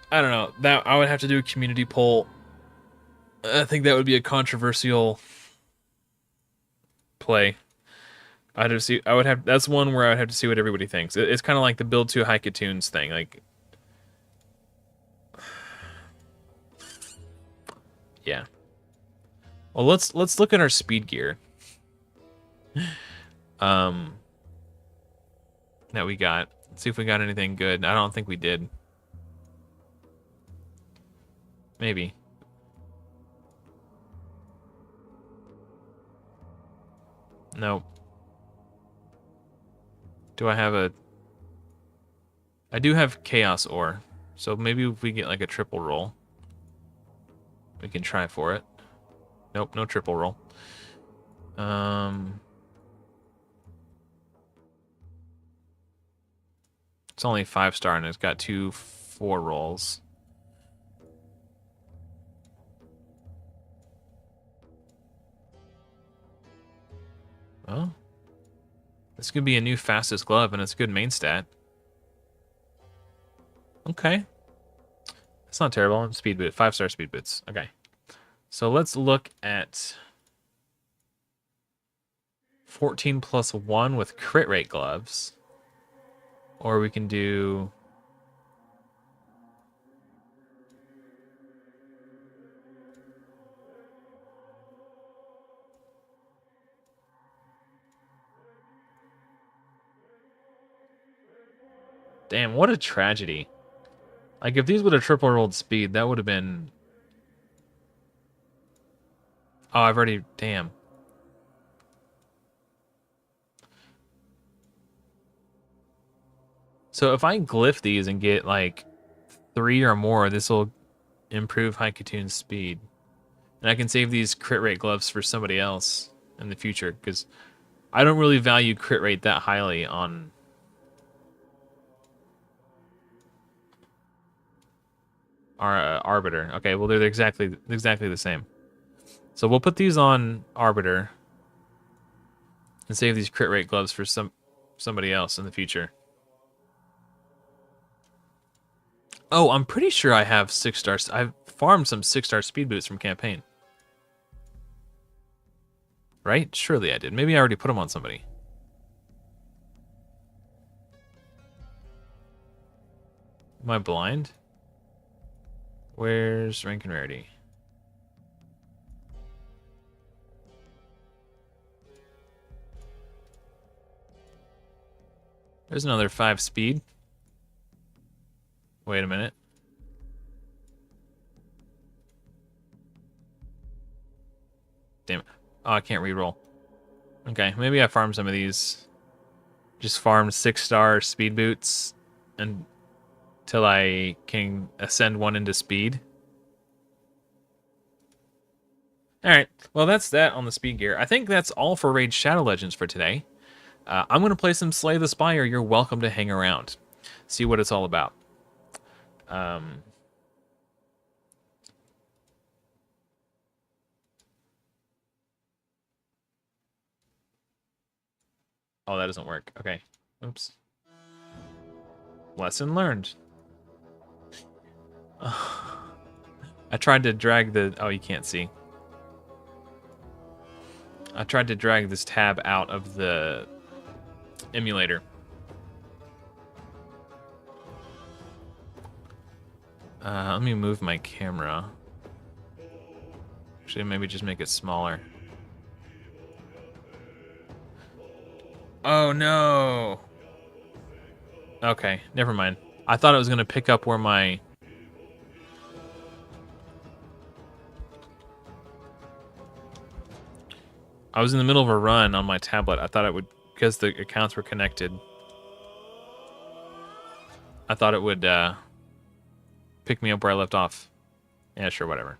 I don't know. That I would have to do a community poll. I think that would be a controversial play. I'd have to see. I would have. That's one where I'd have to see what everybody thinks. It's kind of like the build 2 Haikatoons thing. Like, yeah. Well, let's look at our speed gear. That we got. Let's see if we got anything good. I don't think we did. Maybe. Nope. Do I have a... I do have Chaos Ore, so maybe if we get like a triple roll, we can try for it. Nope, no triple roll. It's only 5-star and it's got 2 4 rolls. Well, this could be a new fastest glove, and it's a good main stat. Okay. It's not terrible. Speed boot, 5-star speed boots. Okay. So let's look at 14 plus 1 with crit rate gloves. Or we can do... Damn, what a tragedy. Like, if these would have triple rolled speed, that would have been... Oh, I've already... Damn. So if I glyph these and get like 3 or more, this will improve Haikatoon's speed. And I can save these crit rate gloves for somebody else in the future, because I don't really value crit rate that highly on... our Arbiter. Okay, well, they're exactly the same. So we'll put these on Arbiter and save these crit rate gloves for somebody else in the future. Oh, I'm pretty sure I have 6 stars. I've farmed some 6-star speed boots from campaign. Right? Surely I did. Maybe I already put them on somebody. Am I blind? Where's rank and rarity? There's another 5 speed. Wait a minute. Damn it. Oh, I can't reroll. Okay, maybe I farmed some of these. Just farmed 6-star speed boots until I can ascend one into speed. Alright, well that's that on the speed gear. I think that's all for Raid Shadow Legends for today. I'm going to play some Slay the Spire. You're welcome to hang around. See what it's all about. Oh, that doesn't work. Okay. Oops. Lesson learned. I tried to drag the... Oh, you can't see. I tried to drag this tab out of the emulator. Let me move my camera. Actually, maybe just make it smaller. Oh, no. Okay, never mind. I thought it was going to pick up where my... I was in the middle of a run on my tablet. I thought it would, because the accounts were connected, I thought it would pick me up where I left off. Yeah, sure, whatever.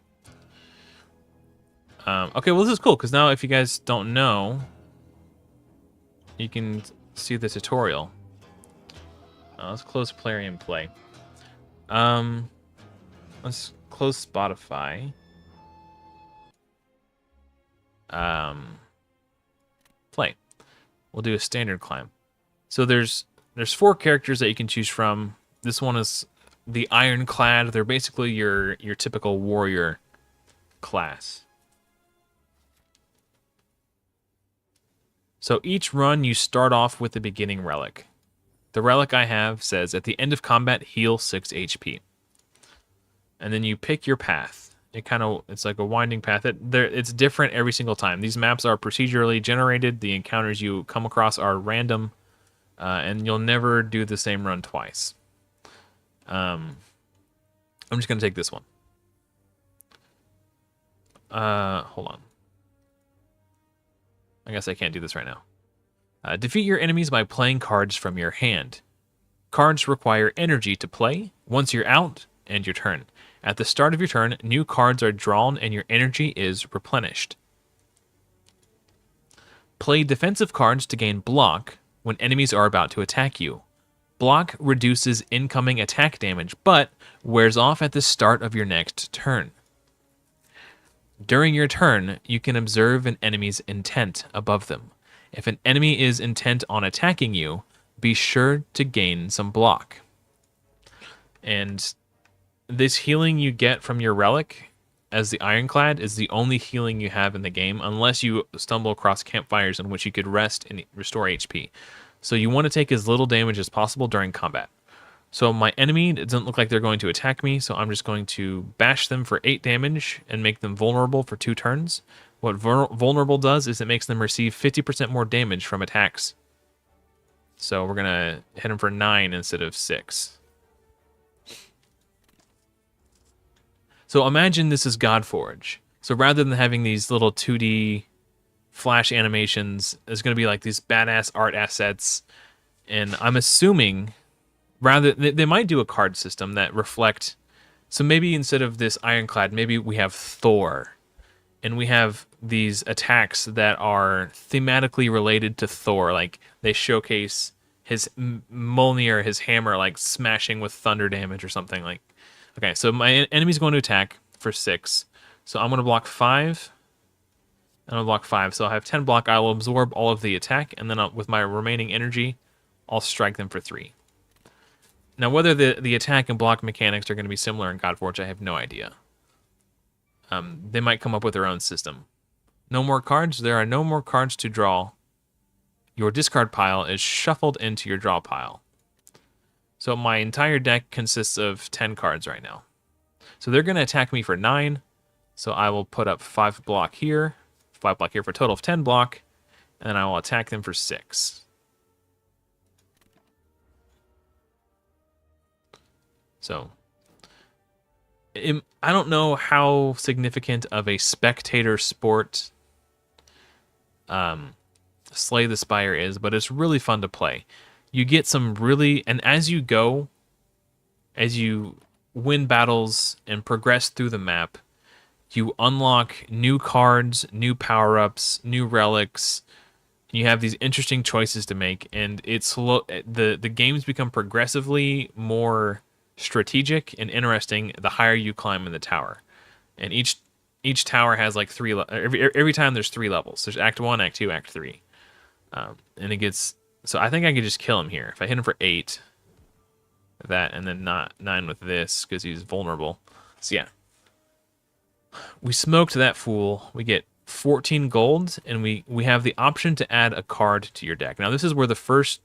Okay, well, this is cool, because now if you guys don't know, you can see the tutorial. Let's close Plarium Play. Let's close Spotify. Play. We'll do a standard climb. So there's 4 characters that you can choose from. This one is the Ironclad. They're basically your typical warrior class. So each run you start off with the beginning relic. The relic I have says, at the end of combat, heal 6 HP. And then you pick your path. It's like a winding path. It's different every single time. These maps are procedurally generated. The encounters you come across are random. And you'll never do the same run twice. I'm just going to take this one. Hold on. I guess I can't do this right now. Defeat your enemies by playing cards from your hand. Cards require energy to play. Once you're out, end your turn. At the start of your turn, new cards are drawn and your energy is replenished. Play defensive cards to gain block when enemies are about to attack you. Block reduces incoming attack damage, but wears off at the start of your next turn. During your turn, you can observe an enemy's intent above them. If an enemy is intent on attacking you, be sure to gain some block. And this healing you get from your relic as the Ironclad is the only healing you have in the game, unless you stumble across campfires in which you could rest and restore HP. So you want to take as little damage as possible during combat. So my enemy, it doesn't look like they're going to attack me, so I'm just going to bash them for 8 damage and make them vulnerable for 2 turns. What vulnerable does is it makes them receive 50% more damage from attacks. So we're going to hit them for 9 instead of 6. So imagine this is Godforge. So rather than having these little 2D flash animations, there's going to be like these badass art assets. And I'm assuming rather they might do a card system that reflect. So maybe instead of this Ironclad, maybe we have Thor, and we have these attacks that are thematically related to Thor. Like they showcase his Mjolnir, his hammer, like smashing with thunder damage or something. Like, okay, so my enemy's going to attack for 6, so I'm going to block 5. And I'll block 5, so I'll have 10 block. I will absorb all of the attack, and then with my remaining energy, I'll strike them for 3. Now, whether the attack and block mechanics are going to be similar in Godforge, I have no idea. They might come up with their own system. No more cards. There are no more cards to draw. Your discard pile is shuffled into your draw pile. So my entire deck consists of 10 cards right now. So they're going to attack me for 9. So I will put up 5 block here. 5 block here for a total of 10 block, and then I will attack them for 6. So, I don't know how significant of a spectator sport Slay the Spire is, but it's really fun to play. You get some really, and as you go, as you win battles and progress through the map, you unlock new cards, new power-ups, new relics. You have these interesting choices to make, and the games become progressively more strategic and interesting the higher you climb in the tower. And each tower has like every time there's 3 levels. There's Act 1, Act 2, Act 3. And it gets, so I think I could just kill him here. If I hit him for 8, that, and then not 9 with this, because he's vulnerable. So yeah. We smoked that fool. We get 14 gold, and we have the option to add a card to your deck. Now this is where the first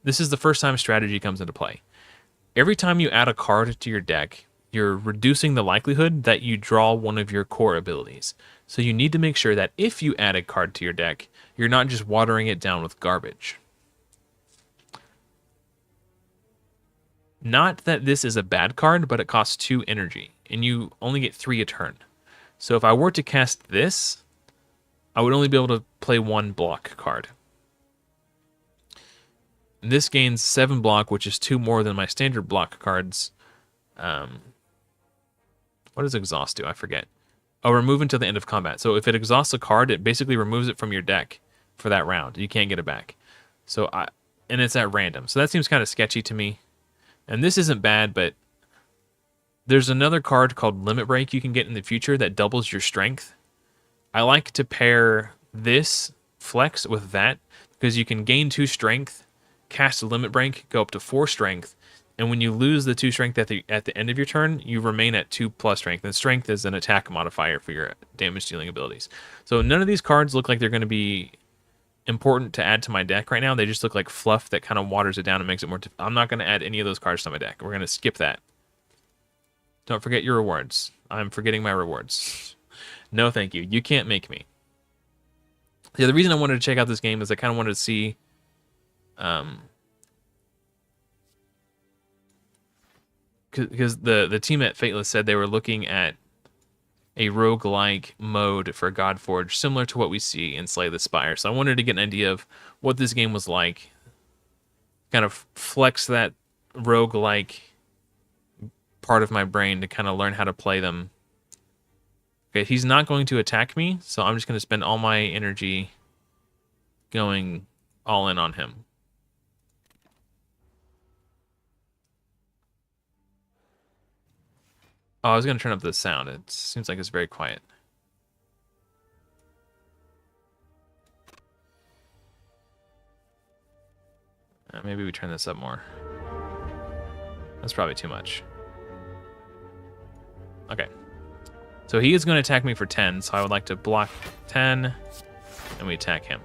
time strategy comes into play. Every time you add a card to your deck, you're reducing the likelihood that you draw one of your core abilities. So you need to make sure that if you add a card to your deck, you're not just watering it down with garbage. Not that this is a bad card, but it costs 2 energy, and you only get 3 a turn. So if I were to cast this, I would only be able to play 1 block card. This gains 7 block, which is 2 more than my standard block cards. What does exhaust do? I forget. Oh, remove until the end of combat. So if it exhausts a card, it basically removes it from your deck for that round. You can't get it back. And it's at random. So that seems kind of sketchy to me. And this isn't bad, but there's another card called Limit Break you can get in the future that doubles your strength. I like to pair this flex with that because you can gain 2 strength, cast a Limit Break, go up to 4 strength, and when you lose the 2 strength at the end of your turn, you remain at 2+ strength. And strength is an attack modifier for your damage dealing abilities. So none of these cards look like they're going to be important to add to my deck right now. They just look like fluff that kind of waters it down and makes it more. I'm not going to add any of those cards to my deck. We're going to skip that. Don't forget your rewards. I'm forgetting my rewards. No, thank you. You can't make me. Yeah, the reason I wanted to check out this game is I kind of wanted to see. Because the team at Fateless said they were looking at a roguelike mode for Godforge, similar to what we see in Slay the Spire. So I wanted to get an idea of what this game was like, kind of flex that roguelike part of my brain to kind of learn how to play them. Okay, he's not going to attack me, so I'm just going to spend all my energy going all in on him. Oh, I was going to turn up the sound. It seems like it's very quiet. Maybe we turn this up more. That's probably too much. Okay. So he is going to attack me for 10, so I would like to block 10, and we attack him.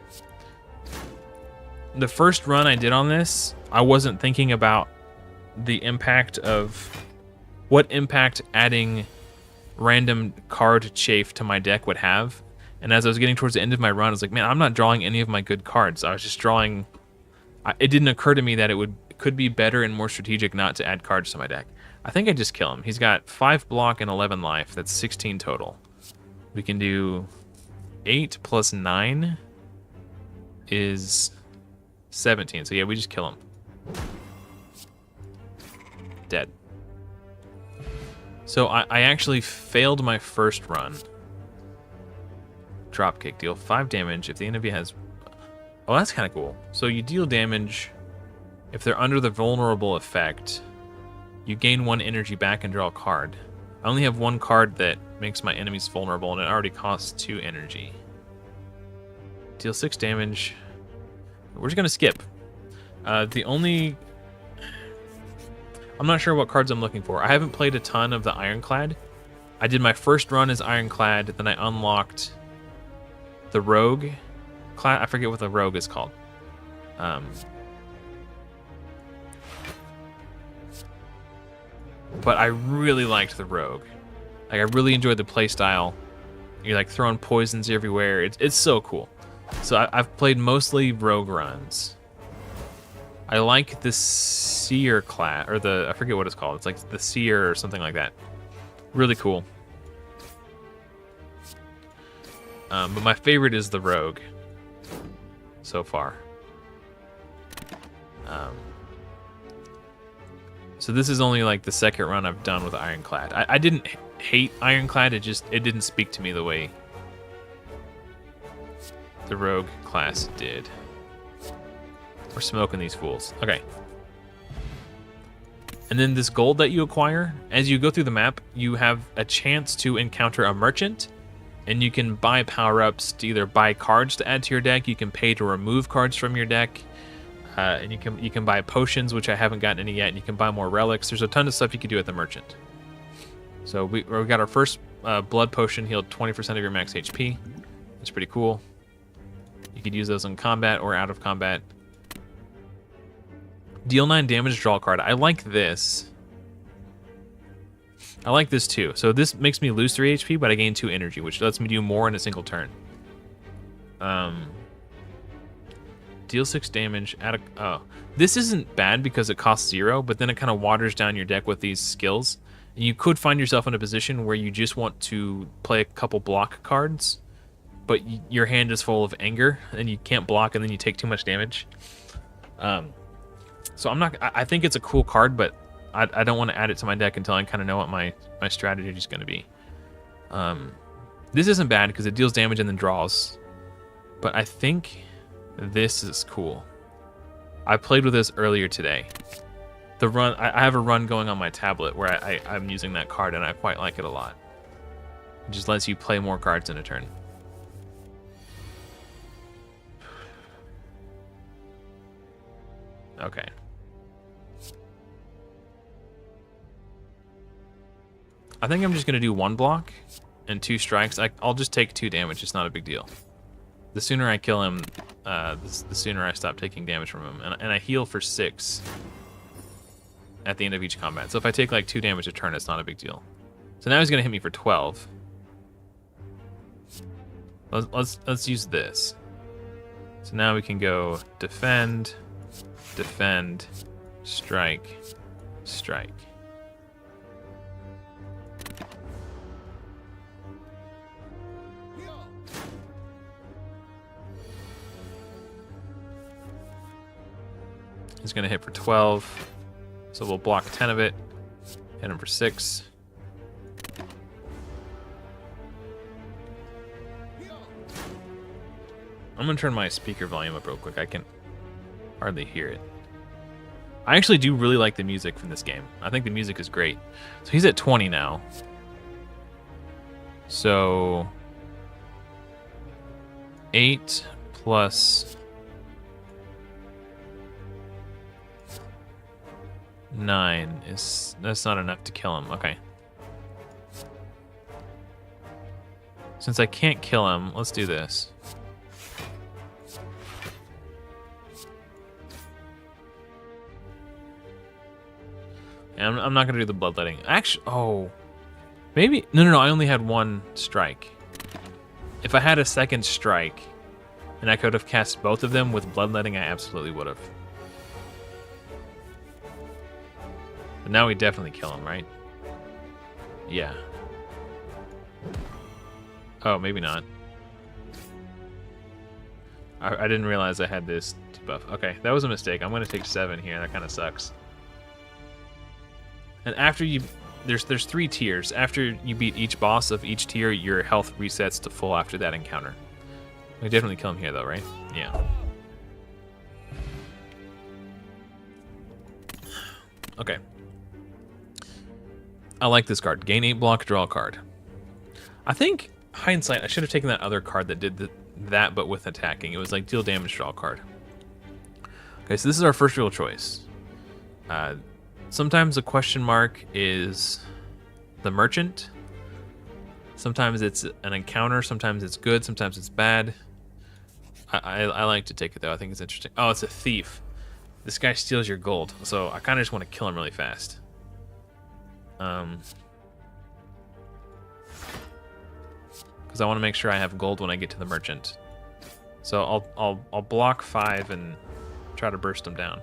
The first run I did on this, I wasn't thinking about the impact of what impact adding random card chafe to my deck would have. And as I was getting towards the end of my run, I was like, man, I'm not drawing any of my good cards. I was just drawing. It didn't occur to me that it could be better and more strategic not to add cards to my deck. I think I just kill him. He's got 5 block and 11 life. That's 16 total. We can do 8 plus 9 is 17. So yeah, we just kill him. Dead. So I actually failed my first run. Dropkick. Deal 5 damage if the enemy has... Oh, that's kind of cool. So you deal damage if they're under the vulnerable effect. You gain 1 energy back and draw a card. I only have 1 card that makes my enemies vulnerable, and it already costs 2 energy. Deal 6 damage. We're just going to skip. The only... I'm not sure what cards I'm looking for. I haven't played a ton of the Ironclad. I did my first run as Ironclad, then I unlocked the Rogue class. I forget what the Rogue is called. But I really liked the Rogue. Like, I really enjoyed the playstyle. You're like throwing poisons everywhere. It's so cool. So I've played mostly Rogue runs. I like the Seer class, or I forget what it's called. It's like the Seer or something like that. Really cool. But my favorite is the Rogue so far. So this is only like the second run I've done with Ironclad. I didn't hate Ironclad, it didn't speak to me the way the Rogue class did. We're smoking these fools. Okay. And then this gold that you acquire, as you go through the map, you have a chance to encounter a merchant, and you can buy power-ups to either buy cards to add to your deck, you can pay to remove cards from your deck, and you can buy potions, which I haven't gotten any yet, and you can buy more relics. There's a ton of stuff you can do at the merchant. So we got our first blood potion, healed 20% of your max HP. That's pretty cool. You could use those in combat or out of combat. Deal 9 damage, draw a card. I like this. I like this too. So this makes me lose 3 HP, but I gain 2 energy, which lets me do more in a single turn. Deal 6 damage. This isn't bad because it costs 0, but then it kind of waters down your deck with these skills. And you could find yourself in a position where you just want to play a couple block cards, but your hand is full of anger, and you can't block, and then you take too much damage. So I think it's a cool card, but I don't want to add it to my deck until I kind of know what my strategy is going to be. This isn't bad because it deals damage and then draws, but I think this is cool. I played with this earlier today. The run, I have a run going on my tablet where I'm using that card, and I quite like it a lot. It just lets you play more cards in a turn. Okay. I think I'm just going to do 1 block and 2 strikes. I'll just take 2 damage. It's not a big deal. The sooner I kill him, the sooner I stop taking damage from him. And I heal for 6 at the end of each combat. So if I take like 2 damage a turn, it's not a big deal. So now he's going to hit me for 12. Let's use this. So now we can go defend, defend, strike, strike. He's going to hit for 12, so we'll block 10 of it, hit him for 6. I'm going to turn my speaker volume up real quick. I can hardly hear it. I actually do really like the music from this game. I think the music is great. So he's at 20 now. So 8 plus 9 that's not enough to kill him. Okay. Since I can't kill him, let's do this. And I'm not gonna do the bloodletting. Actually, oh, maybe no. I only had 1 strike. If I had a second strike, and I could have cast both of them with bloodletting, I absolutely would have. But now we definitely kill him, right? Yeah. Oh, maybe not. I didn't realize I had this debuff. Okay, that was a mistake. I'm going to take 7 here. That kind of sucks. And after you, there's 3 tiers. After you beat each boss of each tier, your health resets to full after that encounter. We definitely kill him here though, right? Yeah. Okay. I like this card. Gain 8 block, draw a card. I think, hindsight, I should have taken that other card that did that, but with attacking. It was like deal damage, draw a card. Okay, so this is our first real choice. Sometimes a question mark is the merchant. Sometimes it's an encounter. Sometimes it's good. Sometimes it's bad. I like to take it though. I think it's interesting. Oh, it's a thief. This guy steals your gold, so I kind of just want to kill him really fast. Because I want to make sure I have gold when I get to the merchant. So I'll block 5 and try to burst him down.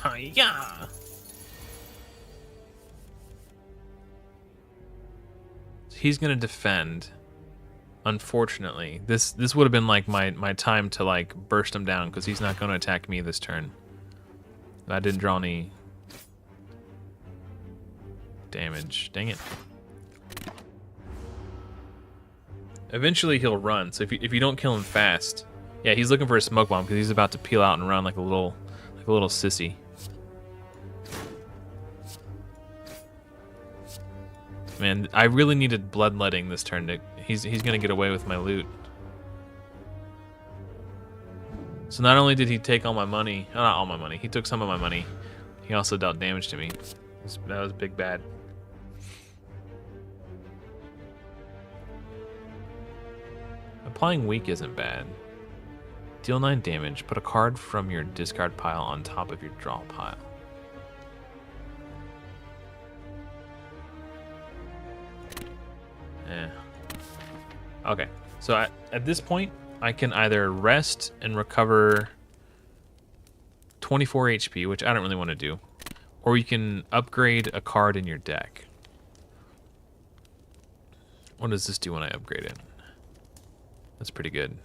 Hi-ya! He's gonna defend. Unfortunately, this would have been like my time to like burst him down because he's not going to attack me this turn. I didn't draw any damage. Dang it! Eventually he'll run. So if you don't kill him fast, yeah, he's looking for a smoke bomb because he's about to peel out and run like a little sissy. Man, I really needed bloodletting this turn. He's gonna get away with my loot. So not only did he take all my money, not all my money, he took some of my money. He also dealt damage to me. That was big bad. Applying weak isn't bad. Deal 9 damage. Put a card from your discard pile on top of your draw pile. Okay, so at this point, I can either rest and recover 24 HP, which I don't really want to do, or you can upgrade a card in your deck. What does this do when I upgrade it? That's pretty good.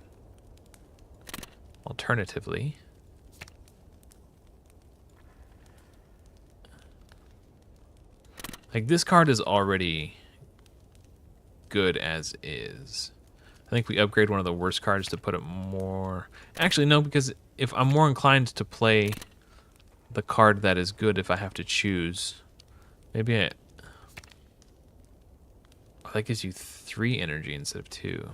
Alternatively, like this card is already good as is. I think we upgrade one of the worst cards to put it more... Actually, no, because if I'm more inclined to play the card that is good if I have to choose, maybe that gives you 3 energy instead of 2.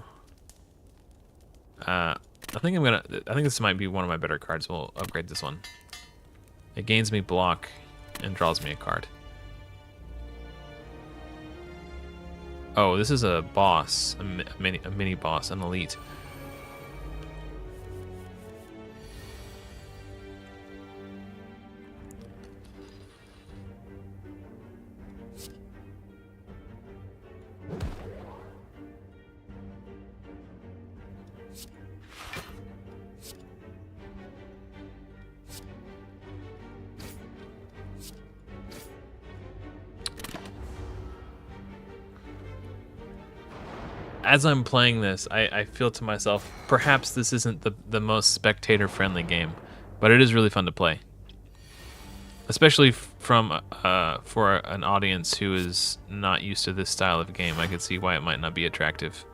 I think this might be one of my better cards. We'll upgrade this one. It gains me block and draws me a card. Oh, this is a boss, a mini boss, an elite. As I'm playing this, I feel to myself, perhaps this isn't the most spectator-friendly game, but it is really fun to play. Especially from for an audience who is not used to this style of game, I could see why it might not be attractive.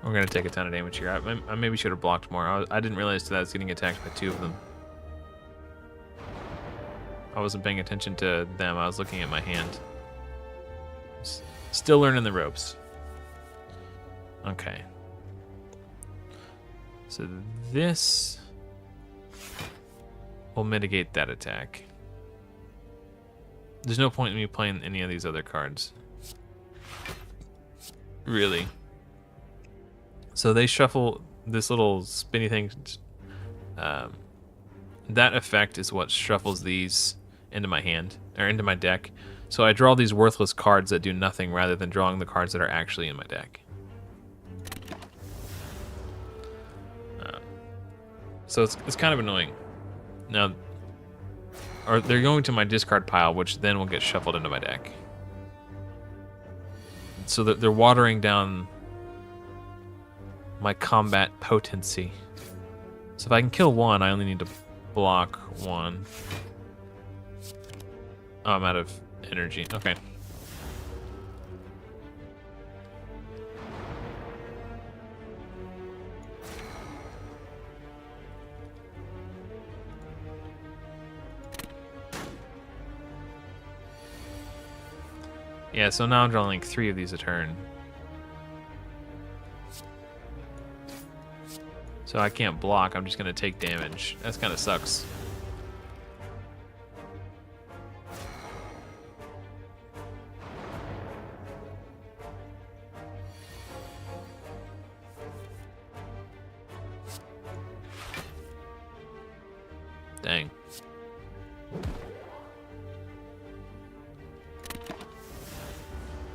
We're gonna take a ton of damage here. I maybe should have blocked more. I didn't realize that I was getting attacked by 2 of them. I wasn't paying attention to them. I was looking at my hand. Still learning the ropes. Okay. So this will mitigate that attack. There's no point in me playing any of these other cards. Really. So they shuffle this little spinny thing. That effect is what shuffles these into my hand, or into my deck. So I draw these worthless cards that do nothing rather than drawing the cards that are actually in my deck. So it's kind of annoying. Now, or they're going to my discard pile, which then will get shuffled into my deck. So that they're watering down my combat potency. So if I can kill one, I only need to block one. Oh, I'm out of energy. Okay. Yeah, so now I'm drawing like 3 of these a turn. So I can't block, I'm just gonna take damage. That kind of sucks. Dang.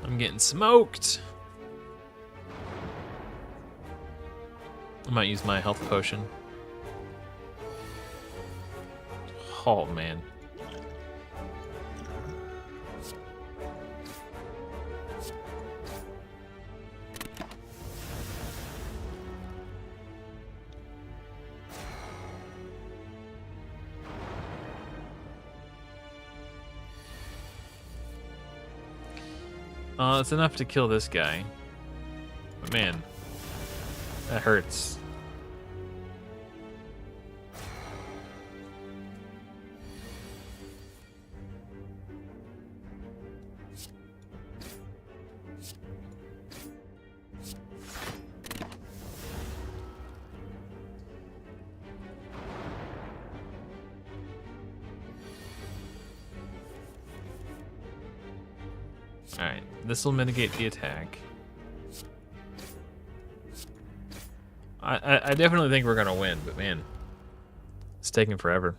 I'm getting smoked. I might use my health potion. Oh, man. It's enough to kill this guy. But man, that hurts. Alright, this will mitigate the attack. I definitely think we're gonna win, but man, it's taking forever.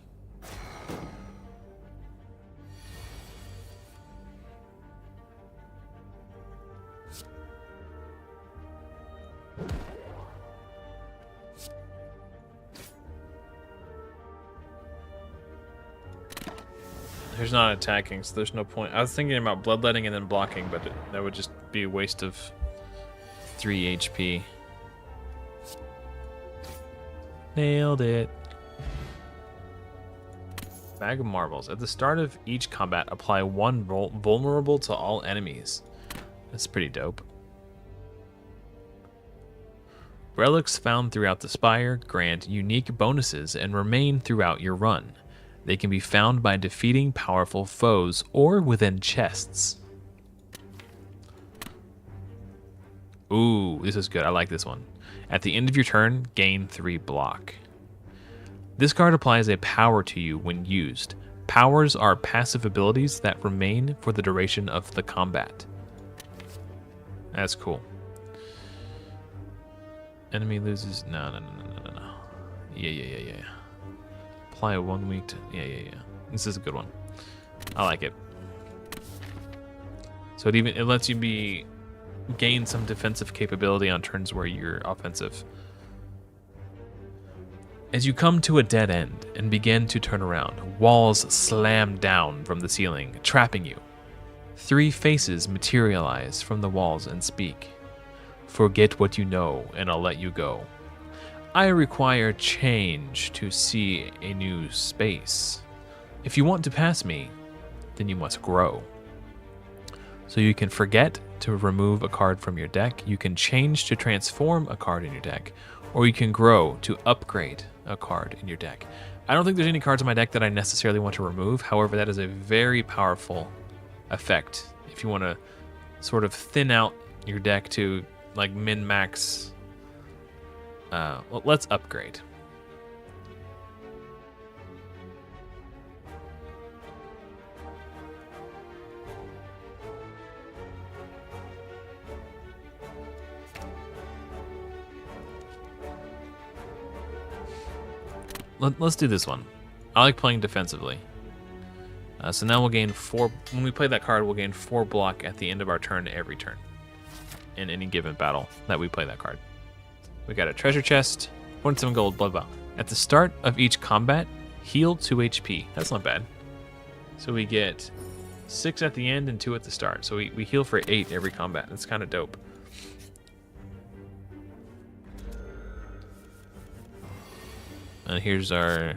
There's not attacking, so there's no point. I was thinking about bloodletting and then blocking, but that would just be a waste of 3 HP. Nailed it. Bag of Marbles. At the start of each combat, apply 1 vulnerable to all enemies. That's pretty dope. Relics found throughout the Spire grant unique bonuses and remain throughout your run. They can be found by defeating powerful foes or within chests. Ooh, this is good. I like this one. At the end of your turn, gain 3 block. This card applies a power to you when used. Powers are passive abilities that remain for the duration of the combat. That's cool. Enemy loses... No. Yeah. Apply a 1 week to... Yeah. This is a good one. I like it. So it lets you gain some defensive capability on turns where you're offensive. As you come to a dead end and begin to turn around, walls slam down from the ceiling, trapping you. 3 faces materialize from the walls and speak. Forget what you know, and I'll let you go. I require change to see a new space. If you want to pass me, then you must grow. So you can forget to remove a card from your deck, you can change to transform a card in your deck, or you can grow to upgrade a card in your deck. I don't think there's any cards in my deck that I necessarily want to remove. However, that is a very powerful effect if you want to sort of thin out your deck to like min-max. Well, let's upgrade. Let's do this one. I like playing defensively. So now we'll gain 4. When we play that card, we'll gain 4 block at the end of our turn every turn in any given battle that we play that card. We got a treasure chest, 47 gold, blood vial. At the start of each combat, heal 2 HP. That's not bad. So we get 6 at the end and 2 at the start. So we heal for 8 every combat. That's kind of dope. And here's our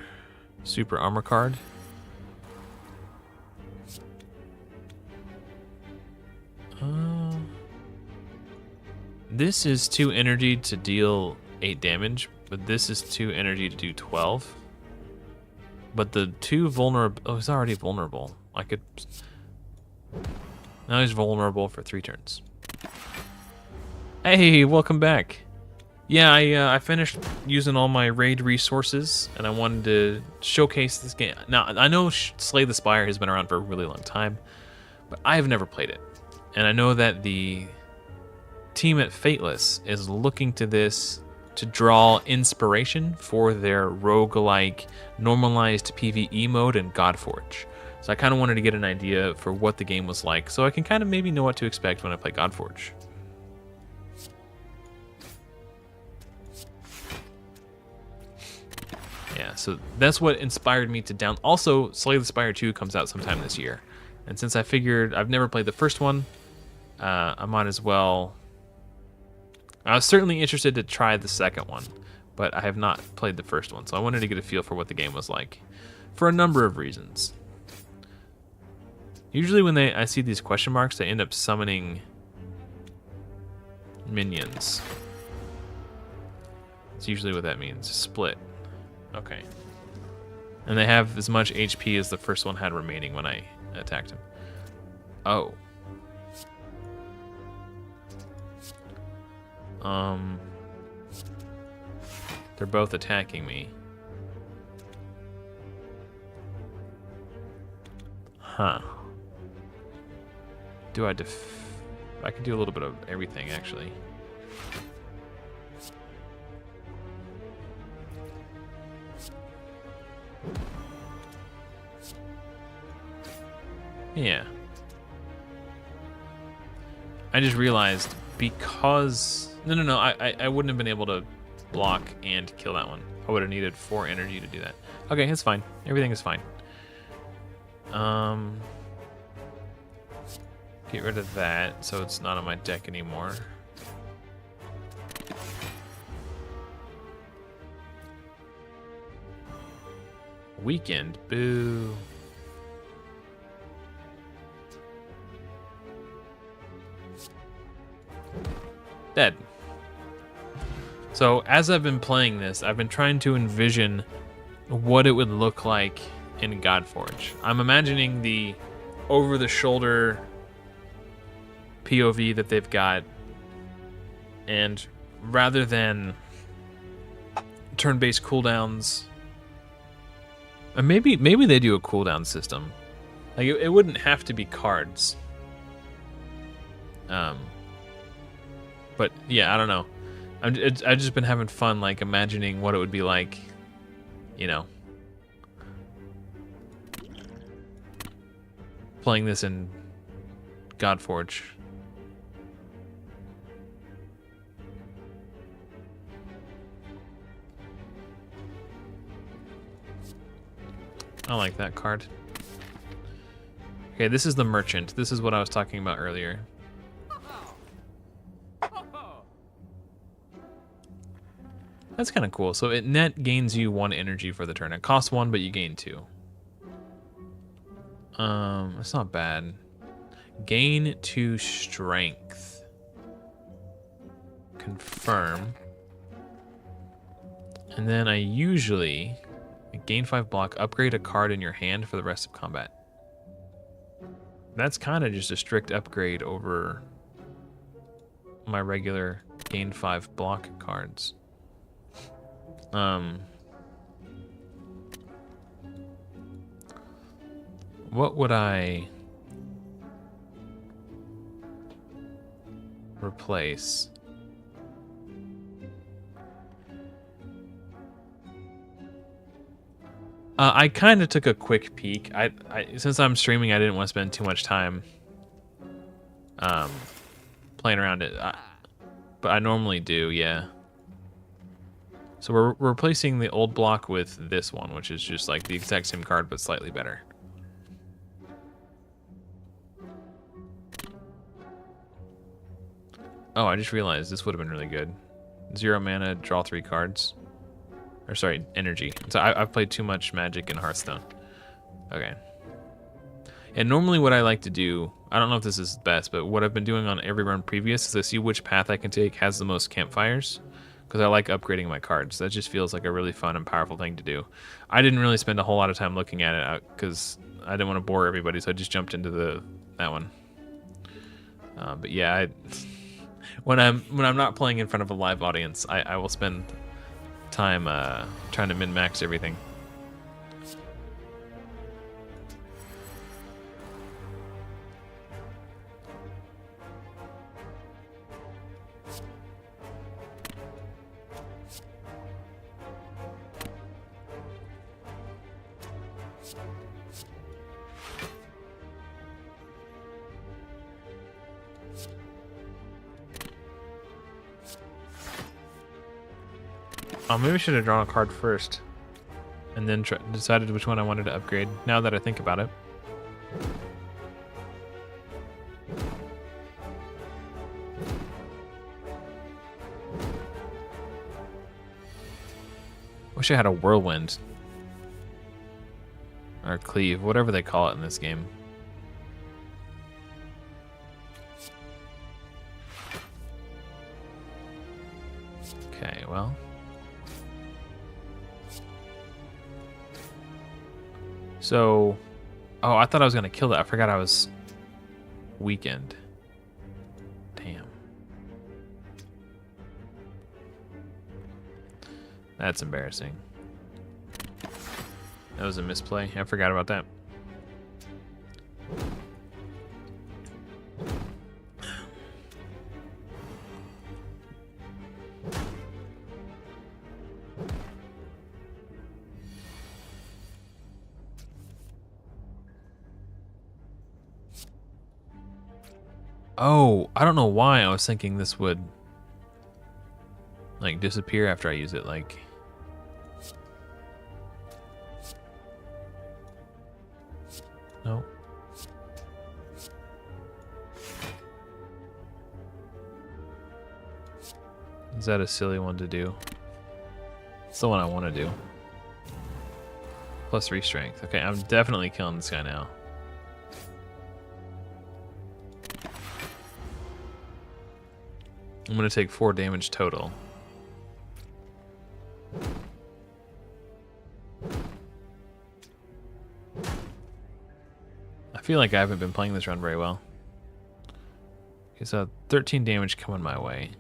super armor card. This is 2 energy to deal 8 damage, but this is 2 energy to do 12. But the 2 vulnerable... Oh, he's already vulnerable. I could... Now he's vulnerable for 3 turns. Hey, welcome back. Yeah, I finished using all my raid resources, and I wanted to showcase this game. Now, I know Slay the Spire has been around for a really long time, but I have never played it. And I know that the team at Fateless is looking to this to draw inspiration for their roguelike normalized PvE mode in Godforge. So I kind of wanted to get an idea for what the game was like, so I can kind of maybe know what to expect when I play Godforge. Yeah, so that's what inspired me to down... Also, Slay the Spire 2 comes out sometime this year. And since I figured I've never played the first one, I might as well... I was certainly interested to try the second one, but I have not played the first one, so I wanted to get a feel for what the game was like, for a number of reasons. Usually when I see these question marks, they end up summoning minions. That's usually what that means. Split. Okay. And they have as much HP as the first one had remaining when I attacked him. Oh. They're both attacking me. Huh. Do I I can do a little bit of everything, actually. Yeah. I just realized because... No, I wouldn't have been able to block and kill that one. I would have needed 4 energy to do that. Okay, it's fine. Everything is fine. Get rid of that so it's not on my deck anymore. Weekend, boo. Dead. So as I've been playing this, I've been trying to envision what it would look like in Godforge. I'm imagining the over-the-shoulder POV that they've got, and rather than turn-based cooldowns, and maybe they do a cooldown system. Like it wouldn't have to be cards. But yeah, I don't know. I've just been having fun, like imagining what it would be like, you know, playing this in Godforge. I like that card. Okay, this is the merchant. This is what I was talking about earlier. That's kind of cool. So it net gains you 1 energy for the turn. It costs 1, but you gain 2. That's not bad. Gain 2 strength. Confirm. And then I usually gain 5 block, upgrade a card in your hand for the rest of combat. That's kind of just a strict upgrade over my regular gain 5 block cards. What would I replace? I kind of took a quick peek. Since I'm streaming, I didn't want to spend too much time playing around it. But I normally do, yeah. So we're replacing the old block with this one, which is just like the exact same card, but slightly better. Oh, I just realized this would have been really good. 0 mana, draw 3 cards. Or sorry, energy. So I've played too much Magic in Hearthstone. Okay. And normally what I like to do, I don't know if this is best, but what I've been doing on every run previous is I see which path I can take has the most campfires, because I like upgrading my cards. That just feels like a really fun and powerful thing to do. I didn't really spend a whole lot of time looking at it because I didn't want to bore everybody, so I just jumped into that one. But yeah, when I'm not playing in front of a live audience, I will spend time trying to min-max everything. Oh, maybe I should have drawn a card first, and then decided which one I wanted to upgrade, now that I think about it. Wish I had a Whirlwind. Or Cleave, whatever they call it in this game. Okay, well... So, oh, I thought I was going to kill that. I forgot I was weakened. Damn. That's embarrassing. That was a misplay. I forgot about that. Oh, I don't know why I was thinking this would like disappear after I use it, like... No. Is that a silly one to do? It's the one I want to do. +3 strength. Okay, I'm definitely killing this guy now. I'm going to take 4 damage total. I feel like I haven't been playing this run very well. Okay, so 13 damage coming my way.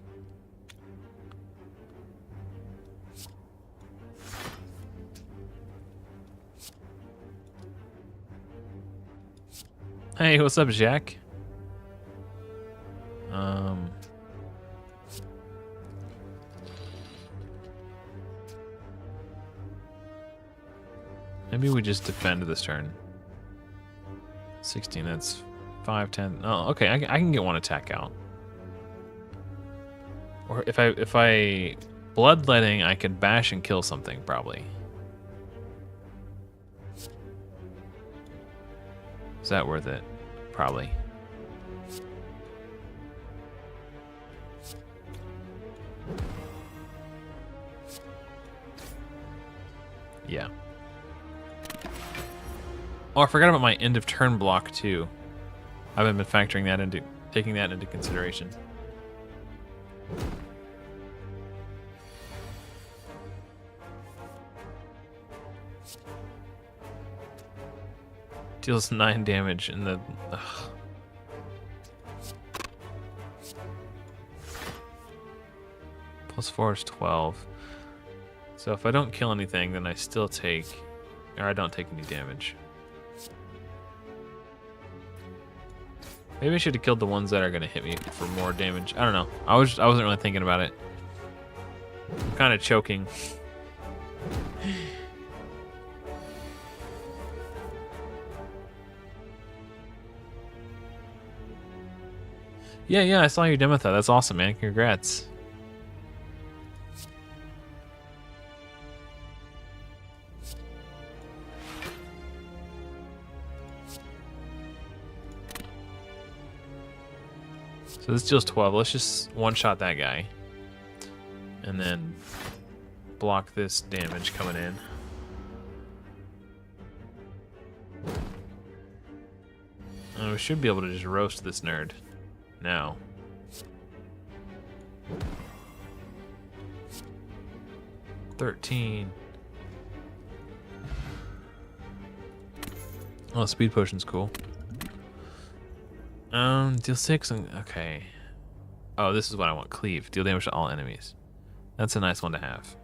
Hey, what's up, Jack? Maybe we just defend this turn. 16, that's 5, 10. Oh, okay, I can get one attack out. Or if I bloodletting, I can bash and kill something, probably. Is that worth it? Probably. Yeah. Oh, I forgot about my end of turn block too. I haven't been factoring that into, taking that into consideration. Deals 9 damage in the... Ugh. +4 is 12. So if I don't kill anything, then I still take... Or I don't take any damage. Maybe I should have killed the ones that are going to hit me for more damage. I don't know. I wasn't really thinking about it. I'm kind of choking. Yeah, I saw your demo. That's awesome, man. Congrats. So this deals 12. Let's just one-shot that guy. And then block this damage coming in. We should be able to just roast this nerd now. $13. Oh, speed potion's cool. Deal 6 and okay. Oh, this is what I want. Cleave. Deal damage to all enemies. That's a nice one to have.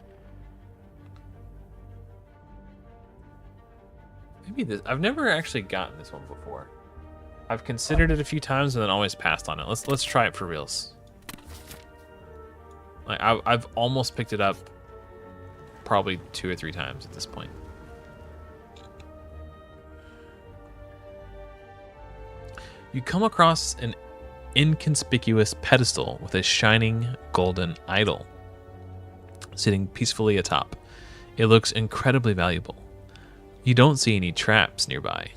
Maybe this. I've never actually gotten this one before. I've considered it a few times and then always passed on it. Let's try it for reals. Like I've almost picked it up probably 2 or 3 times at this point. You come across an inconspicuous pedestal with a shining golden idol sitting peacefully atop. It looks incredibly valuable. You don't see any traps nearby.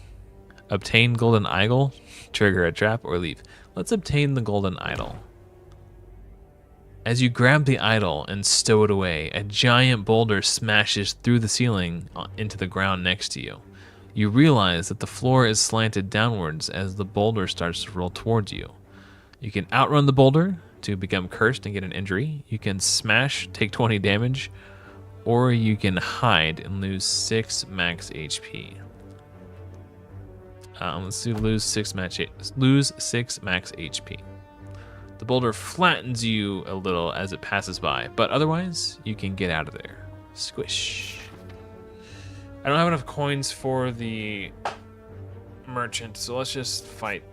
Obtain golden idol, trigger a trap, or leave. Let's obtain the golden idol. As you grab the idol and stow it away, a giant boulder smashes through the ceiling into the ground next to you. You realize that the floor is slanted downwards as the boulder starts to roll towards you. You can outrun the boulder to become cursed and get an injury. You can smash, take 20 damage, or you can hide and lose 6 max HP. Let's do lose 6 max HP. The boulder flattens you a little as it passes by, but otherwise you can get out of there. Squish. I don't have enough coins for the merchant, so let's just fight.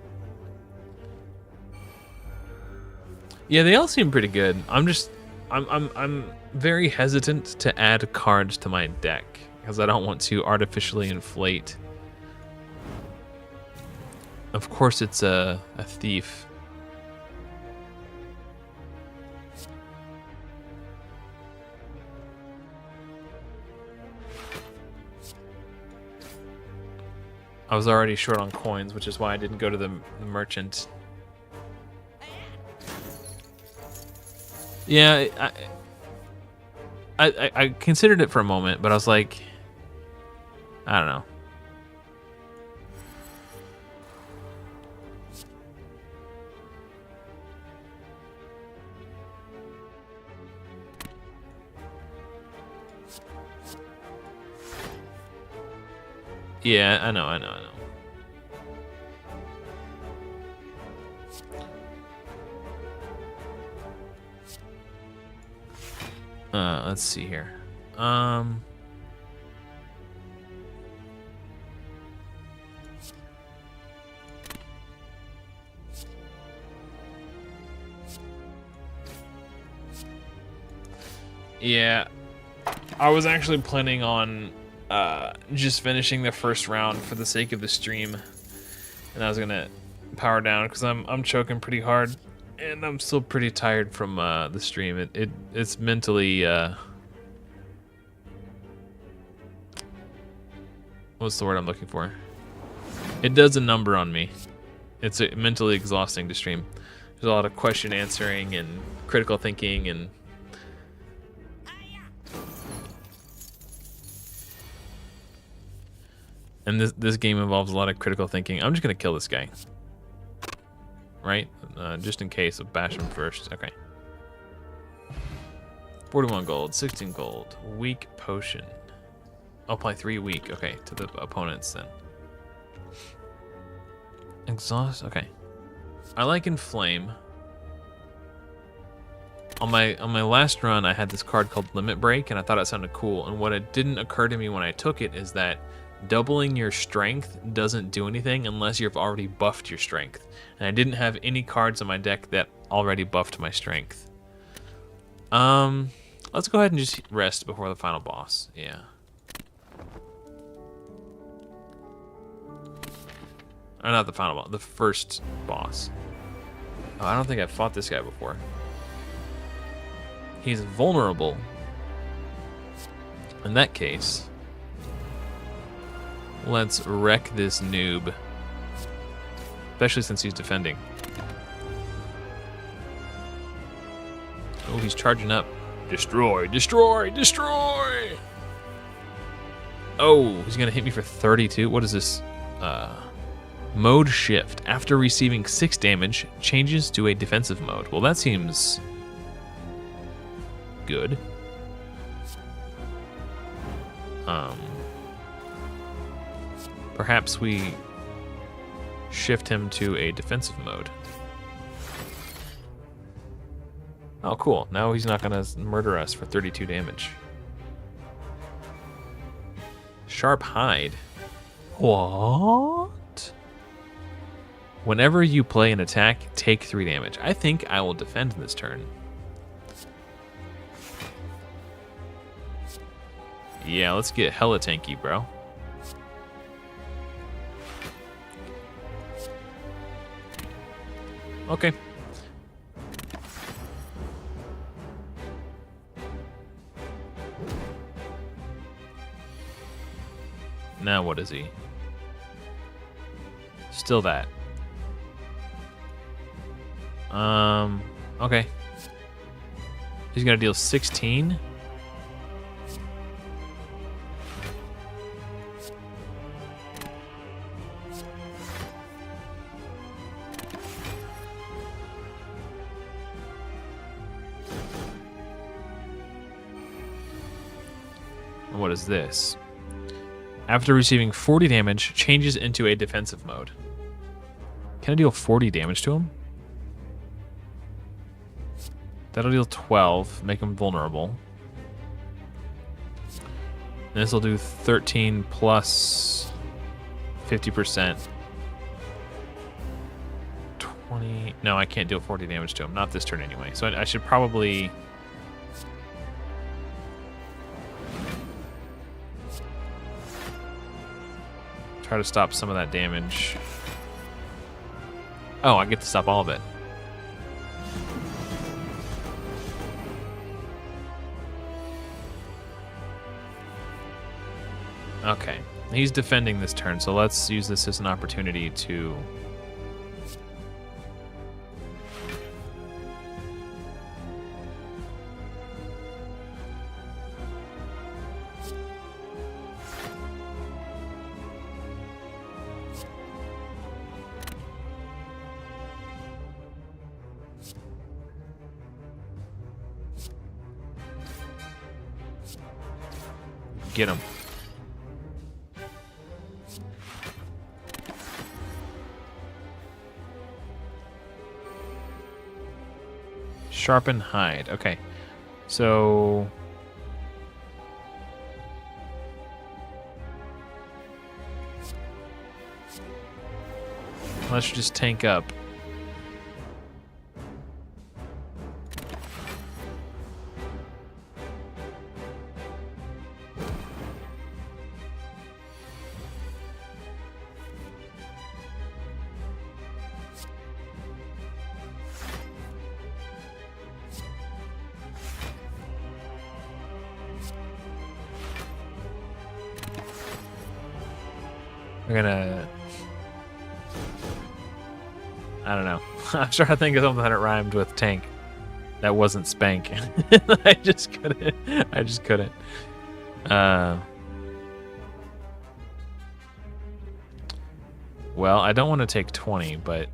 Yeah, they all seem pretty good. I'm very hesitant to add cards to my deck because I don't want to artificially inflate. Of course, it's a thief. I was already short on coins, which is why I didn't go to the merchant. Yeah, I considered it for a moment, but I was like, I don't know. Yeah, I know. Let's see here. Yeah, I was actually planning on just finishing the first round for the sake of the stream, and I was gonna power down because I'm choking pretty hard, and I'm still pretty tired from the stream. It's mentally what's the word I'm looking for? It does a number on me. It's mentally exhausting to stream. There's a lot of question answering and critical thinking and. And this game involves a lot of critical thinking. I'm just gonna kill this guy, right? Just in case, I'll bash him first. Okay. 41 gold, 16 gold. Weak potion. I'll apply 3 weak. Okay, to the opponents then. Exhaust. Okay. I like Inflame. On my last run, I had this card called Limit Break, and I thought it sounded cool. And what it didn't occur to me when I took it is that doubling your strength doesn't do anything unless you've already buffed your strength. And I didn't have any cards in my deck that already buffed my strength. Let's go ahead and just rest before the final boss. Yeah. Or not the final boss, the first boss. Oh, I don't think I've fought this guy before. He's vulnerable. In that case, let's wreck this noob. Especially since he's defending. Oh, he's charging up. Destroy, destroy, destroy! Oh, he's gonna hit me for 32. What is this? Mode shift. After receiving 6 damage, changes to a defensive mode. Well, that seems good. Perhaps we shift him to a defensive mode. Oh, cool. Now he's not gonna murder us for 32 damage. Sharp hide. What? Whenever you play an attack, take 3 damage. I think I will defend this turn. Yeah, let's get hella tanky, bro. Okay. Now what is he? Still that. Okay. He's gonna deal 16. And what is this? After receiving 40 damage, changes into a defensive mode. Can I deal 40 damage to him? That'll deal 12, make him vulnerable. And this will do 13 plus 50%. 20. No, I can't deal 40 damage to him. Not this turn anyway. So I should probably... try to stop some of that damage. Oh, I get to stop all of it. Okay. He's defending this turn, so let's use this as an opportunity to... get him. Sharpen hide. Okay. So... let's just tank up. We're gonna... I don't know. I'm trying to think of something that rhymed with tank. That wasn't spank. I just couldn't. I just couldn't. Well, I don't want to take 20, but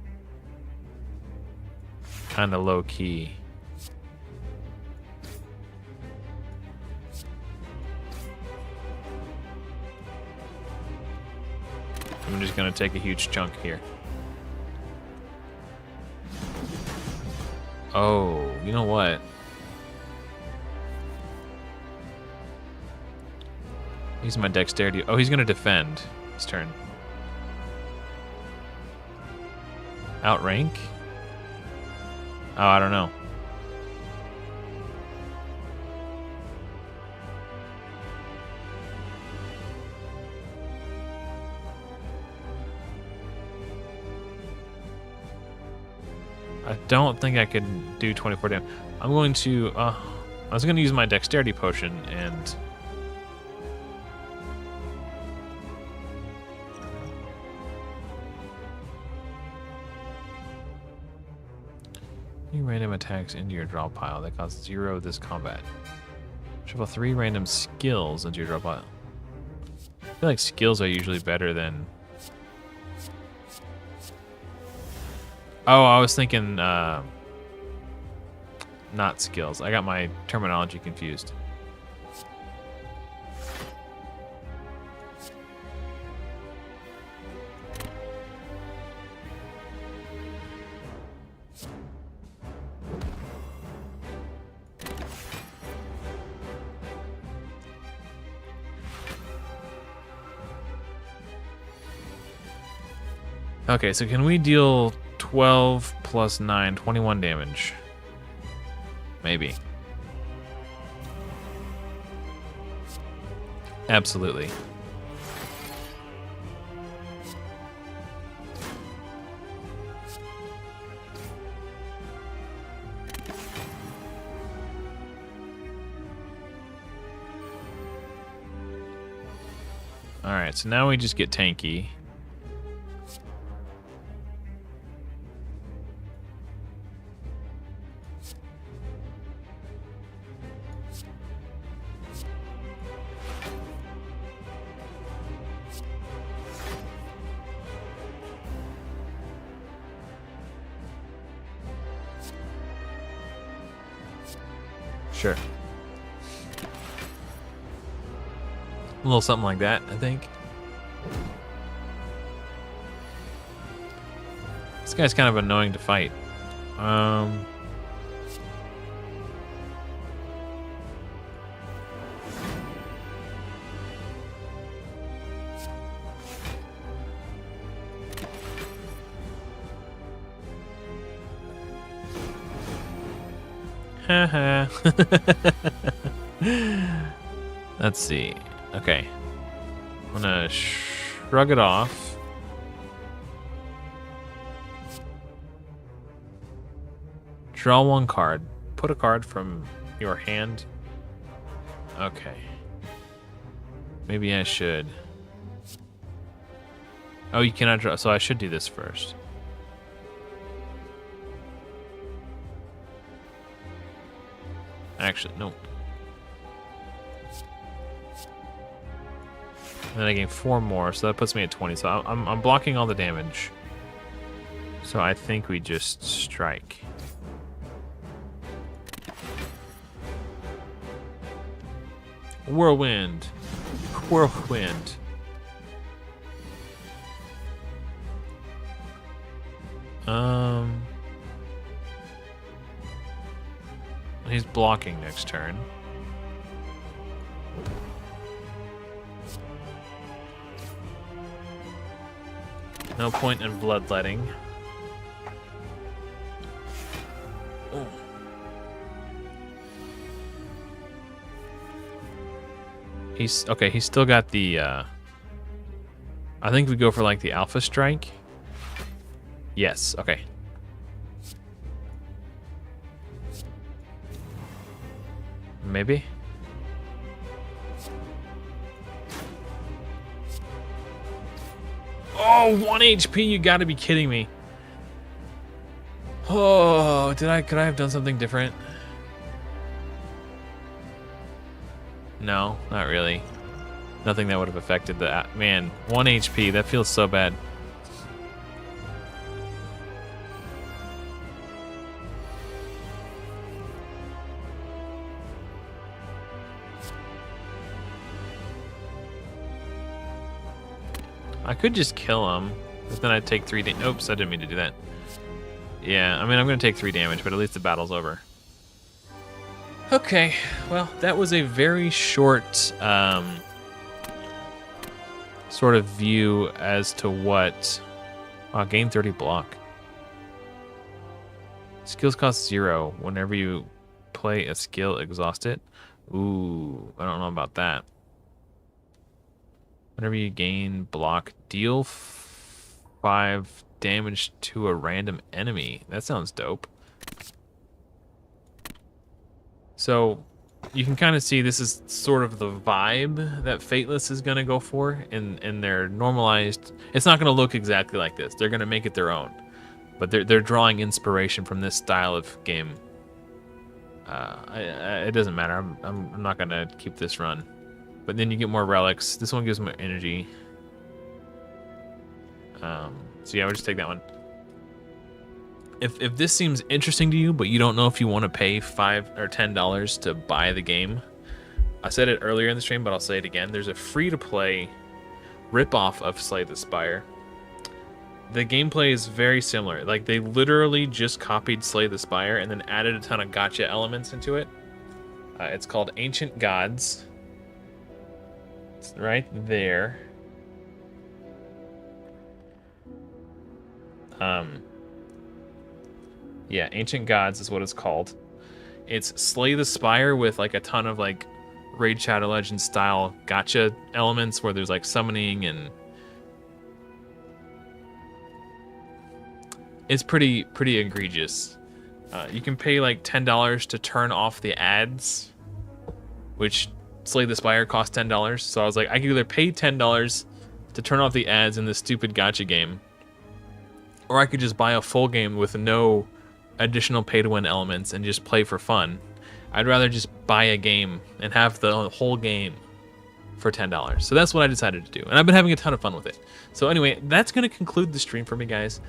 kind of low key. I'm just gonna take a huge chunk here. Oh, you know what? Use my dexterity. Oh, he's gonna defend this turn. Outrank? Oh, I don't know. I don't think I can do 24 damage. I'm going to, I was going to use my dexterity potion and... Any random attacks into your draw pile that cost 0 this combat. Shuffle 3 random skills into your draw pile. I feel like skills are usually better than... Oh, I was thinking, not skills. I got my terminology confused. Okay, so can we deal 12 plus 9, 21 damage? Maybe. Absolutely. Alright, so now we just get tanky. Sure. A little something like that, I think. This guy's kind of annoying to fight. Haha. Let's see. Okay. I'm gonna shrug it off. Draw one card. Put a card from your hand. Okay. Maybe I should. Oh, you cannot draw. So I should do this first. Actually, no. And then I gain 4 more, so that puts me at 20. So I'm blocking all the damage. So I think we just strike. Whirlwind. Whirlwind. He's blocking next turn. No point in bloodletting. Oh. He's okay, he's still got the I think we go for like the alpha strike. Yes, okay. Maybe. Oh, 1 HP, you gotta be kidding me. Oh, could I have done something different? No, not really. Nothing that would have affected the, man, 1 HP, that feels so bad. I could just kill him, but then I'd take 3 damage. Oops, I didn't mean to do that. Yeah, I mean, I'm going to take 3 damage, but at least the battle's over. Okay, well, that was a very short sort of view as to what... gain 30 block. Skills cost 0 whenever you play a skill, exhaust it. Ooh, I don't know about that. Whenever you gain block, deal 5 damage to a random enemy. That sounds dope. So you can kind of see this is sort of the vibe that Fateless is going to go for in their normalized. It's not going to look exactly like this. They're going to make it their own. But they're drawing inspiration from this style of game. It doesn't matter. I'm not going to keep this run. But then you get more relics. This one gives more energy. So yeah, we'll just take that one. If this seems interesting to you, but you don't know if you want to pay $5 or $10 to buy the game, I said it earlier in the stream, but I'll say it again. There's a free-to-play ripoff of Slay the Spire. The gameplay is very similar. Like, they literally just copied Slay the Spire and then added a ton of gacha elements into it. It's called Ancient Gods. It's right there. Yeah, Ancient Gods is what it's called. It's Slay the Spire with like a ton of like Raid Shadow Legends style gacha elements where there's like summoning, and it's pretty egregious. You can pay like $10 to turn off the ads, which Slay the Spire costs $10. So I was like, I could either pay $10 to turn off the ads in this stupid gacha game, or I could just buy a full game with no additional pay-to-win elements and just play for fun. I'd rather just buy a game and have the whole game for $10. So that's what I decided to do, and I've been having a ton of fun with it. So anyway, that's going to conclude the stream for me, guys.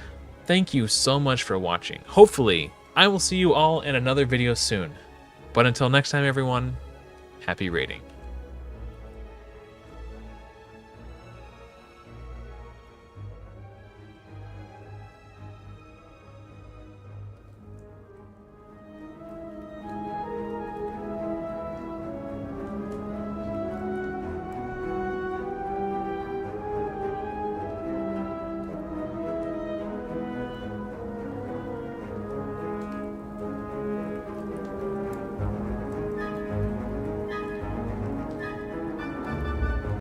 Thank you so much for watching. Hopefully, I will see you all in another video soon. But until next time, everyone, happy raiding.